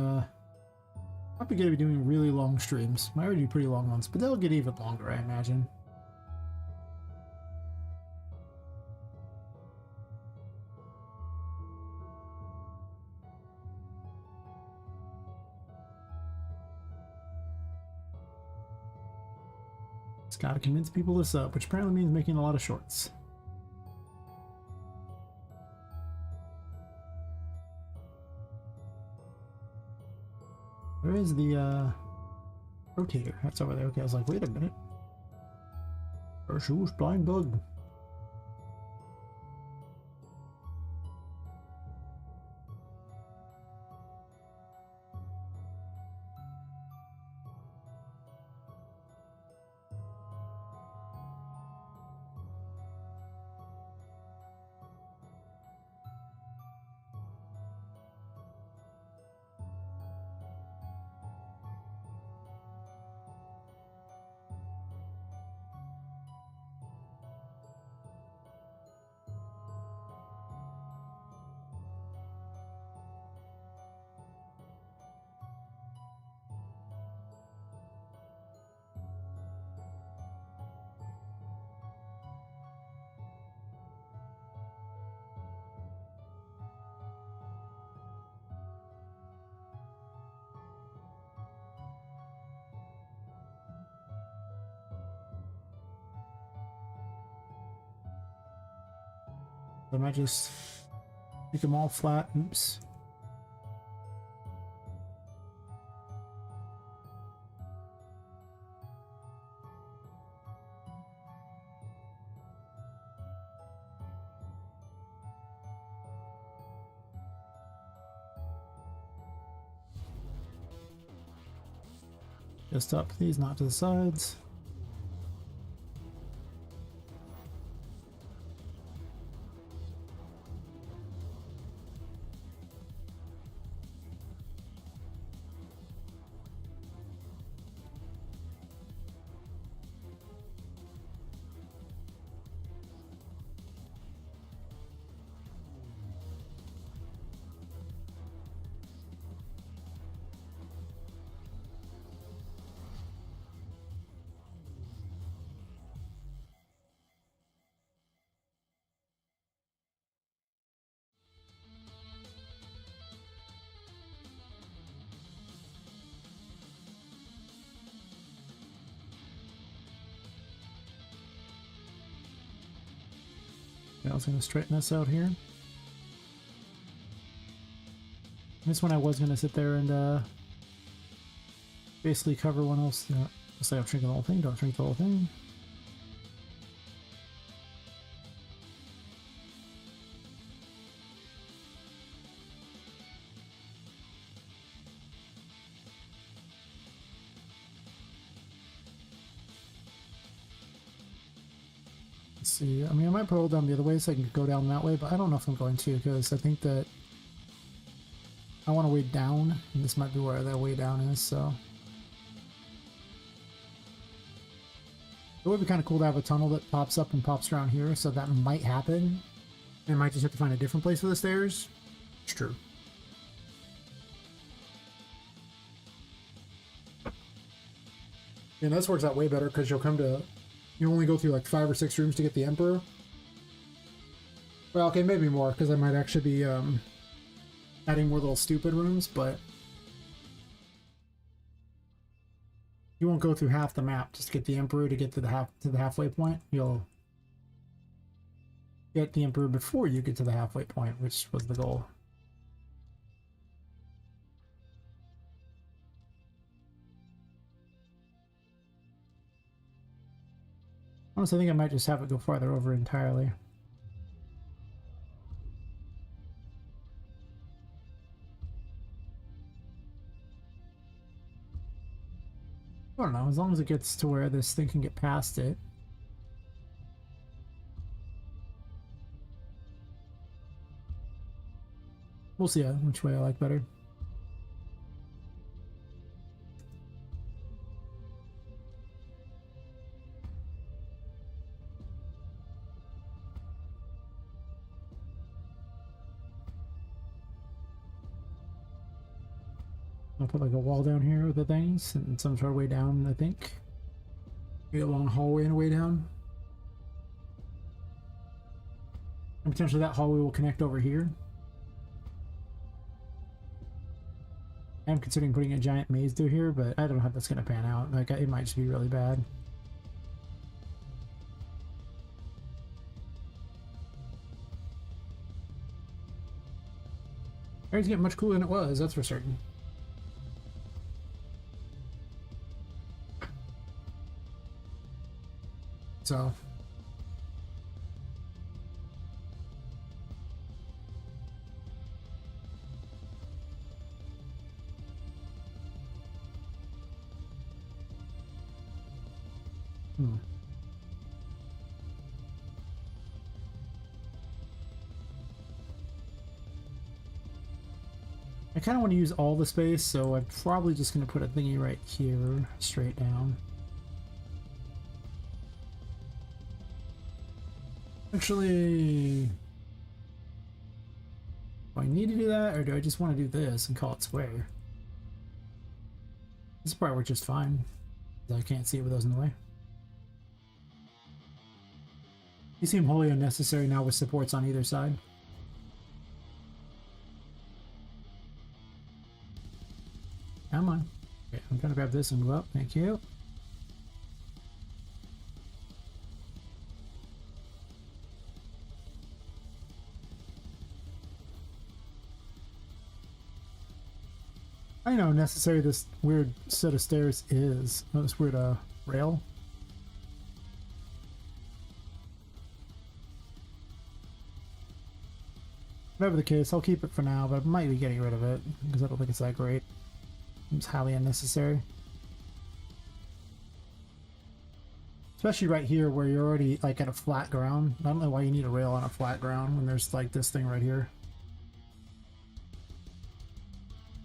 probably gonna be doing really long streams. I already do pretty long ones, but they'll get even longer, I imagine. Just gotta convince people to sub, which apparently means making a lot of shorts. Where is the rotator? That's over there. Okay, I was like, wait a minute. Shoes, blind bug. I might just make them all flat. Oops. Just up these, not to the sides. was going to straighten this out here. This one I was going to sit there and basically cover one else. Let's say I'll shrink the whole thing. Don't shrink the whole thing. See, I mean, I might roll down the other way so I can go down that way, but I don't know if I'm going to, because I think that I want to way down, and this might be where that way down is, so. It would be kind of cool to have a tunnel that pops up and pops around here, so that might happen. I might just have to find a different place for the stairs. It's true. And this works out way better, because you only go through like 5 or 6 rooms to get the Emperor. Well, okay, maybe more, because I might actually be adding more little stupid rooms, but you won't go through half the map just to get the Emperor to get to the halfway point. You'll get the Emperor before you get to the halfway point, which was the goal. Honestly, I think I might just have it go farther over entirely. I don't know, as long as it gets to where this thing can get past it. We'll see which way I like better. I'll put like a wall down here with the things and some sort of way down, I think. Maybe a long hallway and a way down. And potentially that hallway will connect over here. I'm considering putting a giant maze through here, but I don't know how that's going to pan out. Like, it might just be really bad. Area's getting much cooler than it was, that's for certain. So I kind of want to use all the space, so I'm probably just going to put a thingy right here, straight down. Actually, do I need to do that, or do I just want to do this and call it square? This probably works just fine. I can't see it with those in the way. These seem wholly unnecessary now with supports on either side. Come on. Okay, I'm gonna grab this and go up. Thank you. I know how necessary this weird set of stairs is. Oh, this weird rail. Whatever the case, I'll keep it for now, but I might be getting rid of it because I don't think it's that great. It's highly unnecessary. Especially right here where you're already like at a flat ground. I don't know why you need a rail on a flat ground when there's like this thing right here.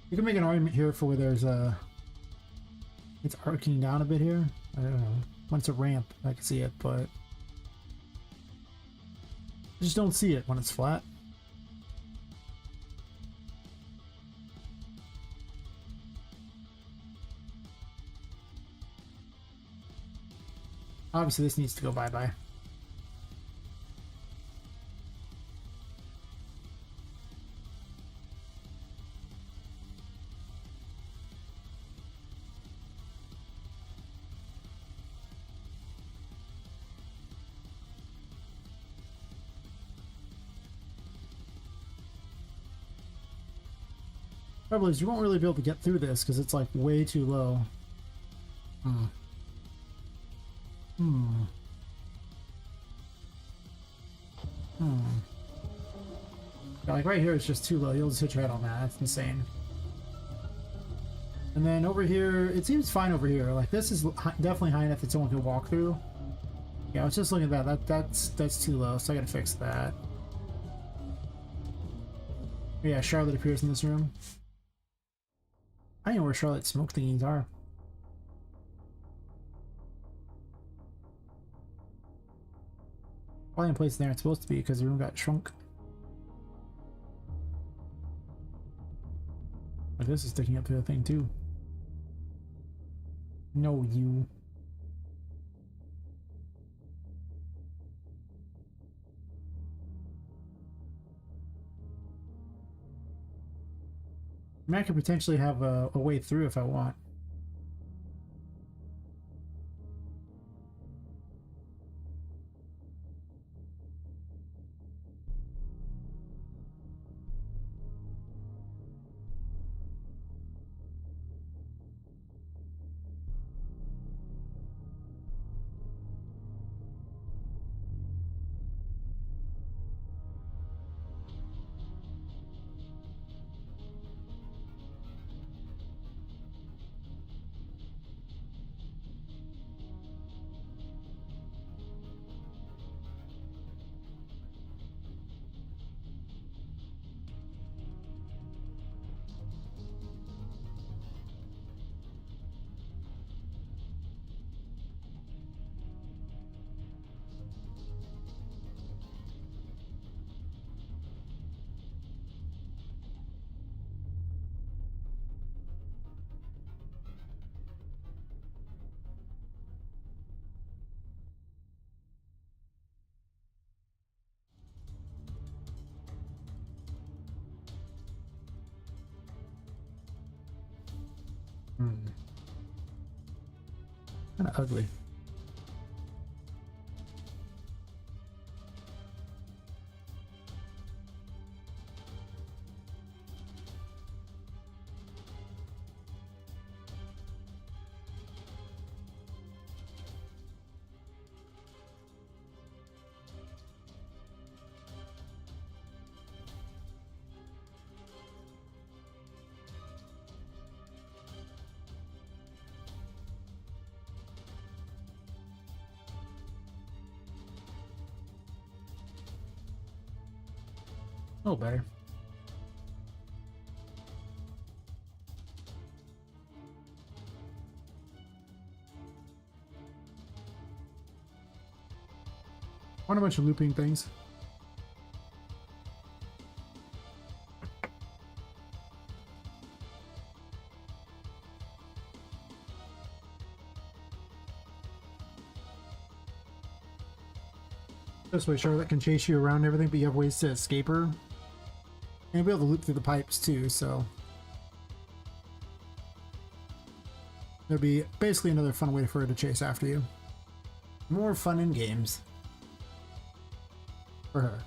You can make an argument here for where there's a... It's arcing down a bit here. I don't know. When it's a ramp, I can see it, but... I just don't see it when it's flat. Obviously this needs to go bye-bye. Trouble is, you won't really be able to get through this because it's like way too low. Hmm. Hmm. Hmm. Yeah, like right here, it's just too low. You'll just hit your head on that. That's insane. And then over here, it seems fine over here. Like this is definitely high enough that someone can walk through. Yeah, I was just looking at that. That's too low, so I gotta fix that. Yeah, Charlotte appears in this room. I don't know where Charlotte's smoke thingies are. Probably in place there it's supposed to be because the room got shrunk. But this is sticking up to the thing too. No, you. I mean, I could potentially have a way through if I want. Kind of ugly. A little better. Want a bunch of looping things. This way Charlotte can chase you around and everything, but you have ways to escape her. And you'll be able to loop through the pipes too, so there'll be basically another fun way for her to chase after you. More fun in games. For her.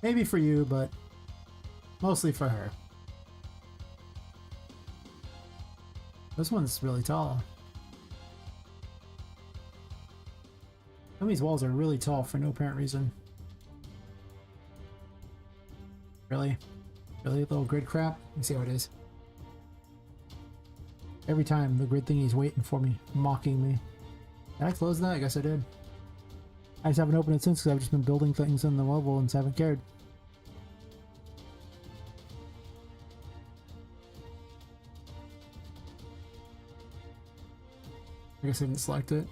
Maybe for you, but mostly for her. This one's really tall. Some of these walls are really tall for no apparent reason. Really? Really? Little grid crap? Let me see how it is. Every time the grid thingy's waiting for me, mocking me. Did I close that? I guess I did. I just haven't opened it since because I've just been building things in the level and haven't cared. I guess I didn't select it.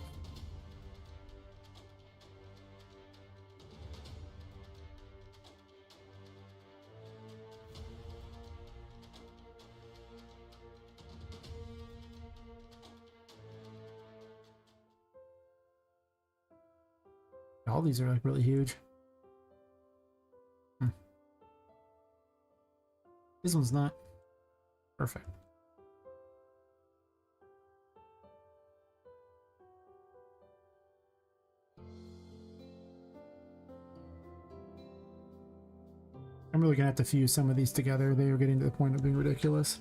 All these are like really huge. This one's not perfect. I'm really gonna have to fuse some of these together. They are getting to the point of being ridiculous.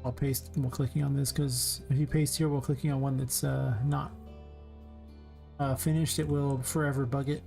I'll paste while clicking on this, because if you paste here while clicking on one that's not finished, it will forever bug it.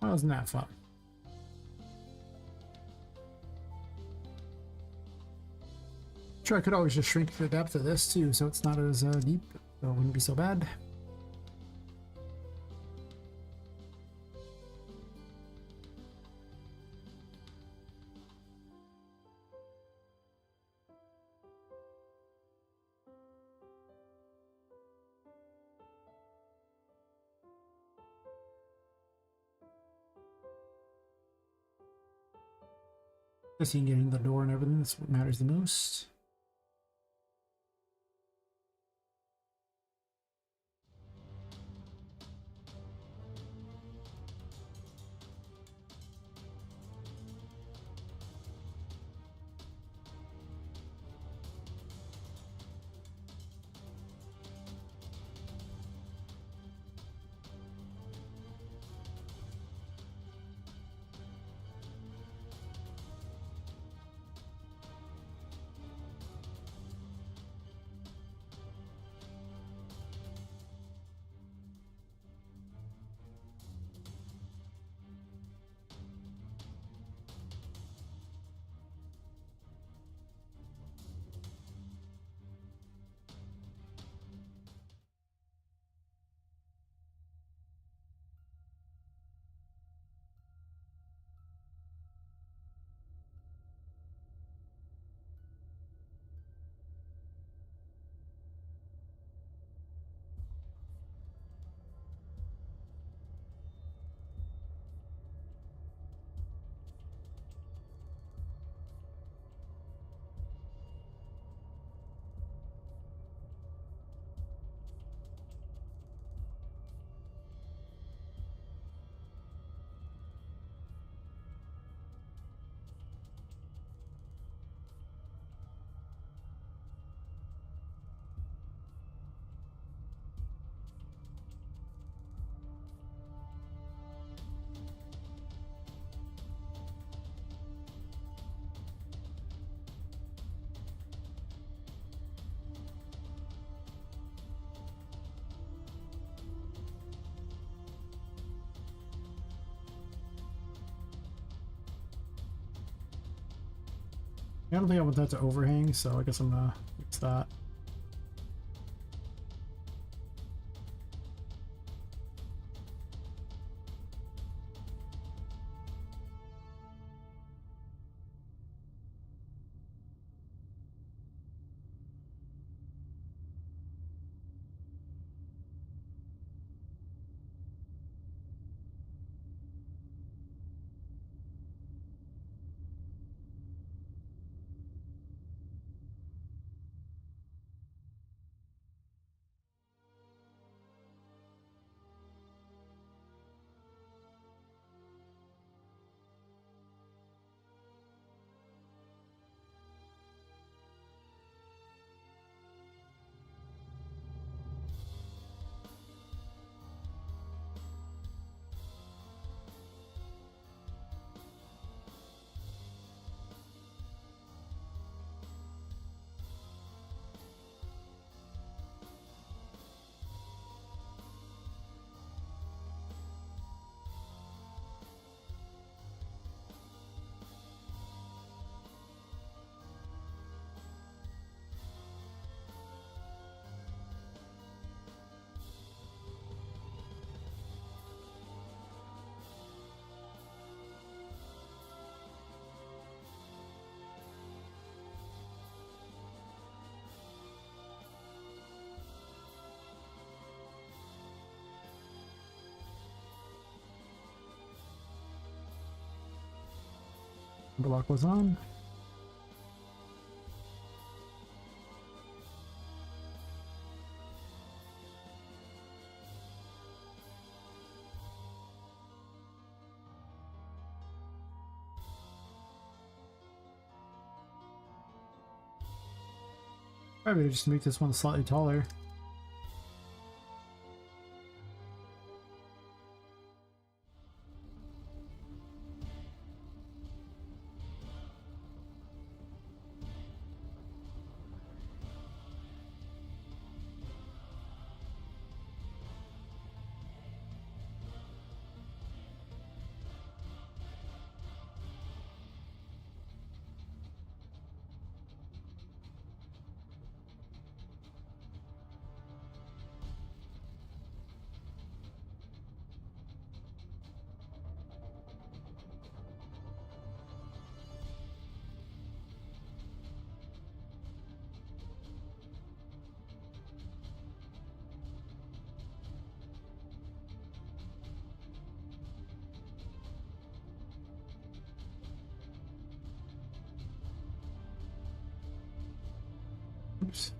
Why wasn't that fun? Sure, I could always just shrink the depth of this too, so it's not as deep, so it wouldn't be so bad. Just you getting the door and everything, that's what matters the most. I don't think I want that to overhang, so I guess I'm gonna fix that. Block was on. Probably just make this one slightly taller. Oops.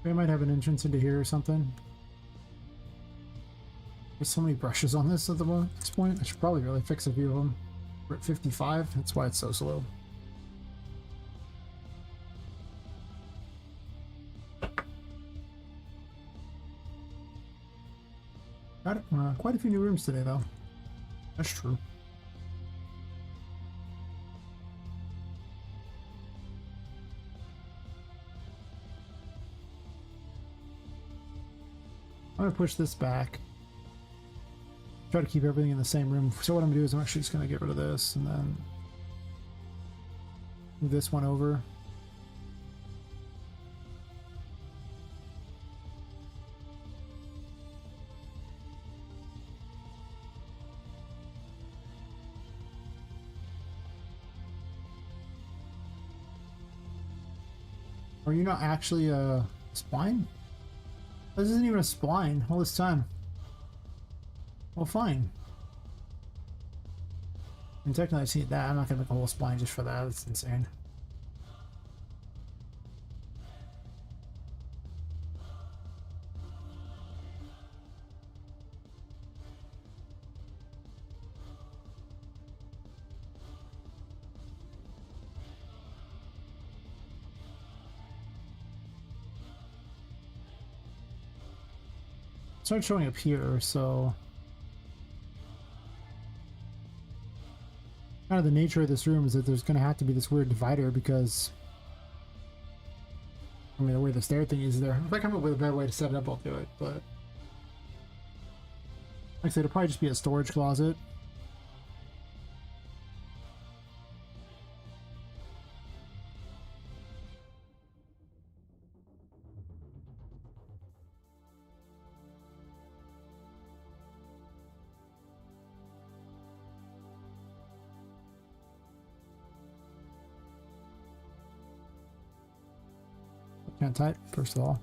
I might have an entrance into here or something. There's so many brushes on this at this point. I should probably really fix a few of them. We're at 55. That's why it's so slow. Got it. Quite a few new rooms today, though. That's true. I'm gonna push this back. Try to keep everything in the same room. So what I'm gonna do is I'm actually just gonna get rid of this and then move this one over. Are you not actually a spline? This isn't even a spline all this time. Well, fine. And technically I see that. I'm not gonna make a whole spline just for that. That's insane. Start showing up here, so kind of the nature of this room is that there's going to have to be this weird divider because I mean the way the stair thing is there. If I come up with a better way to set it up, I'll do it. But like I said, it'll probably just be a storage closet. Can't type, first of all.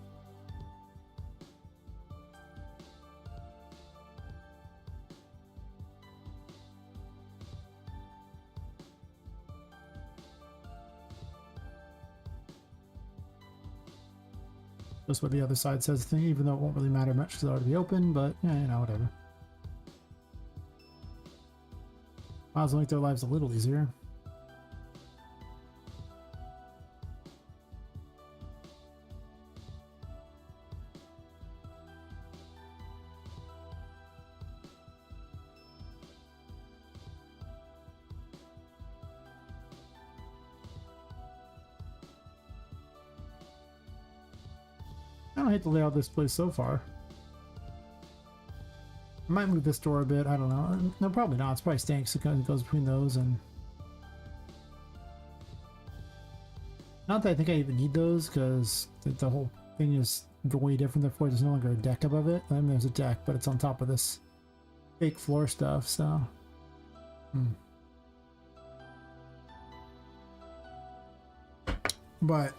That's what the other side says thing, even though it won't really matter much because it'll already be open, but yeah, you know, whatever. Might as well make their lives a little easier. I don't hate the layout of this place so far. I might move this door a bit, I don't know. No, probably not. It's probably staying so it goes between those and... Not that I think I even need those, because the whole thing is way different, therefore there's no longer a deck above it. I mean, there's a deck, but it's on top of this fake floor stuff, so... But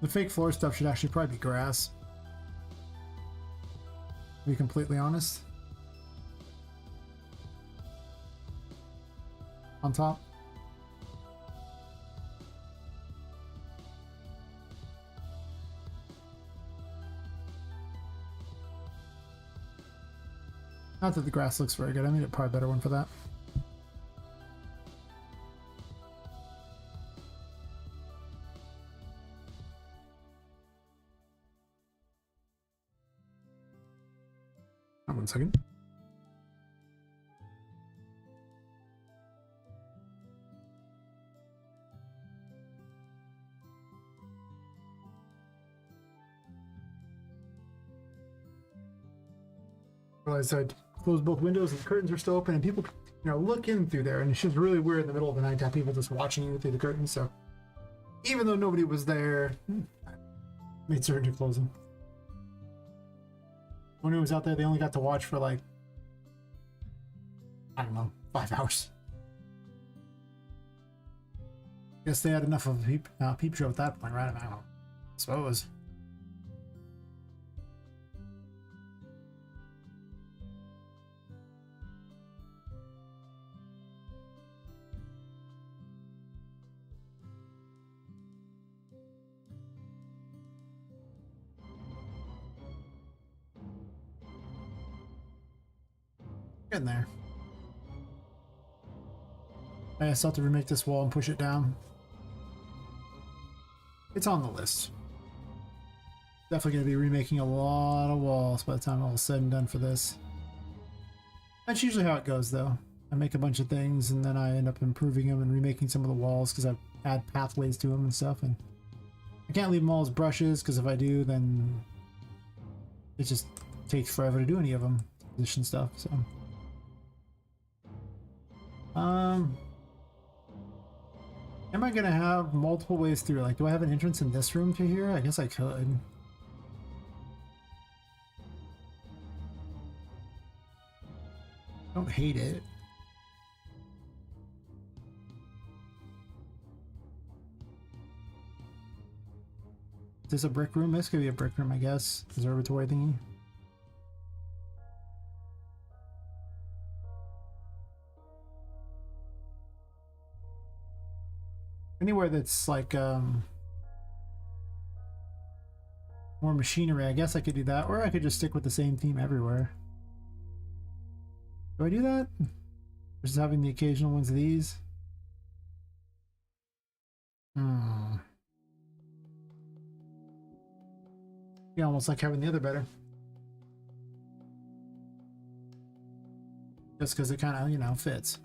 the fake floor stuff should actually probably be grass. To be completely honest. On top. Not that the grass looks very good. I made it probably a better one for that. One second. Realized I'd closed both windows and the curtains were still open, and people, looking through there, and it's just really weird in the middle of the night to have people just watching you through the curtains. So even though nobody was there, I made certain to close them. When it was out there, they only got to watch for like, I don't know, 5 hours. Guess they had enough of a peep show at that point, right? I don't know. Suppose. Getting there. I still have to remake this wall and push it down. It's on the list. Definitely going to be remaking a lot of walls by the time all is said and done for this. That's usually how it goes, though. I make a bunch of things and then I end up improving them and remaking some of the walls because I add pathways to them and stuff. And I can't leave them all as brushes because if I do, then it just takes forever to do any of them. Position stuff, so. Am I gonna have multiple ways through? Like, do I have an entrance in this room to here? I guess I could. Don't hate it. Is this a brick room? This could be a brick room, I guess. Observatory thingy. Anywhere that's like more machinery, I guess I could do that, or I could just stick with the same theme everywhere. Do I do that? Versus having the occasional ones of these? Yeah, almost like having the other better. Just because it kind of, fits.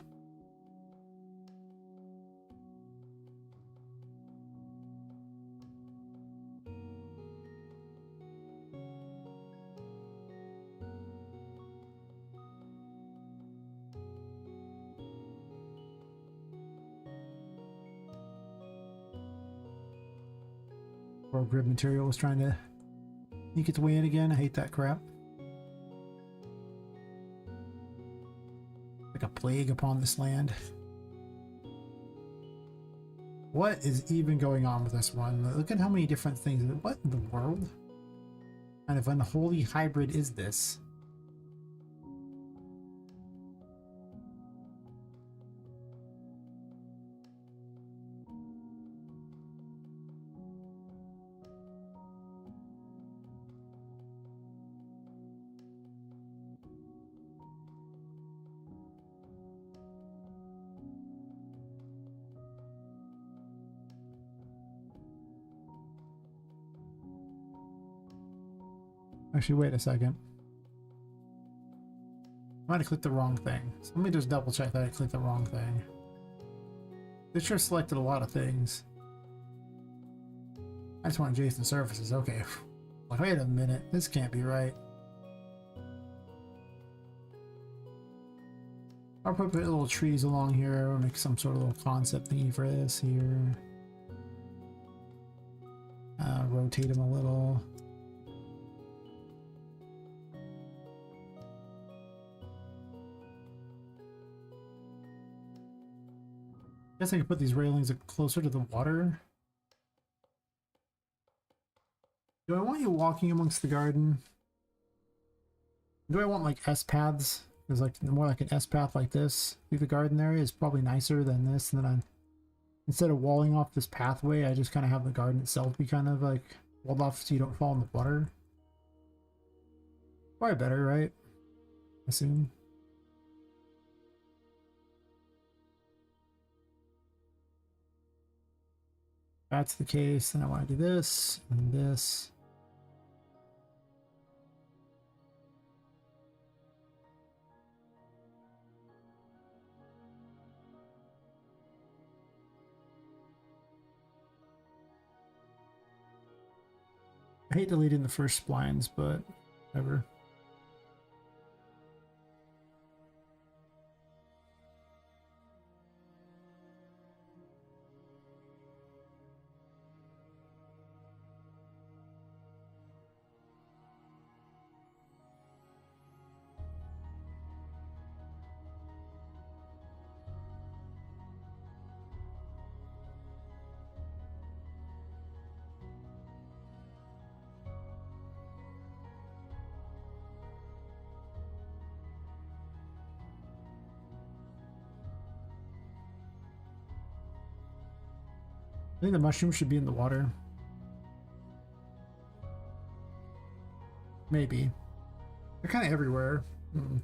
Or grid material was trying to sneak its way in again. I hate that crap. Like a plague upon this land. What is even going on with this one? Look at how many different things. What in the world? What kind of unholy hybrid is this? Actually, wait a second. I might have clicked the wrong thing. So let me just double check that I clicked the wrong thing. It sure selected a lot of things. I just want adjacent surfaces. Okay. Wait a minute. This can't be right. I'll put little trees along here. I'll make some sort of little concept thingy for this here. Rotate them a little. I guess I could put these railings closer to the water. Do I want you walking amongst the garden? Do I want like S paths? Because like more like an S path like this through the garden area is probably nicer than this. And then I, instead of walling off this pathway, I just kind of have the garden itself be kind of like walled off so you don't fall in the water. Probably better, right? I assume. If that's the case, then I want to do this and this. I hate deleting the first splines, but whatever. I think the mushroom should be in the water. Maybe. They're kind of everywhere. Hmm.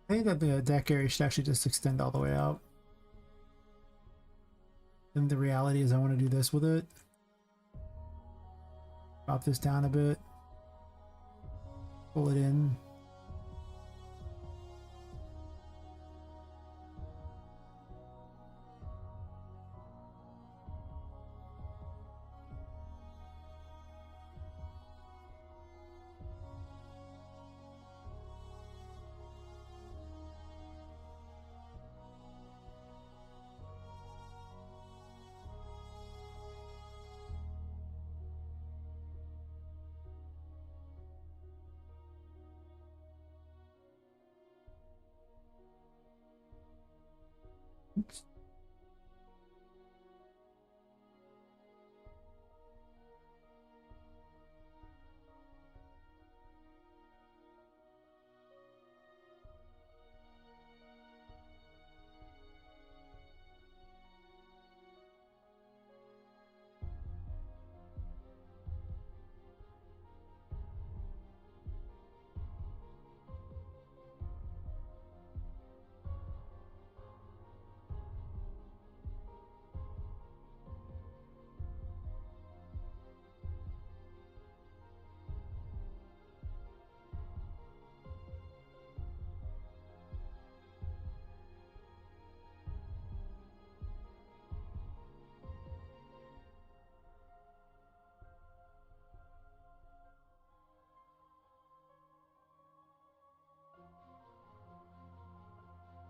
I think that the deck area should actually just extend all the way out. And the reality is I want to do this with it. Drop this down a bit. Pull it in. Oops.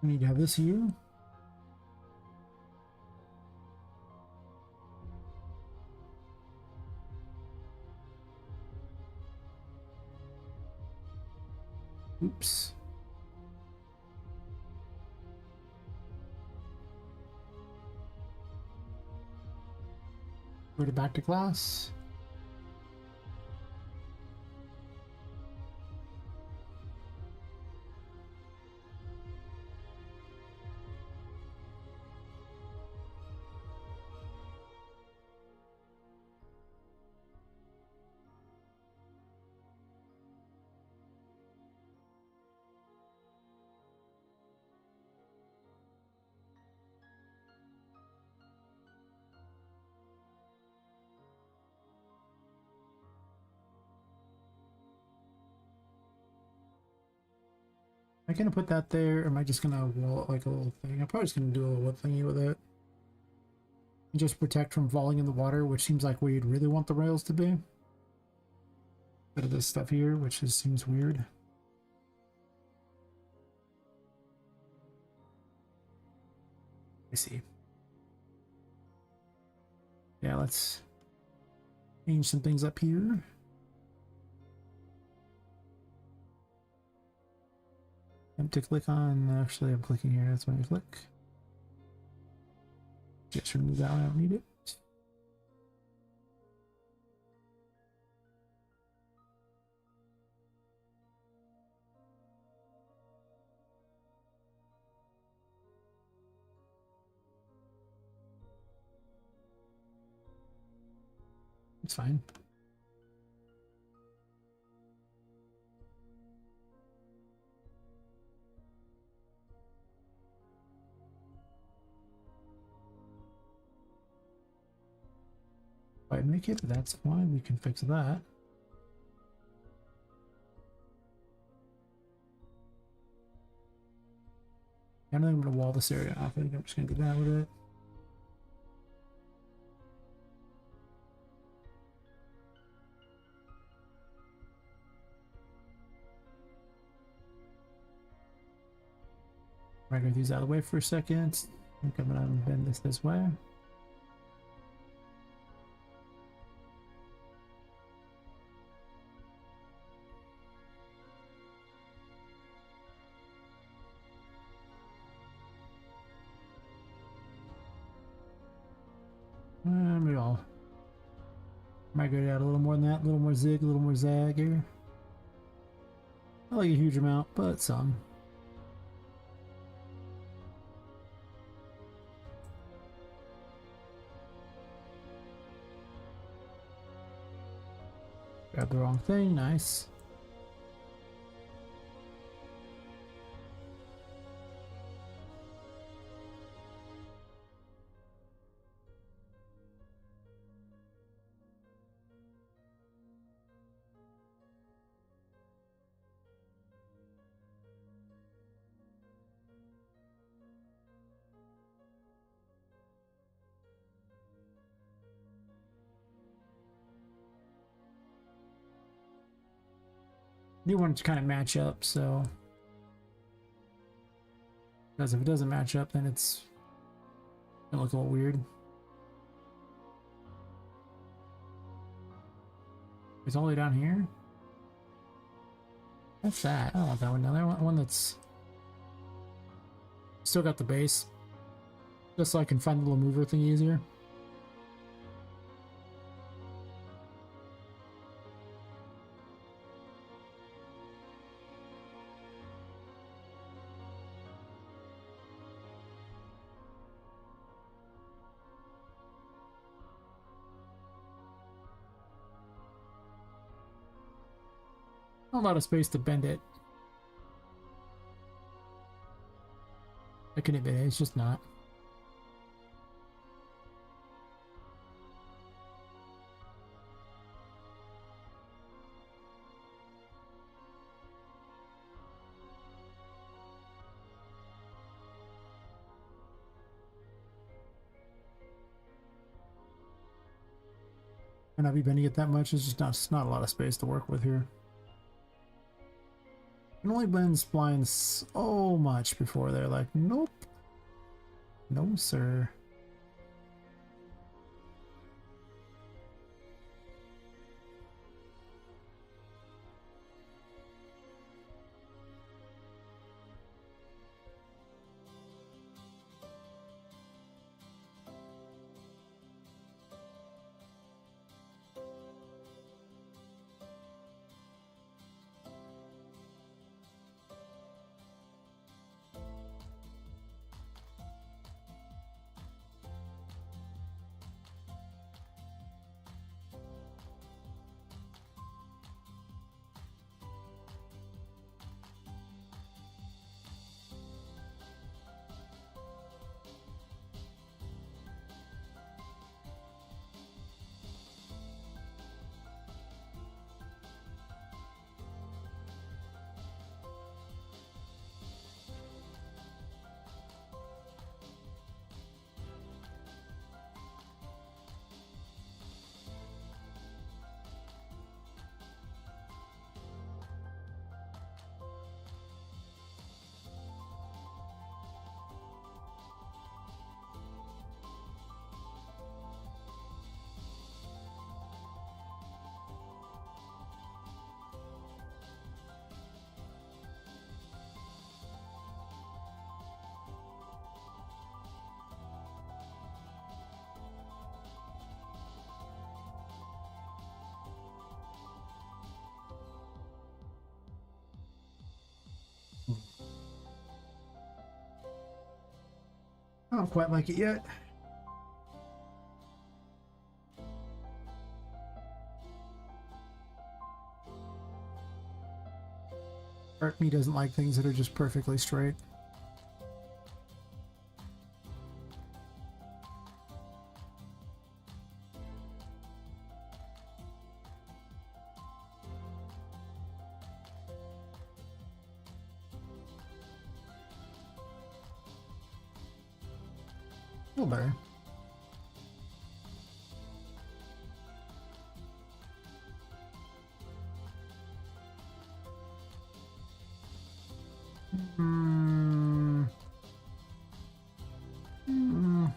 We need to have this here. Oops. Put it back to class. I gonna put that there, or am I just gonna wall it like a little thing? I'm probably just gonna do a little thingy with it. And just protect from falling in the water, which seems like where you'd really want the rails to be. Bit of this stuff here, which just seems weird. I see. Yeah, let's change some things up here. And to click on, actually I'm clicking here, that's when you click. Just remove that one, I don't need it. It's fine. If I make it, that's fine, we can fix that. I don't think I'm gonna wall this area off. I think I'm just gonna do that with it. Migrate these out of the way for a second. I think I'm gonna bend this way. Maybe I'll migrate out a little more than that, a little more zig, a little more zag here. Not like a huge amount, but some. Grab the wrong thing, nice. You want it to kind of match up, so because if it doesn't match up, then it's gonna look a little weird. It's all the way down here. What's that? I don't want that one down there. I want one that's still got the base, just so I can find the little mover thing easier. Not a lot of space to bend it. I can admit it, it's just not. Might not be bending it that much, it's not a lot of space to work with here. Can only bend splines so much before they're like, nope. No, sir. I don't quite like it yet. Part of me doesn't like things that are just perfectly straight. A little better. Mm. Mm.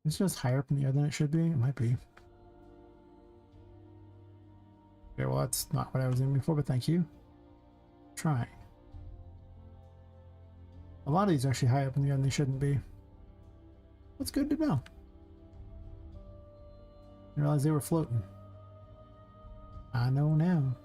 It's just higher up in the air than it should be. It might be. Okay, well, that's not what I was aiming for, but thank you. Trying. A lot of these are actually high up in the air and they shouldn't be. That's good to know. I realized they were floating. I know now.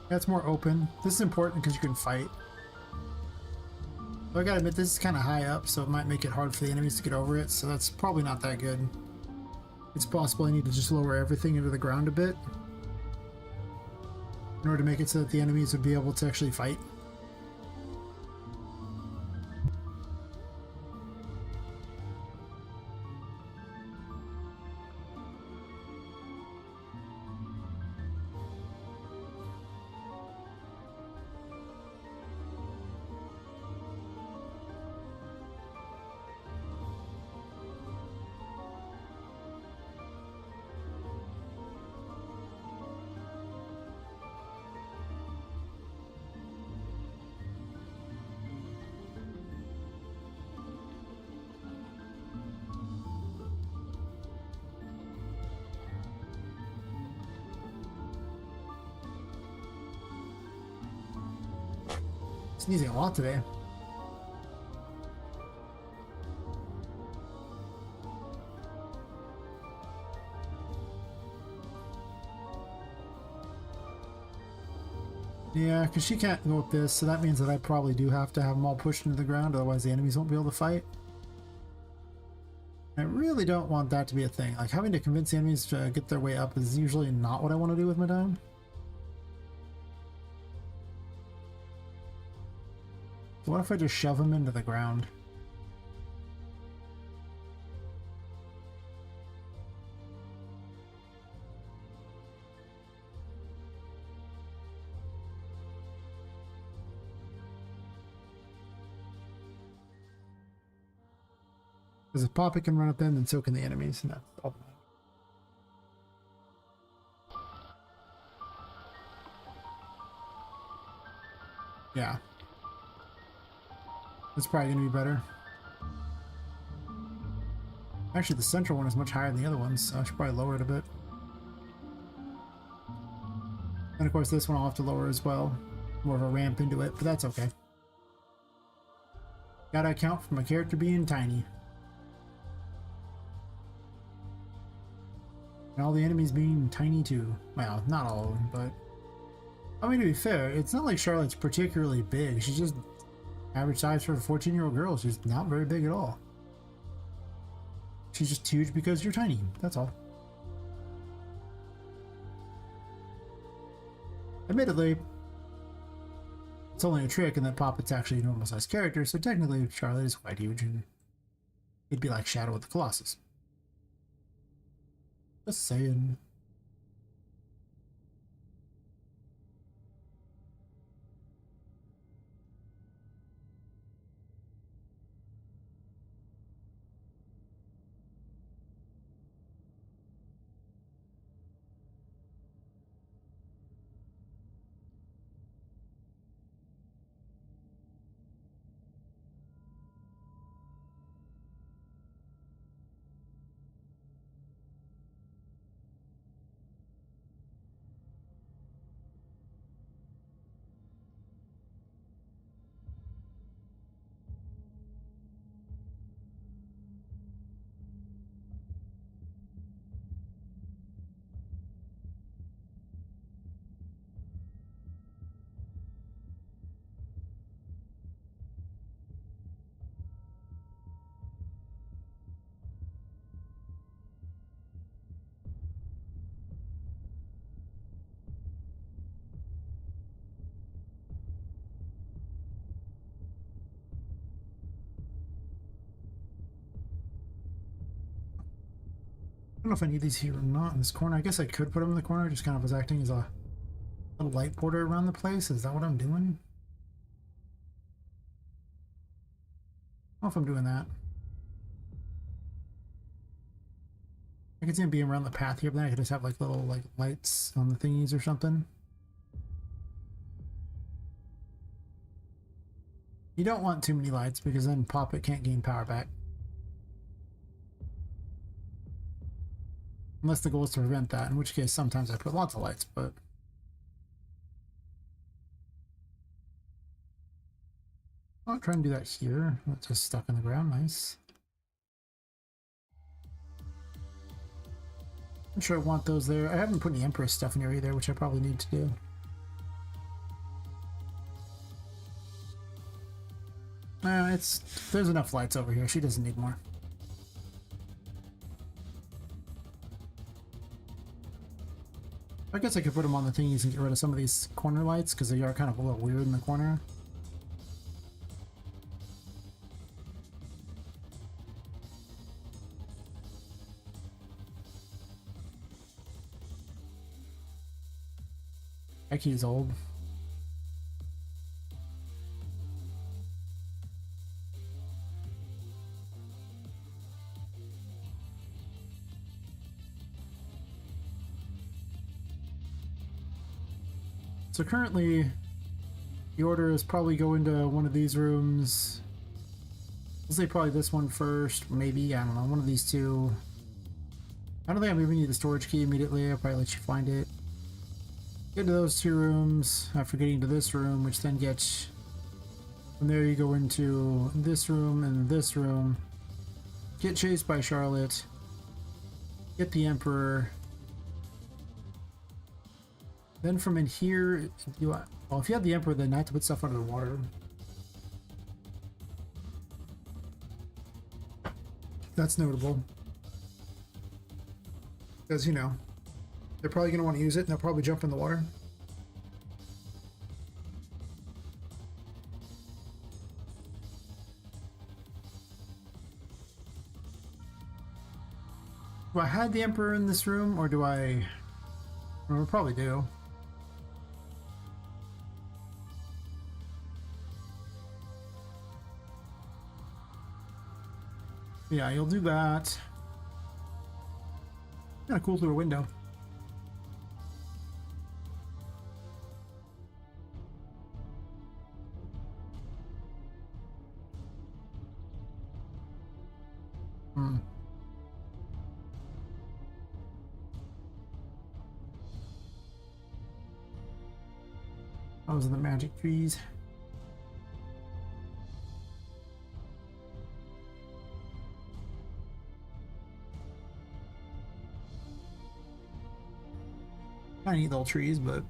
That's more open. This is important because you can fight. But I gotta admit, this is kind of high up, so it might make it hard for the enemies to get over it, so that's probably not that good. It's possible I need to just lower everything into the ground a bit in order to make it so that the enemies would be able to actually fight. Sneezing a lot today. Yeah, because she can't go with this, so that means that I probably do have to have them all pushed into the ground, otherwise the enemies won't be able to fight. I really don't want that to be a thing. Like, having to convince the enemies to get their way up is usually not what I want to do with my time. What if I just shove them into the ground? Because if Poppet can run up them, then so can the enemies, and that's all. Yeah. That's probably going to be better. Actually, the central one is much higher than the other ones, so I should probably lower it a bit. And of course, this one I'll have to lower as well. More of a ramp into it, but that's okay. Gotta account for my character being tiny. And all the enemies being tiny too. Well, not all of them, but I mean, to be fair, it's not like Charlotte's particularly big. She's just average size for a 14-year-old girl. She's not very big at all. She's just huge because you're tiny. That's all. Admittedly, it's only a trick in that Poppet's actually a normal sized character, so technically Charlotte is quite huge and it'd be like Shadow of the Colossus. Just saying. I don't know if I need these here or not in this corner. I guess I could put them in the corner, just kind of as acting as a little light border around the place. Is that what I'm doing? I don't know if I'm doing that. I could see them being around the path here, but then I could just have like little like lights on the thingies or something. You don't want too many lights because then Poppet can't gain power back. Unless the goal is to prevent that, in which case sometimes I put lots of lights, but... I'm not trying to do that here. That's just stuck in the ground. Nice. I'm sure I want those there. I haven't put any Empress stuff in here either, which I probably need to do. There's enough lights over here. She doesn't need more. I guess I could put them on the thingies and get rid of some of these corner lights because they are kind of a little weird in the corner. That key's old. So currently, the order is probably go into one of these rooms. Let's say probably this one first, maybe, I don't know, one of these two. I don't think I'm giving you the storage key immediately. I'll probably let you find it. Get to those two rooms after getting to this room, which then gets... From there you go into this room and this room. Get chased by Charlotte. Get the Emperor. Then from in here, well, if you have the Emperor, then I have to put stuff under the water. That's notable. Because, you know, they're probably going to want to use it, and they'll probably jump in the water. Do I hide the Emperor in this room, or do I... Well, we probably do. Yeah, you'll do that. Kind of cool through a window. Those are the magic trees. Tiny little trees, but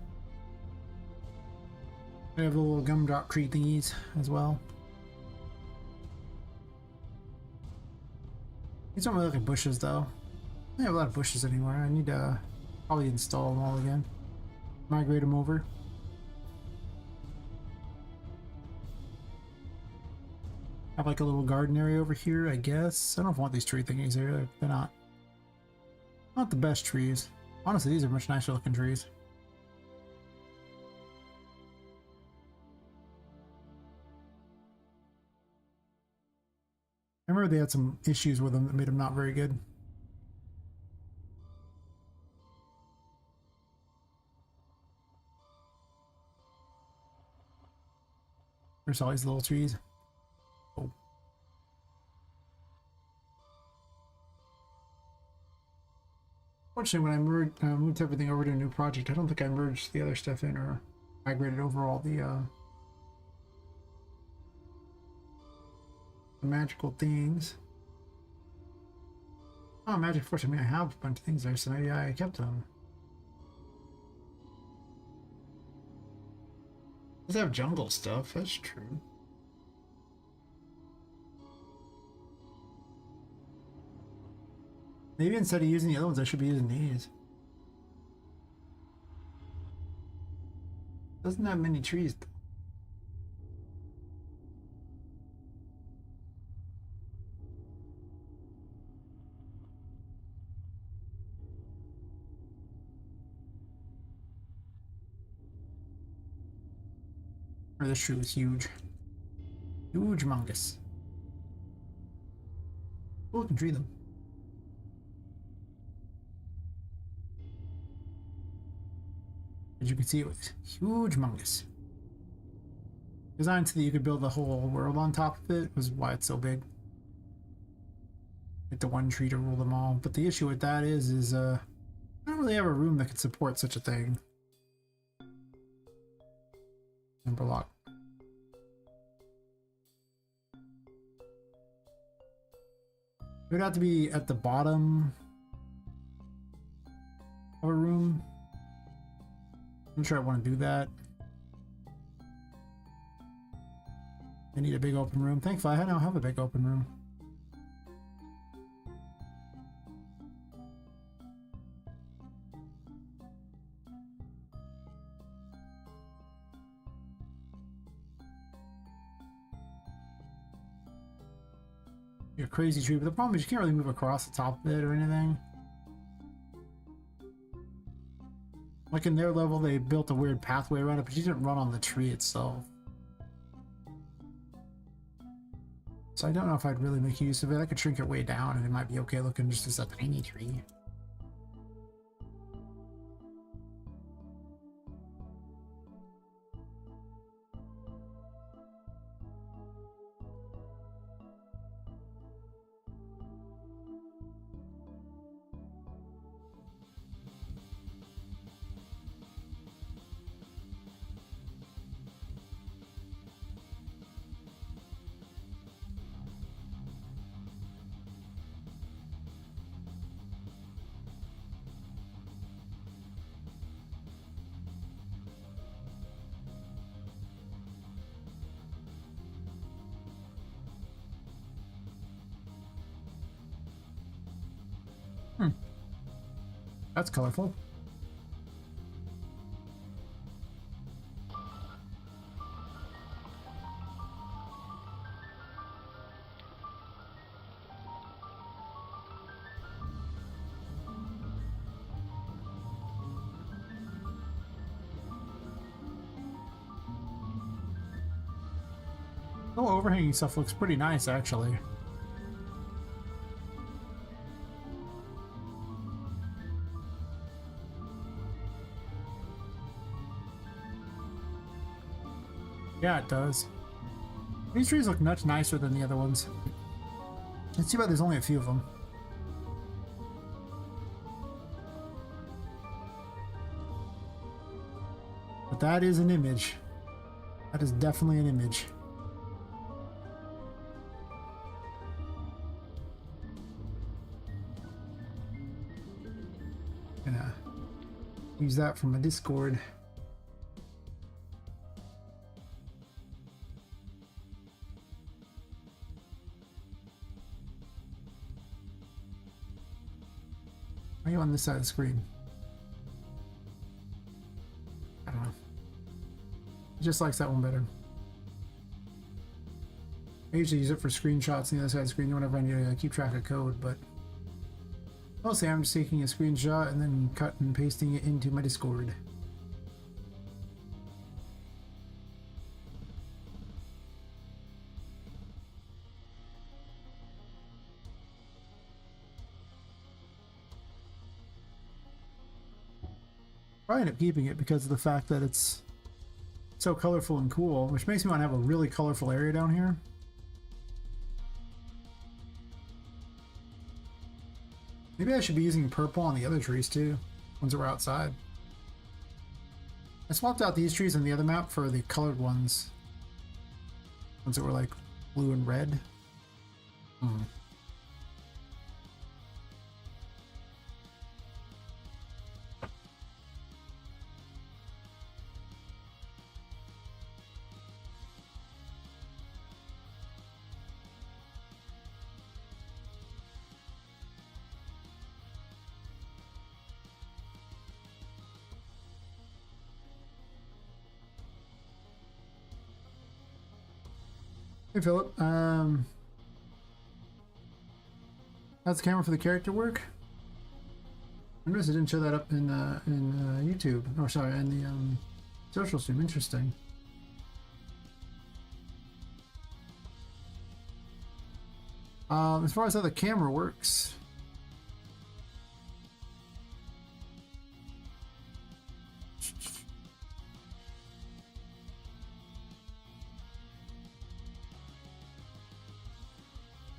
We have the little gumdrop tree thingies as well. These don't really look like bushes though. I don't have a lot of bushes anymore. I need to probably install them all again. Migrate them over. Have like a little garden area over here, I guess. I don't know if I want these tree thingies here. They're not the best trees. Honestly, these are much nicer looking trees. I remember they had some issues with them that made them not very good. There's all these little trees. Oh. Fortunately, when I moved everything over to a new project, I don't think I merged the other stuff in or migrated over all the magical things. Oh, magic force. I mean, I have a bunch of things there, so maybe I kept them. Does have jungle stuff? That's true. Maybe instead of using the other ones, I should be using these. Doesn't have many trees though. Or this tree was huge. Huge mungus. Oh, we can tree them. As you can see, it was huge mungus. Designed so that you could build the whole world on top of it was why it's so big. Get the one tree to rule them all. But the issue with that is I don't really have a room that could support such a thing. Number lock. It would have to be at the bottom of a room. I'm sure I want to do that. I need a big open room. Thankfully, I don't have a big open room. You're a crazy tree, but the problem is you can't really move across the top of it or anything. Like in their level, they built a weird pathway around it, but you didn't run on the tree itself. So I don't know if I'd really make use of it. I could shrink it way down and it might be okay looking just as a tiny tree. That's colorful. The overhanging stuff looks pretty nice, actually. Yeah, it does. These trees look much nicer than the other ones. It's too bad there's only a few of them. But that is an image. That is definitely an image. Gonna use that from my Discord. Why are you on this side of the screen? I don't know. He just likes that one better. I usually use it for screenshots on the other side of the screen whenever I need to keep track of code, but mostly I'm just taking a screenshot and then cut and pasting it into my Discord. Probably end up keeping it because of the fact that it's so colorful and cool, which makes me want to have a really colorful area down here. Maybe I should be using purple on the other trees too, ones that were outside. I swapped out these trees on the other map for the colored ones. Ones that were like blue and red. Hey Philip, how's the camera for the character work? I noticed it didn't show that up in YouTube. Oh, sorry, in the social stream. Interesting. As far as how the camera works,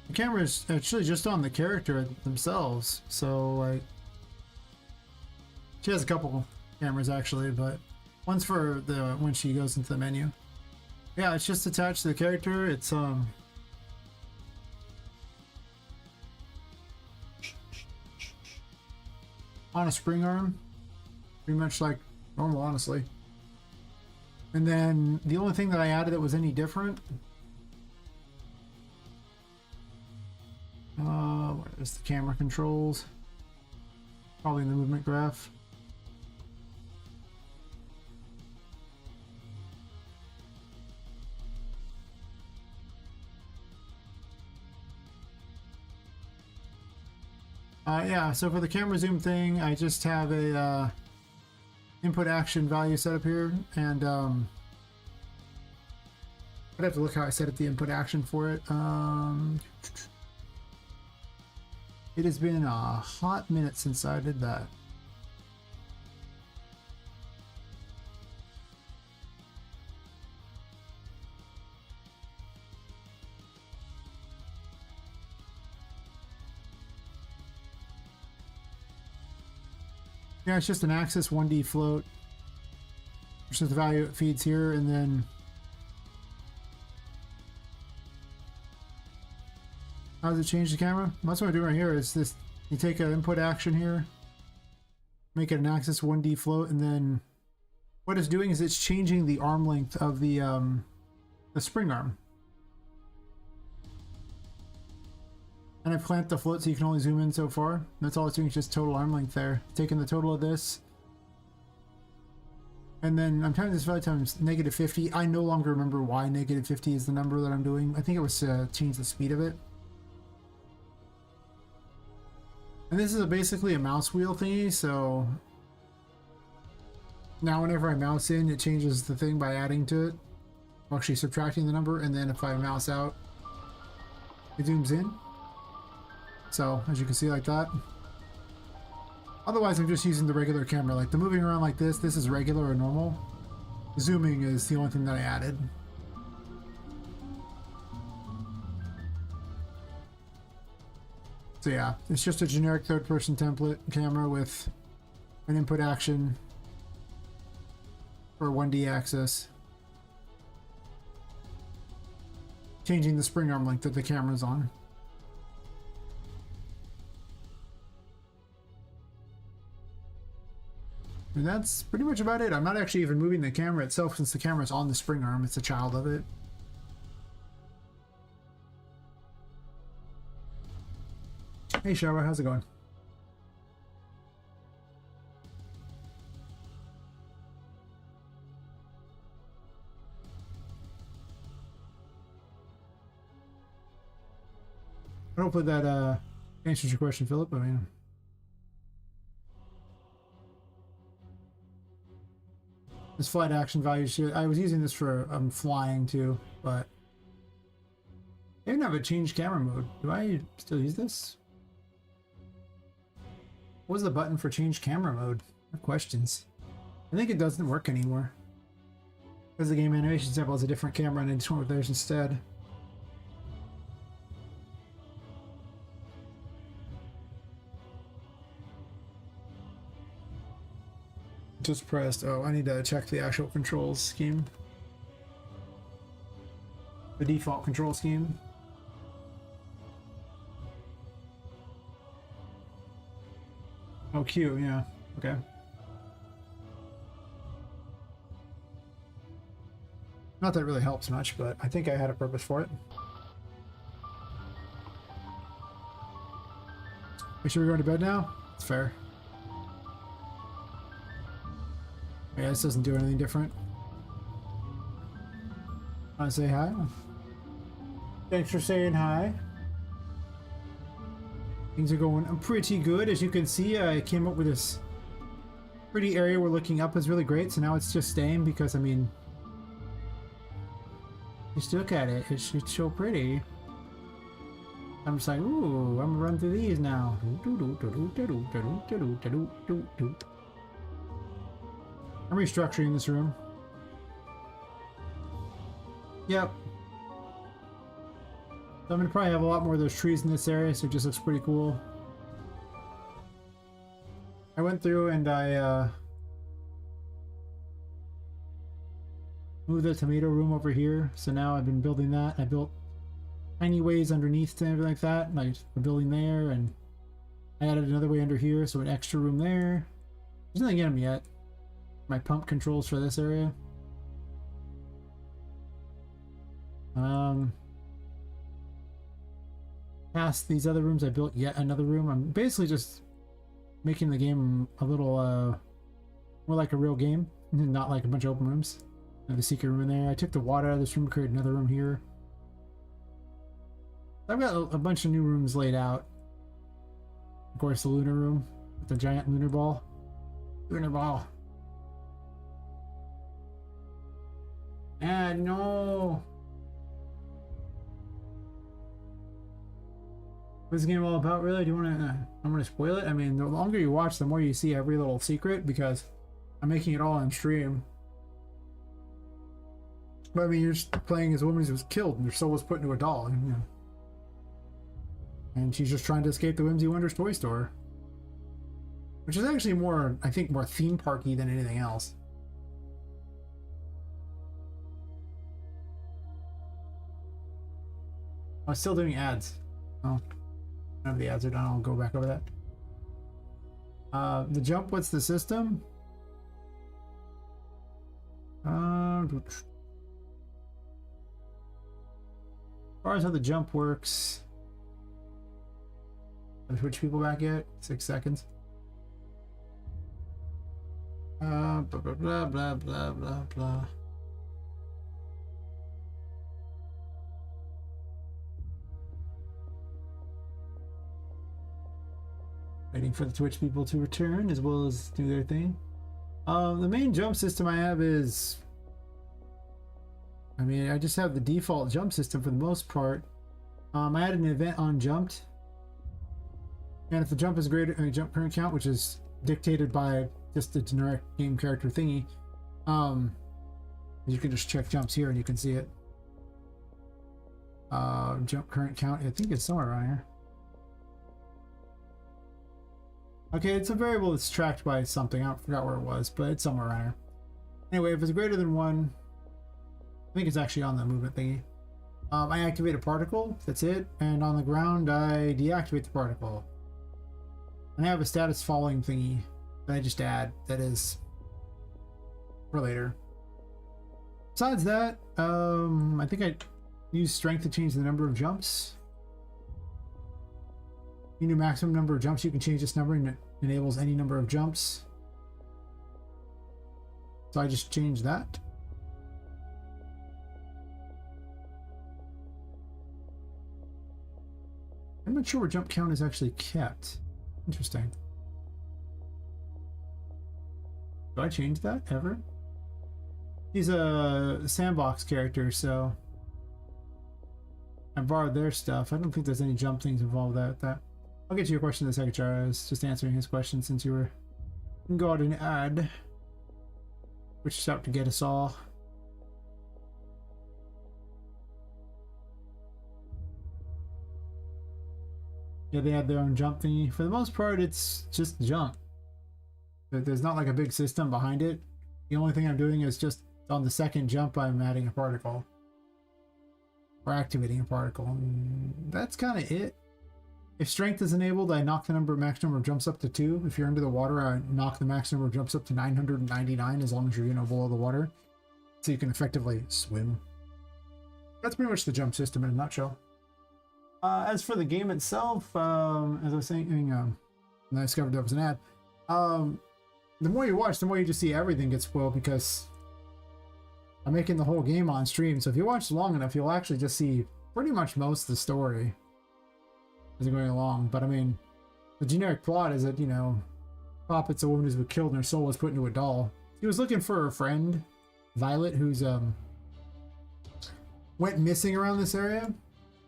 the camera is actually just on the character themselves. So like, she has a couple cameras actually, but one's for the when she goes into the menu. Yeah, it's just attached to the character. It's on a spring arm, pretty much like normal, honestly. And then the only thing that I added that was any different, what is the camera controls? Probably in the movement graph. Yeah, so for the camera zoom thing, I just have a input action value set up here, and I'd have to look how I set up the input action for it. It has been a hot minute since I did that. Yeah, it's just an axis 1D float, which is the value it feeds here, and then how does it change the camera? That's what I'm doing right here. Is this: you take an input action here, make it an axis 1D float, and then what it's doing is it's changing the arm length of the spring arm. And I've clamped the float so you can only zoom in so far. That's all it's doing, is just total arm length there. Taking the total of this. And then I'm times this value times -50. I no longer remember why -50 is the number that I'm doing. I think it was to change the speed of it. And this is basically a mouse wheel thingy, so now whenever I mouse in, it changes the thing by adding to it. I'm actually subtracting the number, and then if I mouse out, it zooms in. So, as you can see, like that. Otherwise, I'm just using the regular camera. Like the moving around like this is regular or normal. Zooming is the only thing that I added. So yeah, it's just a generic third-person template camera with an input action for 1D axis. Changing the spring arm length that the camera's on. And that's pretty much about it. I'm not actually even moving the camera itself since the camera's on the spring arm. It's a child of it. Hey Shower, how's it going? Hopefully that answers your question, Philip. I mean, this flight action value shit. I was using this for flying too, but they didn't have a change camera mode. Do I still use this? What was the button for change camera mode? I have questions. I think it doesn't work anymore because the game animation sample has a different camera, and I just went with theirs instead. Just pressed. Oh, I need to check the actual controls scheme. The default control scheme. Oh, Q, yeah. Okay. Not that it really helps much, but I think I had a purpose for it. Make sure we're going to bed now? It's fair. Yeah, this doesn't do anything different. Want to say hi? Thanks for saying hi. Things are going pretty good. As you can see, I came up with this pretty area where looking up is really great. So now it's just staying because, I mean, just look at it. It's so pretty. I'm just like, ooh, I'm gonna run through these now. I'm restructuring this room. Yep. So I'm gonna probably have a lot more of those trees in this area, so it just looks pretty cool. I went through and I moved the tomato room over here, so now I've been building that. I built tiny ways underneath and everything like that, like a building there, and I added another way under here, so an extra room there. There's nothing in them yet. My pump controls for this area. Past these other rooms, I built yet another room. I'm basically just making the game a little more like a real game, not like a bunch of open rooms. The secret room in there. I took the water out of this room, created another room here. I've got a bunch of new rooms laid out. Of course, the lunar room with the giant lunar ball. Lunar ball. Ah, no. What's the game all about, really? Do you want to... I'm going to spoil it? I mean, the longer you watch, the more you see every little secret, because I'm making it all on stream. But I mean, you're just playing as a woman who was killed, and her soul was put into a doll, you know. And she's just trying to escape the Whimsy Wonders toy store. Which is actually more, I think, more theme parky than anything else. I'm still doing ads. Oh. None of the ads are done. I'll go back over that. The jump, what's the system? As far as how the jump works, have I switched people back yet? 6 seconds. Blah blah blah blah blah blah blah. Waiting for the Twitch people to return as well as do their thing. The main jump system I have is, I mean, I just have the default jump system for the most part. I added an event on jumped, and if the jump is greater than jump current count, which is dictated by just the generic game character thingy, you can just check jumps here and you can see it. Jump current count, I think it's somewhere around here. Okay, it's a variable that's tracked by something. I forgot where it was, but it's somewhere around here. Anyway, if it's greater than 1, I think it's actually on the movement thingy. I activate a particle, that's it, and on the ground I deactivate the particle. And I have a status falling thingy that I just add that is for later. Besides that, I think I use strength to change the number of jumps. You do maximum number of jumps, you can change this number and it enables any number of jumps. So I just changed that. not sure where jump count is actually kept. Interesting. Do I change that ever? He's a sandbox character, so I borrowed their stuff. I don't think there's any jump things involved with that. I'll get to your question in a second, Char. I was just answering his question since you were got an ad, which is out to get us all. Yeah, they have their own jump thingy. For the most part, it's just jump. There's not like a big system behind it. The only thing I'm doing is just on the second jump, I'm adding a particle. Or activating a particle. And that's kind of it. If strength is enabled, I knock the max number of jumps up to 2. If you're under the water, I knock the max number of jumps up to 999 as long as you're, below the water. So you can effectively swim. That's pretty much the jump system in a nutshell. As for the game itself, as I was saying, and I discovered there was an ad. The more you watch, the more you just see everything get spoiled because I'm making the whole game on stream. So if you watch long enough, you'll actually just see pretty much most of the story as you're going along. But I mean, the generic plot is that, Poppet's a woman who's been killed and her soul was put into a doll. She was looking for her friend, Violet, who's went missing around this area.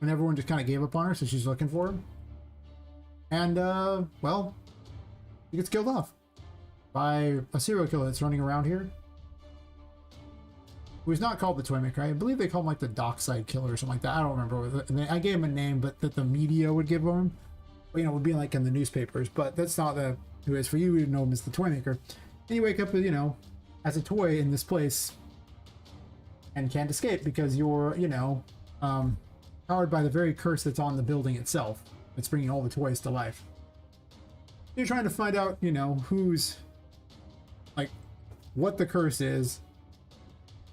And everyone just kind of gave up on her, so she's looking for him. And, well, she gets killed off by a serial killer that's running around here. Who's not called the Twinmaker. I believe they call him like the Dockside Killer or something like that. I don't remember. I gave him a name, but that the media would give him. Would be like in the newspapers. But that's not who it is. For you, you know him as the Twinmaker. And you wake up, as a toy in this place and can't escape because you're, powered by the very curse that's on the building itself. It's bringing all the toys to life. You're trying to find out, who's, what the curse is.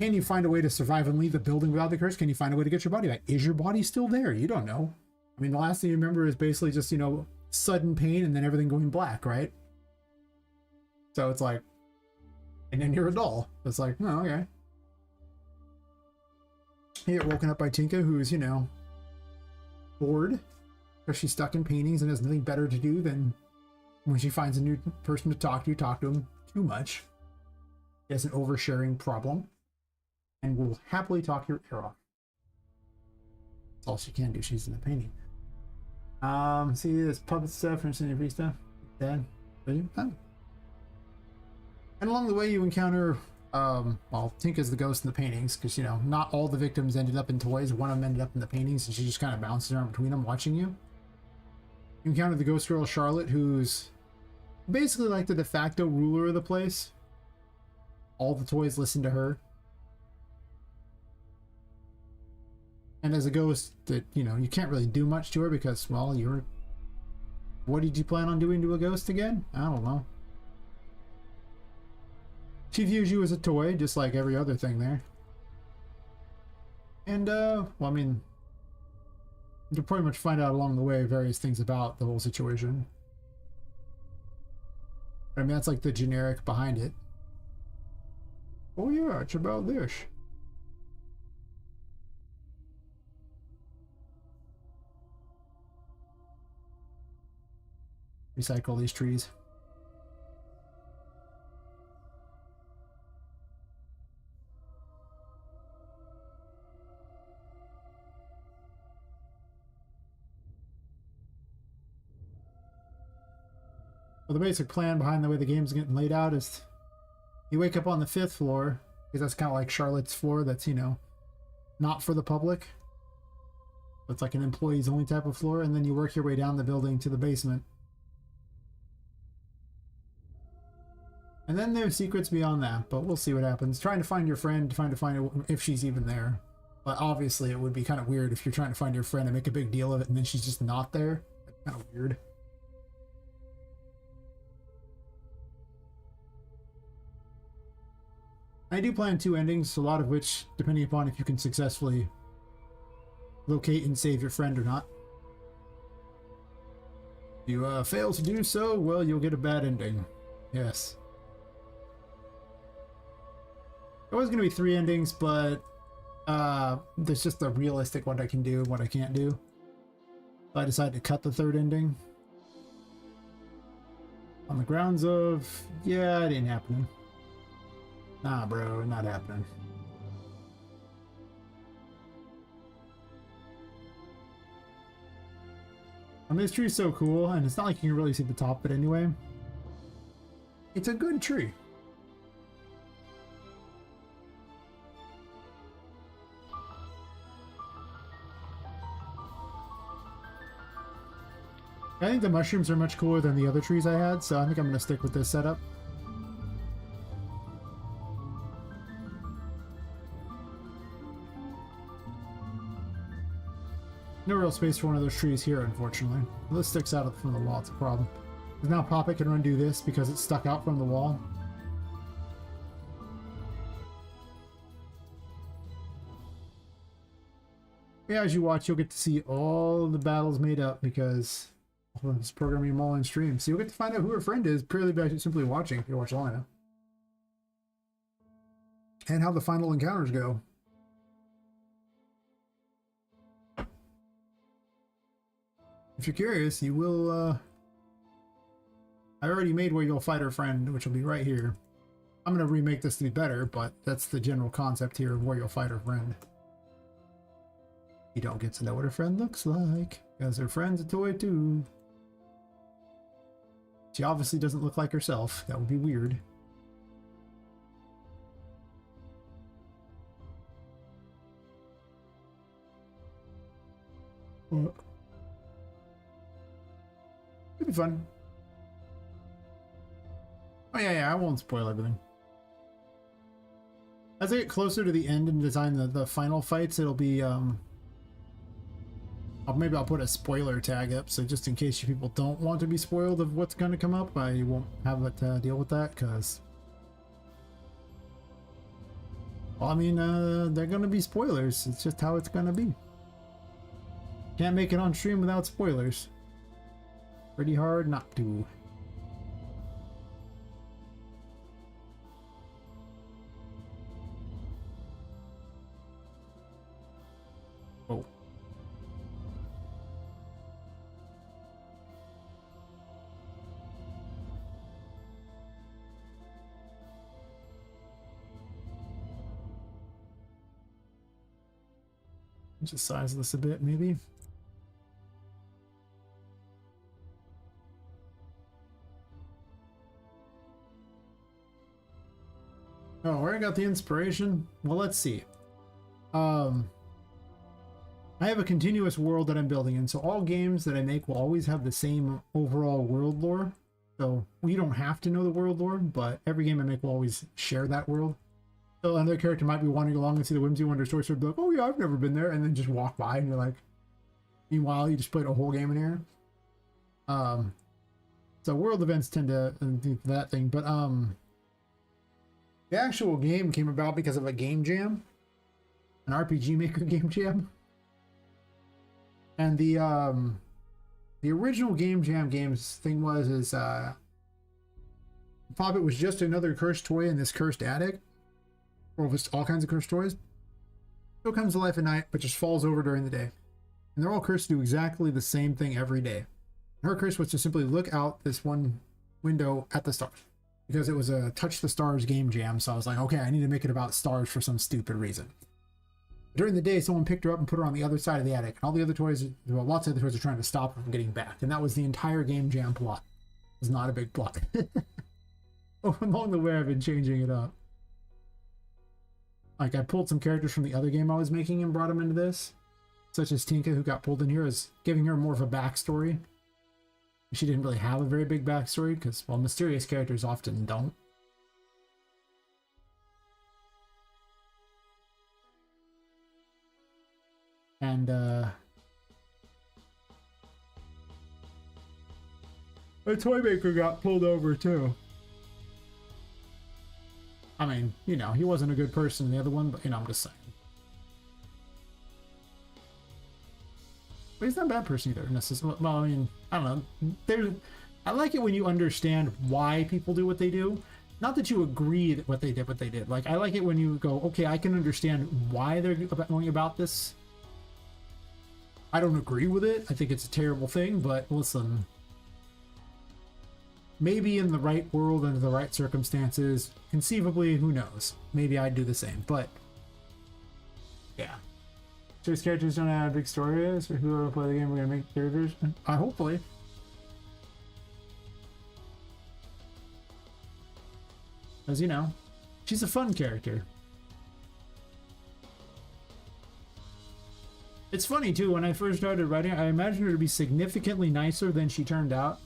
Can you find a way to survive and leave the building without the curse? Can you find a way to get your body back? Is your body still there? You don't know. I mean, the last thing you remember is basically just, sudden pain and then everything going black, right? So it's like, and then you're a doll. It's like, oh, okay. You get woken up by Tinka, who's, bored because she's stuck in paintings and has nothing better to do than when she finds a new person to talk to him too much. She has an oversharing problem and will happily talk your ear off. That's all she can do. She's in the painting. See this puppet stuff from Cindy Vista. Dad. And along the way you encounter well, Tinka's the ghost in the paintings because, not all the victims ended up in toys. One of them ended up in the paintings and she just kind of bounces around between them watching you. You encounter the ghost girl Charlotte, who's basically like the de facto ruler of the place. All the toys listen to her. And as a ghost that, you can't really do much to her because, well, what did you plan on doing to a ghost again? I don't know. She views you as a toy, just like every other thing there. And, well, I mean, you'll pretty much find out along the way various things about the whole situation. I mean, that's like the generic behind it. Oh yeah, it's about this. Recycle these trees. Well, the basic plan behind the way the game's getting laid out is you wake up on the 5th floor, because that's kind of like Charlotte's floor that's, not for the public. It's like an employees only type of floor, and then you work your way down the building to the basement. And then there's secrets beyond that, but we'll see what happens. Trying to find your friend, trying to find if she's even there. But obviously it would be kind of weird if you're trying to find your friend and make a big deal of it and then she's just not there. That's kind of weird. I do plan 2 endings, a lot of which, depending upon if you can successfully locate and save your friend or not. If you fail to do so, well, you'll get a bad ending. Yes. There was going to be 3 endings, but there's just a realistic what I can do and what I can't do. So I decided to cut the third ending. On the grounds of, yeah, it ain't happening. Nah, bro, not happening. I mean, this tree's so cool, and it's not like you can really see the top of it anyway. It's a good tree. I think the mushrooms are much cooler than the other trees I had, so I think I'm going to stick with this setup. No real space for one of those trees here, unfortunately. This sticks out from the wall, it's a problem. Because now Poppet can undo this because it's stuck out from the wall. Yeah, as you watch, you'll get to see all the battles made up because I'm just programming them all in stream. So you'll get to find out who her friend is purely by simply watching, if you watch long enough. And how the final encounters go. If you're curious, you will, I already made where you'll fight her friend, which will be right here. I'm going to remake this to be better, but that's the general concept here of where you'll fight her friend. You don't get to know what her friend looks like, because her friend's a toy too. She obviously doesn't look like herself. That would be weird. It'd be fun. Oh yeah, I won't spoil everything. As I get closer to the end and design the final fights, it'll be maybe I'll put a spoiler tag up, so just in case you people don't want to be spoiled of what's going to come up, I won't have to deal with that, because... Well, I mean, they're going to be spoilers. It's just how it's going to be. Can't make it on stream without spoilers. Pretty hard not to. Oh. Just size this a bit, maybe. Oh, where I got the inspiration? Well, let's see. I have a continuous world that I'm building in, so all games that I make will always have the same overall world lore. So you don't have to know the world lore, but every game I make will always share that world. So another character might be wandering along and see the Whimsy Wonder Sorcerer, be like, oh yeah, I've never been there, and then just walk by and you're like, meanwhile, you just played a whole game in here. So world events tend to do that thing, but the actual game came about because of a game jam, an RPG Maker game jam, and the original game jam games thing is Poppet was just another cursed toy in this cursed attic, or just all kinds of cursed toys. Still comes to life at night, but just falls over during the day, and they're all cursed to do exactly the same thing every day. Her curse was to simply look out this one window at the stars. Because it was a Touch the Stars game jam, so I was like, okay, I need to make it about stars for some stupid reason. During the day, someone picked her up and put her on the other side of the attic. And all the other toys, well, lots of the toys are trying to stop her from getting back. And that was the entire game jam plot. It was not a big plot. Along the way, I've been changing it up. Like, I pulled some characters from the other game I was making and brought them into this. Such as Tinka, who got pulled in here, as giving her more of a backstory. She didn't really have a very big backstory because, well, mysterious characters often don't. And, a toy maker got pulled over too. I mean, you know, he wasn't a good person in the other one, but, you know, I'm just saying. But he's not a bad person either, necessarily. Well, I mean, I don't know. I like it when you understand why people do what they do. Not that you agree that what they did. Like, I like it when you go, okay, I can understand why they're going about this. I don't agree with it. I think it's a terrible thing, but listen, maybe in the right world, under the right circumstances, conceivably, who knows? Maybe I'd do the same, but yeah. So these characters don't have big stories, or whoever play the game, we're gonna make characters. Hopefully. As you know, she's a fun character. It's funny too, when I first started writing, I imagined her to be significantly nicer than she turned out.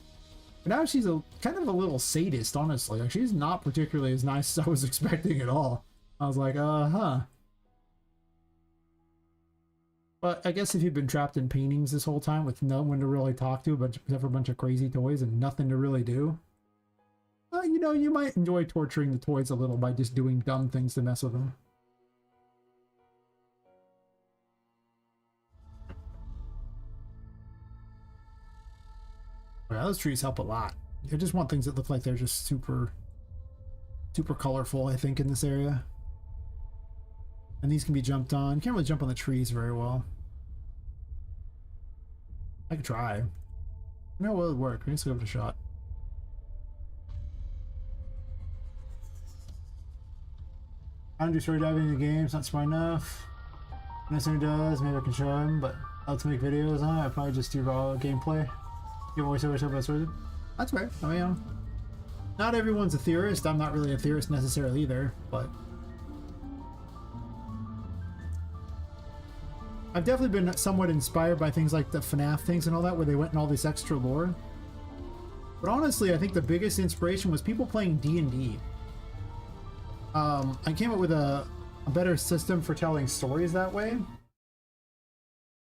But now she's a kind of a little sadist, honestly. Like, she's not particularly as nice as I was expecting at all. I was like, huh. But I guess if you've been trapped in paintings this whole time with no one to really talk to, but except for a bunch of crazy toys and nothing to really do, you know, you might enjoy torturing the toys a little by just doing dumb things to mess with them. Yeah, those trees help a lot. I just want things that look like they're just super colorful, I think, in this area. And these can be jumped on. You can't really jump on the trees very well. I could try. No, will it work? Let's give it a shot. I don't do story diving in the game, it's not smart enough. Unless someone does, maybe I can show him, but I'll have to make videos on it. I'd probably just do raw gameplay. Give voiceover stuff about stories. That's fair. I mean, not everyone's a theorist. I'm not really a theorist necessarily either, but I've definitely been somewhat inspired by things like the FNAF things and all that, where they went in all this extra lore. But honestly, I think the biggest inspiration was people playing D&D. I came up with a better system for telling stories that way,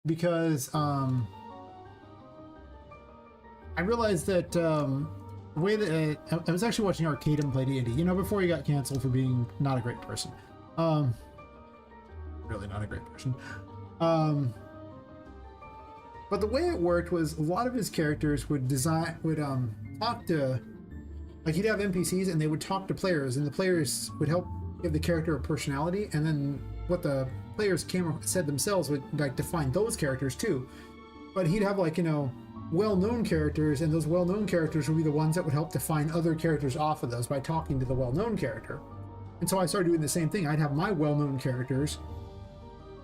because I realized that the way that I was actually watching Arcadum play D&D, you know, before he got canceled for being not a great person. Really not a great person. But the way it worked was a lot of his characters would talk to, like, he'd have NPCs and they would talk to players, and the players would help give the character a personality, and then what the players said themselves would like define those characters too. But he'd have, like, you know, well-known characters, and those well-known characters would be the ones that would help define other characters off of those by talking to the well-known character. And so I started doing the same thing. I'd have my well-known characters,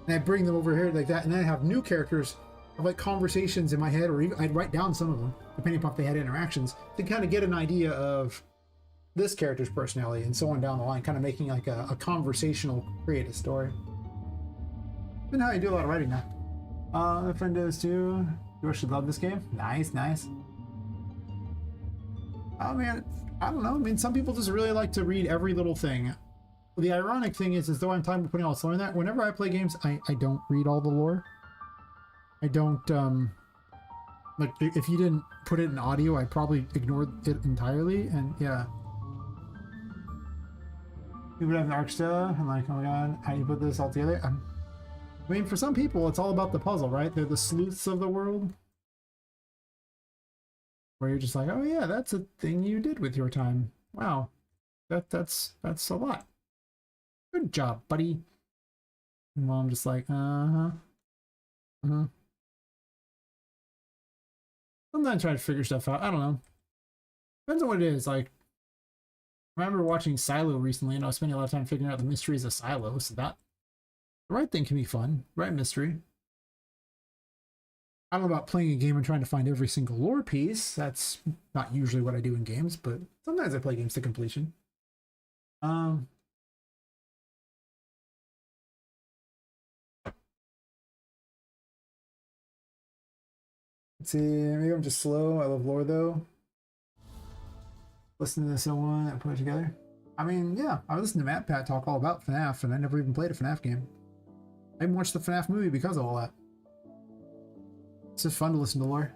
and I'd bring them over here like that, and then I'd have new characters of, like, conversations in my head, or even I'd write down some of them, depending upon if they had interactions, to kind of get an idea of this character's personality, and so on down the line, kind of making like a conversational creative story. And how I do a lot of writing now. My friend does too. You should love this game. Nice, nice. Oh man, I don't know. I mean, some people just really like to read every little thing. The ironic thing is though I'm talking about putting all this lore in that, whenever I play games, I don't read all the lore. I don't, like, if you didn't put it in audio, I probably ignored it entirely, and yeah. People have the arc stuff, and like, oh my god, how do you put this all together? I mean, for some people, it's all about the puzzle, right? They're the sleuths of the world. Where you're just like, oh yeah, that's a thing you did with your time. Wow. That's a lot. Good job, buddy. And well, I'm just like, uh-huh. Uh-huh. Sometimes I try to figure stuff out. I don't know. Depends on what it is. Like, I remember watching Silo recently, and I was spending a lot of time figuring out the mysteries of Silo, so that the right thing can be fun. Right mystery. I don't know about playing a game and trying to find every single lore piece. That's not usually what I do in games, but sometimes I play games to completion. Let's see, maybe I'm just slow. I love lore though. Listen to someone that put it together. I mean, yeah, I listened to Matt Pat talk all about FNAF, and I never even played a FNAF game. I even watched the FNAF movie because of all that. It's just fun to listen to lore.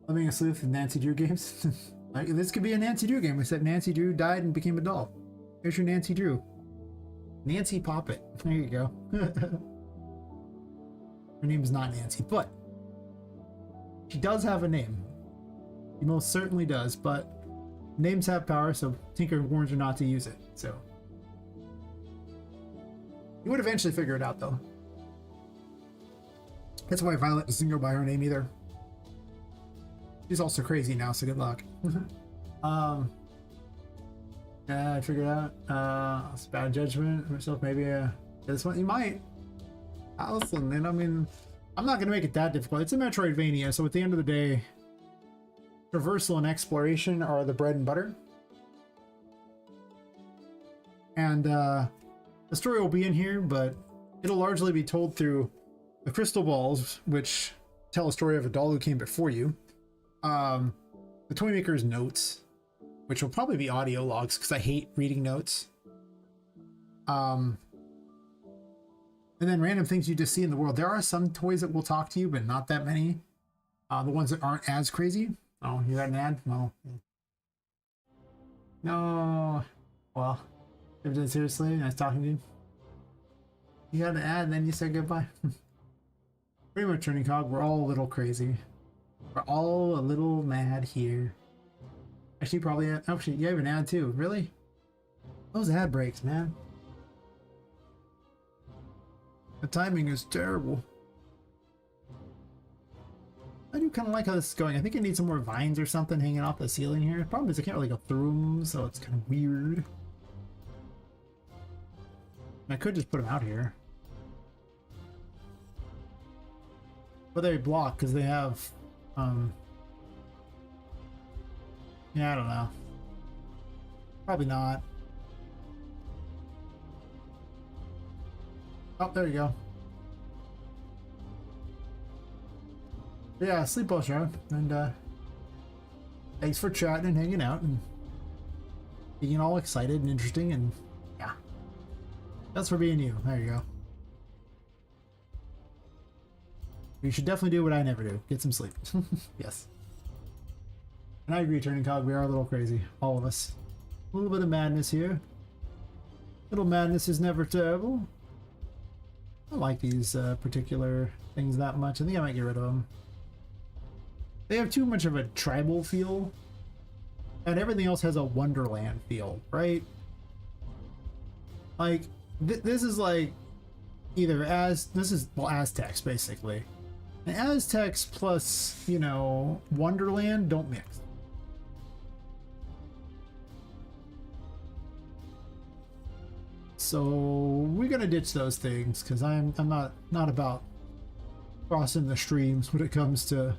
Living a Sleuth and Nancy Drew games. Like, this could be a Nancy Drew game, except Nancy Drew died and became a doll. Here's your Nancy Drew. Nancy Poppet. There you go. Her name is not Nancy, but she does have a name. She most certainly does, but names have power, so Tinker warns her not to use it, so. You would eventually figure it out, though. That's why Violet doesn't go by her name either. She's also crazy now, so good luck. Yeah, I figured out. It's bad judgment myself. Maybe this one you might. Listen, and I mean, I'm not gonna make it that difficult. It's a Metroidvania, so at the end of the day, traversal and exploration are the bread and butter. And the story will be in here, but it'll largely be told through the crystal balls, which tell a story of a doll who came before you. The Toymaker's notes, which will probably be audio logs because I hate reading notes. And then random things you just see in the world. There are some toys that will talk to you, but not that many. The ones that aren't as crazy. Oh, you got an ad? No. No. Well, seriously, nice talking to you. You got an ad and then you said goodbye. Pretty much, Turning Cog, we're all a little crazy. We're all a little mad here. Actually, probably, actually, you have an ad too. Really? Those ad breaks, man. The timing is terrible. I do kind of like how this is going. I think I need some more vines or something hanging off the ceiling here. The problem is I can't really go through them, so it's kind of weird. I could just put them out here. But they block because they have, yeah, I don't know. Probably not. Oh, there you go. Yeah, sleep well, Sharon. And thanks for chatting and hanging out and being all excited and interesting, and yeah. That's for being you. There you go. You should definitely do what I never do. Get some sleep. Yes. And I agree, Turning Cog, we are a little crazy. All of us. A little bit of madness here. Little madness is never terrible. I don't like these particular things that much. I think I might get rid of them. They have too much of a tribal feel. And everything else has a Wonderland feel, right? Like, this is like either this is, well, Aztecs, basically. And Aztecs plus, you know, Wonderland don't mix. So we're gonna ditch those things because I'm not about crossing the streams when it comes to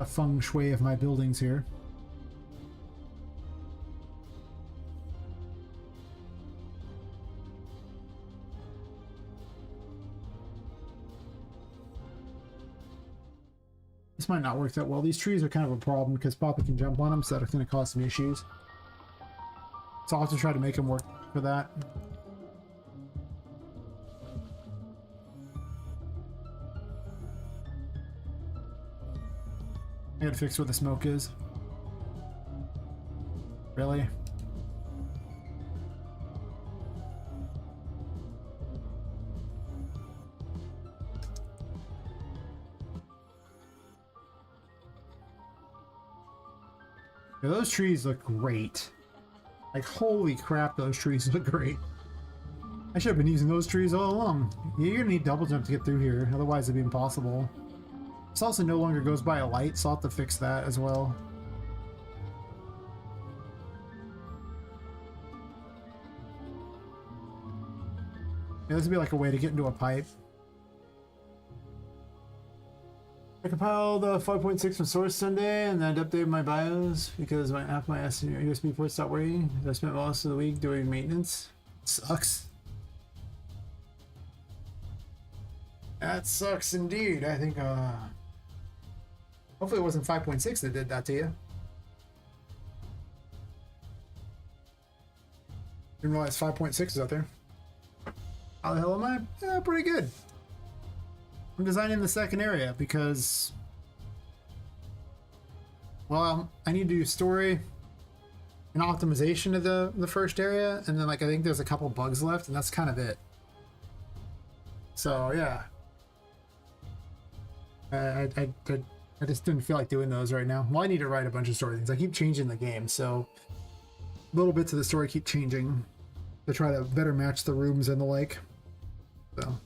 a feng shui of my buildings here. This might not work that well. These trees are kind of a problem because Poppet can jump on them, so that's going to cause some issues. So I'll have to try to make them work for that. I gotta fix where the smoke is. Really? Yeah, those trees look great. Like, holy crap, those trees look great. I should have been using those trees all along. You're gonna need double jump to get through here, otherwise it'd be impossible. This also no longer goes by a light, so I'll have to fix that as well. Yeah, this would be like a way to get into a pipe. I compiled 5.6 from source Sunday and then updated my BIOS because half my USB ports stopped working. I spent most of the week doing maintenance. It sucks. That sucks indeed. I think hopefully it wasn't 5.6 that did that to you. Didn't realize 5.6 is out there. How the hell am I? Yeah, pretty good. I'm designing the second area because, well, I need to do story and optimization of the first area, and then like I think there's a couple bugs left, and that's kind of it. So yeah, I just didn't feel like doing those right now. Well, I need to write a bunch of story things. I keep changing the game, so little bits of the story keep changing to try to better match the rooms and the like. So.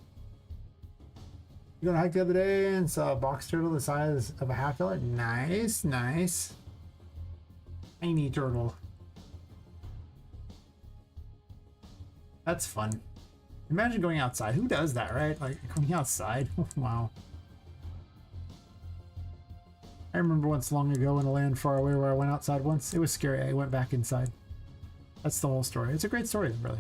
You gonna hike the other day and saw a box turtle the size of a half dollar? Nice, nice. Tiny turtle. That's fun. Imagine going outside. Who does that, right? Like going outside. Wow. I remember once long ago in a land far away where I went outside once. It was scary. I went back inside. That's the whole story. It's a great story, really.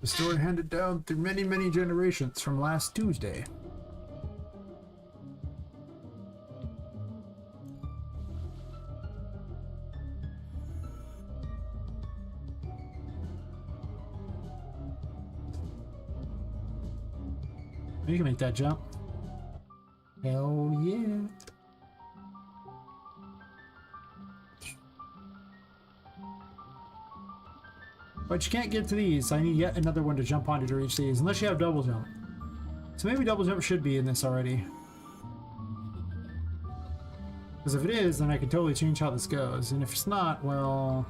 The story handed down through many, many generations from last Tuesday. You can make that jump. Hell yeah. But you can't get to these. I need yet another one to jump onto to reach these, unless you have double jump. So maybe double jump should be in this already. Because if it is, then I can totally change how this goes. And if it's not, well,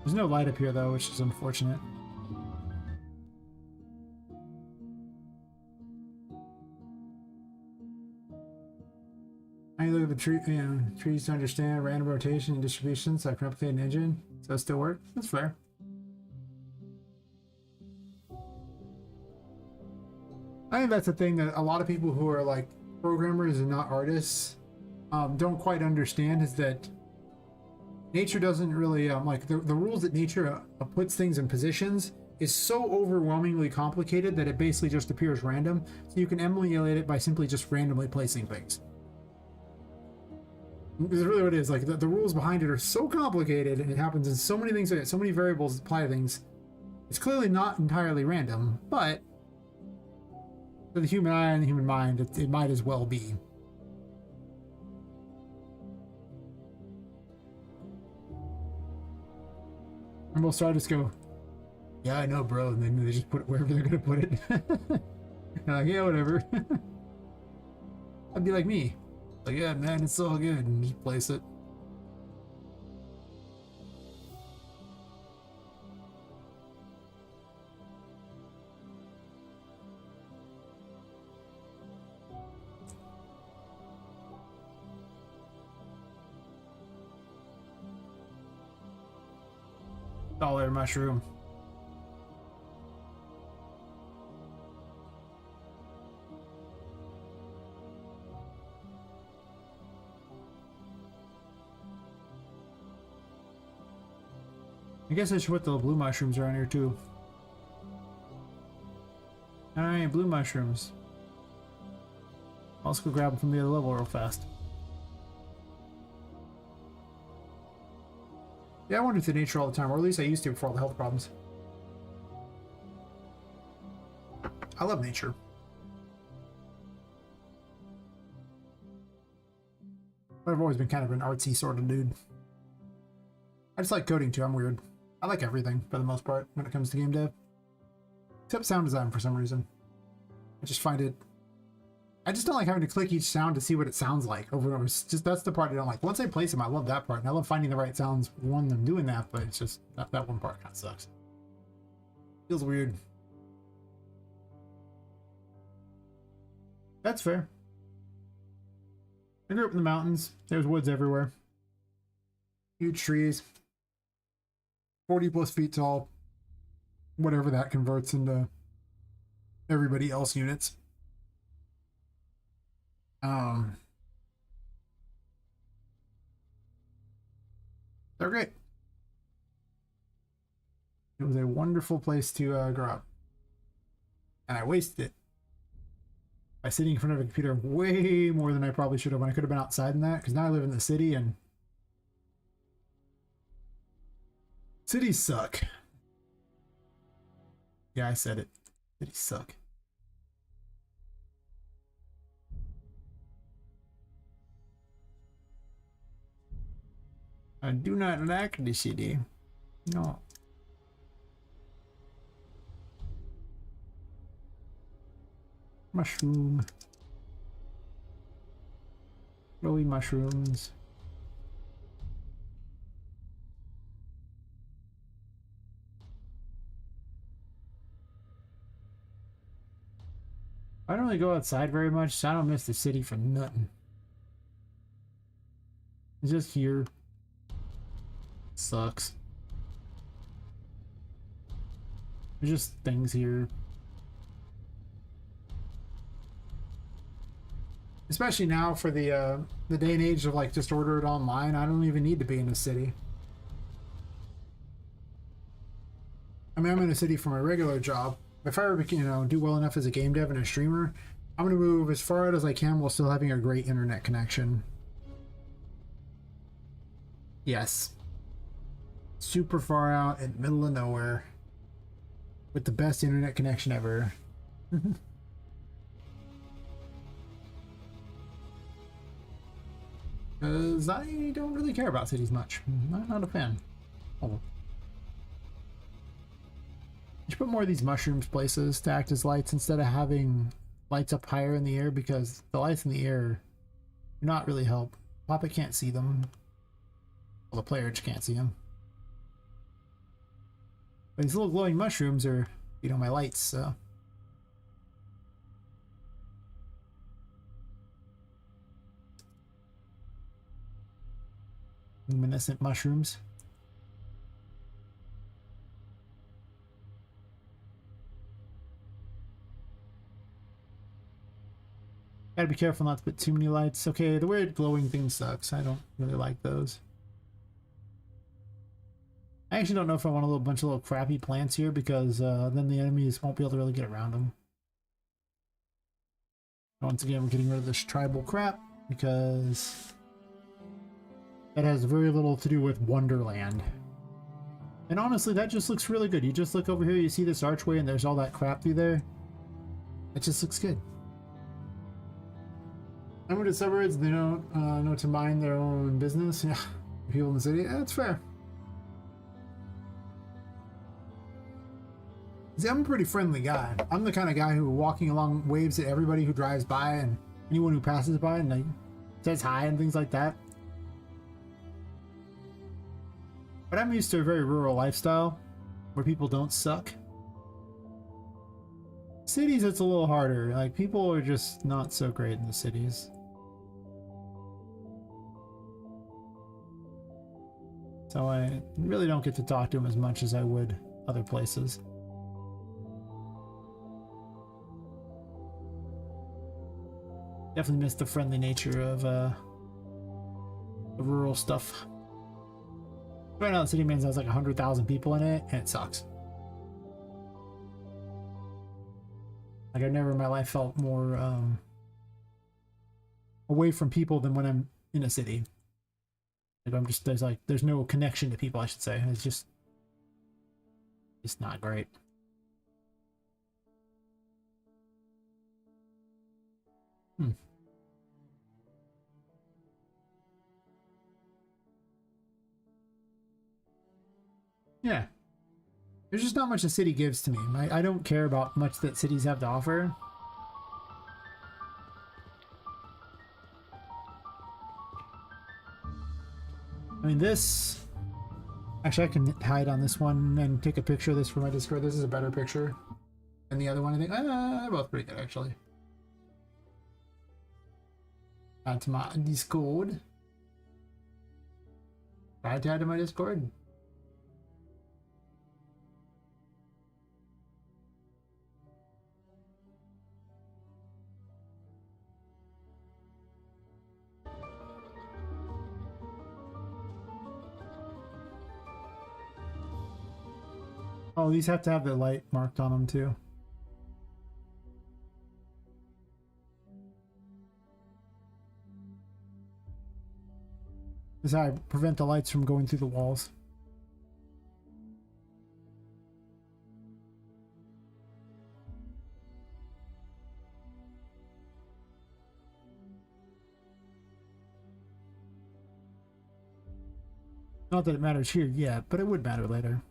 There's no light up here though, which is unfortunate. I look at the tree, trees to understand random rotation and distribution, so I can replicate an engine. So it still work? That's fair. I think that's the thing that a lot of people who are like programmers and not artists don't quite understand, is that nature doesn't really like the rules that nature puts things in positions is so overwhelmingly complicated that it basically just appears random. So you can emulate it by simply just randomly placing things. This is really what it is. Like the rules behind it are so complicated, and it happens in so many things, so many variables apply to things. It's clearly not entirely random, but for the human eye and the human mind, it might as well be. And most artists go, yeah, I know, bro, and then they just put it wherever they're gonna put it. They're like, yeah, whatever. That'd be like me. Like, yeah, man, it's all good, and just place it. Dollar mushroom. I guess I should put the blue mushrooms around here too. Alright, blue mushrooms. I'll just go grab them from the other level real fast. Yeah, I wander through nature all the time, or at least I used to before all the health problems. I love nature. But I've always been kind of an artsy sort of dude. I just like coding too, I'm weird. I like everything, for the most part, when it comes to game dev. Except sound design for some reason. I just find it... I just don't like having to click each sound to see what it sounds like over and over. It's just, that's the part I don't like. Once I place them, I love that part. And I love finding the right sounds when I'm doing that, but it's just, that one part kind of sucks. Feels weird. That's fair. I grew up in the mountains. There's woods everywhere. Huge trees. 40 plus feet tall. Whatever that converts into everybody else units. They're great. It was a wonderful place to grow up. And I wasted it by sitting in front of a computer way more than I probably should have, when I could have been outside in that, because now I live in the city and cities suck. Yeah, I said it. Cities suck. I do not like the city. No. Mushroom. Glowy mushrooms. I don't really go outside very much, so I don't miss the city for nothing. It's just here. Sucks. There's just things here. Especially now for the day and age of like just order it online. I don't even need to be in a city. I mean, I'm in a city for my regular job. If I ever, do well enough as a game dev and a streamer, I'm gonna move as far out as I can while still having a great internet connection. Yes. Super far out in the middle of nowhere. With the best internet connection ever. Because I don't really care about cities much. I'm not a fan. Oh. You should put more of these mushrooms places to act as lights instead of having lights up higher in the air, because the lights in the air do not really help. Poppet can't see them. Well, the player just can't see them. But these little glowing mushrooms are, my lights, so. Luminescent mushrooms. Gotta be careful not to put too many lights. Okay, the weird glowing thing sucks. I don't really like those. I actually don't know if I want a bunch of little crappy plants here, because then the enemies won't be able to really get around them. Once again, we're getting rid of this tribal crap because that has very little to do with Wonderland. And honestly, that just looks really good. You just look over here, you see this archway, and there's all that crap through there. It just looks good. Limited suburbs, they don't know to mind their own business. Yeah, people in the city, that's fair. See, I'm a pretty friendly guy. I'm the kind of guy who, walking along, waves at everybody who drives by and anyone who passes by, and like says hi and things like that. But I'm used to a very rural lifestyle where people don't suck. Cities, it's a little harder. Like, people are just not so great in the cities. So I really don't get to talk to them as much as I would other places. Definitely miss the friendly nature of the rural stuff. Right now, the city means has like 100,000 people in it, and it sucks. Like, I've never in my life felt more away from people than when I'm in a city. Like, I'm just, there's no connection to people, I should say. It's not great. Yeah. There's just not much the city gives to me. I don't care about much that cities have to offer. I mean, this... Actually, I can hide on this one and take a picture of this for my Discord. This is a better picture than the other one, I think. They're both pretty good, actually. Add to my Discord. Try to add to my Discord. Oh, these have to have the light marked on them too. This is how I prevent the lights from going through the walls. Not that it matters here yet, but it would matter later.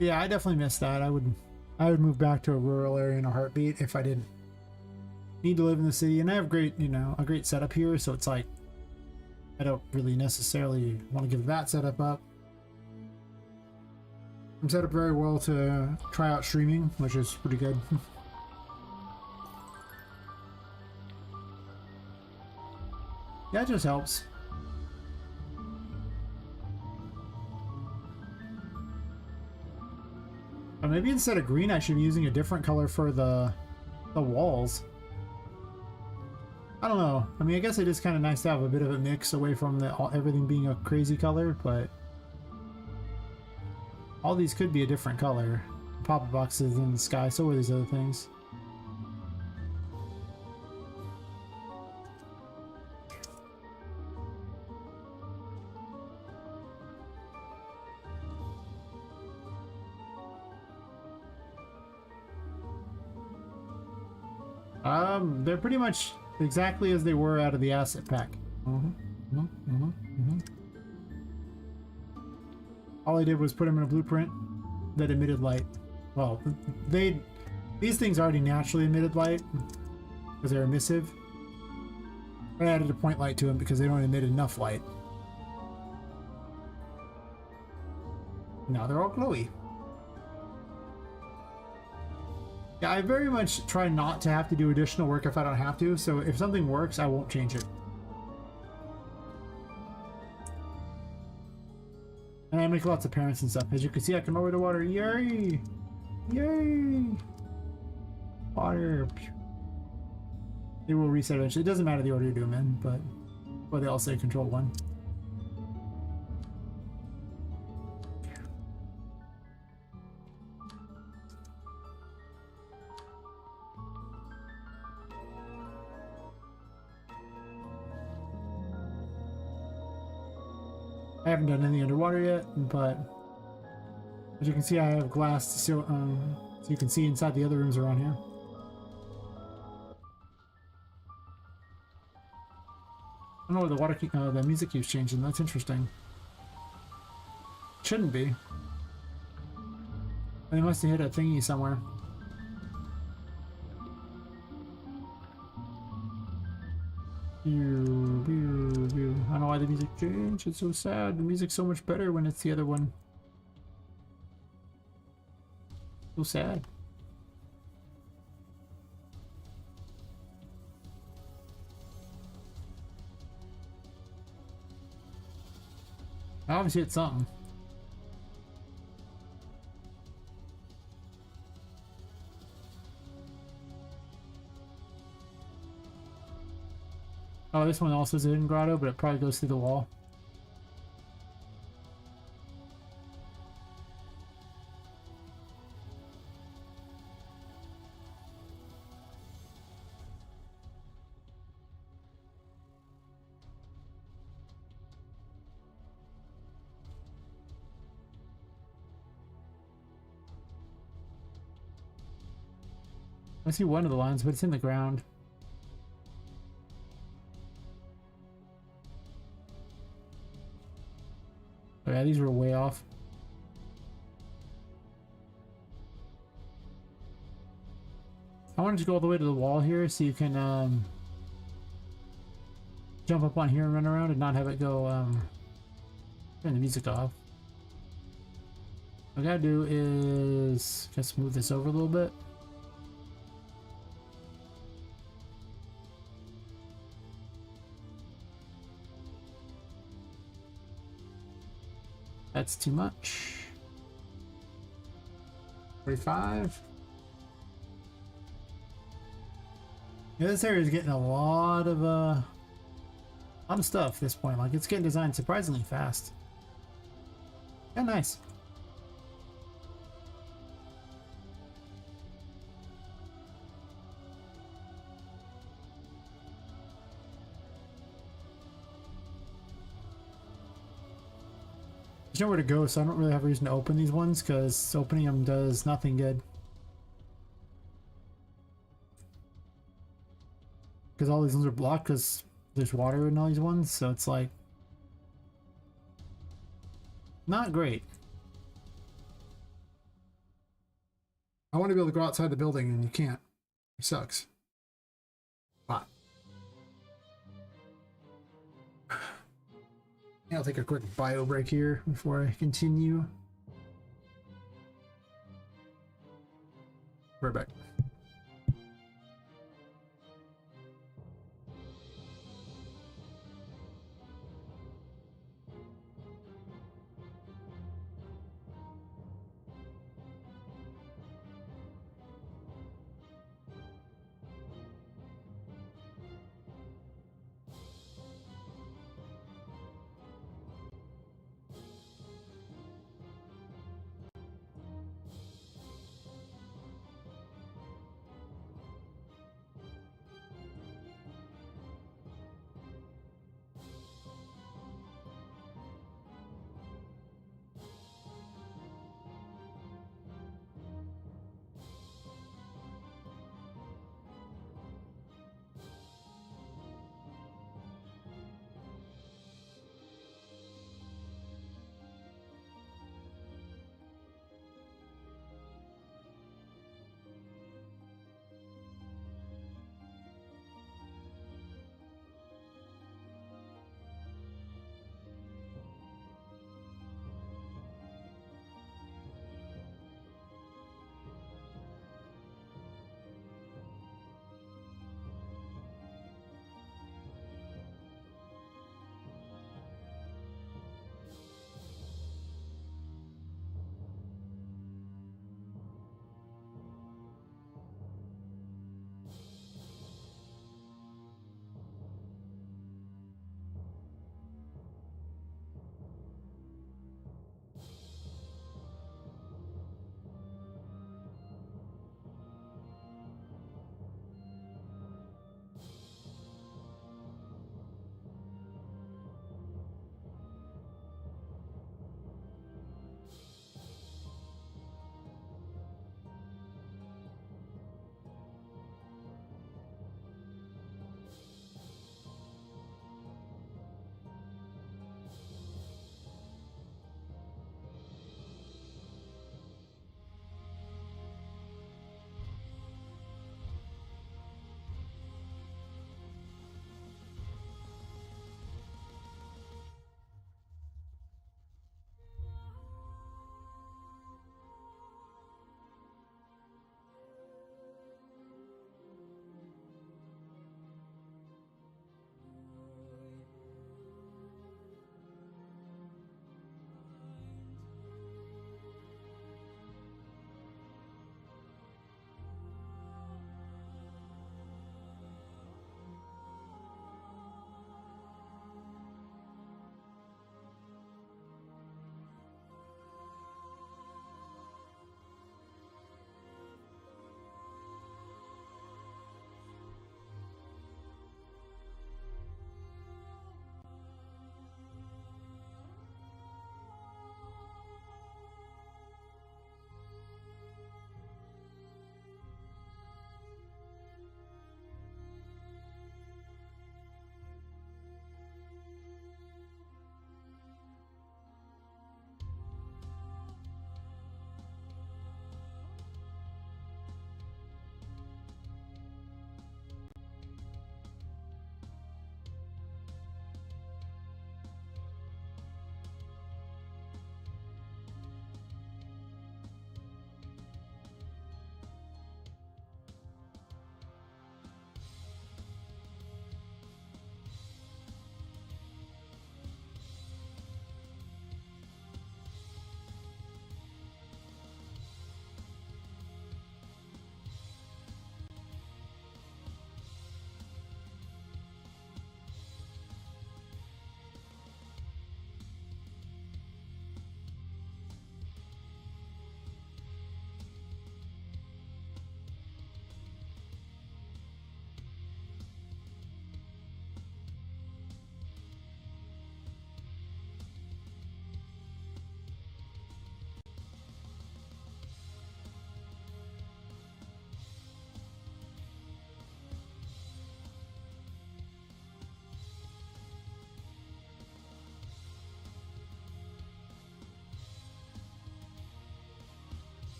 Yeah, I definitely miss that. I would move back to a rural area in a heartbeat if I didn't need to live in the city. And I have great, you know, a great setup here, so it's like I don't really necessarily want to give that setup up. I'm set up very well to try out streaming, which is pretty good. Yeah, it just helps. Or maybe instead of green, I should be using a different color for the walls. I don't know. I mean, I guess it is kind of nice to have a bit of a mix away from everything being a crazy color, but all these could be a different color. Poppet boxes in the sky, so are these other things. They're pretty much exactly as they were out of the asset pack. All I did was put them in a blueprint that emitted light. Well, these things already naturally emitted light because they're emissive. I added a point light to them because they don't emit enough light. Now they're all glowy. Yeah, I very much try not to have to do additional work if I don't have to, so if something works, I won't change it. And I make lots of parents and stuff. As you can see, I can lower the water. Yay! Yay! Water. They will reset eventually. It doesn't matter the order you do them in, but well, they all say control 1. I haven't done anything underwater yet, but as you can see, I have glass so you can see inside the other rooms around here. I don't know where the water the music keeps changing. That's interesting. Shouldn't be. They must have hit a thingy somewhere. I don't know why the music changed. It's so sad. The music's so much better when it's the other one. So sad. Obviously it's something. Oh, this one also is a hidden grotto, but it probably goes through the wall. I see one of the lines, but it's in the ground. Oh yeah, these were way off. I wanted to go all the way to the wall here so you can jump up on here and run around and not have it go turn the music off. What I gotta do is just move this over a little bit. That's too much. 45. Yeah, this area is getting a lot of stuff at this point. Like, it's getting designed surprisingly fast. Yeah, nice. There's nowhere to go, so I don't really have a reason to open these ones because opening them does nothing good. Because all these ones are blocked because there's water in all these ones, so it's like not great. I want to be able to go outside the building and you can't. It sucks. But yeah, I'll take a quick bio break here before I continue. Right back.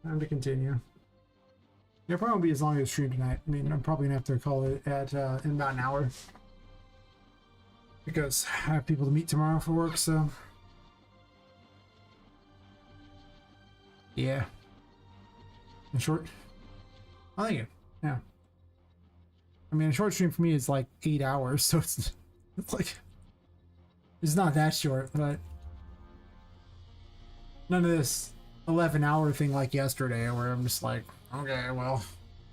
Time to continue. Yeah, probably won't be as long as the stream tonight. I mean, I'm probably gonna have to call it at in about an hour because I have people to meet tomorrow for work. So yeah, in short. Oh, thank you. Yeah. I mean, a short stream for me is like 8 hours, so it's like it's not that short, but none of this 11-hour thing like yesterday where I'm just like, okay, well,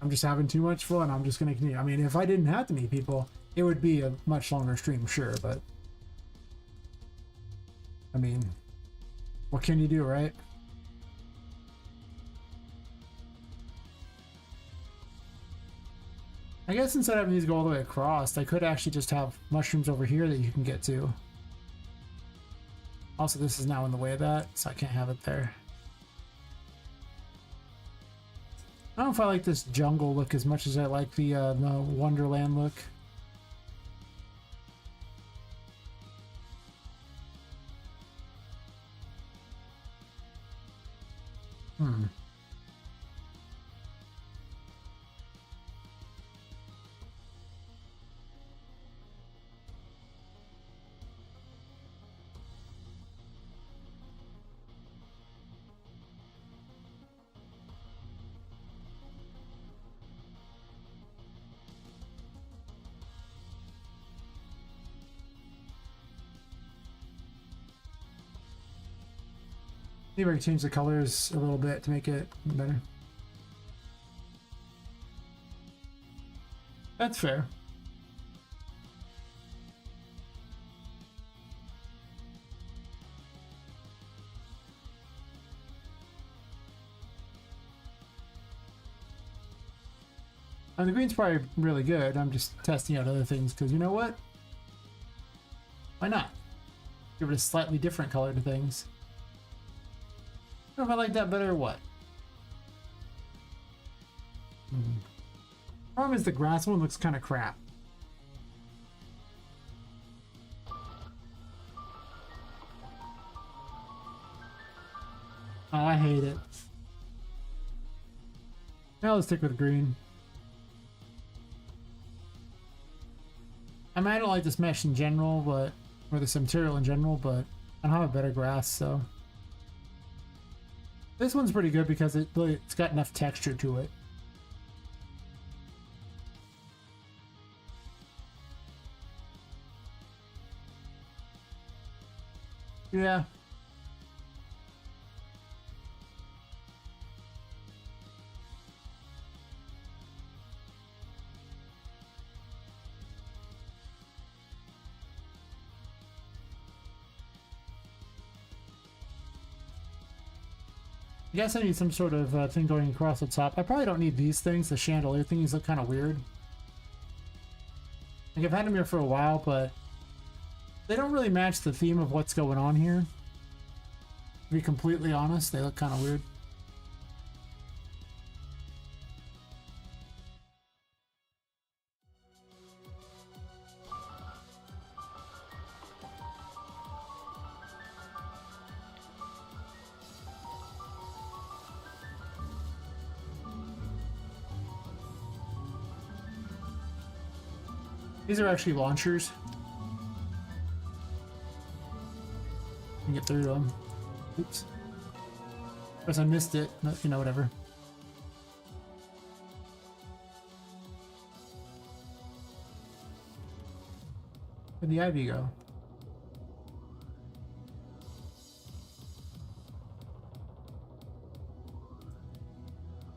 I'm just having too much fun. I'm just gonna continue. I mean, if I didn't have to meet people, it would be a much longer stream, sure, but I mean, what can you do, right? I guess instead of having these go all the way across, I could actually just have mushrooms over here that you can get to. Also, this is now in the way of that, so I can't have it there. I don't know if I like this jungle look as much as I like the Wonderland look. Maybe I can change the colors a little bit to make it better. That's fair. And the green's probably really good. I'm just testing out other things because you know what? Why not? Give it a slightly different color to things. I don't know if I like that better or what. Problem is the grass one looks kind of crap. Oh, I hate it. Now let's stick with green. I mean, I don't like this mesh in general, but or this material in general, but I don't have a better grass, so. This one's pretty good because it's got enough texture to it. Yeah. I guess I need some sort of thing going across the top. I probably don't need these things. The chandelier things look kind of weird. Like I've had them here for a while, but they don't really match the theme of what's going on here. To be completely honest, they look kind of weird. These are actually launchers. You can get through them. Oops. Guess I missed it, but you know, whatever. Where'd the ivy go?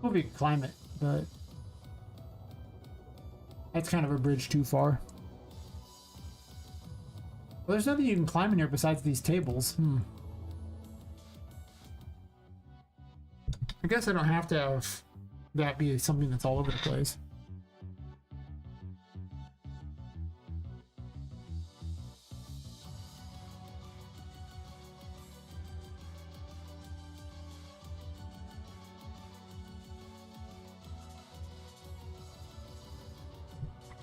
Well, we could climb it, but that's kind of a bridge too far. Well, there's nothing you can climb in here besides these tables. I guess I don't have to have that be something that's all over the place.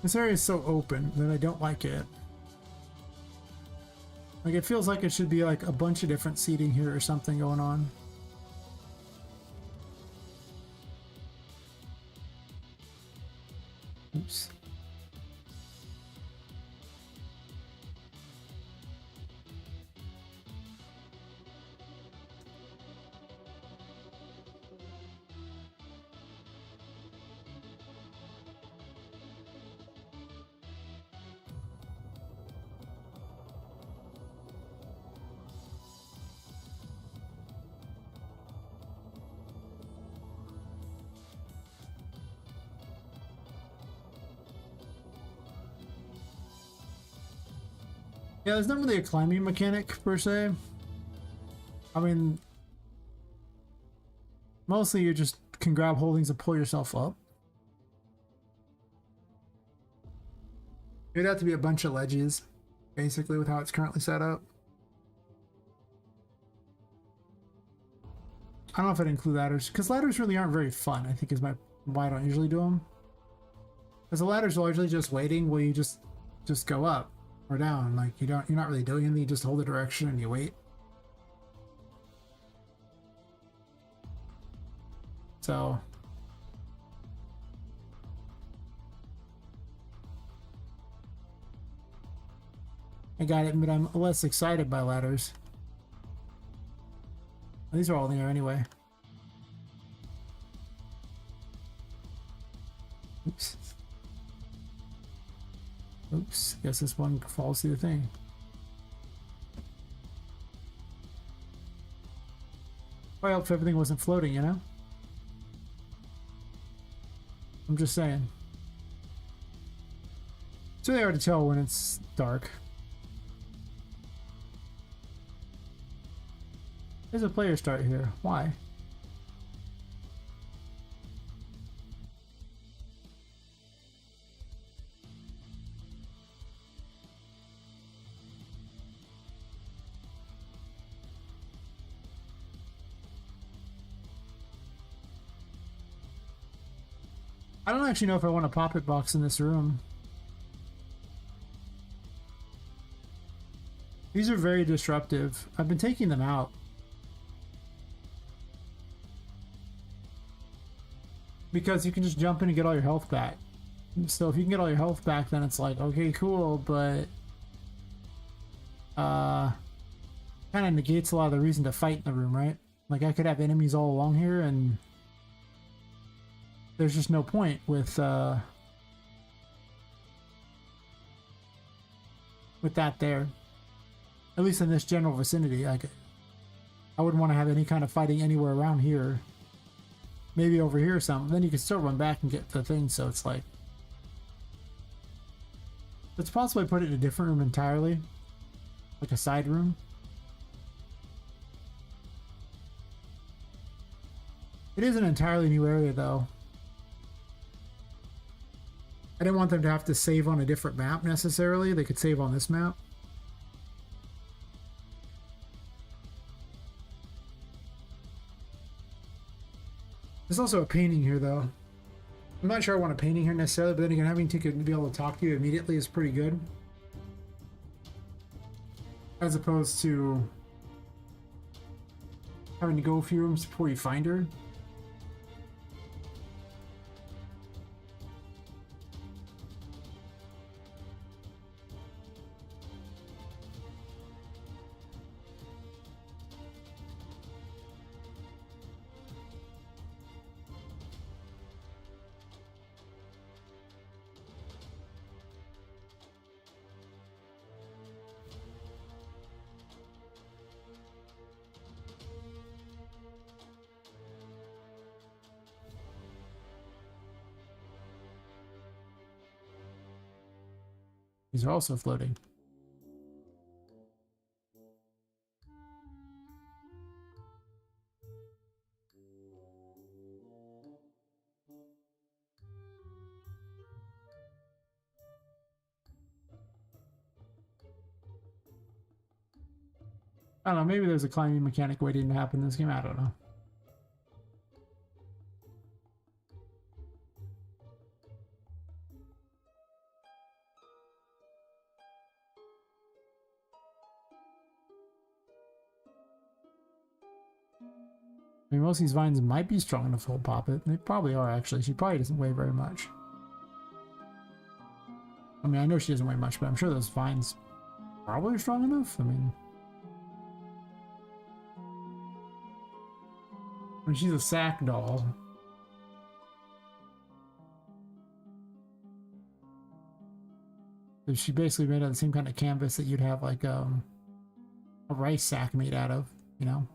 This area is so open that I don't like it. Like, it feels like it should be like a bunch of different seating here or something going on. Oops. Yeah, there's not really a climbing mechanic per se. I mean, mostly you just can grab holdings and pull yourself up. It'd have to be a bunch of ledges, basically, with how it's currently set up. I don't know if I'd include ladders, because ladders really aren't very fun, I think is why I don't usually do them. Because the ladders are largely just waiting where you just go up or down. Like you're not really doing anything, you just hold the direction and you wait. So I gotta admit I'm less excited by ladders. These are all in the air anyway. Oops. Oops, guess this one falls through the thing. I hope everything wasn't floating, you know? I'm just saying. It's really hard to tell when it's dark. There's a player start here. Why? I don't actually know if I want a Poppet box in this room. These are very disruptive. I've been taking them out. Because you can just jump in and get all your health back. So if you can get all your health back, then it's like, okay, cool, but kind of negates a lot of the reason to fight in the room, right? Like I could have enemies all along here and there's just no point with that there. At least in this general vicinity. Like I wouldn't want to have any kind of fighting anywhere around here. Maybe over here or something. Then you can still run back and get the thing, so it's like let's possibly put it in a different room entirely. Like a side room. It is an entirely new area though. I didn't want them to have to save on a different map necessarily. They could save on this map. There's also a painting here though. I'm not sure I want a painting here necessarily, but then again, having to be able to talk to you immediately is pretty good. As opposed to having to go a few rooms before you find her. These are also floating. I don't know, maybe there's a climbing mechanic waiting to happen in this game, I don't know. I mean, most of these vines might be strong enough to hold Poppet. They probably are, actually. She probably doesn't weigh very much. I mean, I know she doesn't weigh much, but I'm sure those vines probably are strong enough. I mean, she's a sack doll. So she basically made out of the same kind of canvas that you'd have like a rice sack made out of, you know,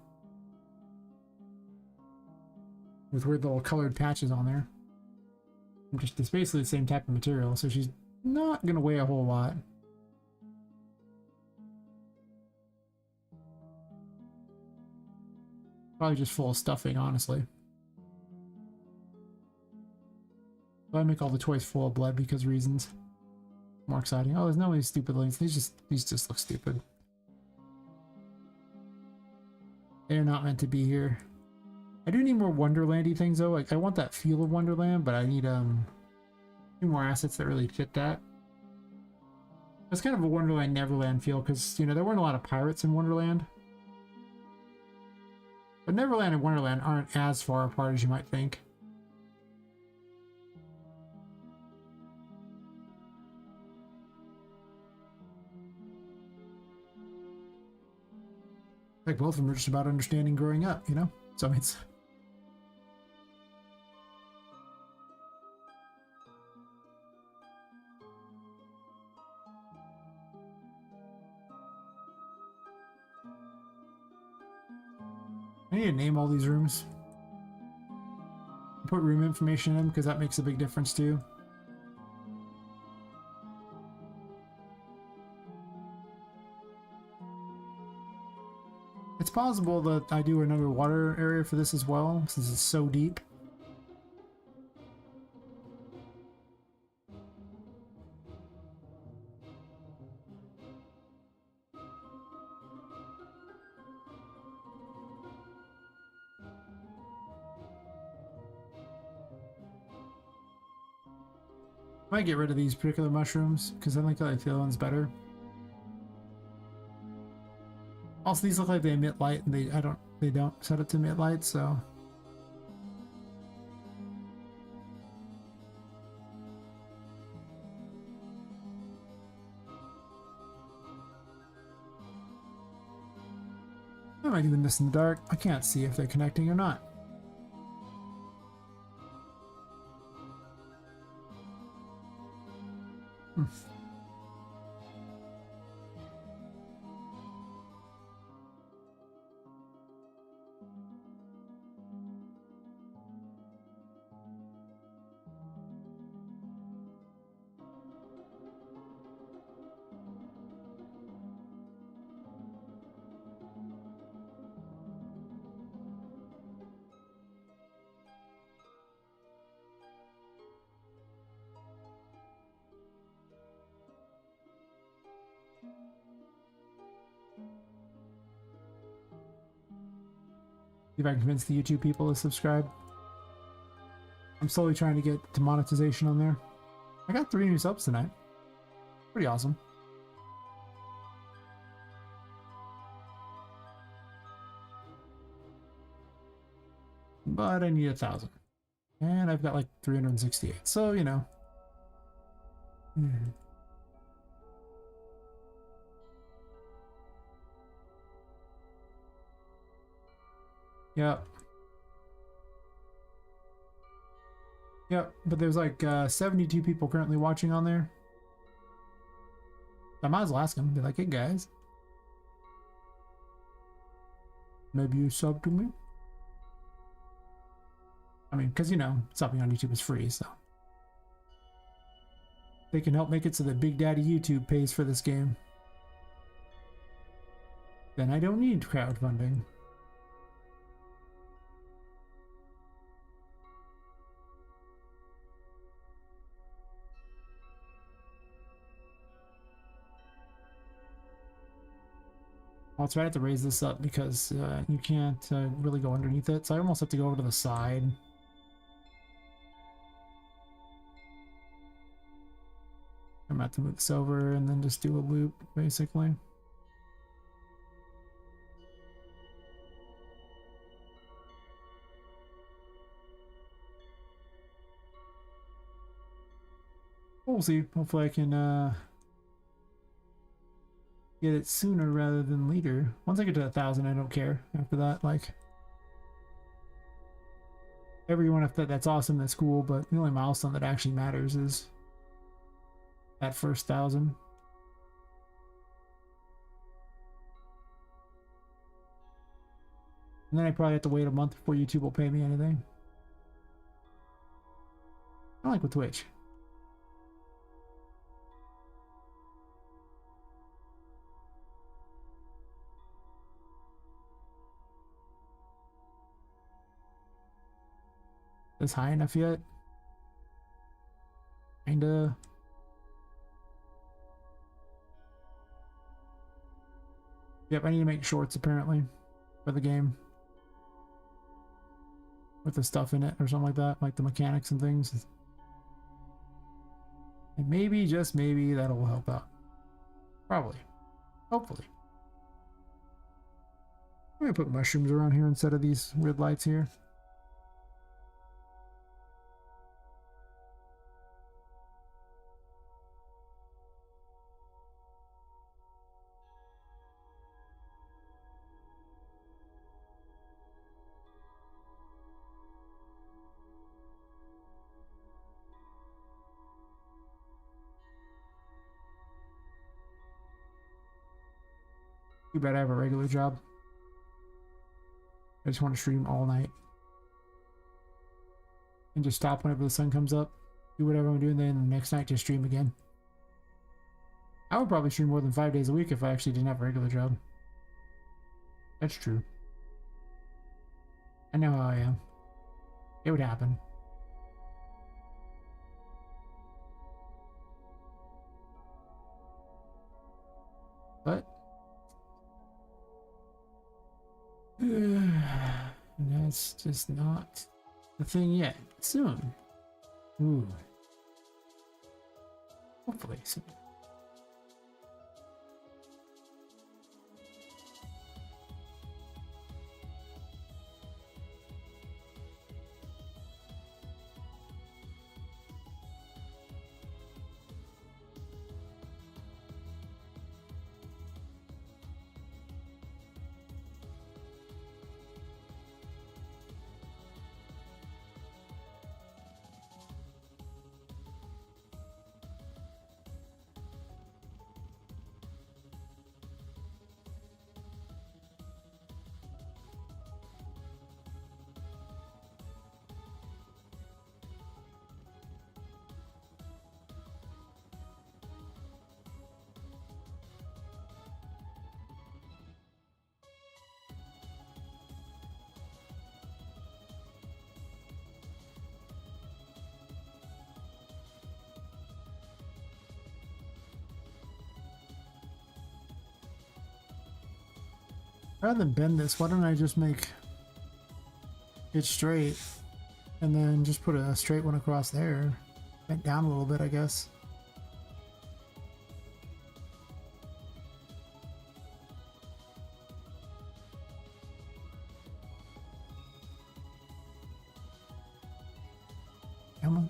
with weird little colored patches on there. Just it's basically the same type of material, so she's not gonna weigh a whole lot. Probably just full of stuffing, honestly. But I make all the toys full of blood because reasons. More exciting. Oh, there's no these stupid links. These just look stupid. They're not meant to be here. I do need more Wonderlandy things though. Like I want that feel of Wonderland, but I need two more assets that really fit that. It's kind of a Wonderland Neverland feel because you know there weren't a lot of pirates in Wonderland. But Neverland and Wonderland aren't as far apart as you might think. Like both of them are just about understanding growing up, you know? So it's... I need to name all these rooms. Put room information in them because that makes a big difference too. It's possible that I do another water area for this as well, since it's so deep. I might get rid of these particular mushrooms because I think the other one's better. Also, these look like they emit light, and they don't set it to emit light, so. I might do this in the dark. I can't see if they're connecting or not. See if I can convince the YouTube people to subscribe. I'm slowly trying to get to monetization on there. I got 3 new subs tonight. Pretty awesome. But I need 1,000. And I've got like 368. So, you know. Yep. Yep, but there's like 72 people currently watching on there. I might as well ask them, be like, hey guys, maybe you sub to me? I mean, because you know, subbing on YouTube is free, so. They can help make it so that Big Daddy YouTube pays for this game. Then I don't need crowdfunding. Also, I have to raise this up because you can't really go underneath it, so I almost have to go over to the side. I'm about to move this over and then just do a loop, basically. We'll see. Hopefully I can get it sooner rather than later. Once I get to 1,000, I don't care. After that, like, everyone, if that's awesome, that's cool, but the only milestone that actually matters is that first 1,000. And then I probably have to wait a month before YouTube will pay me anything. I like with Twitch. Is high enough yet? Kinda. Yep, I need to make shorts apparently for the game. With the stuff in it or something like that, like the mechanics and things. And maybe, just maybe, that'll help out. Probably. Hopefully. I'm gonna put mushrooms around here instead of these weird lights here. Too bad I have a regular job. I just want to stream all night. And just stop whenever the sun comes up. Do whatever I'm doing, then the next night just stream again. I would probably stream more than 5 days a week if I actually didn't have a regular job. That's true. I know how I am. It would happen. But that's just not the thing yet. Soon. Ooh. Hopefully soon. Rather than bend this, why don't I just make it straight and then just put a straight one across there. Bent down a little bit, I guess. Come on.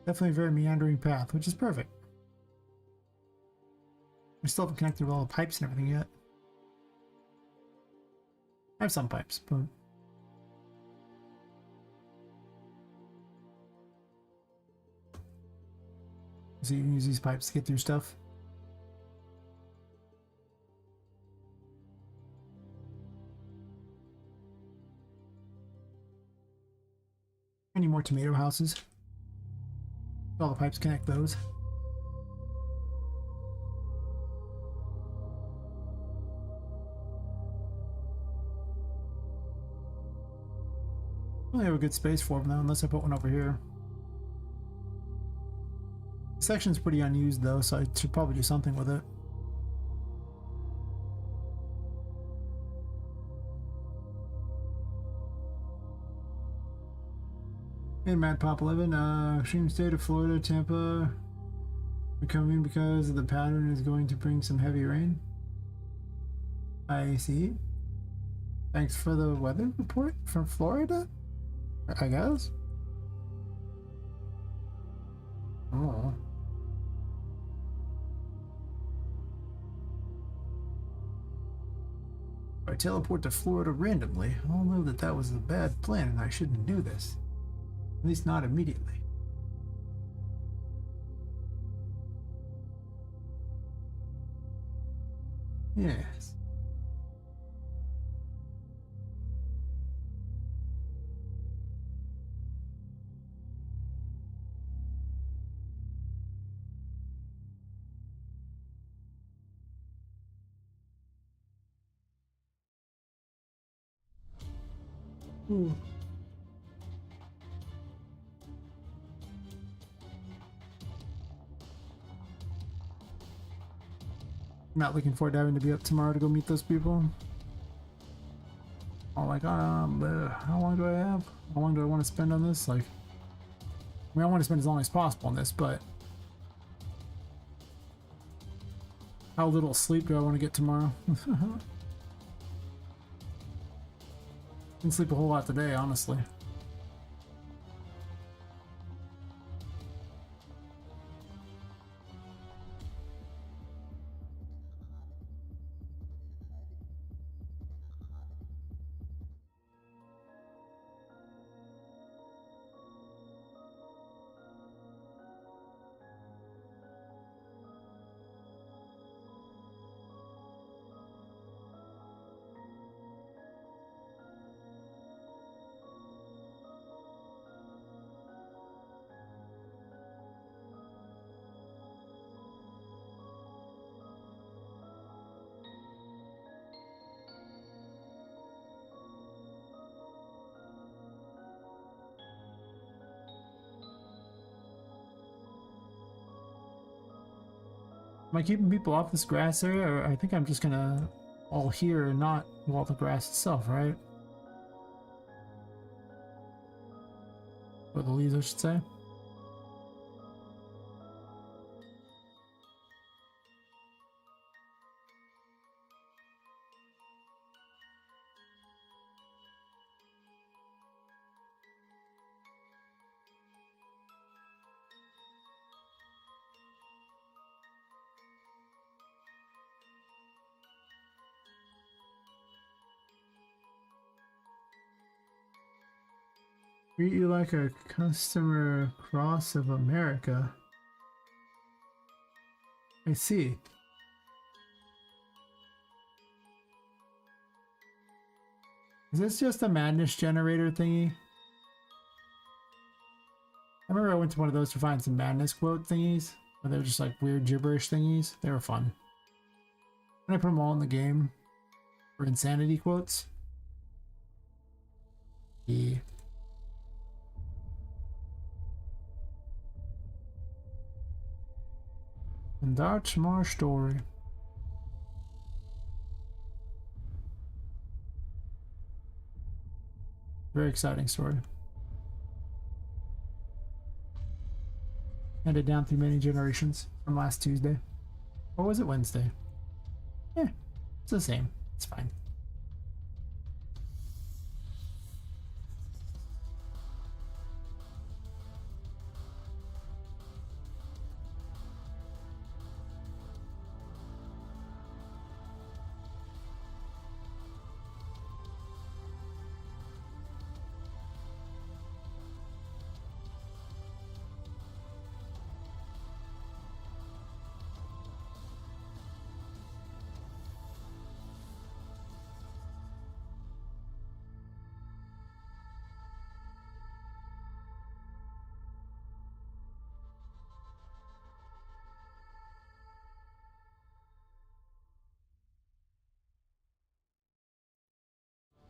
Definitely a very meandering path, which is perfect. We still haven't connected with all the pipes and everything yet. I have some pipes, but so you can use these pipes to get through stuff. I need more tomato houses. All the pipes connect those. I only have a good space for them though, unless I put one over here. This section's pretty unused though, so I should probably do something with it. Hey, Mad Pop 11, extreme state of Florida, Tampa, becoming because the pattern is going to bring some heavy rain. I see. Thanks for the weather report from Florida, I guess. Oh. If I teleport to Florida randomly, I'll know that that was a bad plan and I shouldn't do this. At least not immediately. Yes. Ooh. Not looking forward to having to be up tomorrow to go meet those people. I'm like, how long do I have? How long do I want to spend on this? Like, I mean, I want to spend as long as possible on this, but how little sleep do I want to get tomorrow? Didn't sleep a whole lot today, honestly. Am I keeping people off this grass area, or I think I'm just gonna all here and not wall the grass itself, right? Or the leaves, I should say. Treat you like a customer cross of America. I see. Is this just a madness generator thingy? I remember I went to one of those to find some madness quote thingies, where they were just like weird gibberish thingies. They were fun. And I put them all in the game for insanity quotes. Yeah. And that's my story. Very exciting story. Handed down through many generations from last Tuesday. Or was it Wednesday? Yeah, it's the same. It's fine.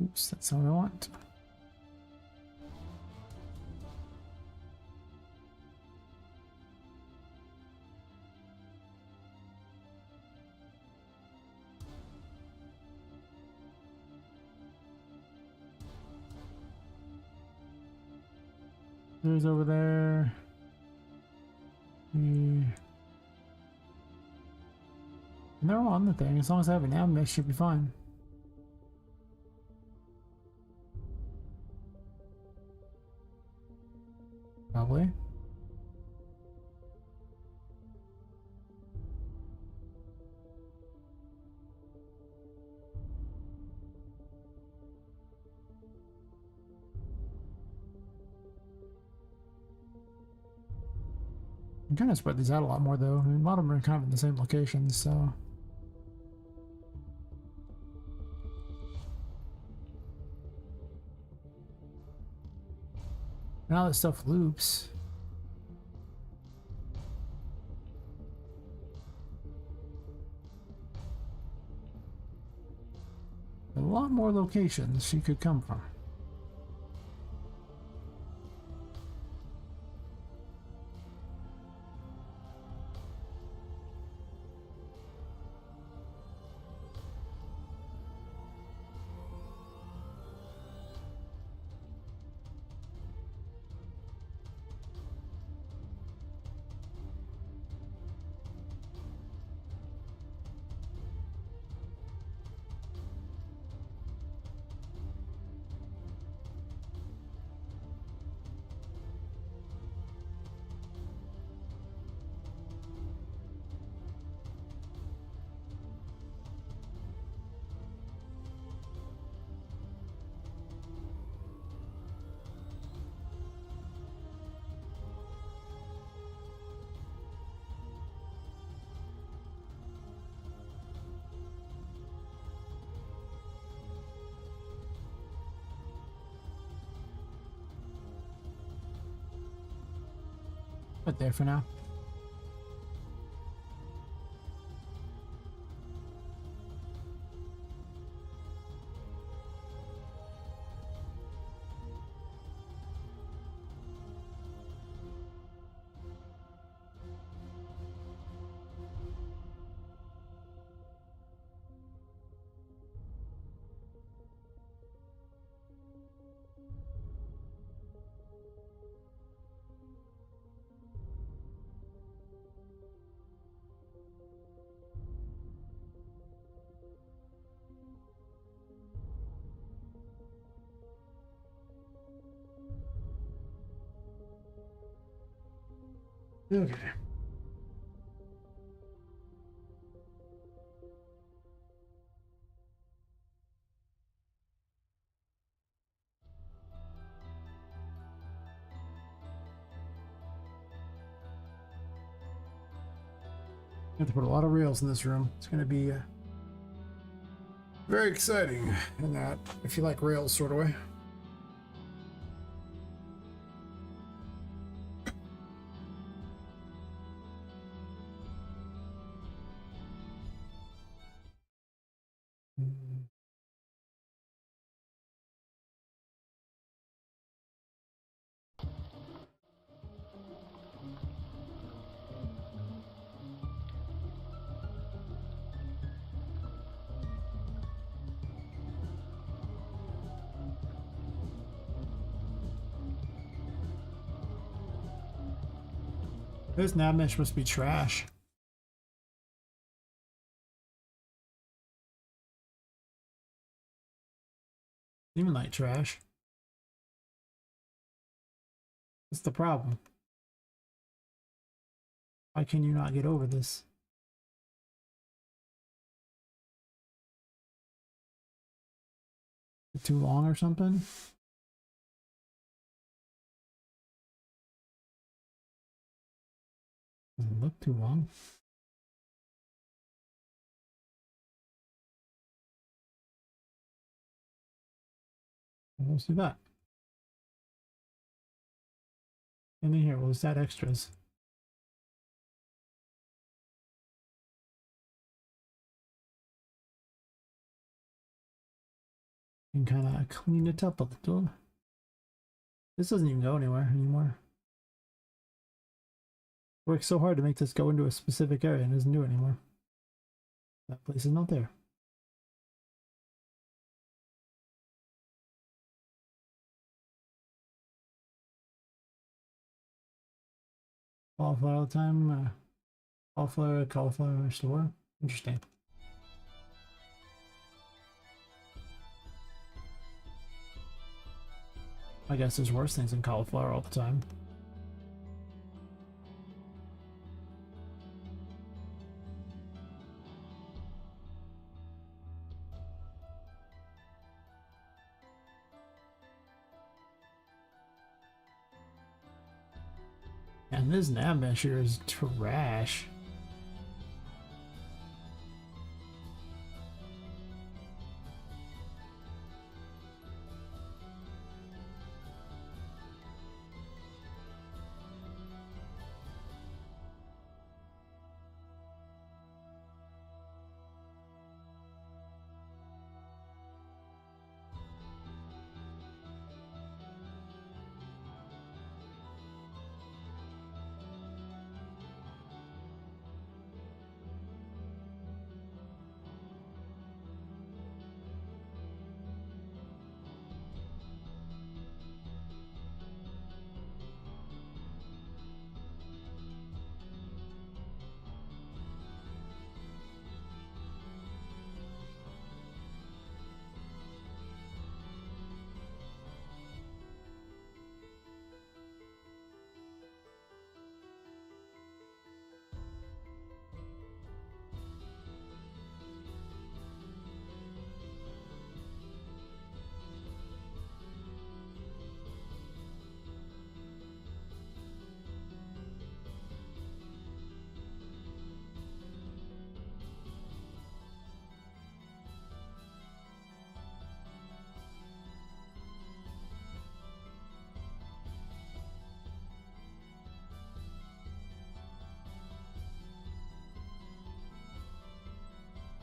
Oops, that's not what I want. There's over there. And they're all on the thing. As long as I have an nav, it should be fine. Probably. I'm trying to spread these out a lot more though. I mean, a lot of them are kind of in the same locations, so. Now that stuff loops. A lot more locations she could come from. But there for now. Okay. I have to put a lot of rails in this room. It's going to be very exciting in that, if you like rails sort of way. This nav mesh must be trash. Even like trash. That's the problem. Why can you not get over this? Is it too long or something? Doesn't look too long. Let's do that. And then here, we'll just add extras. And kind of clean it up a little. This doesn't even go anywhere anymore. Worked so hard to make this go into a specific area and it doesn't do it anymore. That place is not there. Cauliflower all the time. Cauliflower store. Interesting. I guess there's worse things than cauliflower all the time. And this nav measure is trash.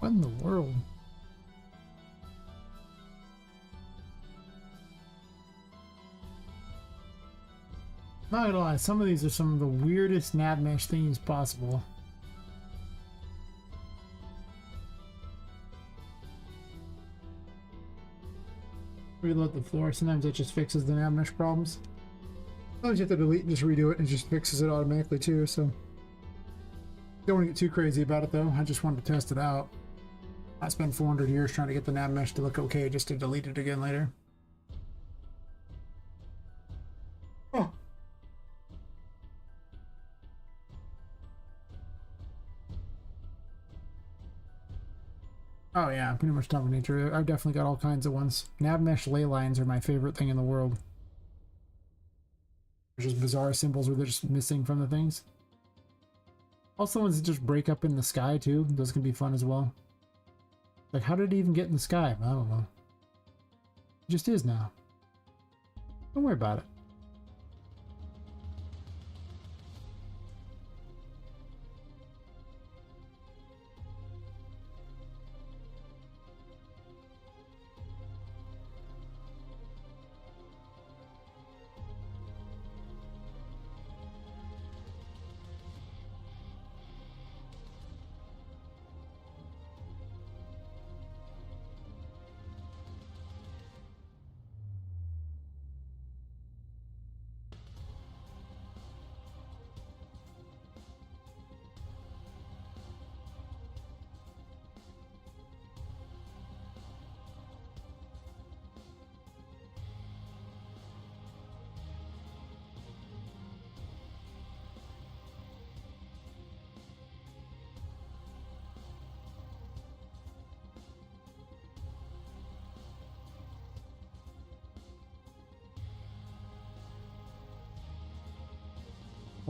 What in the world? Not gonna lie, some of these are some of the weirdest nav mesh things possible. Reload the floor, sometimes it just fixes the nav mesh problems. Sometimes you have to delete and just redo it and it just fixes it automatically too, so. Don't want to get too crazy about it though, I just wanted to test it out. I spent 400 years trying to get the nav mesh to look okay just to delete it again later. Oh. Oh yeah, pretty much top of nature. I've definitely got all kinds of ones. Nav mesh ley lines are my favorite thing in the world. There's just bizarre symbols where they're just missing from the things. Also ones that just break up in the sky too. Those can be fun as well. Like, how did it even get in the sky? I don't know. It just is now. Don't worry about it.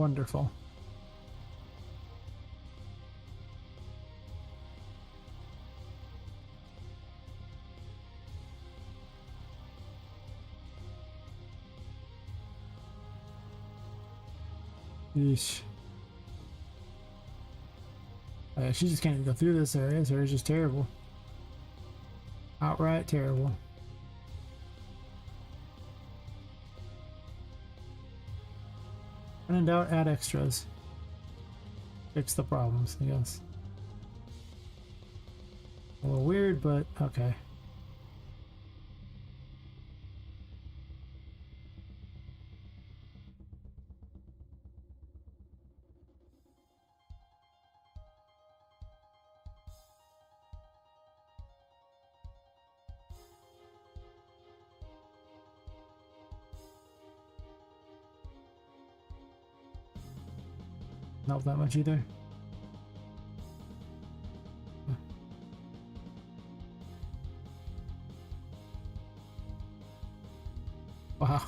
Wonderful. Yeesh. She just can't even go through this area. This area's just terrible. Outright terrible. When in doubt, add extras. Fix the problems, I guess. A little weird, but okay. Not that much either. Wow.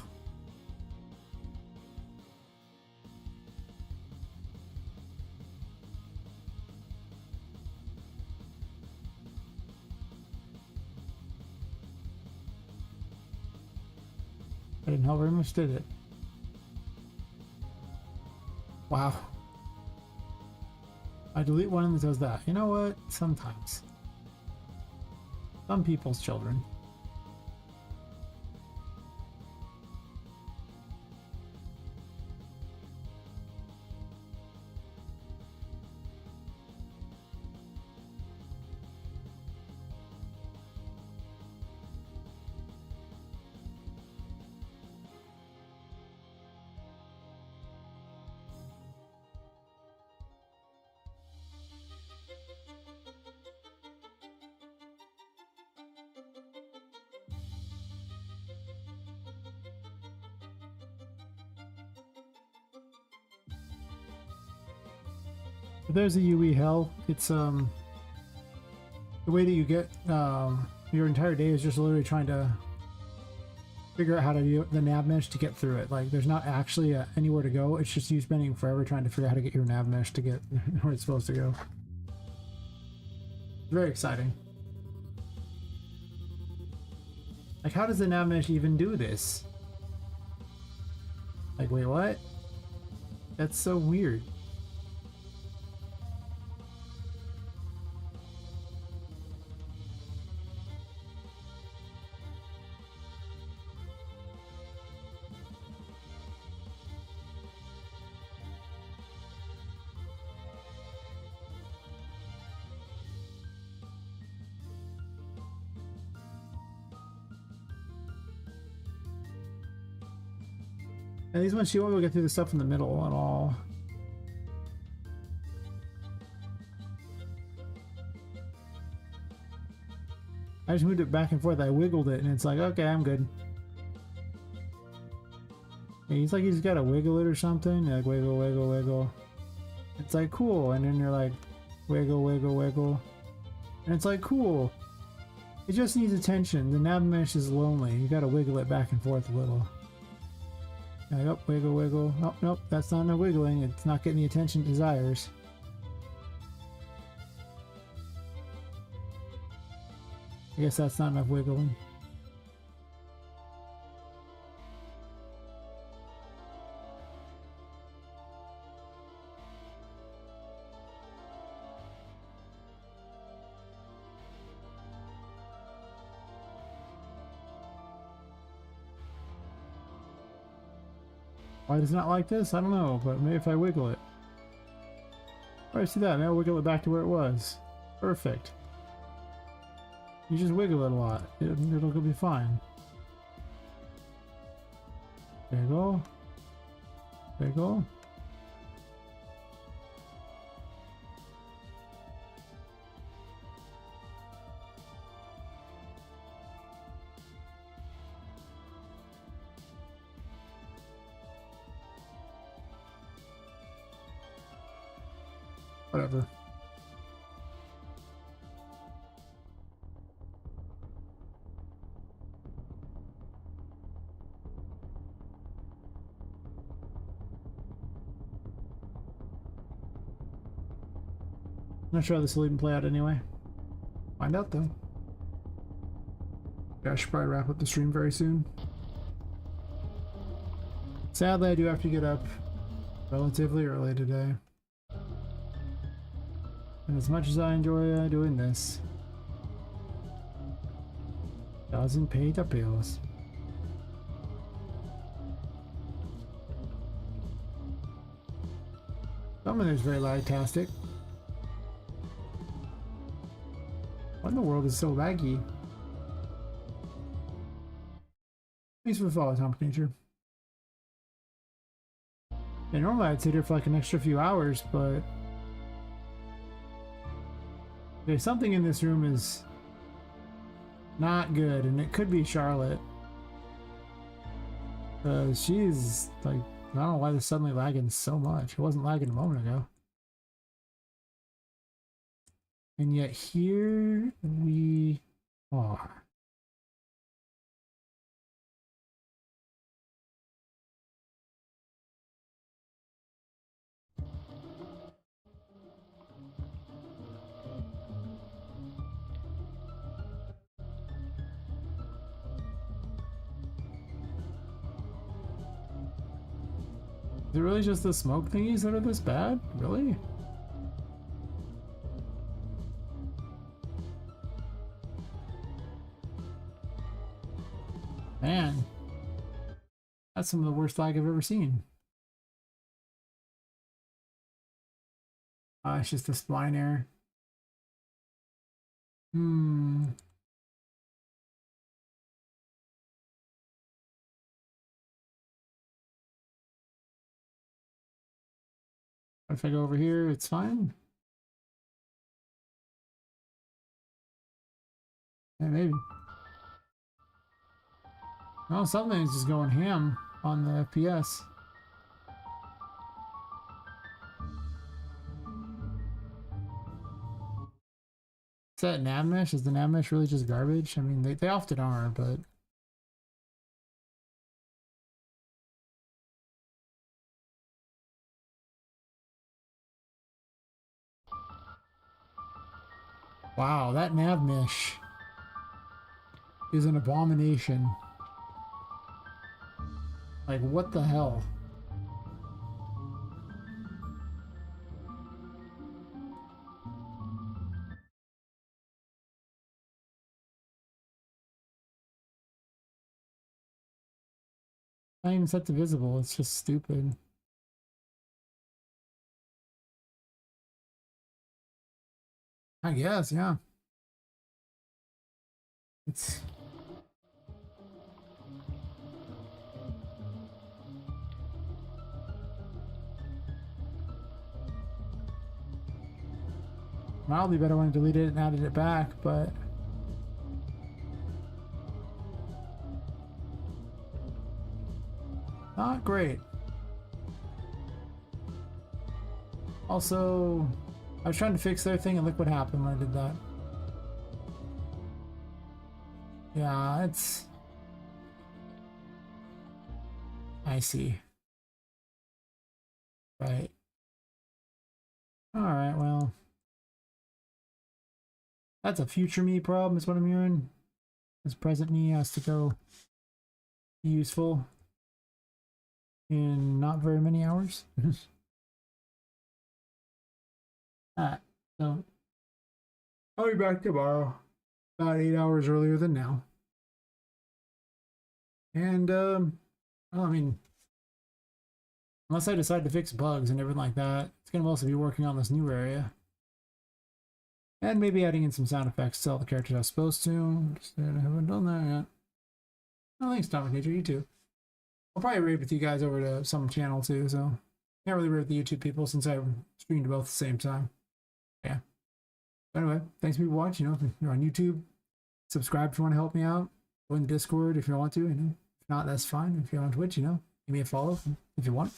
I didn't help very much, did it? Wow. I delete one and it does that. You know what? Sometimes. Some people's children. If there's a UE hell, it's the way that you get your entire day is just literally trying to figure out how to do the nav mesh to get through it. Like there's not actually anywhere to go. It's just you spending forever trying to figure out how to get your nav mesh to get where it's supposed to go. Very exciting. Like how does the nav mesh even do this? Like wait, what? That's so weird. And these ones, she won't be able to get through the stuff in the middle at all. I just moved it back and forth. I wiggled it, and it's like, okay, I'm good. And he's like, he's got to wiggle it or something. You're like, wiggle, wiggle, wiggle. It's like, cool. And then you're like, wiggle, wiggle, wiggle. And it's like, cool. It just needs attention. The nav mesh is lonely. You got to wiggle it back and forth a little. Like, oh, wiggle, wiggle. Oh, nope, that's not enough wiggling. It's not getting the attention it desires. I guess that's not enough wiggling. Why does it not like this? I don't know, but maybe if I wiggle it. Alright, see that? Maybe I'll wiggle it back to where it was. Perfect. You just wiggle it a lot. It'll be fine. Wiggle. Wiggle. Whatever. Not sure how this will even play out anyway. Find out though. Yeah, I should probably wrap up the stream very soon. Sadly, I do have to get up relatively early today. And as much as I enjoy doing this, doesn't pay the bills. Some of it is very lagtastic. What in the world is so laggy? Thanks for the follow, Tom Nature. Yeah, normally I'd sit here for like an extra few hours, but okay, something in this room is not good, and it could be Charlotte. She's like, I don't know why this suddenly lagging so much. It wasn't lagging a moment ago. And yet here we are. Is it really just the smoke thingies that are this bad? Really? Man, that's some of the worst lag I've ever seen. It's just a spline error. If I go over here, it's fine. Yeah, maybe. Oh, something's just going ham on the FPS. Is that nav mesh? Is the nav mesh really just garbage? I mean, they often are, but wow, that nav mesh is an abomination. Like, what the hell? Not even set to visible, it's just stupid. I guess, yeah. It's mildly better when I deleted it and added it back, but not great. Also, I was trying to fix their thing and look what happened when I did that. Yeah, it's... I see. Right. Alright, well. That's a future me problem, is what I'm hearing. This present me has to go be useful in not very many hours. Alright, so I'll be back tomorrow, about 8 hours earlier than now. And, well, I mean, unless I decide to fix bugs and everything like that, it's going to mostly be working on this new area. And maybe adding in some sound effects to all the characters I was supposed to. Just, I haven't done that yet. Oh, thanks, Tom Nature, you too. I'll probably raid with you guys over to some channel too, so can't really raid with the YouTube people since I streamed both at the same time. Yeah. Anyway, thanks for watching. You know, if you're on YouTube, subscribe if you want to help me out. Join the Discord if you want to, you know. If not, that's fine. If you're on Twitch, you know, give me a follow if you want.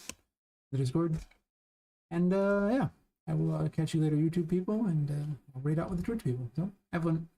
The Discord. And yeah, I will catch you later, YouTube people, and I'll raid out with the Twitch people. So have fun.